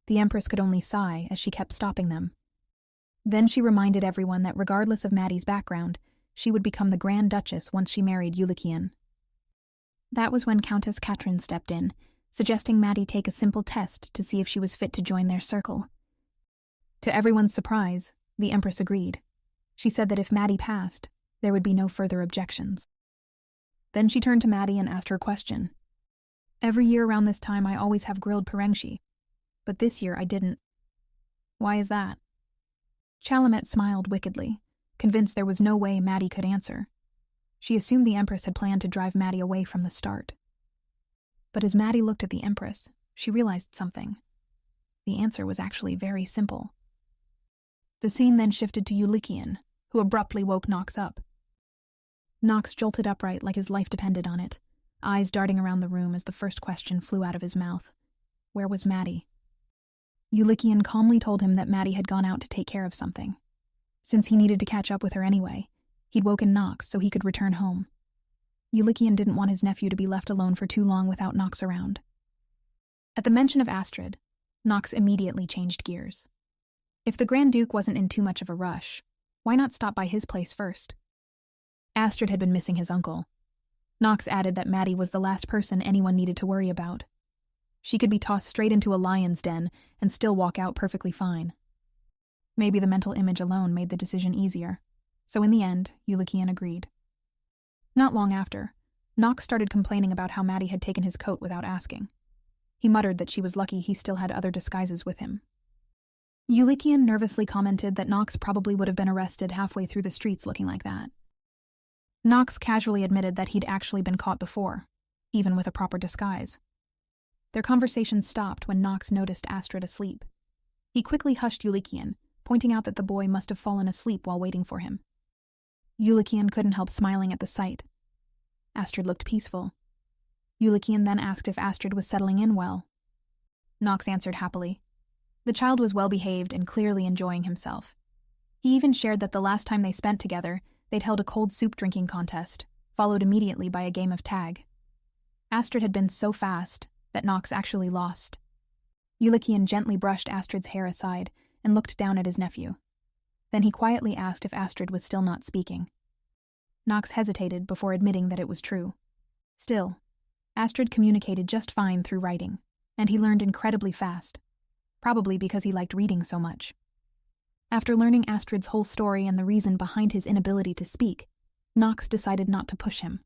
The Empress could only sigh as she kept stopping them. Then she reminded everyone that regardless of Maddie's background, she would become the Grand Duchess once she married Yulikian. That was when Countess Katrin stepped in, suggesting Maddie take a simple test to see if she was fit to join their circle. To everyone's surprise, the Empress agreed. She said that if Maddie passed, there would be no further objections. Then she turned to Maddie and asked her a question. Every year around this time I always have grilled parengshi, but this year I didn't. Why is that? Chalamet smiled wickedly, convinced there was no way Maddie could answer. She assumed the Empress had planned to drive Maddie away from the start. But as Maddie looked at the Empress, she realized something. The answer was actually very simple. The scene then shifted to Yulikian, who abruptly woke Nox up. Nox jolted upright like his life depended on it, eyes darting around the room as the first question flew out of his mouth. Where was Maddie? Yulikian calmly told him that Maddie had gone out to take care of something. Since he needed to catch up with her anyway, he'd woken Nox so he could return home. Yulikian didn't want his nephew to be left alone for too long without Nox around. At the mention of Astrid, Nox immediately changed gears. If the Grand Duke wasn't in too much of a rush, why not stop by his place first? Astrid had been missing his uncle. Nox added that Maddie was the last person anyone needed to worry about. She could be tossed straight into a lion's den and still walk out perfectly fine. Maybe the mental image alone made the decision easier, so in the end, Yulikian agreed. Not long after, Nox started complaining about how Maddie had taken his coat without asking. He muttered that she was lucky he still had other disguises with him. Yulikian nervously commented that Nox probably would have been arrested halfway through the streets looking like that. Nox casually admitted that he'd actually been caught before, even with a proper disguise. Their conversation stopped when Nox noticed Astrid asleep. He quickly hushed Yulikian, pointing out that the boy must have fallen asleep while waiting for him. Yulikian couldn't help smiling at the sight. Astrid looked peaceful. Yulikian then asked if Astrid was settling in well. Nox answered happily. The child was well-behaved and clearly enjoying himself. He even shared that the last time they spent together, they'd held a cold soup drinking contest, followed immediately by a game of tag. Astrid had been so fast that Nox actually lost. Yulikian gently brushed Astrid's hair aside and looked down at his nephew. Then he quietly asked if Astrid was still not speaking. Nox hesitated before admitting that it was true. Still, Astrid communicated just fine through writing, and he learned incredibly fast, probably because he liked reading so much. After learning Astrid's whole story and the reason behind his inability to speak, Nox decided not to push him.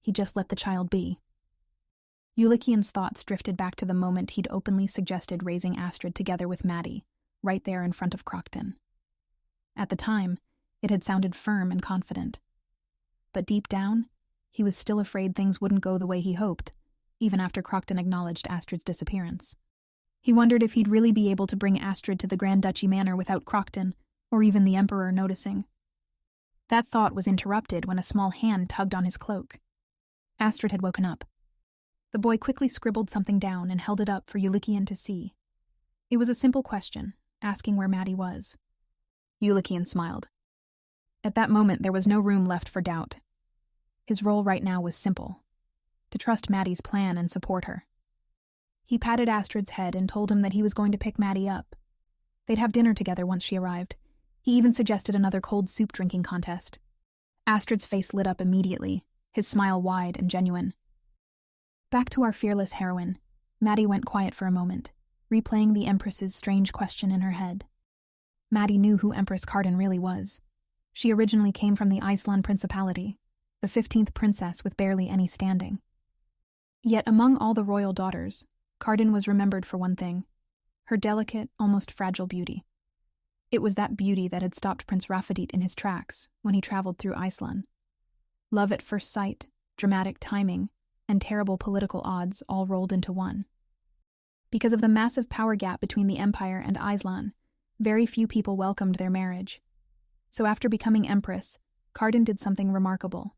He just let the child be. Yulikian's thoughts drifted back to the moment he'd openly suggested raising Astrid together with Maddie, right there in front of Crocton. At the time, it had sounded firm and confident. But deep down, he was still afraid things wouldn't go the way he hoped, even after Crocton acknowledged Astrid's disappearance. He wondered if he'd really be able to bring Astrid to the Grand Duchy Manor without Crocton, or even the Emperor noticing. That thought was interrupted when a small hand tugged on his cloak. Astrid had woken up. The boy quickly scribbled something down and held it up for Yulikian to see. It was a simple question, asking where Maddie was. Yulikian smiled. At that moment, there was no room left for doubt. His role right now was simple: to trust Maddie's plan and support her. He patted Astrid's head and told him that he was going to pick Maddie up. They'd have dinner together once she arrived. He even suggested another cold soup drinking contest. Astrid's face lit up immediately, his smile wide and genuine. Back to our fearless heroine, Maddie went quiet for a moment, replaying the Empress's strange question in her head. Maddie knew who Empress Cardin really was. She originally came from the Iceland Principality, the 15th princess with barely any standing. Yet among all the royal daughters, Cardin was remembered for one thing: her delicate, almost fragile beauty. It was that beauty that had stopped Prince Rafadit in his tracks when he traveled through Iceland. Love at first sight, dramatic timing, and terrible political odds all rolled into one. Because of the massive power gap between the Empire and Islan, very few people welcomed their marriage. So after becoming Empress, Cardin did something remarkable.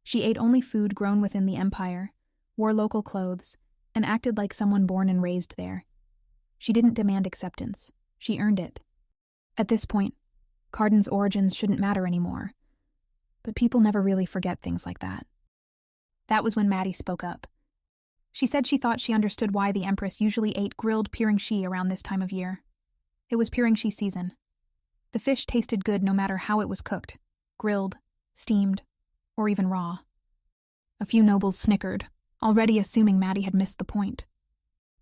She ate only food grown within the Empire, wore local clothes, and acted like someone born and raised there. She didn't demand acceptance. She earned it. At this point, Cardin's origins shouldn't matter anymore. But people never really forget things like that. That was when Maddie spoke up. She said she thought she understood why the Empress usually ate grilled pirangshi around this time of year. It was pirangshi season. The fish tasted good no matter how it was cooked, grilled, steamed, or even raw. A few nobles snickered, already assuming Maddie had missed the point.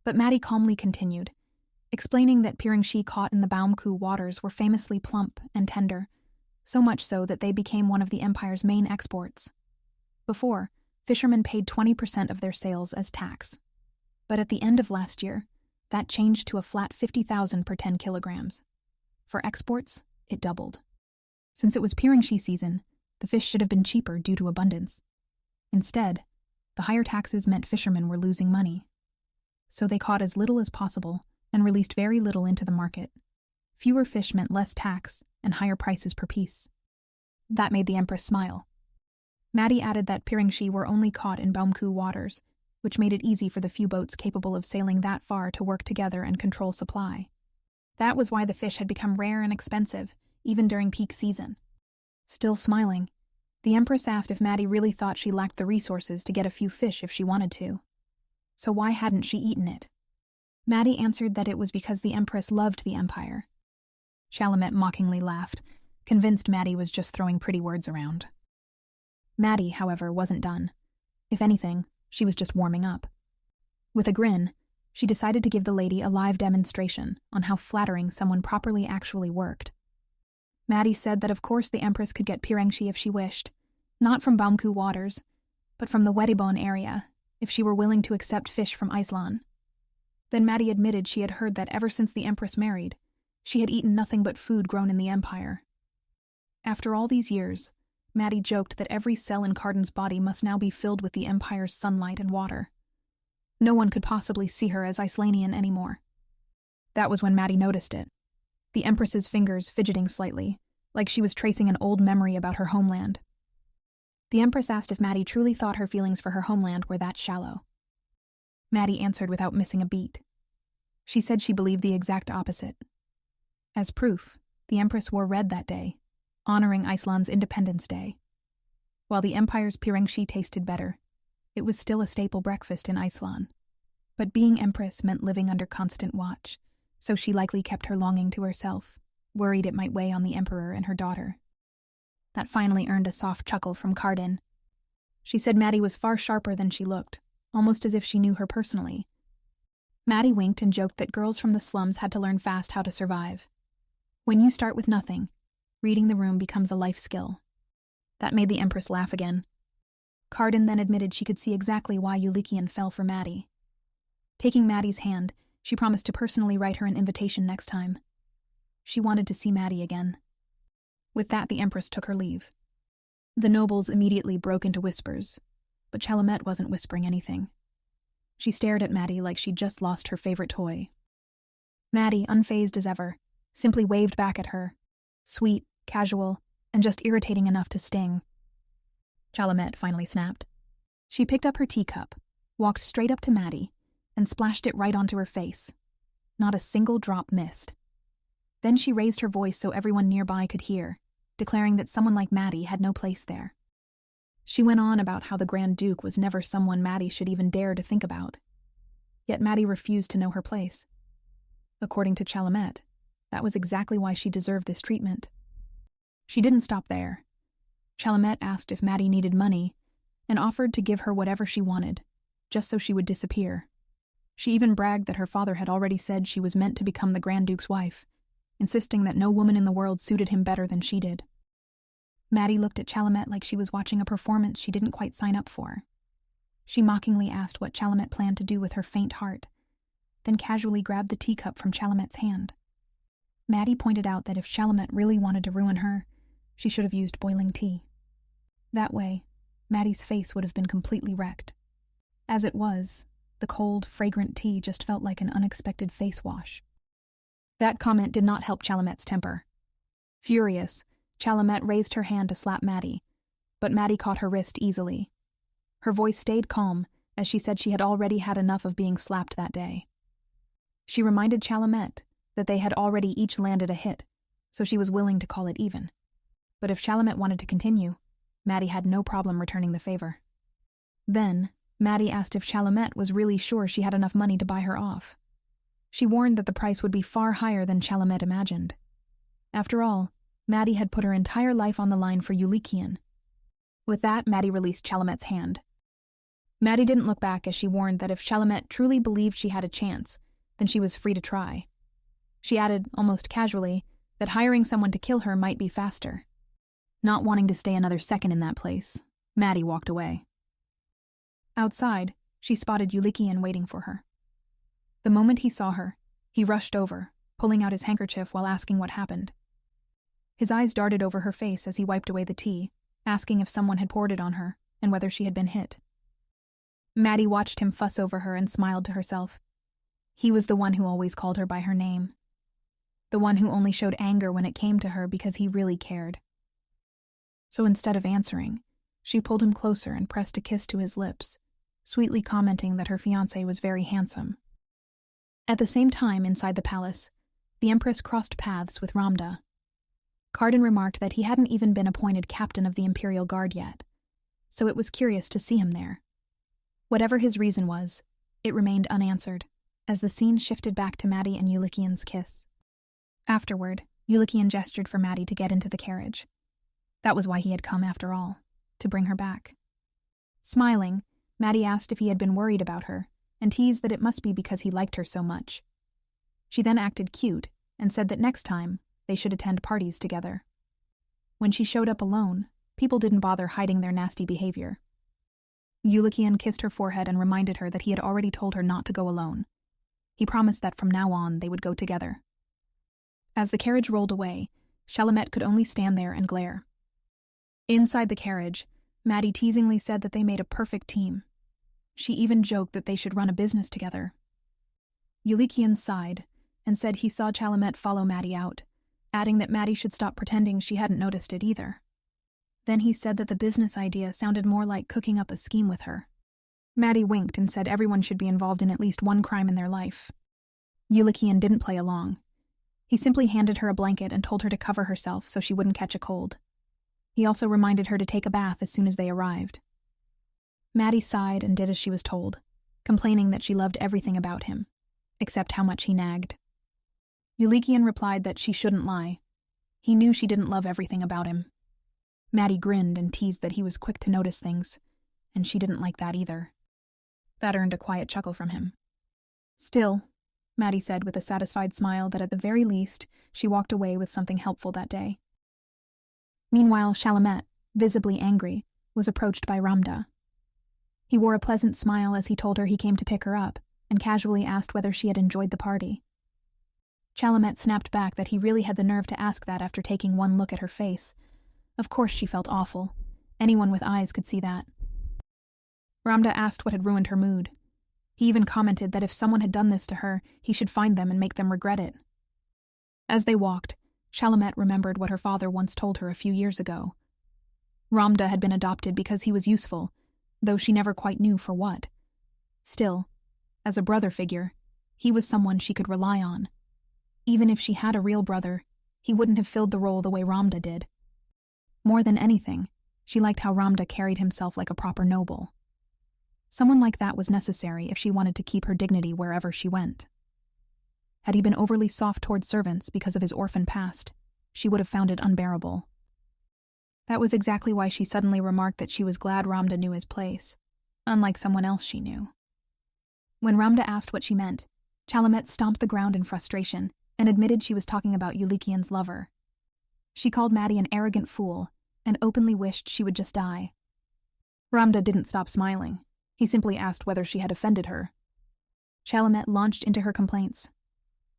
But Maddie calmly continued, explaining that pirangshi caught in the Baumku waters were famously plump and tender, so much so that they became one of the Empire's main exports. Before, fishermen paid 20% of their sales as tax. But at the end of last year, that changed to a flat 50,000 per 10 kilograms. For exports, it doubled. Since it was pirangshi season, the fish should have been cheaper due to abundance. Instead, the higher taxes meant fishermen were losing money. So they caught as little as possible and released very little into the market. Fewer fish meant less tax and higher prices per piece. That made the Empress smile. Maddie added that pirangshi were only caught in Baumku waters, which made it easy for the few boats capable of sailing that far to work together and control supply. That was why the fish had become rare and expensive, even during peak season. Still smiling, the Empress asked if Maddie really thought she lacked the resources to get a few fish if she wanted to. So why hadn't she eaten it? Maddie answered that it was because the Empress loved the Empire. Chalamet mockingly laughed, convinced Maddie was just throwing pretty words around. Maddie, however, wasn't done. If anything, she was just warming up. With a grin, she decided to give the lady a live demonstration on how flattering someone properly actually worked. Maddie said that of course the Empress could get pirangshi if she wished, not from Baumku waters, but from the Wedibon area, if she were willing to accept fish from Islan. Then Maddie admitted she had heard that ever since the Empress married, she had eaten nothing but food grown in the Empire. After all these years, Maddie joked that every cell in Cardin's body must now be filled with the Empire's sunlight and water. No one could possibly see her as Islanian anymore. That was when Maddie noticed it, the Empress's fingers fidgeting slightly, like she was tracing an old memory about her homeland. The Empress asked if Maddie truly thought her feelings for her homeland were that shallow. Maddie answered without missing a beat. She said she believed the exact opposite. As proof, the Empress wore red that day, honoring Iceland's Independence Day. While the Empire's pirangshi tasted better, it was still a staple breakfast in Iceland. But being Empress meant living under constant watch, so she likely kept her longing to herself, worried it might weigh on the Emperor and her daughter. That finally earned a soft chuckle from Cardin. She said Maddie was far sharper than she looked, almost as if she knew her personally. Maddie winked and joked that girls from the slums had to learn fast how to survive. When you start with nothing, reading the room becomes a life skill. That made the Empress laugh again. Cardin then admitted she could see exactly why Yulikian fell for Maddie. Taking Maddie's hand, she promised to personally write her an invitation next time. She wanted to see Maddie again. With that, the Empress took her leave. The nobles immediately broke into whispers, but Chalamet wasn't whispering anything. She stared at Maddie like she'd just lost her favorite toy. Maddie, unfazed as ever, simply waved back at her, sweet, casual, and just irritating enough to sting. Chalamet finally snapped. She picked up her teacup, walked straight up to Maddie, and splashed it right onto her face. Not a single drop missed. Then she raised her voice so everyone nearby could hear, declaring that someone like Maddie had no place there. She went on about how the Grand Duke was never someone Maddie should even dare to think about. Yet Maddie refused to know her place. According to Chalamet, that was exactly why she deserved this treatment. She didn't stop there. Chalamet asked if Maddie needed money, and offered to give her whatever she wanted, just so she would disappear. She even bragged that her father had already said she was meant to become the Grand Duke's wife, insisting that no woman in the world suited him better than she did. Maddie looked at Chalamet like she was watching a performance she didn't quite sign up for. She mockingly asked what Chalamet planned to do with her faint heart, then casually grabbed the teacup from Chalamet's hand. Maddie pointed out that if Chalamet really wanted to ruin her, she should have used boiling tea. That way, Maddie's face would have been completely wrecked. As it was, the cold, fragrant tea just felt like an unexpected face wash. That comment did not help Chalamet's temper. Furious, Chalamet raised her hand to slap Maddie, but Maddie caught her wrist easily. Her voice stayed calm as she said she had already had enough of being slapped that day. She reminded Chalamet that they had already each landed a hit, so she was willing to call it even. But if Chalamet wanted to continue, Maddie had no problem returning the favor. Then, Maddie asked if Chalamet was really sure she had enough money to buy her off. She warned that the price would be far higher than Chalamet imagined. After all, Maddie had put her entire life on the line for Yulikian. With that, Maddie released Chalamet's hand. Maddie didn't look back as she warned that if Chalamet truly believed she had a chance, then she was free to try. She added, almost casually, that hiring someone to kill her might be faster. Not wanting to stay another second in that place, Maddie walked away. Outside, she spotted Yulikian waiting for her. The moment he saw her, he rushed over, pulling out his handkerchief while asking what happened. His eyes darted over her face as he wiped away the tea, asking if someone had poured it on her and whether she had been hit. Maddie watched him fuss over her and smiled to herself. He was the one who always called her by her name. The one who only showed anger when it came to her because he really cared. So instead of answering, she pulled him closer and pressed a kiss to his lips, sweetly commenting that her fiancé was very handsome. At the same time, inside the palace, the Empress crossed paths with Ramda. Carden remarked that he hadn't even been appointed captain of the Imperial Guard yet, so it was curious to see him there. Whatever his reason was, it remained unanswered, as the scene shifted back to Maddie and Yulikian's kiss. Afterward, Yulikian gestured for Maddie to get into the carriage. That was why he had come after all, to bring her back. Smiling, Maddie asked if he had been worried about her, and teased that it must be because he liked her so much. She then acted cute and said that next time they should attend parties together. When she showed up alone, people didn't bother hiding their nasty behavior. Yulikian kissed her forehead and reminded her that he had already told her not to go alone. He promised that from now on they would go together. As the carriage rolled away, Chalamet could only stand there and glare. Inside the carriage, Maddie teasingly said that they made a perfect team. She even joked that they should run a business together. Yulikian sighed and said he saw Chalamet follow Maddie out, adding that Maddie should stop pretending she hadn't noticed it either. Then he said that the business idea sounded more like cooking up a scheme with her. Maddie winked and said everyone should be involved in at least one crime in their life. Yulikian didn't play along. He simply handed her a blanket and told her to cover herself so she wouldn't catch a cold. He also reminded her to take a bath as soon as they arrived. Maddie sighed and did as she was told, complaining that she loved everything about him, except how much he nagged. Yulikian replied that she shouldn't lie. He knew she didn't love everything about him. Maddie grinned and teased that he was quick to notice things, and she didn't like that either. That earned a quiet chuckle from him. Still, Maddie said with a satisfied smile that at the very least she walked away with something helpful that day. Meanwhile, Chalamet, visibly angry, was approached by Ramda. He wore a pleasant smile as he told her he came to pick her up, and casually asked whether she had enjoyed the party. Chalamet snapped back that he really had the nerve to ask that after taking one look at her face. Of course she felt awful. Anyone with eyes could see that. Ramda asked what had ruined her mood. He even commented that if someone had done this to her, he should find them and make them regret it. As they walked, Chalamet remembered what her father once told her a few years ago. Ramda had been adopted because he was useful, though she never quite knew for what. Still, as a brother figure, he was someone she could rely on. Even if she had a real brother, he wouldn't have filled the role the way Ramda did. More than anything, she liked how Ramda carried himself like a proper noble. Someone like that was necessary if she wanted to keep her dignity wherever she went. Had he been overly soft toward servants because of his orphan past, she would have found it unbearable. That was exactly why she suddenly remarked that she was glad Ramda knew his place, unlike someone else she knew. When Ramda asked what she meant, Chalamet stomped the ground in frustration and admitted she was talking about Yulikian's lover. She called Maddie an arrogant fool and openly wished she would just die. Ramda didn't stop smiling. He simply asked whether she had offended her. Chalamet launched into her complaints.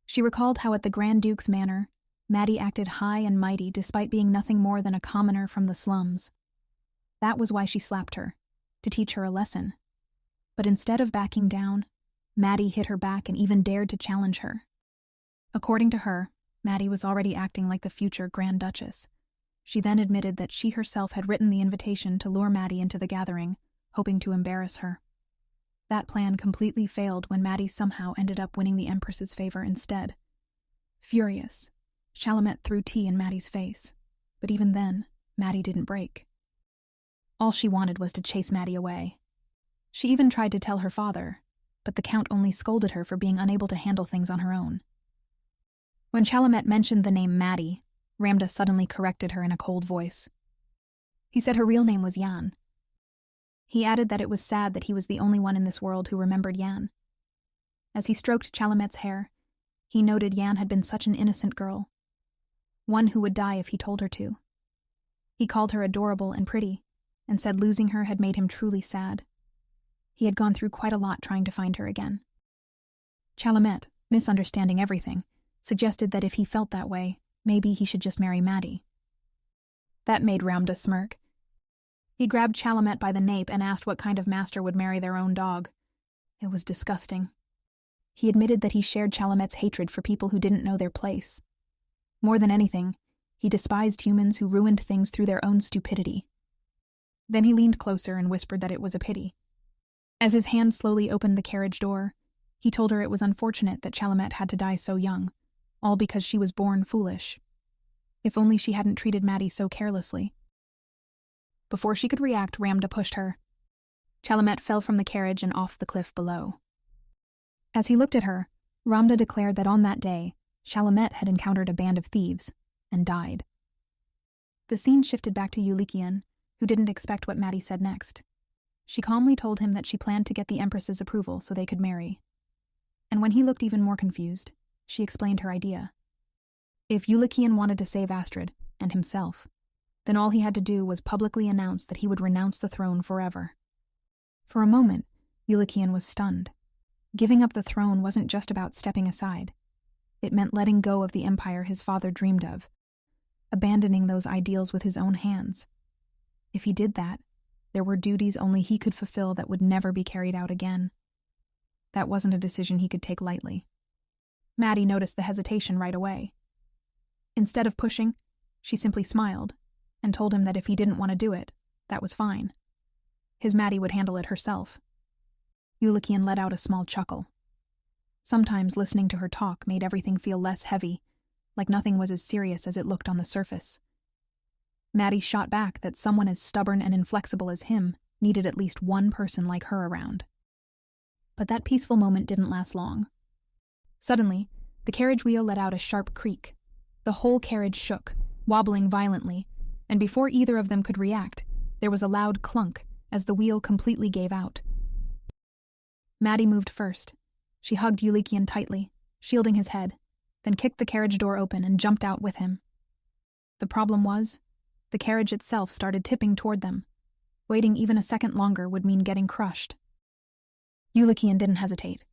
She recalled how at the Grand Duke's manor, Maddie acted high and mighty despite being nothing more than a commoner from the slums. That was why she slapped her, to teach her a lesson. But instead of backing down, Maddie hit her back and even dared to challenge her. According to her, Maddie was already acting like the future Grand Duchess. She then admitted that she herself had written the invitation to lure Maddie into the gathering, hoping to embarrass her. That plan completely failed when Maddie somehow ended up winning the Empress's favor instead. Furious, Chalamet threw tea in Maddie's face, but even then, Maddie didn't break. All she wanted was to chase Maddie away. She even tried to tell her father, but the Count only scolded her for being unable to handle things on her own. When Chalamet mentioned the name Maddie, Ramda suddenly corrected her in a cold voice. He said her real name was Yan. He added that it was sad that he was the only one in this world who remembered Yan. As he stroked Chalamet's hair, he noted Yan had been such an innocent girl, one who would die if he told her to. He called her adorable and pretty, and said losing her had made him truly sad. He had gone through quite a lot trying to find her again. Chalamet, misunderstanding everything, suggested that if he felt that way, maybe he should just marry Maddie. That made Ramda smirk. He grabbed Chalamet by the nape and asked what kind of master would marry their own dog. It was disgusting. He admitted that he shared Chalamet's hatred for people who didn't know their place. More than anything, he despised humans who ruined things through their own stupidity. Then he leaned closer and whispered that it was a pity. As his hand slowly opened the carriage door, he told her it was unfortunate that Chalamet had to die so young, all because she was born foolish. If only she hadn't treated Maddie so carelessly. Before she could react, Ramda pushed her. Chalamet fell from the carriage and off the cliff below. As he looked at her, Ramda declared that on that day, Chalamet had encountered a band of thieves and died. The scene shifted back to Yulikian, who didn't expect what Maddie said next. She calmly told him that she planned to get the Empress's approval so they could marry. And when he looked even more confused, she explained her idea. If Yulikian wanted to save Astrid, and himself, then all he had to do was publicly announce that he would renounce the throne forever. For a moment, Yulikian was stunned. Giving up the throne wasn't just about stepping aside. It meant letting go of the empire his father dreamed of, abandoning those ideals with his own hands. If he did that, there were duties only he could fulfill that would never be carried out again. That wasn't a decision he could take lightly. Maddie noticed the hesitation right away. Instead of pushing, she simply smiled and told him that if he didn't want to do it, that was fine. His Maddie would handle it herself. Yulikian let out a small chuckle. Sometimes listening to her talk made everything feel less heavy, like nothing was as serious as it looked on the surface. Maddie shot back that someone as stubborn and inflexible as him needed at least one person like her around. But that peaceful moment didn't last long. Suddenly, the carriage wheel let out a sharp creak. The whole carriage shook, wobbling violently, and before either of them could react, there was a loud clunk as the wheel completely gave out. Maddie moved first. She hugged Yulikian tightly, shielding his head, then kicked the carriage door open and jumped out with him. The problem was, the carriage itself started tipping toward them. Waiting even a second longer would mean getting crushed. Yulikian didn't hesitate.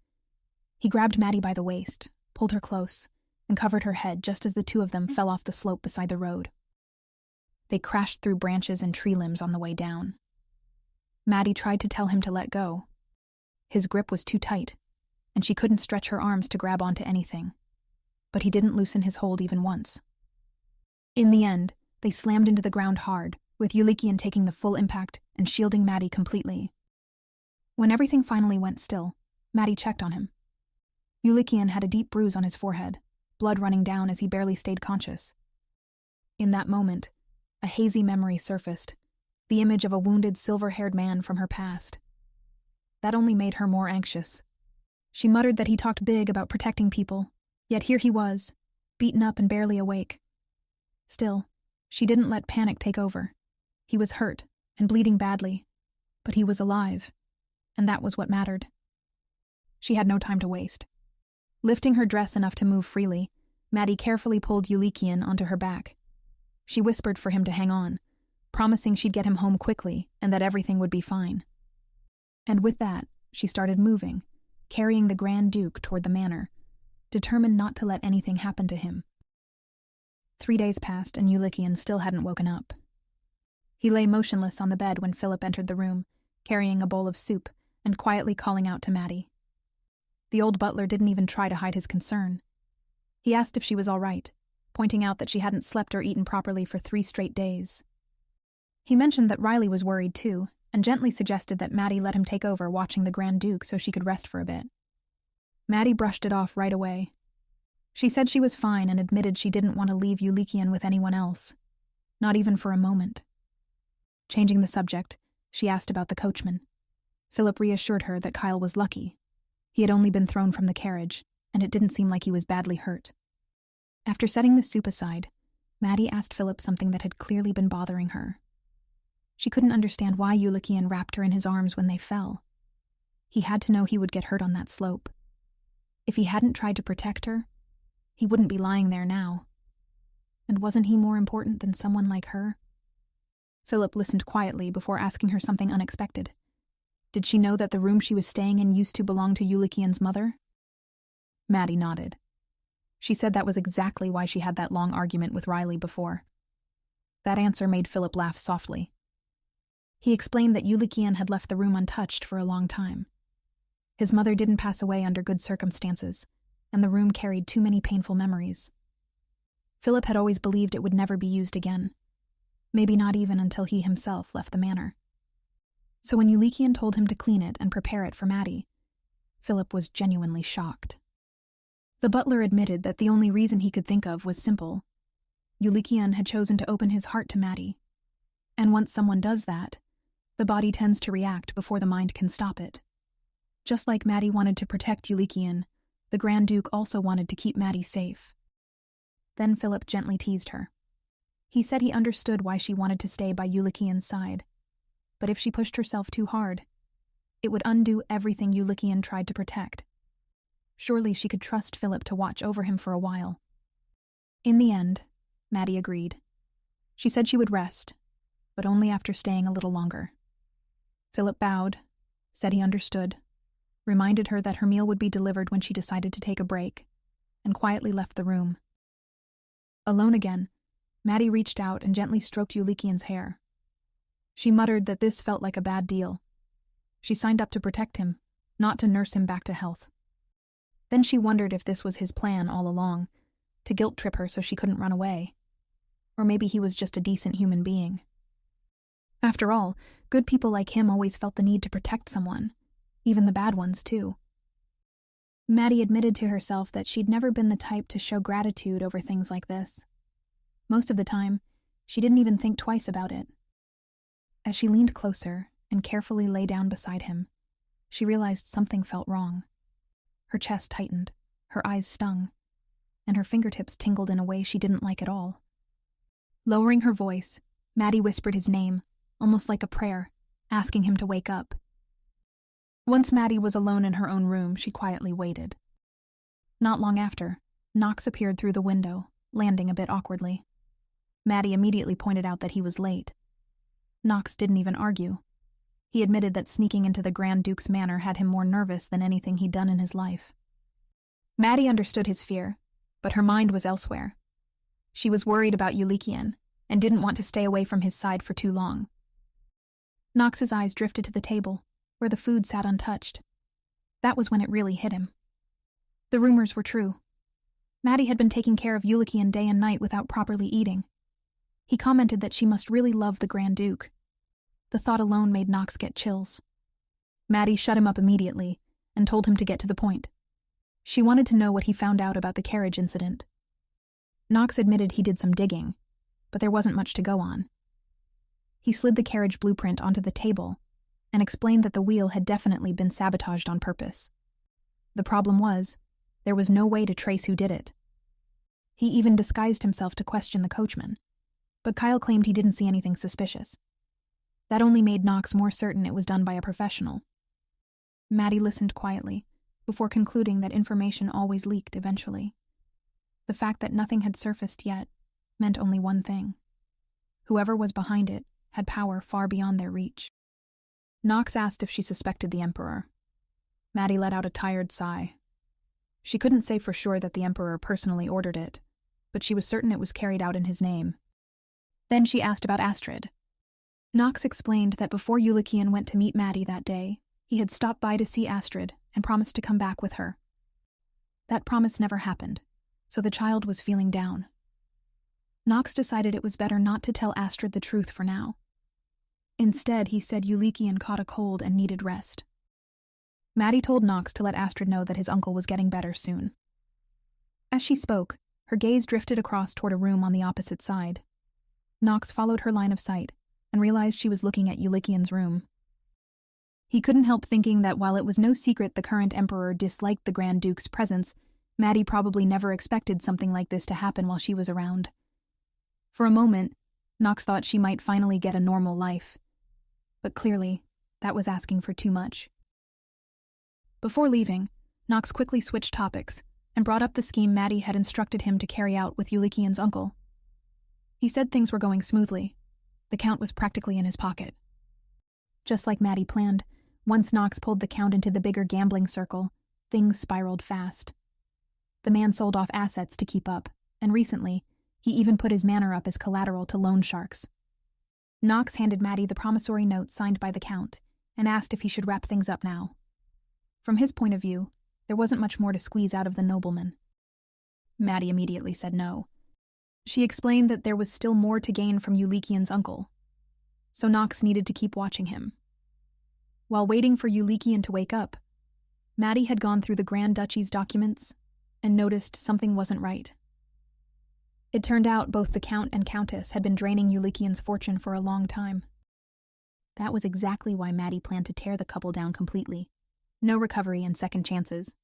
He grabbed Maddie by the waist, pulled her close, and covered her head just as the two of them fell off the slope beside the road. They crashed through branches and tree limbs on the way down. Maddie tried to tell him to let go. His grip was too tight, and she couldn't stretch her arms to grab onto anything. But he didn't loosen his hold even once. In the end, they slammed into the ground hard, with Yulikian taking the full impact and shielding Maddie completely. When everything finally went still, Maddie checked on him. Yulikian had a deep bruise on his forehead, blood running down as he barely stayed conscious. In that moment, a hazy memory surfaced, the image of a wounded silver-haired man from her past. That only made her more anxious. She muttered that he talked big about protecting people, yet here he was, beaten up and barely awake. Still, she didn't let panic take over. He was hurt and bleeding badly, but he was alive, and that was what mattered. She had no time to waste. Lifting her dress enough to move freely, Maddie carefully pulled Yulikian onto her back. She whispered for him to hang on, promising she'd get him home quickly and that everything would be fine. And with that, she started moving, carrying the Grand Duke toward the manor, determined not to let anything happen to him. 3 days passed and Yulikian still hadn't woken up. He lay motionless on the bed when Philip entered the room, carrying a bowl of soup and quietly calling out to Maddie. The old butler didn't even try to hide his concern. He asked if she was all right, pointing out that she hadn't slept or eaten properly for 3 straight days. He mentioned that Riley was worried too, and gently suggested that Maddie let him take over watching the Grand Duke so she could rest for a bit. Maddie brushed it off right away. She said she was fine and admitted she didn't want to leave Yulikian with anyone else, not even for a moment. Changing the subject, she asked about the coachman. Philip reassured her that Kyle was lucky. He had only been thrown from the carriage, and it didn't seem like he was badly hurt. After setting the soup aside, Maddie asked Philip something that had clearly been bothering her. She couldn't understand why Yulikian wrapped her in his arms when they fell. He had to know he would get hurt on that slope. If he hadn't tried to protect her, he wouldn't be lying there now. And wasn't he more important than someone like her? Philip listened quietly before asking her something unexpected. Did she know that the room she was staying in used to belong to Yulikian's mother? Maddie nodded. She said that was exactly why she had that long argument with Riley before. That answer made Philip laugh softly. He explained that Yulikian had left the room untouched for a long time. His mother didn't pass away under good circumstances, and the room carried too many painful memories. Philip had always believed it would never be used again, maybe not even until he himself left the manor. So when Yulikian told him to clean it and prepare it for Maddie, Philip was genuinely shocked. The butler admitted that the only reason he could think of was simple. Yulikian had chosen to open his heart to Maddie, and once someone does that, the body tends to react before the mind can stop it. Just like Maddie wanted to protect Yulikian, the Grand Duke also wanted to keep Maddie safe. Then Philip gently teased her. He said he understood why she wanted to stay by Yulikian's side, but if she pushed herself too hard, it would undo everything Yulikian tried to protect. Surely she could trust Philip to watch over him for a while. In the end, Maddie agreed. She said she would rest, but only after staying a little longer. Philip bowed, said he understood, reminded her that her meal would be delivered when she decided to take a break, and quietly left the room. Alone again, Maddie reached out and gently stroked Yulikian's hair. She muttered that this felt like a bad deal. She signed up to protect him, not to nurse him back to health. Then she wondered if this was his plan all along, to guilt-trip her so she couldn't run away. Or maybe he was just a decent human being. After all, good people like him always felt the need to protect someone, even the bad ones too. Maddie admitted to herself that she'd never been the type to show gratitude over things like this. Most of the time, she didn't even think twice about it. As she leaned closer and carefully lay down beside him, she realized something felt wrong. Her chest tightened, her eyes stung, and her fingertips tingled in a way she didn't like at all. Lowering her voice, Maddie whispered his name, almost like a prayer, asking him to wake up. Once Maddie was alone in her own room, she quietly waited. Not long after, Knox appeared through the window, landing a bit awkwardly. Maddie immediately pointed out that he was late. Knox didn't even argue. He admitted that sneaking into the Grand Duke's manor had him more nervous than anything he'd done in his life. Maddie understood his fear, but her mind was elsewhere. She was worried about Yulikian and didn't want to stay away from his side for too long. Knox's eyes drifted to the table, where the food sat untouched. That was when it really hit him. The rumors were true. Maddie had been taking care of Yulikian day and night without properly eating. He commented that she must really love the Grand Duke. The thought alone made Knox get chills. Maddie shut him up immediately and told him to get to the point. She wanted to know what he found out about the carriage incident. Knox admitted he did some digging, but there wasn't much to go on. He slid the carriage blueprint onto the table and explained that the wheel had definitely been sabotaged on purpose. The problem was, there was no way to trace who did it. He even disguised himself to question the coachman, but Kyle claimed he didn't see anything suspicious. That only made Knox more certain it was done by a professional. Maddie listened quietly, before concluding that information always leaked eventually. The fact that nothing had surfaced yet meant only one thing. Whoever was behind it had power far beyond their reach. Knox asked if she suspected the Emperor. Maddie let out a tired sigh. She couldn't say for sure that the Emperor personally ordered it, but she was certain it was carried out in his name. Then she asked about Astrid. Knox explained that before Yulikian went to meet Maddie that day, he had stopped by to see Astrid and promised to come back with her. That promise never happened, so the child was feeling down. Knox decided it was better not to tell Astrid the truth for now. Instead, he said Yulikian caught a cold and needed rest. Maddie told Knox to let Astrid know that his uncle was getting better soon. As she spoke, her gaze drifted across toward a room on the opposite side. Knox followed her line of sight and realized she was looking at Yulikian's room. He couldn't help thinking that while it was no secret the current emperor disliked the Grand Duke's presence, Maddie probably never expected something like this to happen while she was around. For a moment, Knox thought she might finally get a normal life. But clearly, that was asking for too much. Before leaving, Knox quickly switched topics and brought up the scheme Maddie had instructed him to carry out with Yulikian's uncle. He said things were going smoothly. The Count was practically in his pocket. Just like Maddie planned, once Knox pulled the Count into the bigger gambling circle, things spiraled fast. The man sold off assets to keep up, and recently, he even put his manor up as collateral to loan sharks. Knox handed Maddie the promissory note signed by the Count and asked if he should wrap things up now. From his point of view, there wasn't much more to squeeze out of the nobleman. Maddie immediately said no. She explained that there was still more to gain from Yulikian's uncle, so Knox needed to keep watching him. While waiting for Yulikian to wake up, Maddie had gone through the Grand Duchy's documents and noticed something wasn't right. It turned out both the Count and Countess had been draining Yulikian's fortune for a long time. That was exactly why Maddie planned to tear the couple down completely. No recovery and second chances.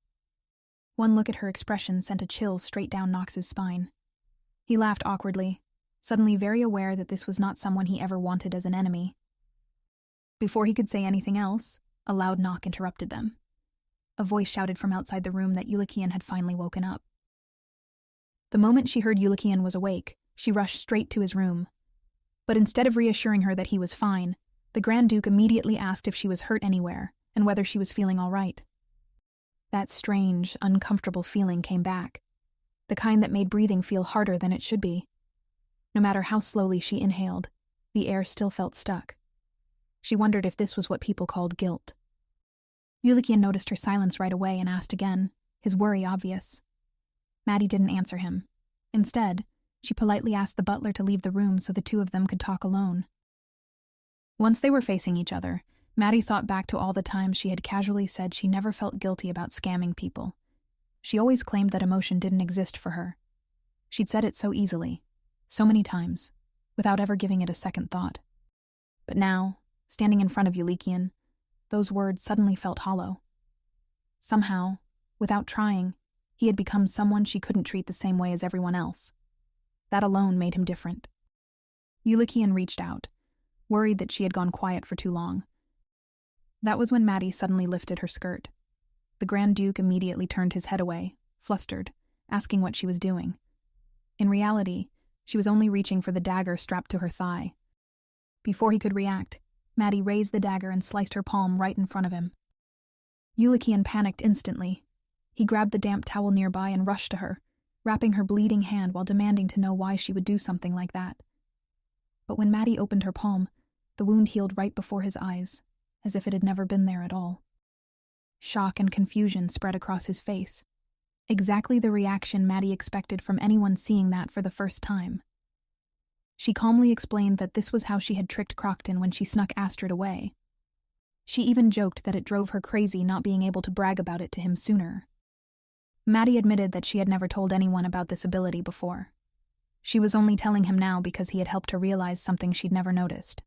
One look at her expression sent a chill straight down Knox's spine. He laughed awkwardly, suddenly very aware that this was not someone he ever wanted as an enemy. Before he could say anything else, a loud knock interrupted them. A voice shouted from outside the room that Yulikian had finally woken up. The moment she heard Yulikian was awake, she rushed straight to his room. But instead of reassuring her that he was fine, the Grand Duke immediately asked if she was hurt anywhere and whether she was feeling all right. That strange, uncomfortable feeling came back, the kind that made breathing feel harder than it should be. No matter how slowly she inhaled, the air still felt stuck. She wondered if this was what people called guilt. Yulikian noticed her silence right away and asked again, his worry obvious. Maddie didn't answer him. Instead, she politely asked the butler to leave the room so the two of them could talk alone. Once they were facing each other, Maddie thought back to all the times she had casually said she never felt guilty about scamming people. She always claimed that emotion didn't exist for her. She'd said it so easily, so many times, without ever giving it a second thought. But now, standing in front of Yulikian, those words suddenly felt hollow. Somehow, without trying, he had become someone she couldn't treat the same way as everyone else. That alone made him different. Yulikian reached out, worried that she had gone quiet for too long. That was when Maddie suddenly lifted her skirt. The Grand Duke immediately turned his head away, flustered, asking what she was doing. In reality, she was only reaching for the dagger strapped to her thigh. Before he could react, Maddie raised the dagger and sliced her palm right in front of him. Yulikian panicked instantly. He grabbed the damp towel nearby and rushed to her, wrapping her bleeding hand while demanding to know why she would do something like that. But when Maddie opened her palm, the wound healed right before his eyes, as if it had never been there at all. Shock and confusion spread across his face. Exactly the reaction Maddie expected from anyone seeing that for the first time. She calmly explained that this was how she had tricked Crocton when she snuck Astrid away. She even joked that it drove her crazy not being able to brag about it to him sooner. Maddie admitted that she had never told anyone about this ability before. She was only telling him now because he had helped her realize something she'd never noticed.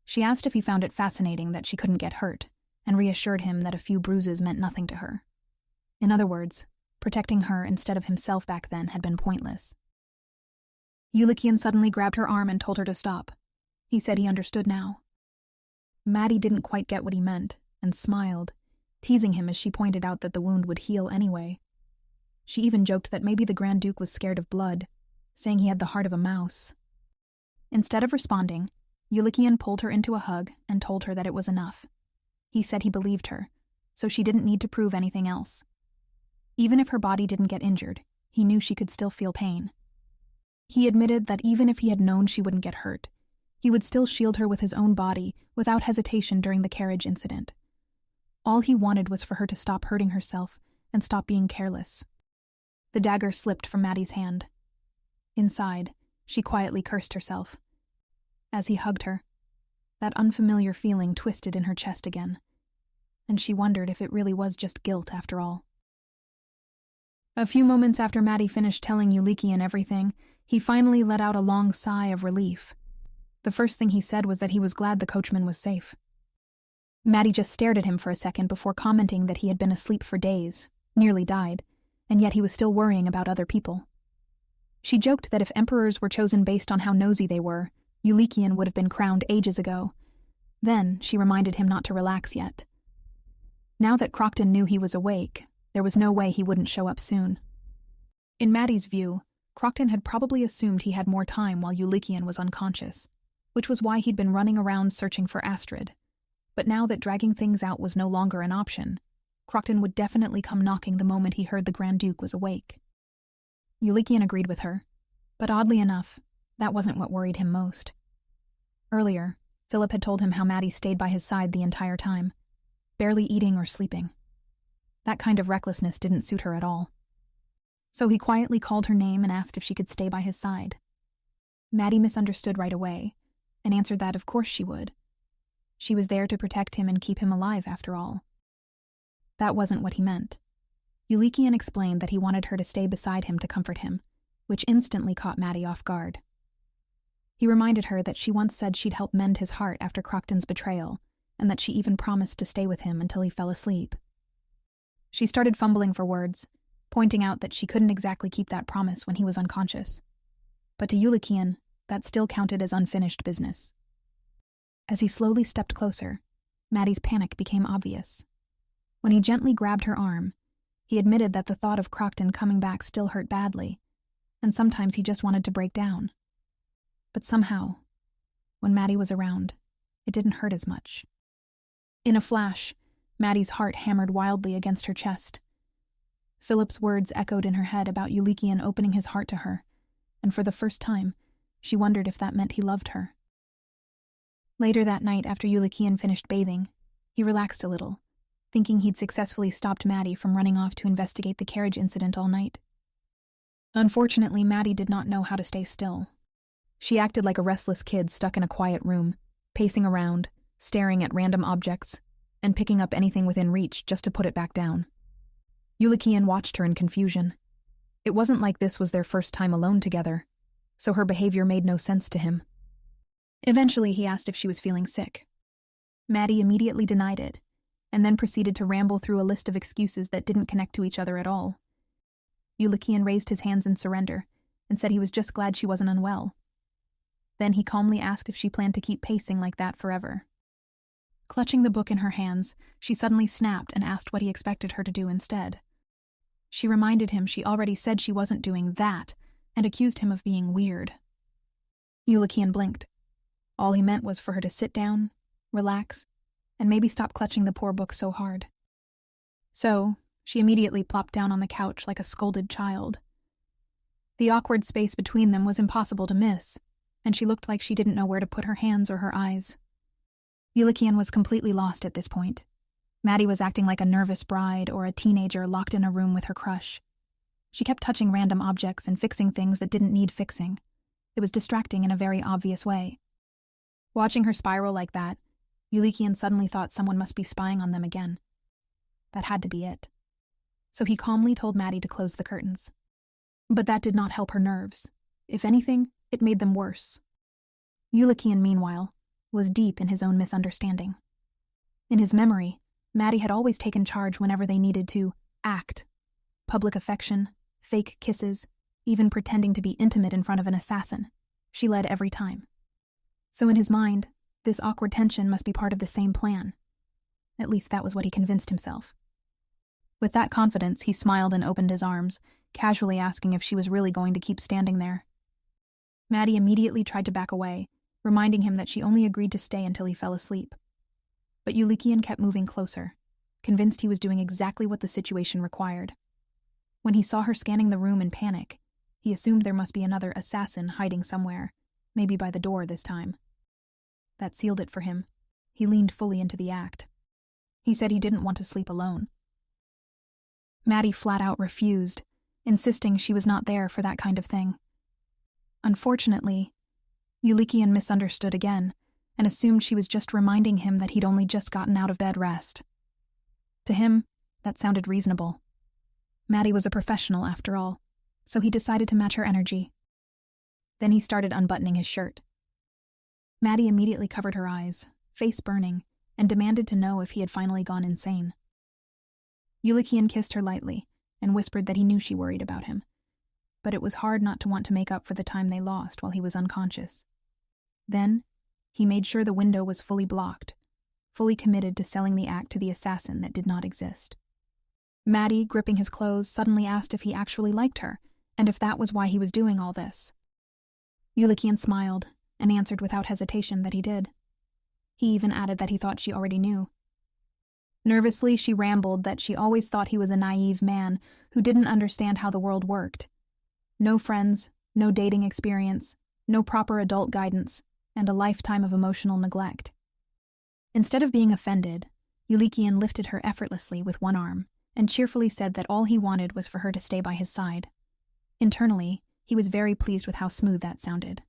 She asked if he found it fascinating that she couldn't get hurt, and reassured him that a few bruises meant nothing to her. In other words, protecting her instead of himself back then had been pointless. Yulikian suddenly grabbed her arm and told her to stop. He said he understood now. Maddie didn't quite get what he meant, and smiled, teasing him as she pointed out that the wound would heal anyway. She even joked that maybe the Grand Duke was scared of blood, saying he had the heart of a mouse. Instead of responding, Yulikian pulled her into a hug and told her that it was enough. He said he believed her, so she didn't need to prove anything else. Even if her body didn't get injured, he knew she could still feel pain. He admitted that even if he had known she wouldn't get hurt, He would still shield her with his own body, without hesitation during the carriage incident. All he wanted was for her to stop hurting herself and stop being careless. The dagger slipped from Maddie's hand. Inside, she quietly cursed herself. As he hugged her, that unfamiliar feeling twisted in her chest again, and she wondered if it really was just guilt after all. A few moments after Maddie finished telling Yulikian everything, he finally let out a long sigh of relief. The first thing he said was that he was glad the coachman was safe. Maddie just stared at him for a second before commenting that he had been asleep for days, nearly died, and yet he was still worrying about other people. She joked that if emperors were chosen based on how nosy they were, Yulikian would have been crowned ages ago. Then she reminded him not to relax yet. Now that Crocton knew he was awake, there was no way he wouldn't show up soon. In Maddie's view, Crocton had probably assumed he had more time while Yulikian was unconscious, which was why he'd been running around searching for Astrid. But now that dragging things out was no longer an option, Crocton would definitely come knocking the moment he heard the Grand Duke was awake. Yulikian agreed with her, but oddly enough, that wasn't what worried him most. Earlier, Philip had told him how Maddie stayed by his side the entire time, barely eating or sleeping. That kind of recklessness didn't suit her at all. So he quietly called her name and asked if she could stay by his side. Maddie misunderstood right away, and answered that of course she would. She was there to protect him and keep him alive, after all. That wasn't what he meant. Yulikian explained that he wanted her to stay beside him to comfort him, which instantly caught Maddie off guard. He reminded her that she once said she'd help mend his heart after Crocton's betrayal, and that she even promised to stay with him until he fell asleep. She started fumbling for words, pointing out that she couldn't exactly keep that promise when he was unconscious. But to Yulikian, that still counted as unfinished business. As he slowly stepped closer, Maddie's panic became obvious. When he gently grabbed her arm, he admitted that the thought of Crocton coming back still hurt badly, and sometimes he just wanted to break down. But somehow, when Maddie was around, it didn't hurt as much. In a flash, Maddie's heart hammered wildly against her chest. Philip's words echoed in her head about Yulikian opening his heart to her, and for the first time, she wondered if that meant he loved her. Later that night, after Yulikian finished bathing, he relaxed a little, thinking he'd successfully stopped Maddie from running off to investigate the carriage incident all night. Unfortunately, Maddie did not know how to stay still. She acted like a restless kid stuck in a quiet room, pacing around, staring at random objects, and picking up anything within reach just to put it back down. Yulikian watched her in confusion. It wasn't like this was their first time alone together, so her behavior made no sense to him. Eventually, he asked if she was feeling sick. Maddie immediately denied it, and then proceeded to ramble through a list of excuses that didn't connect to each other at all. Yulikian raised his hands in surrender and said he was just glad she wasn't unwell. Then he calmly asked if she planned to keep pacing like that forever. Clutching the book in her hands, she suddenly snapped and asked what he expected her to do instead. She reminded him she already said she wasn't doing that, and accused him of being weird. Yulikian blinked. All he meant was for her to sit down, relax, and maybe stop clutching the poor book so hard. So, she immediately plopped down on the couch like a scolded child. The awkward space between them was impossible to miss, and she looked like she didn't know where to put her hands or her eyes. Yulikian was completely lost at this point. Maddie was acting like a nervous bride or a teenager locked in a room with her crush. She kept touching random objects and fixing things that didn't need fixing. It was distracting in a very obvious way. Watching her spiral like that, Yulikian suddenly thought someone must be spying on them again. That had to be it. So he calmly told Maddie to close the curtains. But that did not help her nerves. If anything, it made them worse. Yulikian, meanwhile, was deep in his own misunderstanding. In his memory, Maddie had always taken charge whenever they needed to act. Public affection, fake kisses, even pretending to be intimate in front of an assassin. She led every time. So in his mind, this awkward tension must be part of the same plan. At least that was what he convinced himself. With that confidence, he smiled and opened his arms, casually asking if she was really going to keep standing there. Maddie immediately tried to back away, reminding him that she only agreed to stay until he fell asleep. But Yulikian kept moving closer, convinced he was doing exactly what the situation required. When he saw her scanning the room in panic, he assumed there must be another assassin hiding somewhere, maybe by the door this time. That sealed it for him. He leaned fully into the act. He said he didn't want to sleep alone. Maddie flat out refused, insisting she was not there for that kind of thing. Unfortunately, Yulikian misunderstood again and assumed she was just reminding him that he'd only just gotten out of bed rest. To him, that sounded reasonable. Maddie was a professional after all, so he decided to match her energy. Then he started unbuttoning his shirt. Maddie immediately covered her eyes, face burning, and demanded to know if he had finally gone insane. Yulikian kissed her lightly and whispered that he knew she worried about him, but it was hard not to want to make up for the time they lost while he was unconscious. Then, he made sure the window was fully blocked, fully committed to selling the act to the assassin that did not exist. Maddie, gripping his clothes, suddenly asked if he actually liked her, and if that was why he was doing all this. Yulikian smiled and answered without hesitation that he did. He even added that he thought she already knew. Nervously, she rambled that she always thought he was a naive man who didn't understand how the world worked. No friends, no dating experience, no proper adult guidance, and a lifetime of emotional neglect. Instead of being offended, Yulikian lifted her effortlessly with one arm and cheerfully said that all he wanted was for her to stay by his side. Internally, he was very pleased with how smooth that sounded.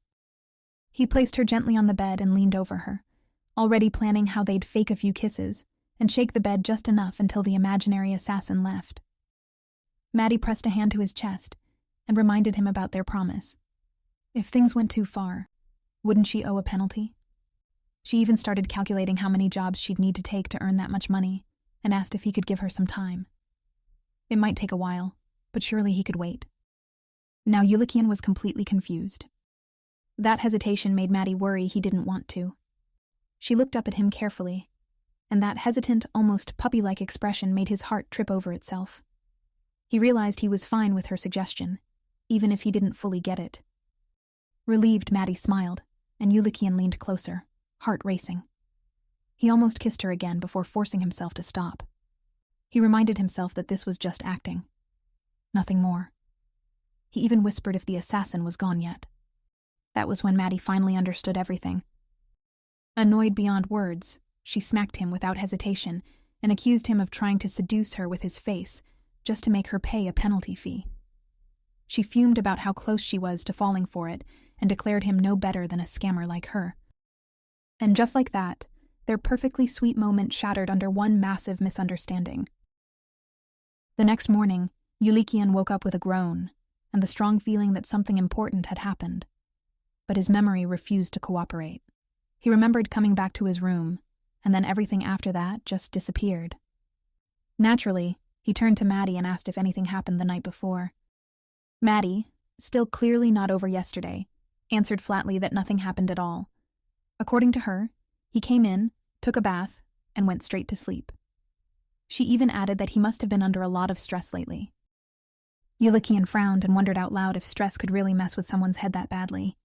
He placed her gently on the bed and leaned over her, already planning how they'd fake a few kisses and shake the bed just enough until the imaginary assassin left. Maddie pressed a hand to his chest and reminded him about their promise. If things went too far, wouldn't she owe a penalty? She even started calculating how many jobs she'd need to take to earn that much money and asked if he could give her some time. It might take a while, but surely he could wait. Now Yulikian was completely confused. That hesitation made Maddie worry he didn't want to. She looked up at him carefully, and that hesitant, almost puppy-like expression made his heart trip over itself. He realized he was fine with her suggestion, even if he didn't fully get it. Relieved, Maddie smiled, and Yulikian leaned closer, heart racing. He almost kissed her again before forcing himself to stop. He reminded himself that this was just acting. Nothing more. He even whispered if the assassin was gone yet. That was when Maddie finally understood everything. Annoyed beyond words, she smacked him without hesitation and accused him of trying to seduce her with his face just to make her pay a penalty fee. She fumed about how close she was to falling for it and declared him no better than a scammer like her. And just like that, their perfectly sweet moment shattered under one massive misunderstanding. The next morning, Yulikian woke up with a groan and the strong feeling that something important had happened. But his memory refused to cooperate. He remembered coming back to his room, and then everything after that just disappeared. Naturally, he turned to Maddie and asked if anything happened the night before. Maddie, still clearly not over yesterday, answered flatly that nothing happened at all. According to her, he came in, took a bath, and went straight to sleep. She even added that he must have been under a lot of stress lately. Yulikian frowned and wondered out loud if stress could really mess with someone's head that badly.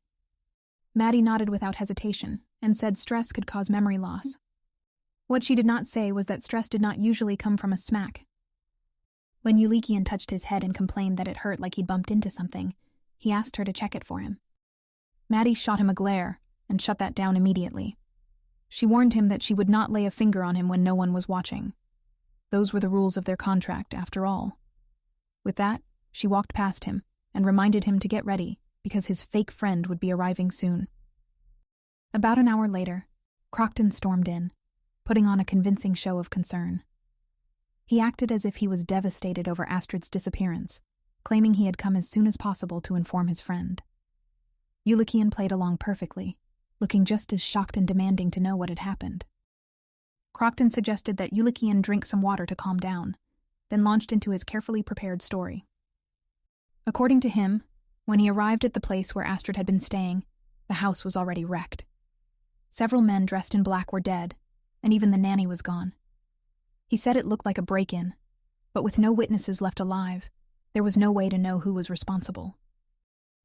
Maddie nodded without hesitation and said stress could cause memory loss. What she did not say was that stress did not usually come from a smack. When Yulikian touched his head and complained that it hurt like he'd bumped into something, he asked her to check it for him. Maddie shot him a glare and shut that down immediately. She warned him that she would not lay a finger on him when no one was watching. Those were the rules of their contract, after all. With that, she walked past him and reminded him to get ready because his fake friend would be arriving soon. About an hour later, Crocton stormed in, putting on a convincing show of concern. He acted as if he was devastated over Astrid's disappearance, claiming he had come as soon as possible to inform his friend. Yulikian played along perfectly, looking just as shocked and demanding to know what had happened. Crocton suggested that Yulikian drink some water to calm down, then launched into his carefully prepared story. According to him, when he arrived at the place where Astrid had been staying, the house was already wrecked. Several men dressed in black were dead, and even the nanny was gone. He said it looked like a break-in, but with no witnesses left alive, there was no way to know who was responsible.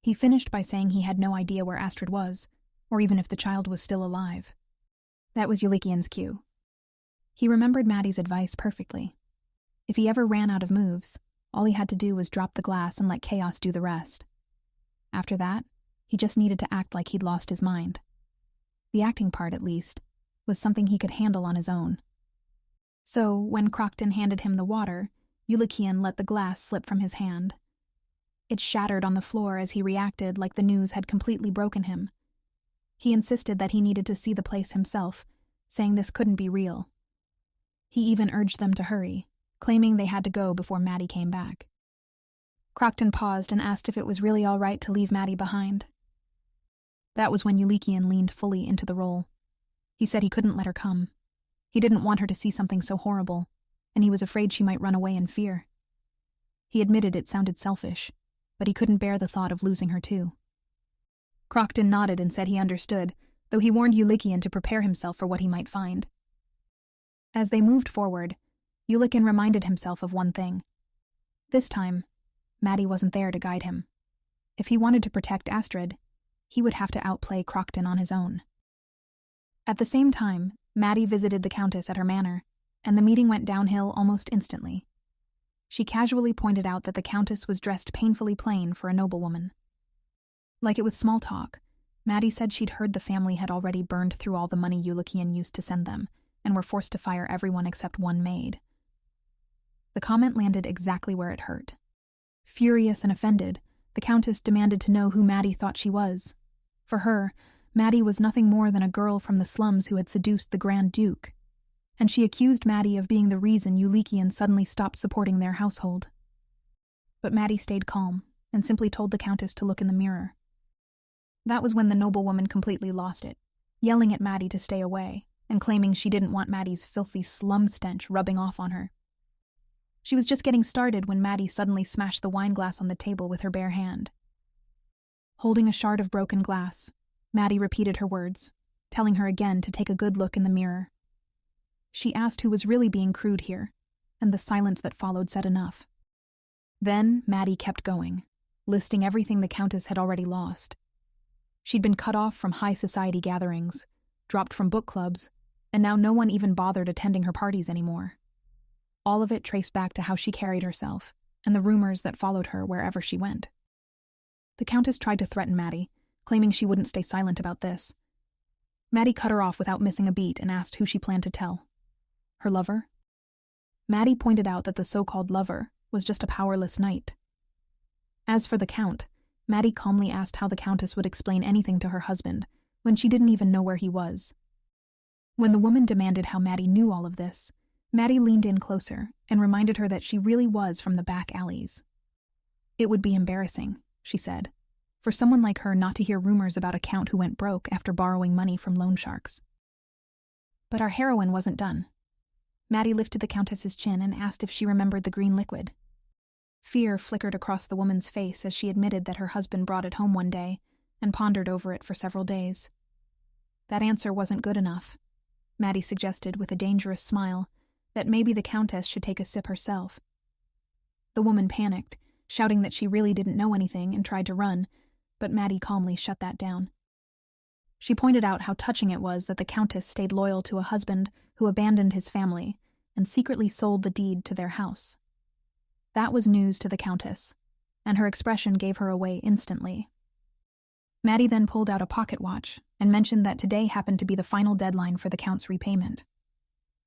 He finished by saying he had no idea where Astrid was, or even if the child was still alive. That was Yulikian's cue. He remembered Maddie's advice perfectly. If he ever ran out of moves, all he had to do was drop the glass and let chaos do the rest. After that, he just needed to act like he'd lost his mind. The acting part, at least, was something he could handle on his own. So, when Crockton handed him the water, Yulikian let the glass slip from his hand. It shattered on the floor as he reacted like the news had completely broken him. He insisted that he needed to see the place himself, saying this couldn't be real. He even urged them to hurry, claiming they had to go before Maddie came back. Crockton paused and asked if it was really all right to leave Maddie behind. That was when Yulikian leaned fully into the role. He said he couldn't let her come. He didn't want her to see something so horrible, and he was afraid she might run away in fear. He admitted it sounded selfish, but he couldn't bear the thought of losing her too. Crockton nodded and said he understood, though he warned Yulikian to prepare himself for what he might find. As they moved forward, Yulikian reminded himself of one thing. This time, Maddie wasn't there to guide him. If he wanted to protect Astrid, he would have to outplay Crockton on his own. At the same time, Maddie visited the Countess at her manor, and the meeting went downhill almost instantly. She casually pointed out that the Countess was dressed painfully plain for a noblewoman. Like it was small talk, Maddie said she'd heard the family had already burned through all the money Yulikian used to send them, and were forced to fire everyone except one maid. The comment landed exactly where it hurt. Furious and offended, the Countess demanded to know who Maddie thought she was. For her, Maddie was nothing more than a girl from the slums who had seduced the Grand Duke, and she accused Maddie of being the reason Yulikian suddenly stopped supporting their household. But Maddie stayed calm and simply told the Countess to look in the mirror. That was when the noblewoman completely lost it, yelling at Maddie to stay away and claiming she didn't want Maddie's filthy slum stench rubbing off on her. She was just getting started when Maddie suddenly smashed the wine glass on the table with her bare hand. Holding a shard of broken glass, Maddie repeated her words, telling her again to take a good look in the mirror. She asked who was really being crude here, and the silence that followed said enough. Then Maddie kept going, listing everything the Countess had already lost. She'd been cut off from high society gatherings, dropped from book clubs, and now no one even bothered attending her parties anymore. All of it traced back to how she carried herself, and the rumors that followed her wherever she went. The Countess tried to threaten Maddie, claiming she wouldn't stay silent about this. Maddie cut her off without missing a beat and asked who she planned to tell. Her lover? Maddie pointed out that the so-called lover was just a powerless knight. As for the Count, Maddie calmly asked how the Countess would explain anything to her husband when she didn't even know where he was. When the woman demanded how Maddie knew all of this, Maddie leaned in closer and reminded her that she really was from the back alleys. It would be embarrassing, she said, for someone like her not to hear rumors about a Count who went broke after borrowing money from loan sharks. But our heroine wasn't done. Maddie lifted the Countess's chin and asked if she remembered the green liquid. Fear flickered across the woman's face as she admitted that her husband brought it home one day and pondered over it for several days. That answer wasn't good enough. Maddie suggested with a dangerous smile that maybe the Countess should take a sip herself. The woman panicked, shouting that she really didn't know anything and tried to run, but Maddie calmly shut that down. She pointed out how touching it was that the Countess stayed loyal to a husband who abandoned his family and secretly sold the deed to their house. That was news to the Countess, and her expression gave her away instantly. Maddie then pulled out a pocket watch and mentioned that today happened to be the final deadline for the Count's repayment.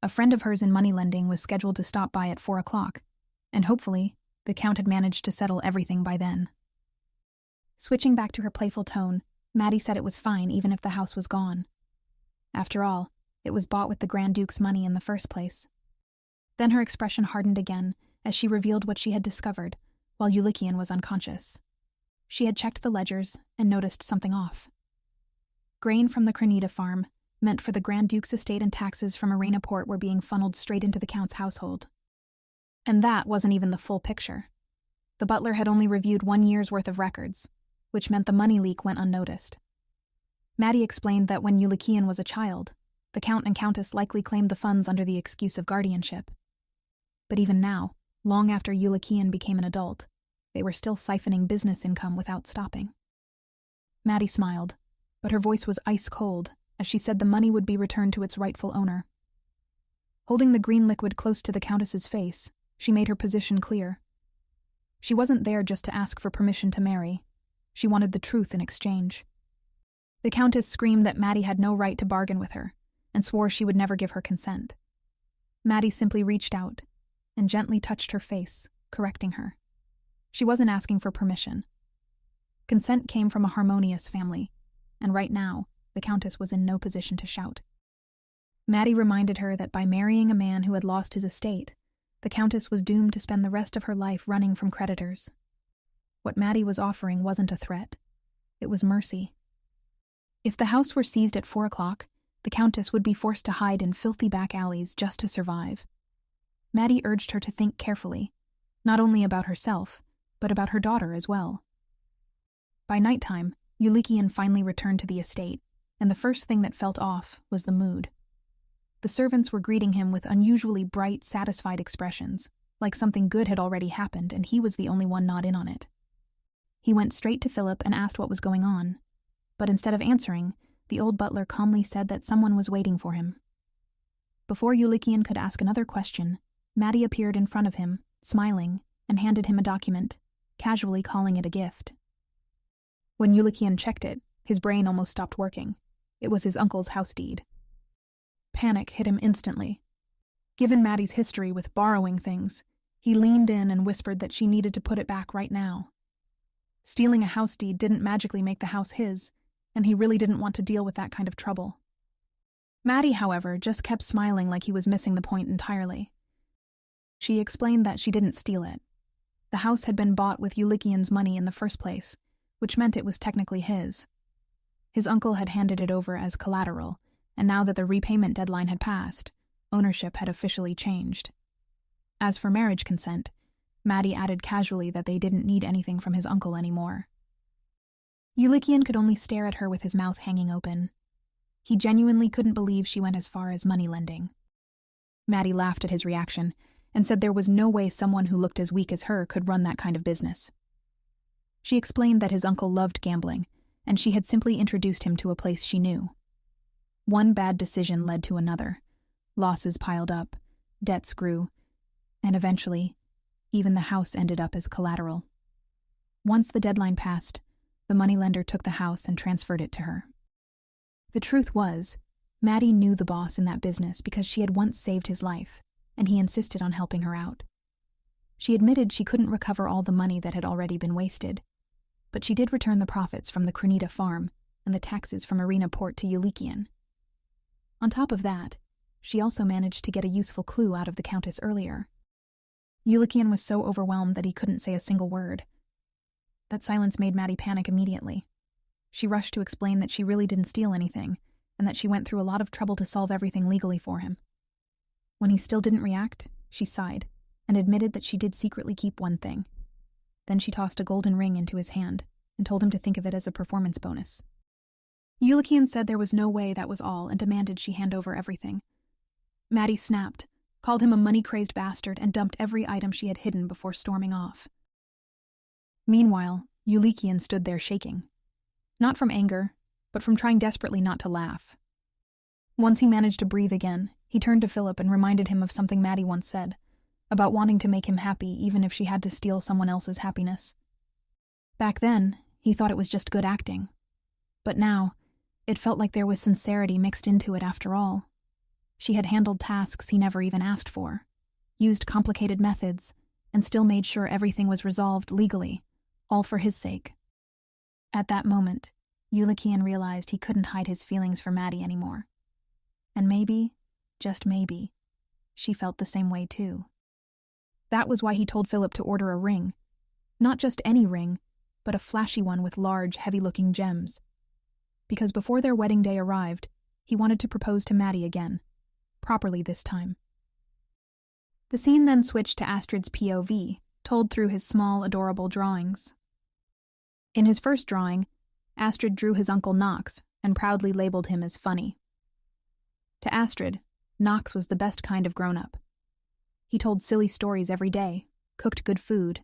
A friend of hers in moneylending was scheduled to stop by at 4 o'clock, and hopefully, the Count had managed to settle everything by then. Switching back to her playful tone, Maddie said it was fine even if the house was gone. After all, it was bought with the Grand Duke's money in the first place. Then her expression hardened again as she revealed what she had discovered while Yulikian was unconscious. She had checked the ledgers and noticed something off. Grain from the Crenita farm, meant for the Grand Duke's estate and taxes from Arena Port, were being funneled straight into the Count's household. And that wasn't even the full picture. The butler had only reviewed 1 year's worth of records, which meant the money leak went unnoticed. Maddie explained that when Yulikian was a child, the Count and Countess likely claimed the funds under the excuse of guardianship. But even now, long after Yulikian became an adult, they were still siphoning business income without stopping. Maddie smiled, but her voice was ice cold as she said the money would be returned to its rightful owner. Holding the green liquid close to the Countess's face, she made her position clear. She wasn't there just to ask for permission to marry. She wanted the truth in exchange. The Countess screamed that Maddie had no right to bargain with her and swore she would never give her consent. Maddie simply reached out and gently touched her face, correcting her. She wasn't asking for permission. Consent came from a harmonious family, and right now, the Countess was in no position to shout. Maddie reminded her that by marrying a man who had lost his estate, the Countess was doomed to spend the rest of her life running from creditors. What Maddie was offering wasn't a threat. It was mercy. If the house were seized at 4 o'clock, the Countess would be forced to hide in filthy back alleys just to survive. Maddie urged her to think carefully, not only about herself, but about her daughter as well. By nighttime, Yulikian finally returned to the estate, and the first thing that felt off was the mood. The servants were greeting him with unusually bright, satisfied expressions, like something good had already happened and he was the only one not in on it. He went straight to Philip and asked what was going on, but instead of answering, the old butler calmly said that someone was waiting for him. Before Yulikian could ask another question, Maddie appeared in front of him, smiling, and handed him a document, casually calling it a gift. When Yulikian checked it, his brain almost stopped working. It was his uncle's house deed. Panic hit him instantly. Given Maddie's history with borrowing things, he leaned in and whispered that she needed to put it back right now. Stealing a house deed didn't magically make the house his, and he really didn't want to deal with that kind of trouble. Maddie, however, just kept smiling like he was missing the point entirely. She explained that she didn't steal it. The house had been bought with Yulikian's money in the first place, which meant it was technically his. His uncle had handed it over as collateral, and now that the repayment deadline had passed, ownership had officially changed. As for marriage consent, Maddie added casually that they didn't need anything from his uncle anymore. Yulikian could only stare at her with his mouth hanging open. He genuinely couldn't believe she went as far as money lending. Maddie laughed at his reaction and said there was no way someone who looked as weak as her could run that kind of business. She explained that his uncle loved gambling, and she had simply introduced him to a place she knew. One bad decision led to another. Losses piled up, debts grew, and eventually, even the house ended up as collateral. Once the deadline passed, the moneylender took the house and transferred it to her. The truth was, Maddie knew the boss in that business because she had once saved his life, and he insisted on helping her out. She admitted she couldn't recover all the money that had already been wasted, but she did return the profits from the Kronita farm and the taxes from Arena Port to Yulikian. On top of that, she also managed to get a useful clue out of the Countess earlier. Yulikian was so overwhelmed that he couldn't say a single word. That silence made Maddie panic immediately. She rushed to explain that she really didn't steal anything, and that she went through a lot of trouble to solve everything legally for him. When he still didn't react, she sighed, and admitted that she did secretly keep one thing. Then she tossed a golden ring into his hand, and told him to think of it as a performance bonus. Yulikian said there was no way that was all, and demanded she hand over everything. Maddie snapped, called him a money-crazed bastard, and dumped every item she had hidden before storming off. Meanwhile, Yulikian stood there shaking. Not from anger, but from trying desperately not to laugh. Once he managed to breathe again, he turned to Philip and reminded him of something Maddie once said, about wanting to make him happy even if she had to steal someone else's happiness. Back then, he thought it was just good acting. But now, it felt like there was sincerity mixed into it after all. She had handled tasks he never even asked for, used complicated methods, and still made sure everything was resolved legally, all for his sake. At that moment, Yulikian realized he couldn't hide his feelings for Maddie anymore. And maybe, just maybe, she felt the same way too. That was why he told Philip to order a ring. Not just any ring, but a flashy one with large, heavy-looking gems. Because before their wedding day arrived, he wanted to propose to Maddie again, properly this time. The scene then switched to Astrid's POV, told through his small, adorable drawings. In his first drawing, Astrid drew his uncle Knox and proudly labeled him as funny. To Astrid, Knox was the best kind of grown-up. He told silly stories every day, cooked good food,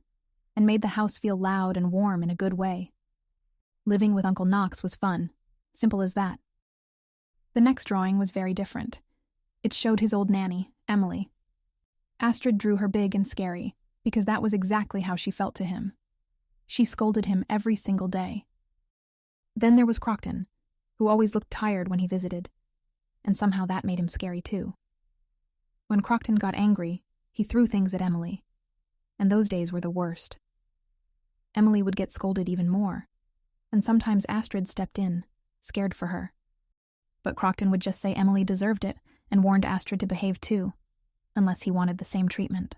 and made the house feel loud and warm in a good way. Living with Uncle Knox was fun, simple as that. The next drawing was very different. It showed his old nanny, Emily. Astrid drew her big and scary, because that was exactly how she felt to him. She scolded him every single day. Then there was Crocton, who always looked tired when he visited, and somehow that made him scary too. When Crocton got angry, he threw things at Emily, and those days were the worst. Emily would get scolded even more, and sometimes Astrid stepped in, scared for her. But Crocton would just say Emily deserved it and warned Astrid to behave too, unless he wanted the same treatment.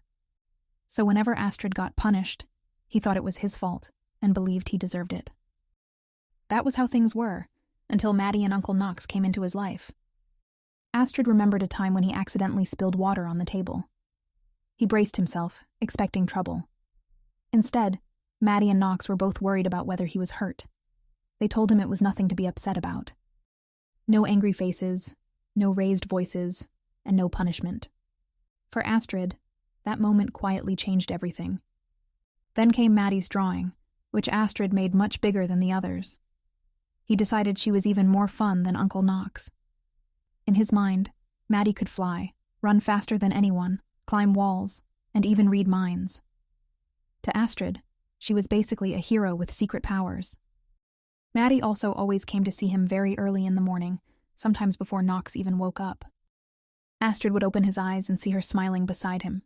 So whenever Astrid got punished, he thought it was his fault and believed he deserved it. That was how things were, until Maddie and Uncle Knox came into his life. Astrid remembered a time when he accidentally spilled water on the table. He braced himself, expecting trouble. Instead, Maddie and Knox were both worried about whether he was hurt. They told him it was nothing to be upset about. No angry faces, no raised voices, and no punishment. For Astrid, that moment quietly changed everything. Then came Maddie's drawing, which Astrid made much bigger than the others. He decided she was even more fun than Uncle Knox. In his mind, Maddie could fly, run faster than anyone, climb walls, and even read minds. To Astrid, she was basically a hero with secret powers. Maddie also always came to see him very early in the morning, sometimes before Knox even woke up. Astrid would open his eyes and see her smiling beside him.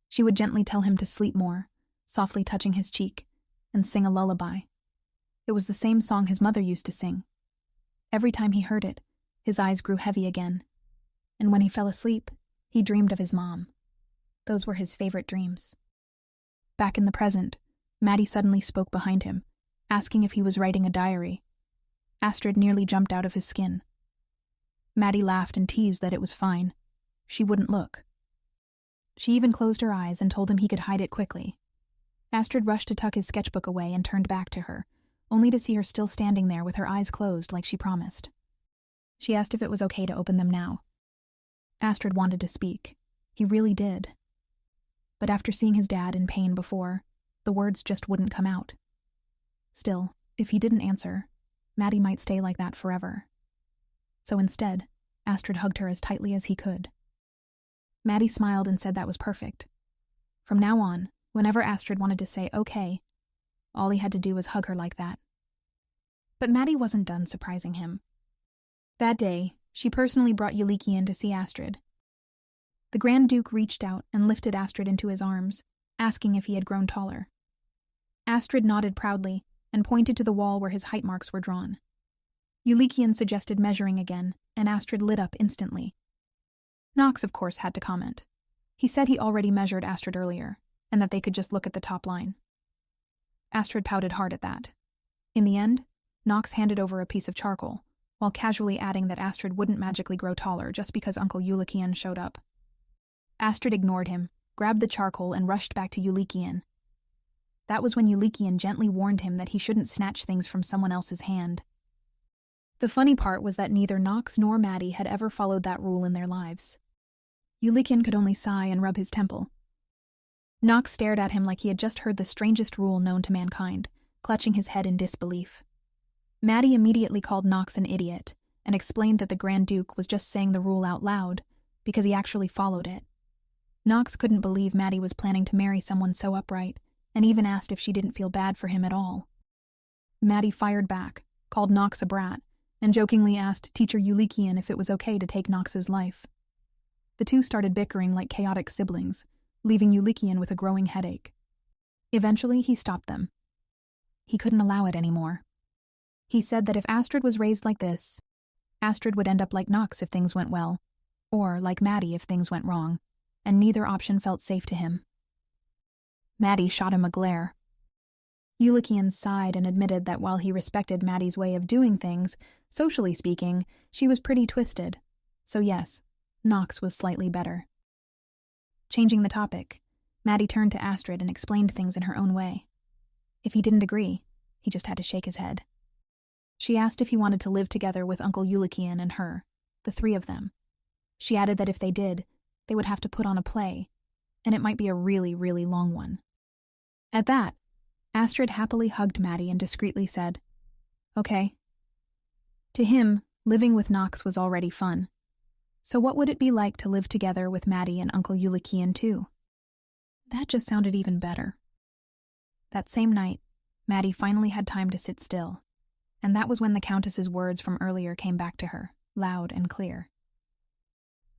She would gently tell him to sleep more, softly touching his cheek, and sing a lullaby. It was the same song his mother used to sing. Every time he heard it, his eyes grew heavy again, and when he fell asleep, he dreamed of his mom. Those were his favorite dreams. Back in the present, Maddie suddenly spoke behind him, asking if he was writing a diary. Astrid nearly jumped out of his skin. Maddie laughed and teased that it was fine. She wouldn't look. She even closed her eyes and told him he could hide it quickly. Astrid rushed to tuck his sketchbook away and turned back to her, only to see her still standing there with her eyes closed like she promised. She asked if it was okay to open them now. Astrid wanted to speak. He really did. But after seeing his dad in pain before, the words just wouldn't come out. Still, if he didn't answer, Maddie might stay like that forever. So instead, Astrid hugged her as tightly as he could. Maddie smiled and said that was perfect. From now on, whenever Astrid wanted to say okay, all he had to do was hug her like that. But Maddie wasn't done surprising him. That day, she personally brought Yulikian to see Astrid. The Grand Duke reached out and lifted Astrid into his arms, asking if he had grown taller. Astrid nodded proudly and pointed to the wall where his height marks were drawn. Yulikian suggested measuring again, and Astrid lit up instantly. Knox, of course, had to comment. He said he already measured Astrid earlier, and that they could just look at the top line. Astrid pouted hard at that. In the end, Knox handed over a piece of charcoal, while casually adding that Astrid wouldn't magically grow taller just because Uncle Yulikian showed up. Astrid ignored him, grabbed the charcoal, and rushed back to Yulikian. That was when Yulikian gently warned him that he shouldn't snatch things from someone else's hand. The funny part was that neither Knox nor Maddie had ever followed that rule in their lives. Yulikian could only sigh and rub his temple. Knox stared at him like he had just heard the strangest rule known to mankind, clutching his head in disbelief. Maddie immediately called Knox an idiot and explained that the Grand Duke was just saying the rule out loud because he actually followed it. Knox couldn't believe Maddie was planning to marry someone so upright, and even asked if she didn't feel bad for him at all. Maddie fired back, called Knox a brat, and jokingly asked Teacher Yulikian if it was okay to take Knox's life. The two started bickering like chaotic siblings, leaving Yulikian with a growing headache. Eventually, he stopped them. He couldn't allow it anymore. He said that if Astrid was raised like this, Astrid would end up like Knox if things went well, or like Maddie if things went wrong, and neither option felt safe to him. Maddie shot him a glare. Yulikian sighed and admitted that while he respected Maddie's way of doing things, socially speaking, she was pretty twisted. So yes, Knox was slightly better. Changing the topic, Maddie turned to Astrid and explained things in her own way. If he didn't agree, he just had to shake his head. She asked if he wanted to live together with Uncle Yulikian and her, the three of them. She added that if they did, they would have to put on a play, and it might be a really, really long one. At that, Astrid happily hugged Maddie and discreetly said, "Okay." To him, living with Knox was already fun. So what would it be like to live together with Maddie and Uncle Yulikian too? That just sounded even better. That same night, Maddie finally had time to sit still. And that was when the Countess's words from earlier came back to her, loud and clear.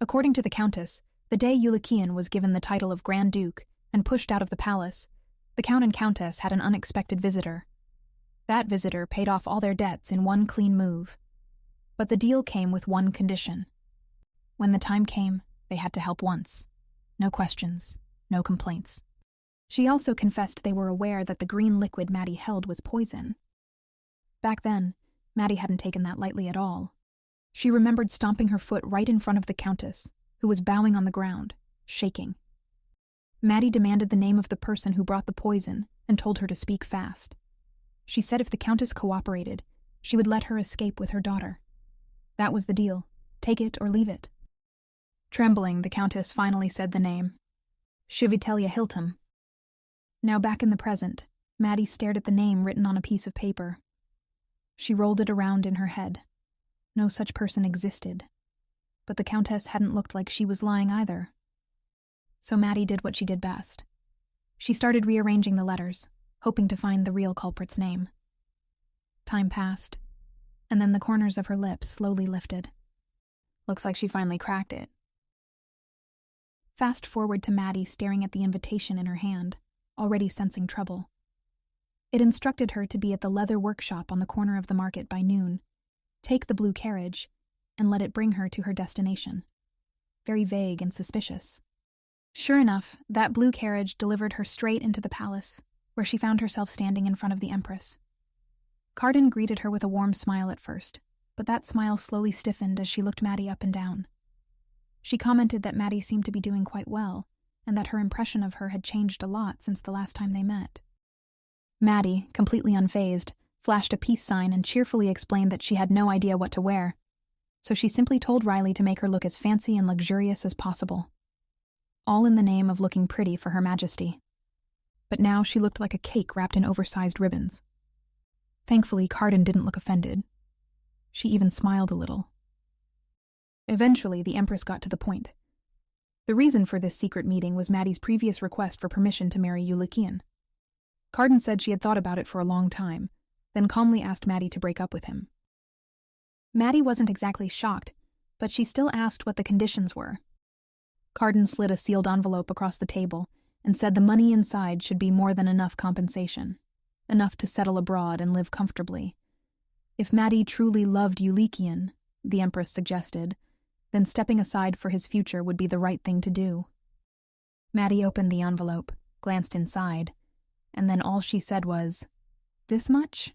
According to the Countess, the day Yulikian was given the title of Grand Duke and pushed out of the palace, the Count and Countess had an unexpected visitor. That visitor paid off all their debts in one clean move. But the deal came with one condition. When the time came, they had to help once. No questions, no complaints. She also confessed they were aware that the green liquid Maddie held was poison. Back then, Maddie hadn't taken that lightly at all. She remembered stomping her foot right in front of the Countess, who was bowing on the ground, shaking. Maddie demanded the name of the person who brought the poison and told her to speak fast. She said if the Countess cooperated, she would let her escape with her daughter. That was the deal. Take it or leave it. Trembling, the Countess finally said the name. Shivitelia Hiltum. Now back in the present, Maddie stared at the name written on a piece of paper. She rolled it around in her head. No such person existed. But the Countess hadn't looked like she was lying either. So Maddie did what she did best. She started rearranging the letters, hoping to find the real culprit's name. Time passed, and then the corners of her lips slowly lifted. Looks like she finally cracked it. Fast forward to Maddie staring at the invitation in her hand, already sensing trouble. It instructed her to be at the leather workshop on the corner of the market by noon, take the blue carriage, and let it bring her to her destination. Very vague and suspicious. Sure enough, that blue carriage delivered her straight into the palace, where she found herself standing in front of the Empress. Carden greeted her with a warm smile at first, but that smile slowly stiffened as she looked Maddie up and down. She commented that Maddie seemed to be doing quite well, and that her impression of her had changed a lot since the last time they met. Maddie, completely unfazed, flashed a peace sign and cheerfully explained that she had no idea what to wear, so she simply told Riley to make her look as fancy and luxurious as possible. All in the name of looking pretty for Her Majesty. But now she looked like a cake wrapped in oversized ribbons. Thankfully, Carden didn't look offended. She even smiled a little. Eventually, the Empress got to the point. The reason for this secret meeting was Maddie's previous request for permission to marry Yulikian. Carden said she had thought about it for a long time, then calmly asked Maddie to break up with him. Maddie wasn't exactly shocked, but she still asked what the conditions were. Carden slid a sealed envelope across the table and said the money inside should be more than enough compensation, enough to settle abroad and live comfortably. If Maddie truly loved Yulikian, the Empress suggested, then stepping aside for his future would be the right thing to do. Maddie opened the envelope, glanced inside, and then all she said was, "This much?"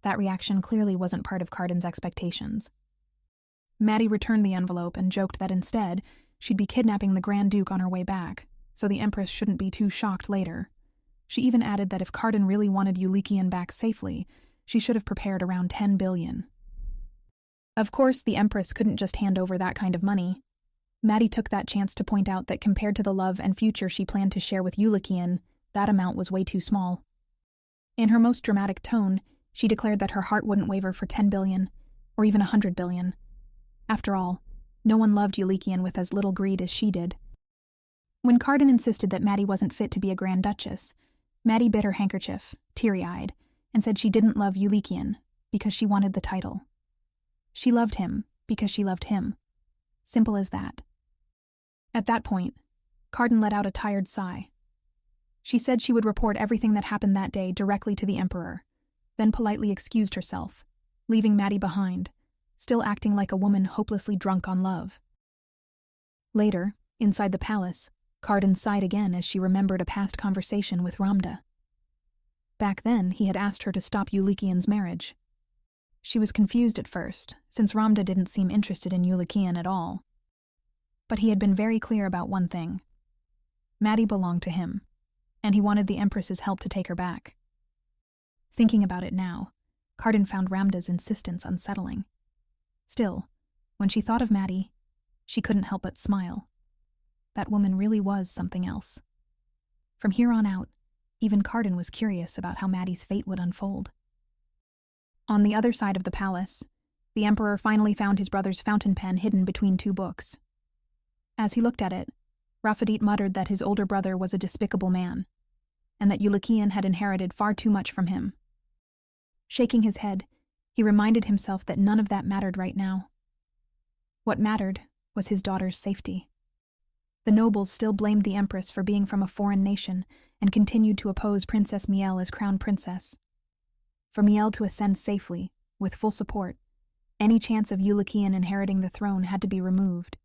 That reaction clearly wasn't part of Carden's expectations. Maddie returned the envelope and joked that instead, she'd be kidnapping the Grand Duke on her way back, so the Empress shouldn't be too shocked later. She even added that if Carden really wanted Yulikian back safely, she should have prepared around 10 billion. Of course, the Empress couldn't just hand over that kind of money. Maddie took that chance to point out that compared to the love and future she planned to share with Yulikian, that amount was way too small. In her most dramatic tone, she declared that her heart wouldn't waver for 10 billion, or even 100 billion. After all, no one loved Yulikian with as little greed as she did. When Carden insisted that Maddie wasn't fit to be a Grand Duchess, Maddie bit her handkerchief, teary-eyed, and said she didn't love Yulikian because she wanted the title. She loved him because she loved him. Simple as that. At that point, Carden let out a tired sigh. She said she would report everything that happened that day directly to the Emperor, then politely excused herself, leaving Maddie behind, still acting like a woman hopelessly drunk on love. Later, inside the palace, Carden sighed again as she remembered a past conversation with Ramda. Back then, he had asked her to stop Yulikian's marriage. She was confused at first, since Ramda didn't seem interested in Yulikian at all. But he had been very clear about one thing. Maddie belonged to him, and he wanted the Empress's help to take her back. Thinking about it now, Carden found Ramda's insistence unsettling. Still, when she thought of Maddie, she couldn't help but smile. That woman really was something else. From here on out, even Carden was curious about how Maddie's fate would unfold. On the other side of the palace, the Emperor finally found his brother's fountain pen hidden between two books. As he looked at it, Rafadit muttered that his older brother was a despicable man, and that Yulikian had inherited far too much from him. Shaking his head, He reminded himself that none of that mattered right now. What mattered was his daughter's safety. The nobles still blamed the Empress for being from a foreign nation and continued to oppose Princess Miel as crown princess. For Miel to ascend safely, with full support, any chance of Yulikian inheriting the throne had to be removed.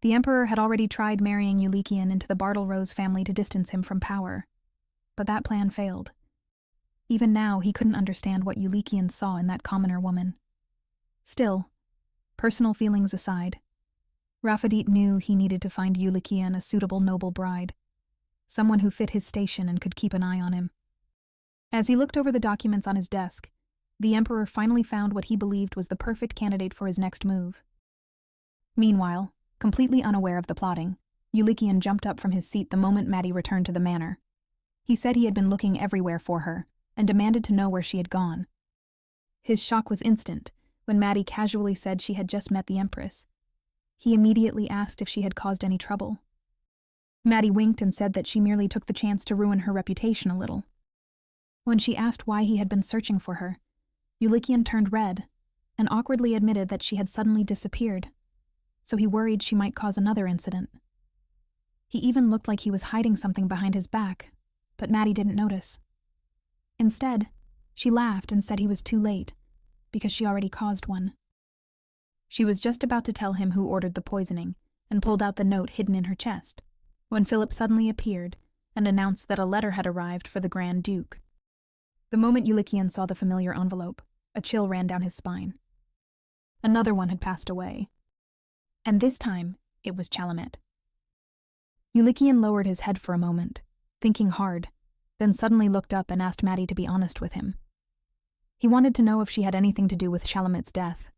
The Emperor had already tried marrying Yulikian into the Bartle-Rose family to distance him from power, but that plan failed. Even now, he couldn't understand what Yulikian saw in that commoner woman. Still, personal feelings aside, Rafadit knew he needed to find Yulikian a suitable noble bride, someone who fit his station and could keep an eye on him. As he looked over the documents on his desk, the Emperor finally found what he believed was the perfect candidate for his next move. Meanwhile, completely unaware of the plotting, Yulikian jumped up from his seat the moment Maddie returned to the manor. He said he had been looking everywhere for her and demanded to know where she had gone. His shock was instant when Maddie casually said she had just met the Empress. He immediately asked if she had caused any trouble. Maddie winked and said that she merely took the chance to ruin her reputation a little. When she asked why he had been searching for her, Yulikian turned red and awkwardly admitted that she had suddenly disappeared, so he worried she might cause another incident. He even looked like he was hiding something behind his back, but Maddie didn't notice. Instead, she laughed and said he was too late, because she already caused one. She was just about to tell him who ordered the poisoning and pulled out the note hidden in her chest, when Philip suddenly appeared and announced that a letter had arrived for the Grand Duke. The moment Yulikian saw the familiar envelope, a chill ran down his spine. Another one had passed away, and this time it was Chalamet. Yulikian lowered his head for a moment, thinking hard, then suddenly looked up and asked Maddie to be honest with him. He wanted to know if she had anything to do with Chalamet's death.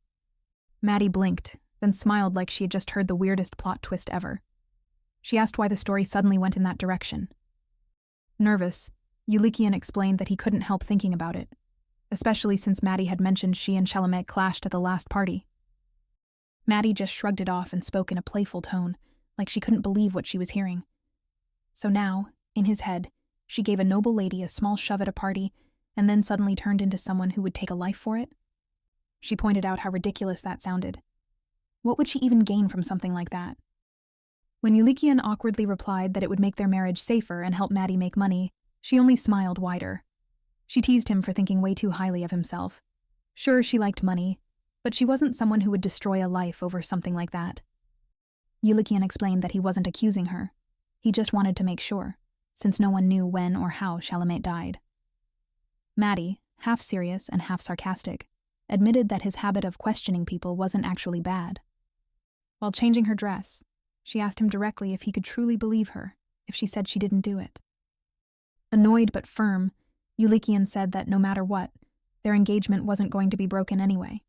Maddie blinked, then smiled like she had just heard the weirdest plot twist ever. She asked why the story suddenly went in that direction. Nervous, Yulikian explained that he couldn't help thinking about it, especially since Maddie had mentioned she and Chalamet clashed at the last party. Maddie just shrugged it off and spoke in a playful tone, like she couldn't believe what she was hearing. So now, in his head, she gave a noble lady a small shove at a party and then suddenly turned into someone who would take a life for it? She pointed out how ridiculous that sounded. What would she even gain from something like that? When Yulikian awkwardly replied that it would make their marriage safer and help Maddie make money, she only smiled wider. She teased him for thinking way too highly of himself. Sure, she liked money, but she wasn't someone who would destroy a life over something like that. Yulikian explained that he wasn't accusing her. He just wanted to make sure, since no one knew when or how Chalamet died. Maddie, half serious and half sarcastic, admitted that his habit of questioning people wasn't actually bad. While changing her dress, she asked him directly if he could truly believe her if she said she didn't do it. Annoyed but firm, Yulikian said that no matter what, their engagement wasn't going to be broken anyway.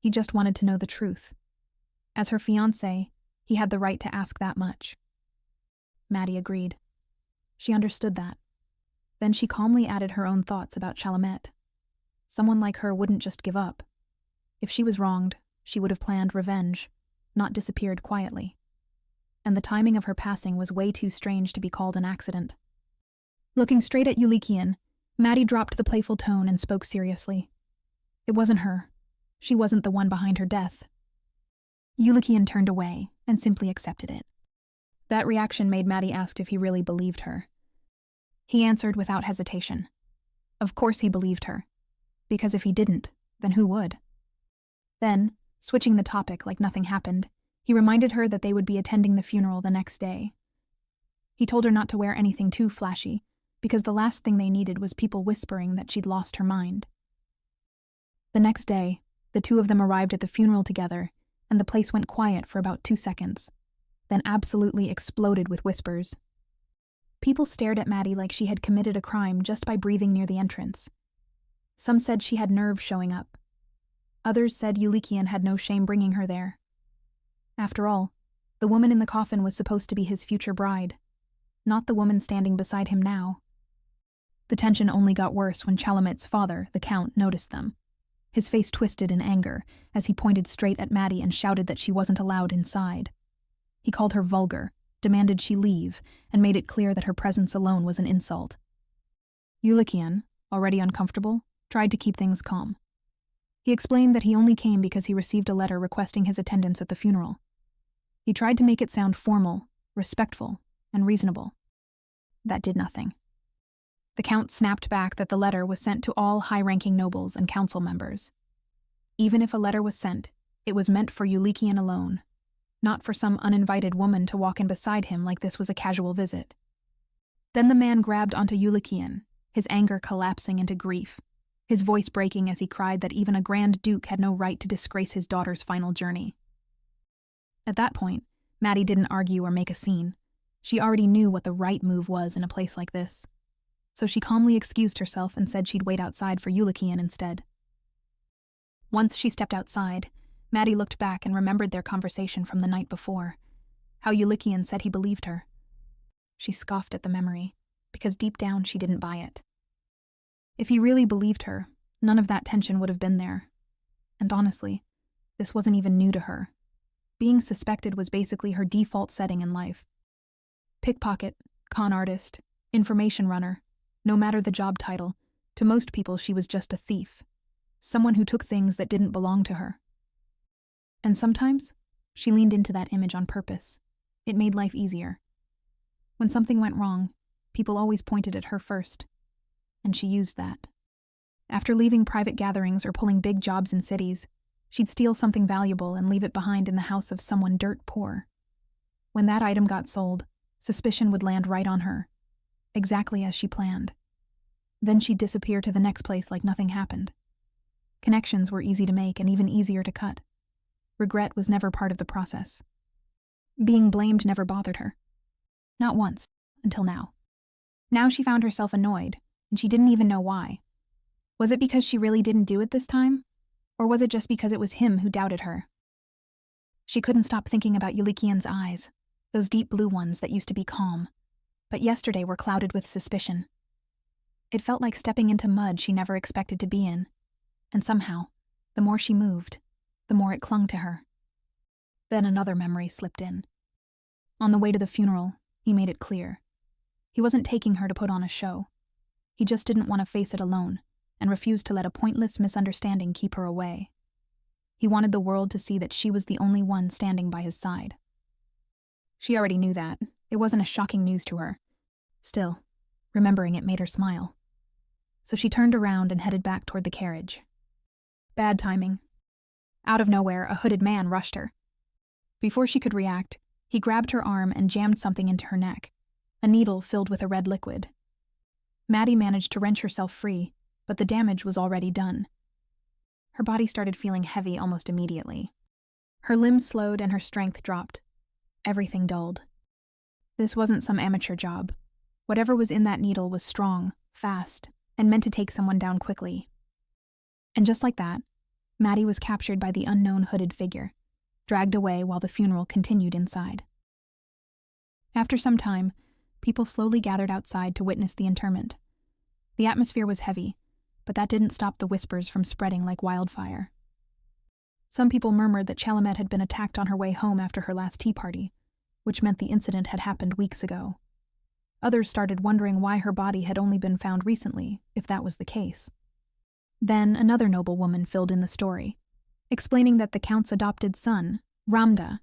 He just wanted to know the truth. As her fiancé, he had the right to ask that much. Maddie agreed. She understood that. Then she calmly added her own thoughts about Chalamet. Someone like her wouldn't just give up. If she was wronged, she would have planned revenge, not disappeared quietly. And the timing of her passing was way too strange to be called an accident. Looking straight at Yulikian, Maddie dropped the playful tone and spoke seriously. It wasn't her. She wasn't the one behind her death. Yulikian turned away and simply accepted it. That reaction made Maddie ask if he really believed her. He answered without hesitation. Of course he believed her. Because if he didn't, then who would? Then, switching the topic like nothing happened, he reminded her that they would be attending the funeral the next day. He told her not to wear anything too flashy, because the last thing they needed was people whispering that she'd lost her mind. The next day, the two of them arrived at the funeral together, and the place went quiet for about 2 seconds, then absolutely exploded with whispers. People stared at Maddie like she had committed a crime just by breathing near the entrance. Some said she had nerves showing up. Others said Yulikian had no shame bringing her there. After all, the woman in the coffin was supposed to be his future bride, not the woman standing beside him now. The tension only got worse when Chalamet's father, the Count, noticed them. His face twisted in anger as he pointed straight at Maddie and shouted that she wasn't allowed inside. He called her vulgar, demanded she leave, and made it clear that her presence alone was an insult. Yulikian, already uncomfortable, tried to keep things calm. He explained that he only came because he received a letter requesting his attendance at the funeral. He tried to make it sound formal, respectful, and reasonable. That did nothing. The Count snapped back that the letter was sent to all high-ranking nobles and council members. Even if a letter was sent, it was meant for Yulikian alone, not for some uninvited woman to walk in beside him like this was a casual visit. Then the man grabbed onto Yulikian, his anger collapsing into grief, his voice breaking as he cried that even a Grand Duke had no right to disgrace his daughter's final journey. At that point, Maddie didn't argue or make a scene. She already knew what the right move was in a place like this. So she calmly excused herself and said she'd wait outside for Yulikian instead. Once she stepped outside, Maddie looked back and remembered their conversation from the night before, how Yulikian said he believed her. She scoffed at the memory, because deep down she didn't buy it. If he really believed her, none of that tension would have been there. And honestly, this wasn't even new to her. Being suspected was basically her default setting in life. Pickpocket, con artist, information runner, no matter the job title, to most people she was just a thief. Someone who took things that didn't belong to her. And sometimes, she leaned into that image on purpose. It made life easier. When something went wrong, people always pointed at her first. And she used that. After leaving private gatherings or pulling big jobs in cities, she'd steal something valuable and leave it behind in the house of someone dirt poor. When that item got sold, suspicion would land right on her, exactly as she planned. Then she'd disappear to the next place like nothing happened. Connections were easy to make and even easier to cut. Regret was never part of the process. Being blamed never bothered her. Not once, until now. Now she found herself annoyed, and she didn't even know why. Was it because she really didn't do it this time? Or was it just because it was him who doubted her? She couldn't stop thinking about Yulikian's eyes, those deep blue ones that used to be calm, but yesterday were clouded with suspicion. It felt like stepping into mud she never expected to be in, and somehow, the more she moved, the more it clung to her. Then another memory slipped in. On the way to the funeral, he made it clear. He wasn't taking her to put on a show. He just didn't want to face it alone, and refused to let a pointless misunderstanding keep her away. He wanted the world to see that she was the only one standing by his side. She already knew that. It wasn't a shocking news to her. Still, remembering it made her smile. So she turned around and headed back toward the carriage. Bad timing. Out of nowhere, a hooded man rushed her. Before she could react, he grabbed her arm and jammed something into her neck, a needle filled with a red liquid. Maddie managed to wrench herself free, but the damage was already done. Her body started feeling heavy almost immediately. Her limbs slowed and her strength dropped. Everything dulled. This wasn't some amateur job. Whatever was in that needle was strong, fast, and meant to take someone down quickly. And just like that, Maddie was captured by the unknown hooded figure, dragged away while the funeral continued inside. After some time, people slowly gathered outside to witness the interment. The atmosphere was heavy, but that didn't stop the whispers from spreading like wildfire. Some people murmured that Chalamet had been attacked on her way home after her last tea party, which meant the incident had happened weeks ago. Others started wondering why her body had only been found recently, if that was the case. Then another noble woman filled in the story, explaining that the Count's adopted son, Ramda,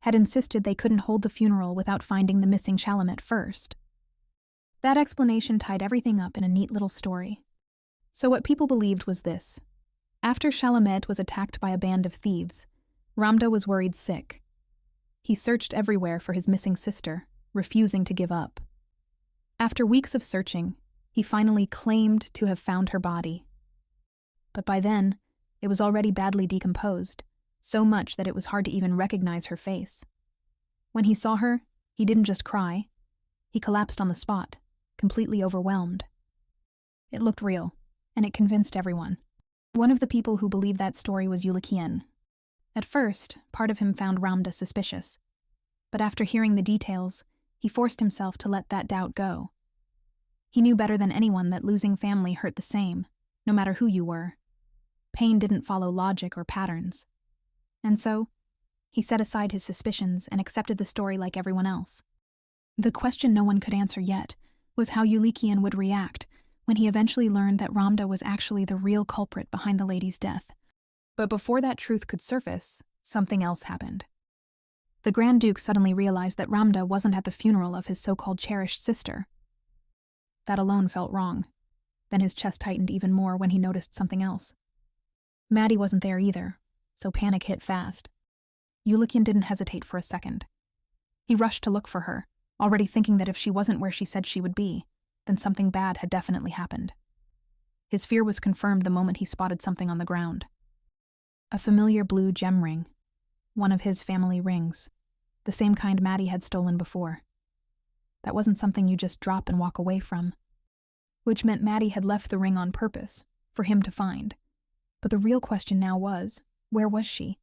had insisted they couldn't hold the funeral without finding the missing Chalamet first. That explanation tied everything up in a neat little story. So what people believed was this. After Chalamet was attacked by a band of thieves, Ramda was worried sick. He searched everywhere for his missing sister, refusing to give up. After weeks of searching, he finally claimed to have found her body. But by then, it was already badly decomposed, so much that it was hard to even recognize her face. When he saw her, he didn't just cry. He collapsed on the spot, completely overwhelmed. It looked real, and it convinced everyone. One of the people who believed that story was Yulikian. At first, part of him found Ramda suspicious. But after hearing the details, he forced himself to let that doubt go. He knew better than anyone that losing family hurt the same, no matter who you were. Pain didn't follow logic or patterns. And so, he set aside his suspicions and accepted the story like everyone else. The question no one could answer yet was how Yulikian would react when he eventually learned that Ramda was actually the real culprit behind the lady's death. But before that truth could surface, something else happened. The Grand Duke suddenly realized that Ramda wasn't at the funeral of his so-called cherished sister. That alone felt wrong. Then his chest tightened even more when he noticed something else. Maddie wasn't there either, so panic hit fast. Yulikian didn't hesitate for a second. He rushed to look for her, already thinking that if she wasn't where she said she would be, then something bad had definitely happened. His fear was confirmed the moment he spotted something on the ground. A familiar blue gem ring, one of his family rings, the same kind Maddie had stolen before. That wasn't something you just drop and walk away from, which meant Maddie had left the ring on purpose, for him to find. But the real question now was, where was she?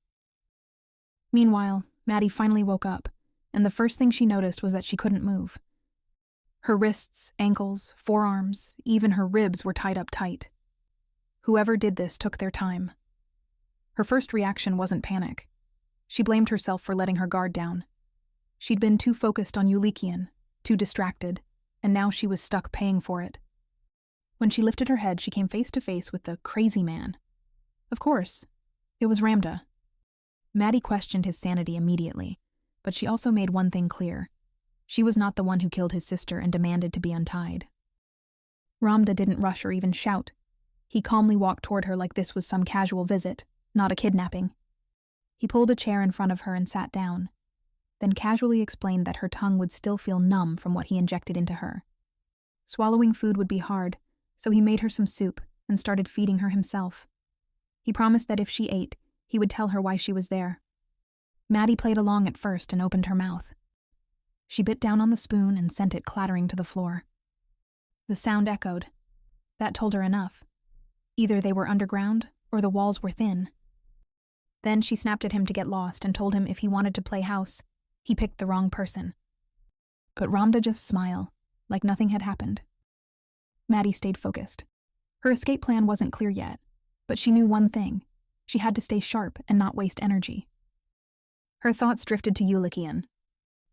Meanwhile, Maddie finally woke up, and the first thing she noticed was that she couldn't move. Her wrists, ankles, forearms, even her ribs were tied up tight. Whoever did this took their time. Her first reaction wasn't panic. She blamed herself for letting her guard down. She'd been too focused on Yulikian, too distracted, and now she was stuck paying for it. When she lifted her head, she came face to face with the crazy man. Of course, it was Ramda. Maddie questioned his sanity immediately, but she also made one thing clear. She was not the one who killed his sister and demanded to be untied. Ramda didn't rush or even shout. He calmly walked toward her like this was some casual visit, not a kidnapping. He pulled a chair in front of her and sat down, then casually explained that her tongue would still feel numb from what he injected into her. Swallowing food would be hard, so he made her some soup and started feeding her himself. He promised that if she ate, he would tell her why she was there. Maddie played along at first and opened her mouth. She bit down on the spoon and sent it clattering to the floor. The sound echoed. That told her enough. Either they were underground or the walls were thin. Then she snapped at him to get lost and told him if he wanted to play house, he picked the wrong person. But Ramda just smiled, like nothing had happened. Maddie stayed focused. Her escape plan wasn't clear yet, but she knew one thing. She had to stay sharp and not waste energy. Her thoughts drifted to Yulikian.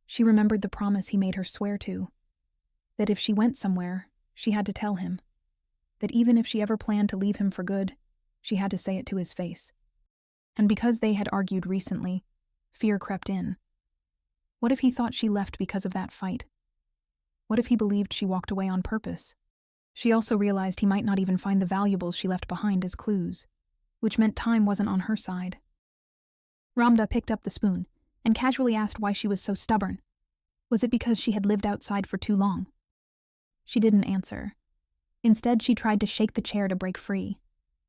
She remembered the promise he made her swear to, that if she went somewhere, she had to tell him, that even if she ever planned to leave him for good, she had to say it to his face. And because they had argued recently, fear crept in. What if he thought she left because of that fight? What if he believed she walked away on purpose? She also realized he might not even find the valuables she left behind as clues, which meant time wasn't on her side. Ramda picked up the spoon and casually asked why she was so stubborn. Was it because she had lived outside for too long? She didn't answer. Instead, she tried to shake the chair to break free,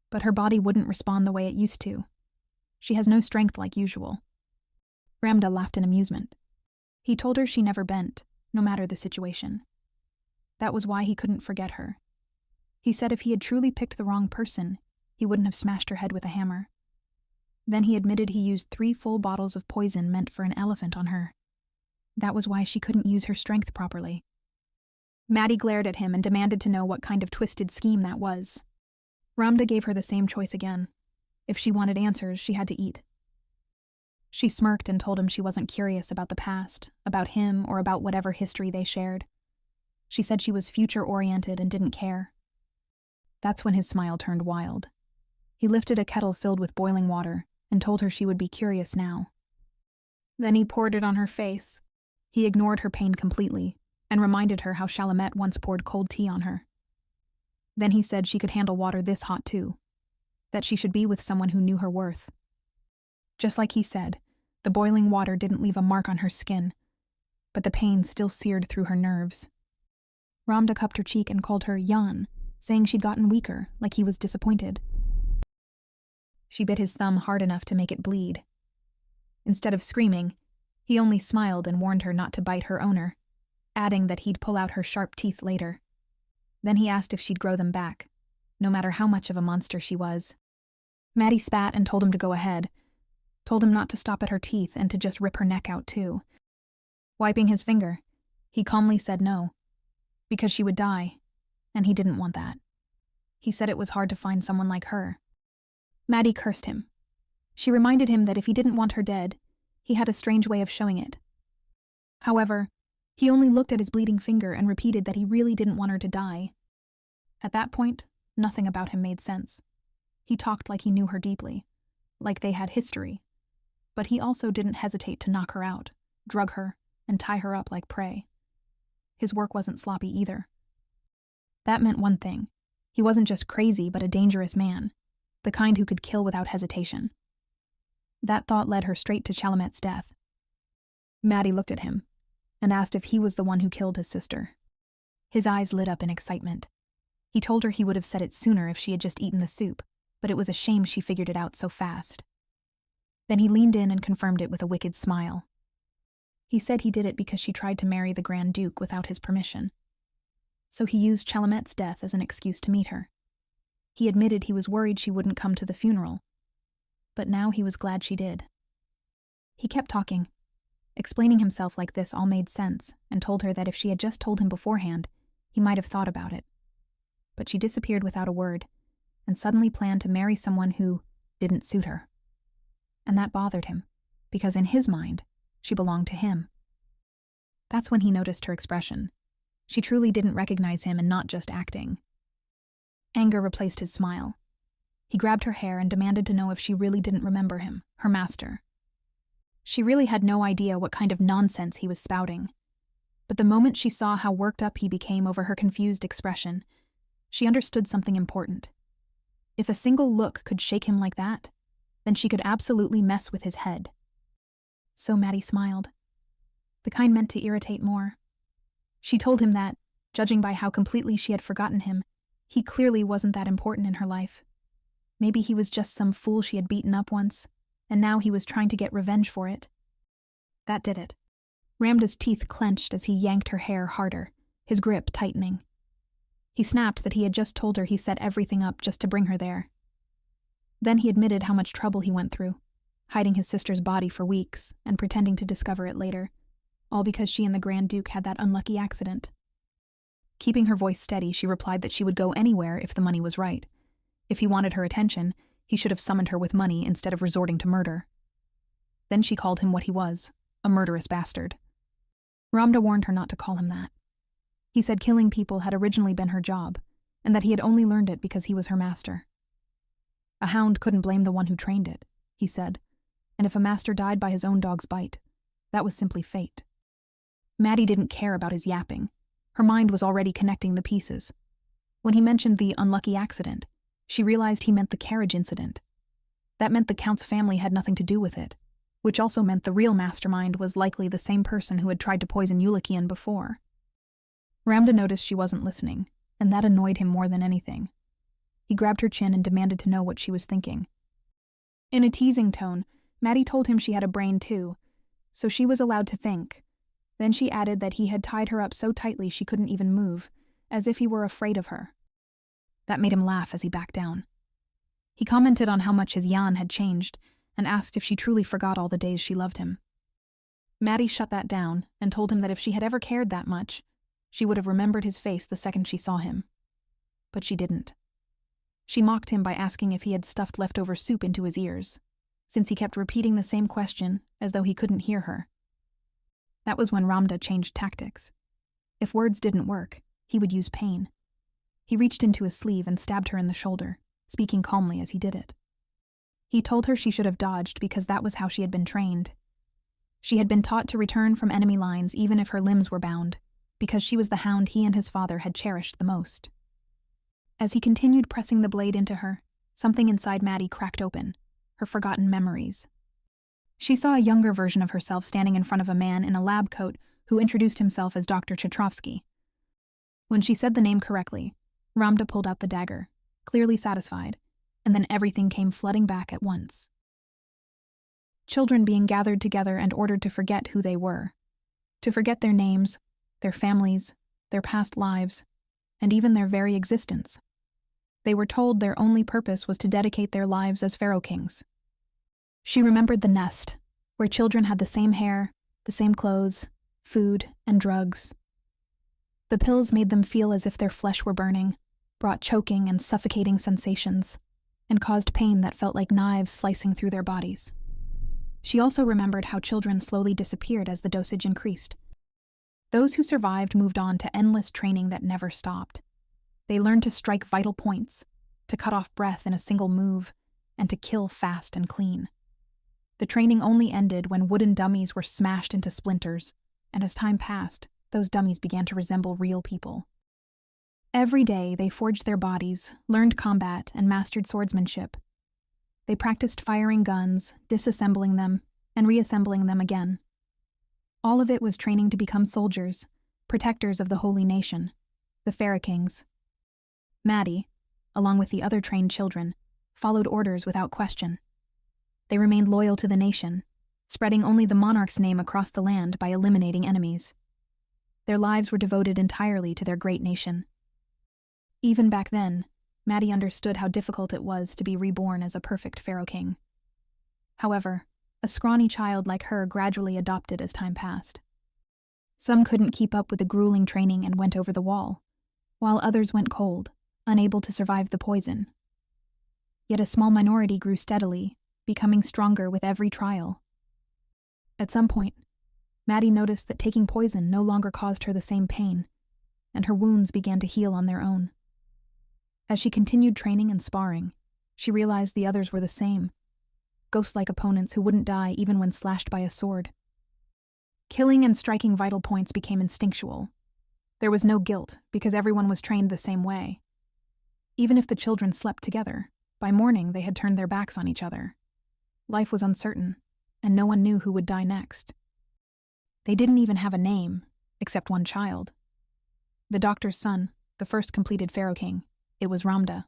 but her body wouldn't respond the way it used to. She has no strength like usual. Ramda laughed in amusement. He told her she never bent, no matter the situation. That was why he couldn't forget her. He said if he had truly picked the wrong person, he wouldn't have smashed her head with a hammer. Then he admitted he used 3 full bottles of poison meant for an elephant on her. That was why she couldn't use her strength properly. Maddie glared at him and demanded to know what kind of twisted scheme that was. Ramda gave her the same choice again. If she wanted answers, she had to eat. She smirked and told him she wasn't curious about the past, about him, or about whatever history they shared. She said she was future-oriented and didn't care. That's when his smile turned wild. He lifted a kettle filled with boiling water and told her she would be curious now. Then he poured it on her face. He ignored her pain completely and reminded her how Chalamet once poured cold tea on her. Then he said she could handle water this hot too, that she should be with someone who knew her worth. Just like he said, the boiling water didn't leave a mark on her skin, but the pain still seared through her nerves. Ramda cupped her cheek and called her Yan, saying she'd gotten weaker, like he was disappointed. She bit his thumb hard enough to make it bleed. Instead of screaming, he only smiled and warned her not to bite her owner, adding that he'd pull out her sharp teeth later. Then he asked if she'd grow them back, no matter how much of a monster she was. Maddie spat and told him to go ahead, told him not to stop at her teeth and to just rip her neck out too. Wiping his finger, he calmly said no, because she would die, and he didn't want that. He said it was hard to find someone like her. Maddie cursed him. She reminded him that if he didn't want her dead, he had a strange way of showing it. However, he only looked at his bleeding finger and repeated that he really didn't want her to die. At that point, nothing about him made sense. He talked like he knew her deeply, like they had history. But he also didn't hesitate to knock her out, drug her, and tie her up like prey. His work wasn't sloppy either. That meant one thing. He wasn't just crazy, but a dangerous man, the kind who could kill without hesitation. That thought led her straight to Chalamet's death. Maddie looked at him and asked if he was the one who killed his sister. His eyes lit up in excitement. He told her he would have said it sooner if she had just eaten the soup, but it was a shame she figured it out so fast. Then he leaned in and confirmed it with a wicked smile. He said he did it because she tried to marry the Grand Duke without his permission. So he used Chalamet's death as an excuse to meet her. He admitted he was worried she wouldn't come to the funeral, but now he was glad she did. He kept talking, explaining himself like this all made sense, and told her that if she had just told him beforehand, he might have thought about it. But she disappeared without a word, and suddenly planned to marry someone who didn't suit her. And that bothered him, because in his mind, she belonged to him. That's when he noticed her expression. She truly didn't recognize him and not just acting. Anger replaced his smile. He grabbed her hair and demanded to know if she really didn't remember him, her master. She really had no idea what kind of nonsense he was spouting. But the moment she saw how worked up he became over her confused expression, she understood something important. If a single look could shake him like that, then she could absolutely mess with his head. So Maddie smiled, the kind meant to irritate more. She told him that, judging by how completely she had forgotten him, he clearly wasn't that important in her life. Maybe he was just some fool she had beaten up once, and now he was trying to get revenge for it. That did it. Ramda's teeth clenched as he yanked her hair harder, his grip tightening. He snapped that he had just told her he set everything up just to bring her there. Then he admitted how much trouble he went through, hiding his sister's body for weeks and pretending to discover it later, all because she and the Grand Duke had that unlucky accident. Keeping her voice steady, she replied that she would go anywhere if the money was right. If he wanted her attention, he should have summoned her with money instead of resorting to murder. Then she called him what he was, a murderous bastard. Ramda warned her not to call him that. He said killing people had originally been her job, and that he had only learned it because he was her master. A hound couldn't blame the one who trained it, he said, and if a master died by his own dog's bite, that was simply fate. Maddie didn't care about his yapping. Her mind was already connecting the pieces. When he mentioned the unlucky accident, she realized he meant the carriage incident. That meant the Count's family had nothing to do with it, which also meant the real mastermind was likely the same person who had tried to poison Yulikian before. Ramda noticed she wasn't listening, and that annoyed him more than anything. He grabbed her chin and demanded to know what she was thinking. In a teasing tone, Maddie told him she had a brain too, so she was allowed to think. Then she added that he had tied her up so tightly she couldn't even move, as if he were afraid of her. That made him laugh as he backed down. He commented on how much his Jan had changed, and asked if she truly forgot all the days she loved him. Maddie shut that down and told him that if she had ever cared that much, she would have remembered his face the second she saw him. But she didn't. She mocked him by asking if he had stuffed leftover soup into his ears, since he kept repeating the same question as though he couldn't hear her. That was when Ramda changed tactics. If words didn't work, he would use pain. He reached into his sleeve and stabbed her in the shoulder, speaking calmly as he did it. He told her she should have dodged because that was how she had been trained. She had been taught to return from enemy lines even if her limbs were bound, because she was the hound he and his father had cherished the most. As he continued pressing the blade into her, something inside Maddie cracked open, her forgotten memories. She saw a younger version of herself standing in front of a man in a lab coat who introduced himself as Dr. Chetrovsky. When she said the name correctly, Ramda pulled out the dagger, clearly satisfied, and then everything came flooding back at once. Children being gathered together and ordered to forget who they were, to forget their names, their families, their past lives, and even their very existence. They were told their only purpose was to dedicate their lives as pharaoh kings. She remembered the nest, where children had the same hair, the same clothes, food, and drugs. The pills made them feel as if their flesh were burning, brought choking and suffocating sensations, and caused pain that felt like knives slicing through their bodies. She also remembered how children slowly disappeared as the dosage increased. Those who survived moved on to endless training that never stopped. They learned to strike vital points, to cut off breath in a single move, and to kill fast and clean. The training only ended when wooden dummies were smashed into splinters, and as time passed, those dummies began to resemble real people. Every day, they forged their bodies, learned combat, and mastered swordsmanship. They practiced firing guns, disassembling them, and reassembling them again. All of it was training to become soldiers, protectors of the holy nation, the Kings. Maddie, along with the other trained children, followed orders without question. They remained loyal to the nation, spreading only the monarch's name across the land by eliminating enemies. Their lives were devoted entirely to their great nation. Even back then, Maddie understood how difficult it was to be reborn as a perfect Pharaoh King. However, a scrawny child like her gradually adopted as time passed. Some couldn't keep up with the grueling training and went over the wall, while others went cold, unable to survive the poison. Yet a small minority grew steadily, becoming stronger with every trial. At some point, Maddie noticed that taking poison no longer caused her the same pain, and her wounds began to heal on their own. As she continued training and sparring, she realized the others were the same, ghost-like opponents who wouldn't die even when slashed by a sword. Killing and striking vital points became instinctual. There was no guilt because everyone was trained the same way. Even if the children slept together, by morning they had turned their backs on each other. Life was uncertain, and no one knew who would die next. They didn't even have a name, except one child. The doctor's son, the first completed Pharaoh King, it was Ramda,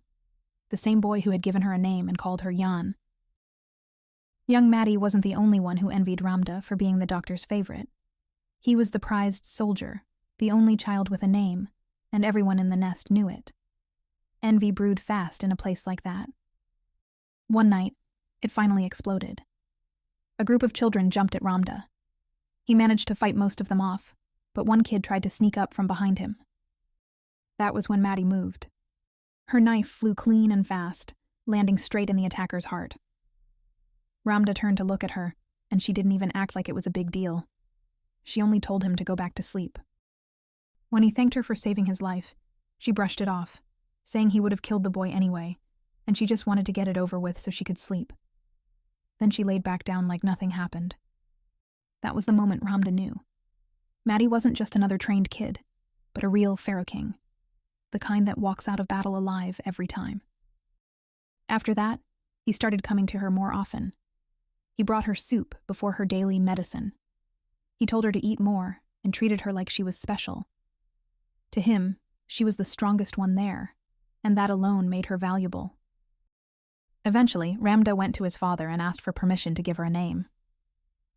the same boy who had given her a name and called her Yan. Young Maddie wasn't the only one who envied Ramda for being the doctor's favorite. He was the prized soldier, the only child with a name, and everyone in the nest knew it. Envy brewed fast in a place like that. One night, it finally exploded. A group of children jumped at Ramda. He managed to fight most of them off, but one kid tried to sneak up from behind him. That was when Maddie moved. Her knife flew clean and fast, landing straight in the attacker's heart. Ramda turned to look at her, and she didn't even act like it was a big deal. She only told him to go back to sleep. When he thanked her for saving his life, she brushed it off, saying he would have killed the boy anyway, and she just wanted to get it over with so she could sleep. Then she laid back down like nothing happened. That was the moment Ramda knew. Maddie wasn't just another trained kid, but a real Pharaoh King, the kind that walks out of battle alive every time. After that, he started coming to her more often. He brought her soup before her daily medicine. He told her to eat more and treated her like she was special. To him, she was the strongest one there, and that alone made her valuable. Eventually, Ramda went to his father and asked for permission to give her a name.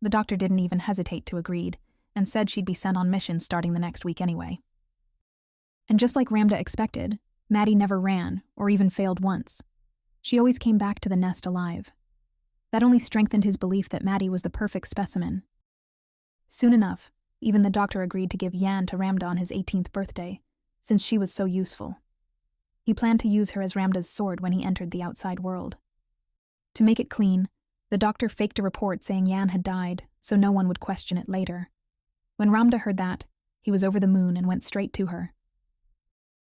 The doctor didn't even hesitate to agree, and said she'd be sent on missions starting the next week anyway. And just like Ramda expected, Maddie never ran or even failed once. She always came back to the nest alive. That only strengthened his belief that Maddie was the perfect specimen. Soon enough, even the doctor agreed to give Yan to Ramda on his 18th birthday, since she was so useful. He planned to use her as Ramda's sword when he entered the outside world. To make it clean, the doctor faked a report saying Yan had died, so no one would question it later. When Ramda heard that, he was over the moon and went straight to her.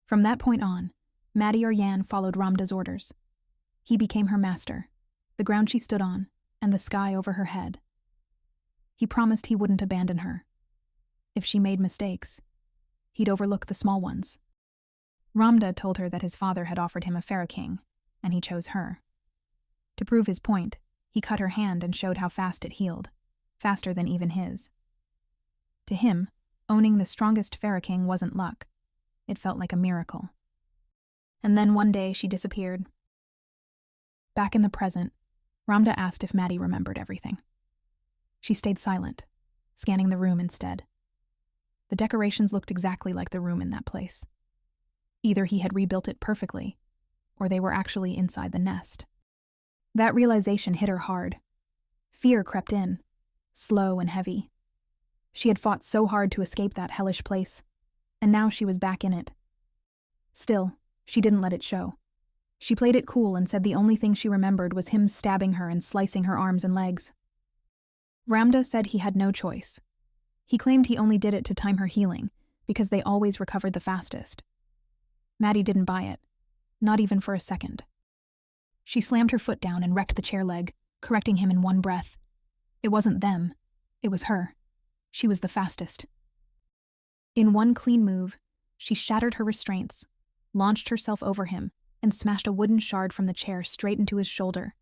From that point on, Maddie or Yan followed Ramda's orders. He became her master, the ground she stood on, and the sky over her head. He promised he wouldn't abandon her. If she made mistakes, he'd overlook the small ones. Ramda told her that his father had offered him a Pharaoh King, and he chose her. To prove his point, he cut her hand and showed how fast it healed, faster than even his. To him, owning the strongest Pharaoh King wasn't luck. It felt like a miracle. And then one day she disappeared. Back in the present, Ramda asked if Maddie remembered everything. She stayed silent, scanning the room instead. The decorations looked exactly like the room in that place. Either he had rebuilt it perfectly, or they were actually inside the nest. That realization hit her hard. Fear crept in, slow and heavy. She had fought so hard to escape that hellish place, and now she was back in it. Still, she didn't let it show. She played it cool and said the only thing she remembered was him stabbing her and slicing her arms and legs. Ramda said he had no choice. He claimed he only did it to time her healing, because they always recovered the fastest. Maddie didn't buy it, not even for a second. She slammed her foot down and wrecked the chair leg, correcting him in one breath. It wasn't them. It was her. She was the fastest. In one clean move, she shattered her restraints, launched herself over him, and smashed a wooden shard from the chair straight into his shoulder.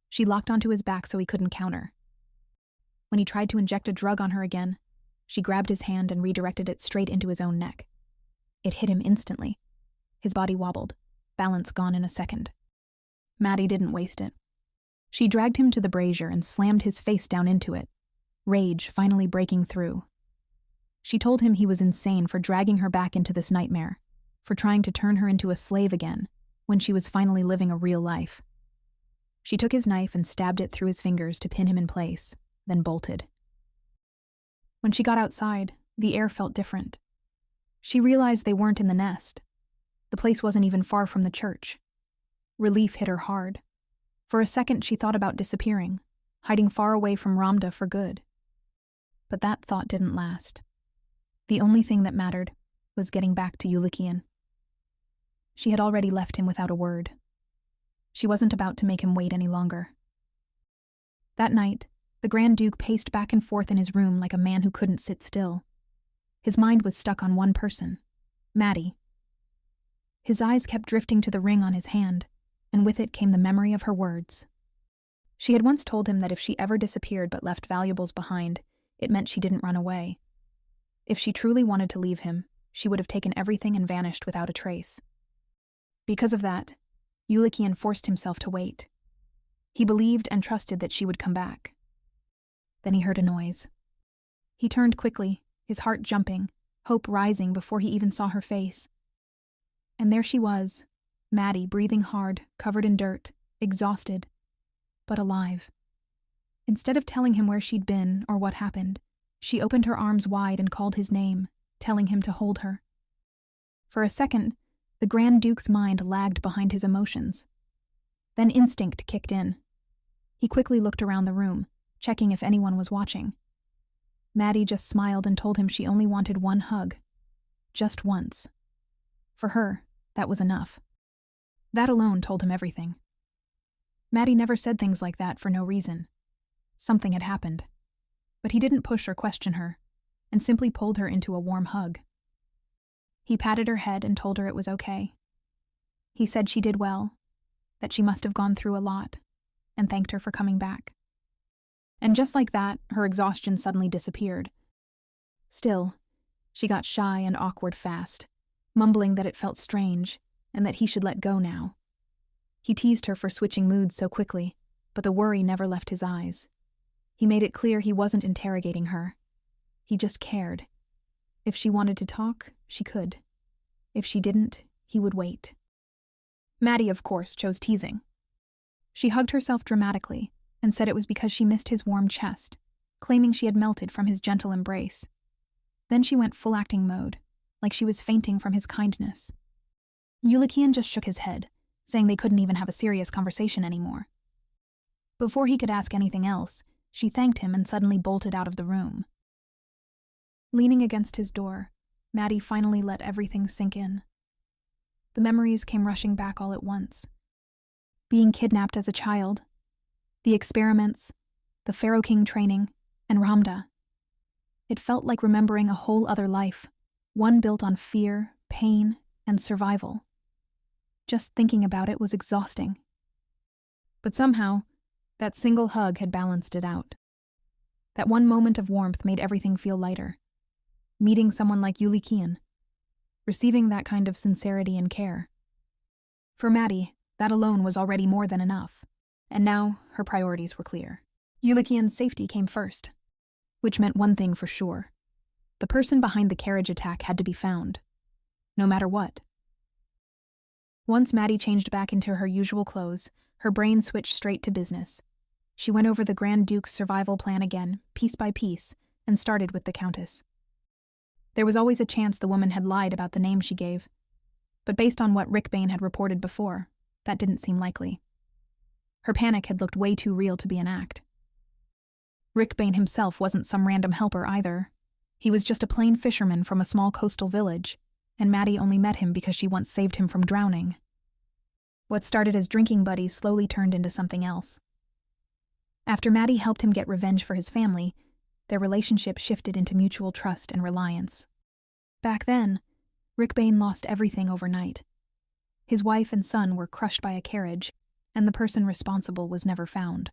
She locked onto his back so he couldn't counter. When he tried to inject a drug on her again, she grabbed his hand and redirected it straight into his own neck. It hit him instantly. His body wobbled, balance gone in a second. Maddie didn't waste it. She dragged him to the brazier and slammed his face down into it, rage finally breaking through. She told him he was insane for dragging her back into this nightmare, for trying to turn her into a slave again when she was finally living a real life. She took his knife and stabbed it through his fingers to pin him in place, then bolted. When she got outside, the air felt different. She realized they weren't in the nest. The place wasn't even far from the church. Relief hit her hard. For a second, she thought about disappearing, hiding far away from Ramda for good. But that thought didn't last. The only thing that mattered was getting back to Yulikian. She had already left him without a word. She wasn't about to make him wait any longer. That night, the Grand Duke paced back and forth in his room like a man who couldn't sit still. His mind was stuck on one person, Maddie. His eyes kept drifting to the ring on his hand, and with it came the memory of her words. She had once told him that if she ever disappeared but left valuables behind, it meant she didn't run away. If she truly wanted to leave him, she would have taken everything and vanished without a trace. Because of that, Yulikian forced himself to wait. He believed and trusted that she would come back. Then he heard a noise. He turned quickly, his heart jumping, hope rising before he even saw her face. And there she was, Maddie, breathing hard, covered in dirt, exhausted, but alive. Instead of telling him where she'd been or what happened, she opened her arms wide and called his name, telling him to hold her. For a second, the Grand Duke's mind lagged behind his emotions. Then instinct kicked in. He quickly looked around the room, checking if anyone was watching. Maddie just smiled and told him she only wanted one hug. Just once. For her, that was enough. That alone told him everything. Maddie never said things like that for no reason. Something had happened. But he didn't push or question her, and simply pulled her into a warm hug. He patted her head and told her it was okay. He said she did well, that she must have gone through a lot, and thanked her for coming back. And just like that, her exhaustion suddenly disappeared. Still, she got shy and awkward fast, mumbling that it felt strange, and that he should let go now. He teased her for switching moods so quickly, but the worry never left his eyes. He made it clear he wasn't interrogating her. He just cared. If she wanted to talk, she could. If she didn't, he would wait. Maddie, of course, chose teasing. She hugged herself dramatically and said it was because she missed his warm chest, claiming she had melted from his gentle embrace. Then she went full acting mode, like she was fainting from his kindness. Yulikian just shook his head, saying they couldn't even have a serious conversation anymore. Before he could ask anything else, she thanked him and suddenly bolted out of the room. Leaning against his door, Maddie finally let everything sink in. The memories came rushing back all at once. Being kidnapped as a child, the experiments, the Pharaoh King training, and Ramda. It felt like remembering a whole other life, one built on fear, pain, and survival. Just thinking about it was exhausting. But somehow, that single hug had balanced it out. That one moment of warmth made everything feel lighter. Meeting someone like Yulikian, receiving that kind of sincerity and care. For Maddie, that alone was already more than enough, and now her priorities were clear. Yulikian's safety came first, which meant one thing for sure. The person behind the carriage attack had to be found, no matter what. Once Maddie changed back into her usual clothes, her brain switched straight to business. She went over the Grand Duke's survival plan again, piece by piece, and started with the Countess. There was always a chance the woman had lied about the name she gave, but based on what Rickbane had reported before, that didn't seem likely. Her panic had looked way too real to be an act. Rickbane himself wasn't some random helper either. He was just a plain fisherman from a small coastal village, and Maddie only met him because she once saved him from drowning. What started as drinking buddies slowly turned into something else. After Maddie helped him get revenge for his family, their relationship shifted into mutual trust and reliance. Back then, Rick Bain lost everything overnight. His wife and son were crushed by a carriage, and the person responsible was never found.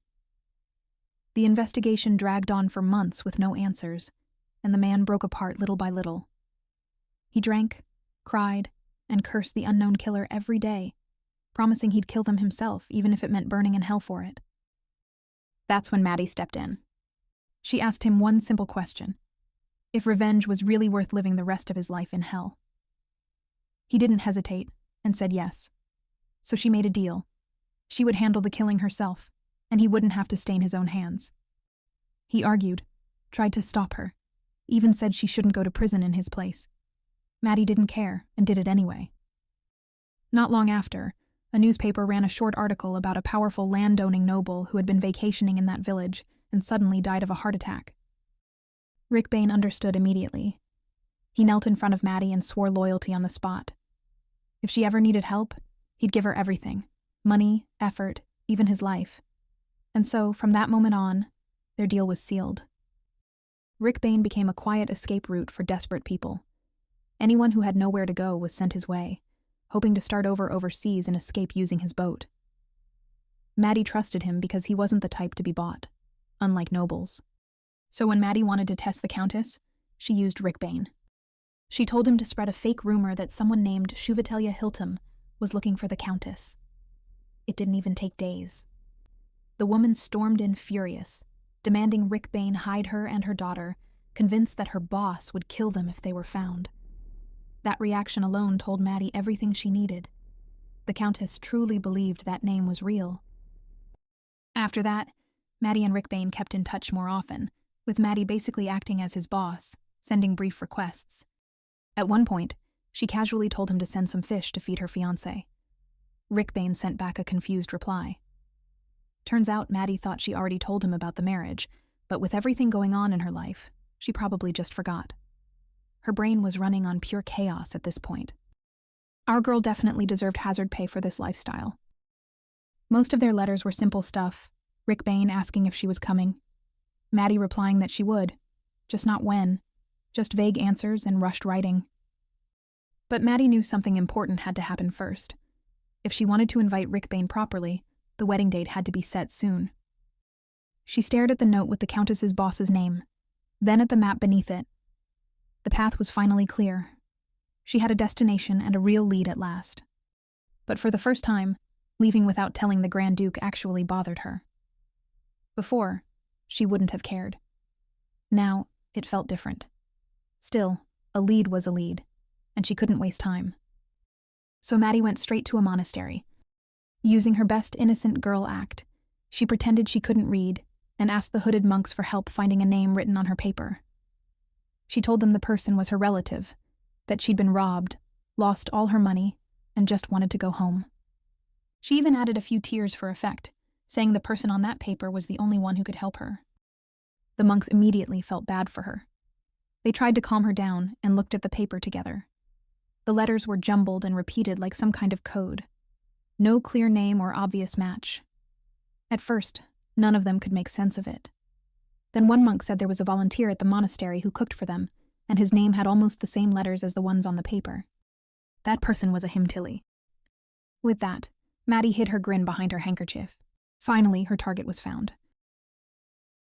The investigation dragged on for months with no answers, and the man broke apart little by little. He drank, cried, and cursed the unknown killer every day, promising he'd kill them himself even if it meant burning in hell for it. That's when Maddie stepped in. She asked him one simple question: if revenge was really worth living the rest of his life in hell. He didn't hesitate and said yes. So she made a deal. She would handle the killing herself, and he wouldn't have to stain his own hands. He argued, tried to stop her, even said she shouldn't go to prison in his place. Maddie didn't care and did it anyway. Not long after, a newspaper ran a short article about a powerful landowning noble who had been vacationing in that village and suddenly died of a heart attack. Rick Bain understood immediately. He knelt in front of Maddie and swore loyalty on the spot. If she ever needed help, he'd give her everything: money, effort, even his life. And so, from that moment on, their deal was sealed. Rick Bain became a quiet escape route for desperate people. Anyone who had nowhere to go was sent his way, hoping to start over overseas and escape using his boat. Maddie trusted him because he wasn't the type to be bought, unlike nobles. So when Maddie wanted to test the Countess, she used Rick Bain. She told him to spread a fake rumor that someone named Shuvatelia Hiltum was looking for the Countess. It didn't even take days. The woman stormed in furious, demanding Rick Bain hide her and her daughter, convinced that her boss would kill them if they were found. That reaction alone told Maddie everything she needed. The Countess truly believed that name was real. After that, Maddie and Rick Bain kept in touch more often, with Maddie basically acting as his boss, sending brief requests. At one point, she casually told him to send some fish to feed her fiancé. Rick Bain sent back a confused reply. Turns out Maddie thought she already told him about the marriage, but with everything going on in her life, she probably just forgot. Her brain was running on pure chaos at this point. Our girl definitely deserved hazard pay for this lifestyle. Most of their letters were simple stuff: Rick Bain asking if she was coming, Maddie replying that she would, just not when, just vague answers and rushed writing. But Maddie knew something important had to happen first. If she wanted to invite Rick Bain properly, the wedding date had to be set soon. She stared at the note with the Countess's boss's name, then at the map beneath it. The path was finally clear. She had a destination and a real lead at last. But for the first time, leaving without telling the Grand Duke actually bothered her. Before, she wouldn't have cared. Now, it felt different. Still, a lead was a lead, and she couldn't waste time. So Maddie went straight to a monastery. Using her best innocent girl act, she pretended she couldn't read and asked the hooded monks for help finding a name written on her paper. She told them the person was her relative, that she'd been robbed, lost all her money, and just wanted to go home. She even added a few tears for effect, saying the person on that paper was the only one who could help her. The monks immediately felt bad for her. They tried to calm her down and looked at the paper together. The letters were jumbled and repeated like some kind of code. No clear name or obvious match. At first, none of them could make sense of it. Then one monk said there was a volunteer at the monastery who cooked for them, and his name had almost the same letters as the ones on the paper. That person was a himtilly. With that, Maddie hid her grin behind her handkerchief. Finally, her target was found.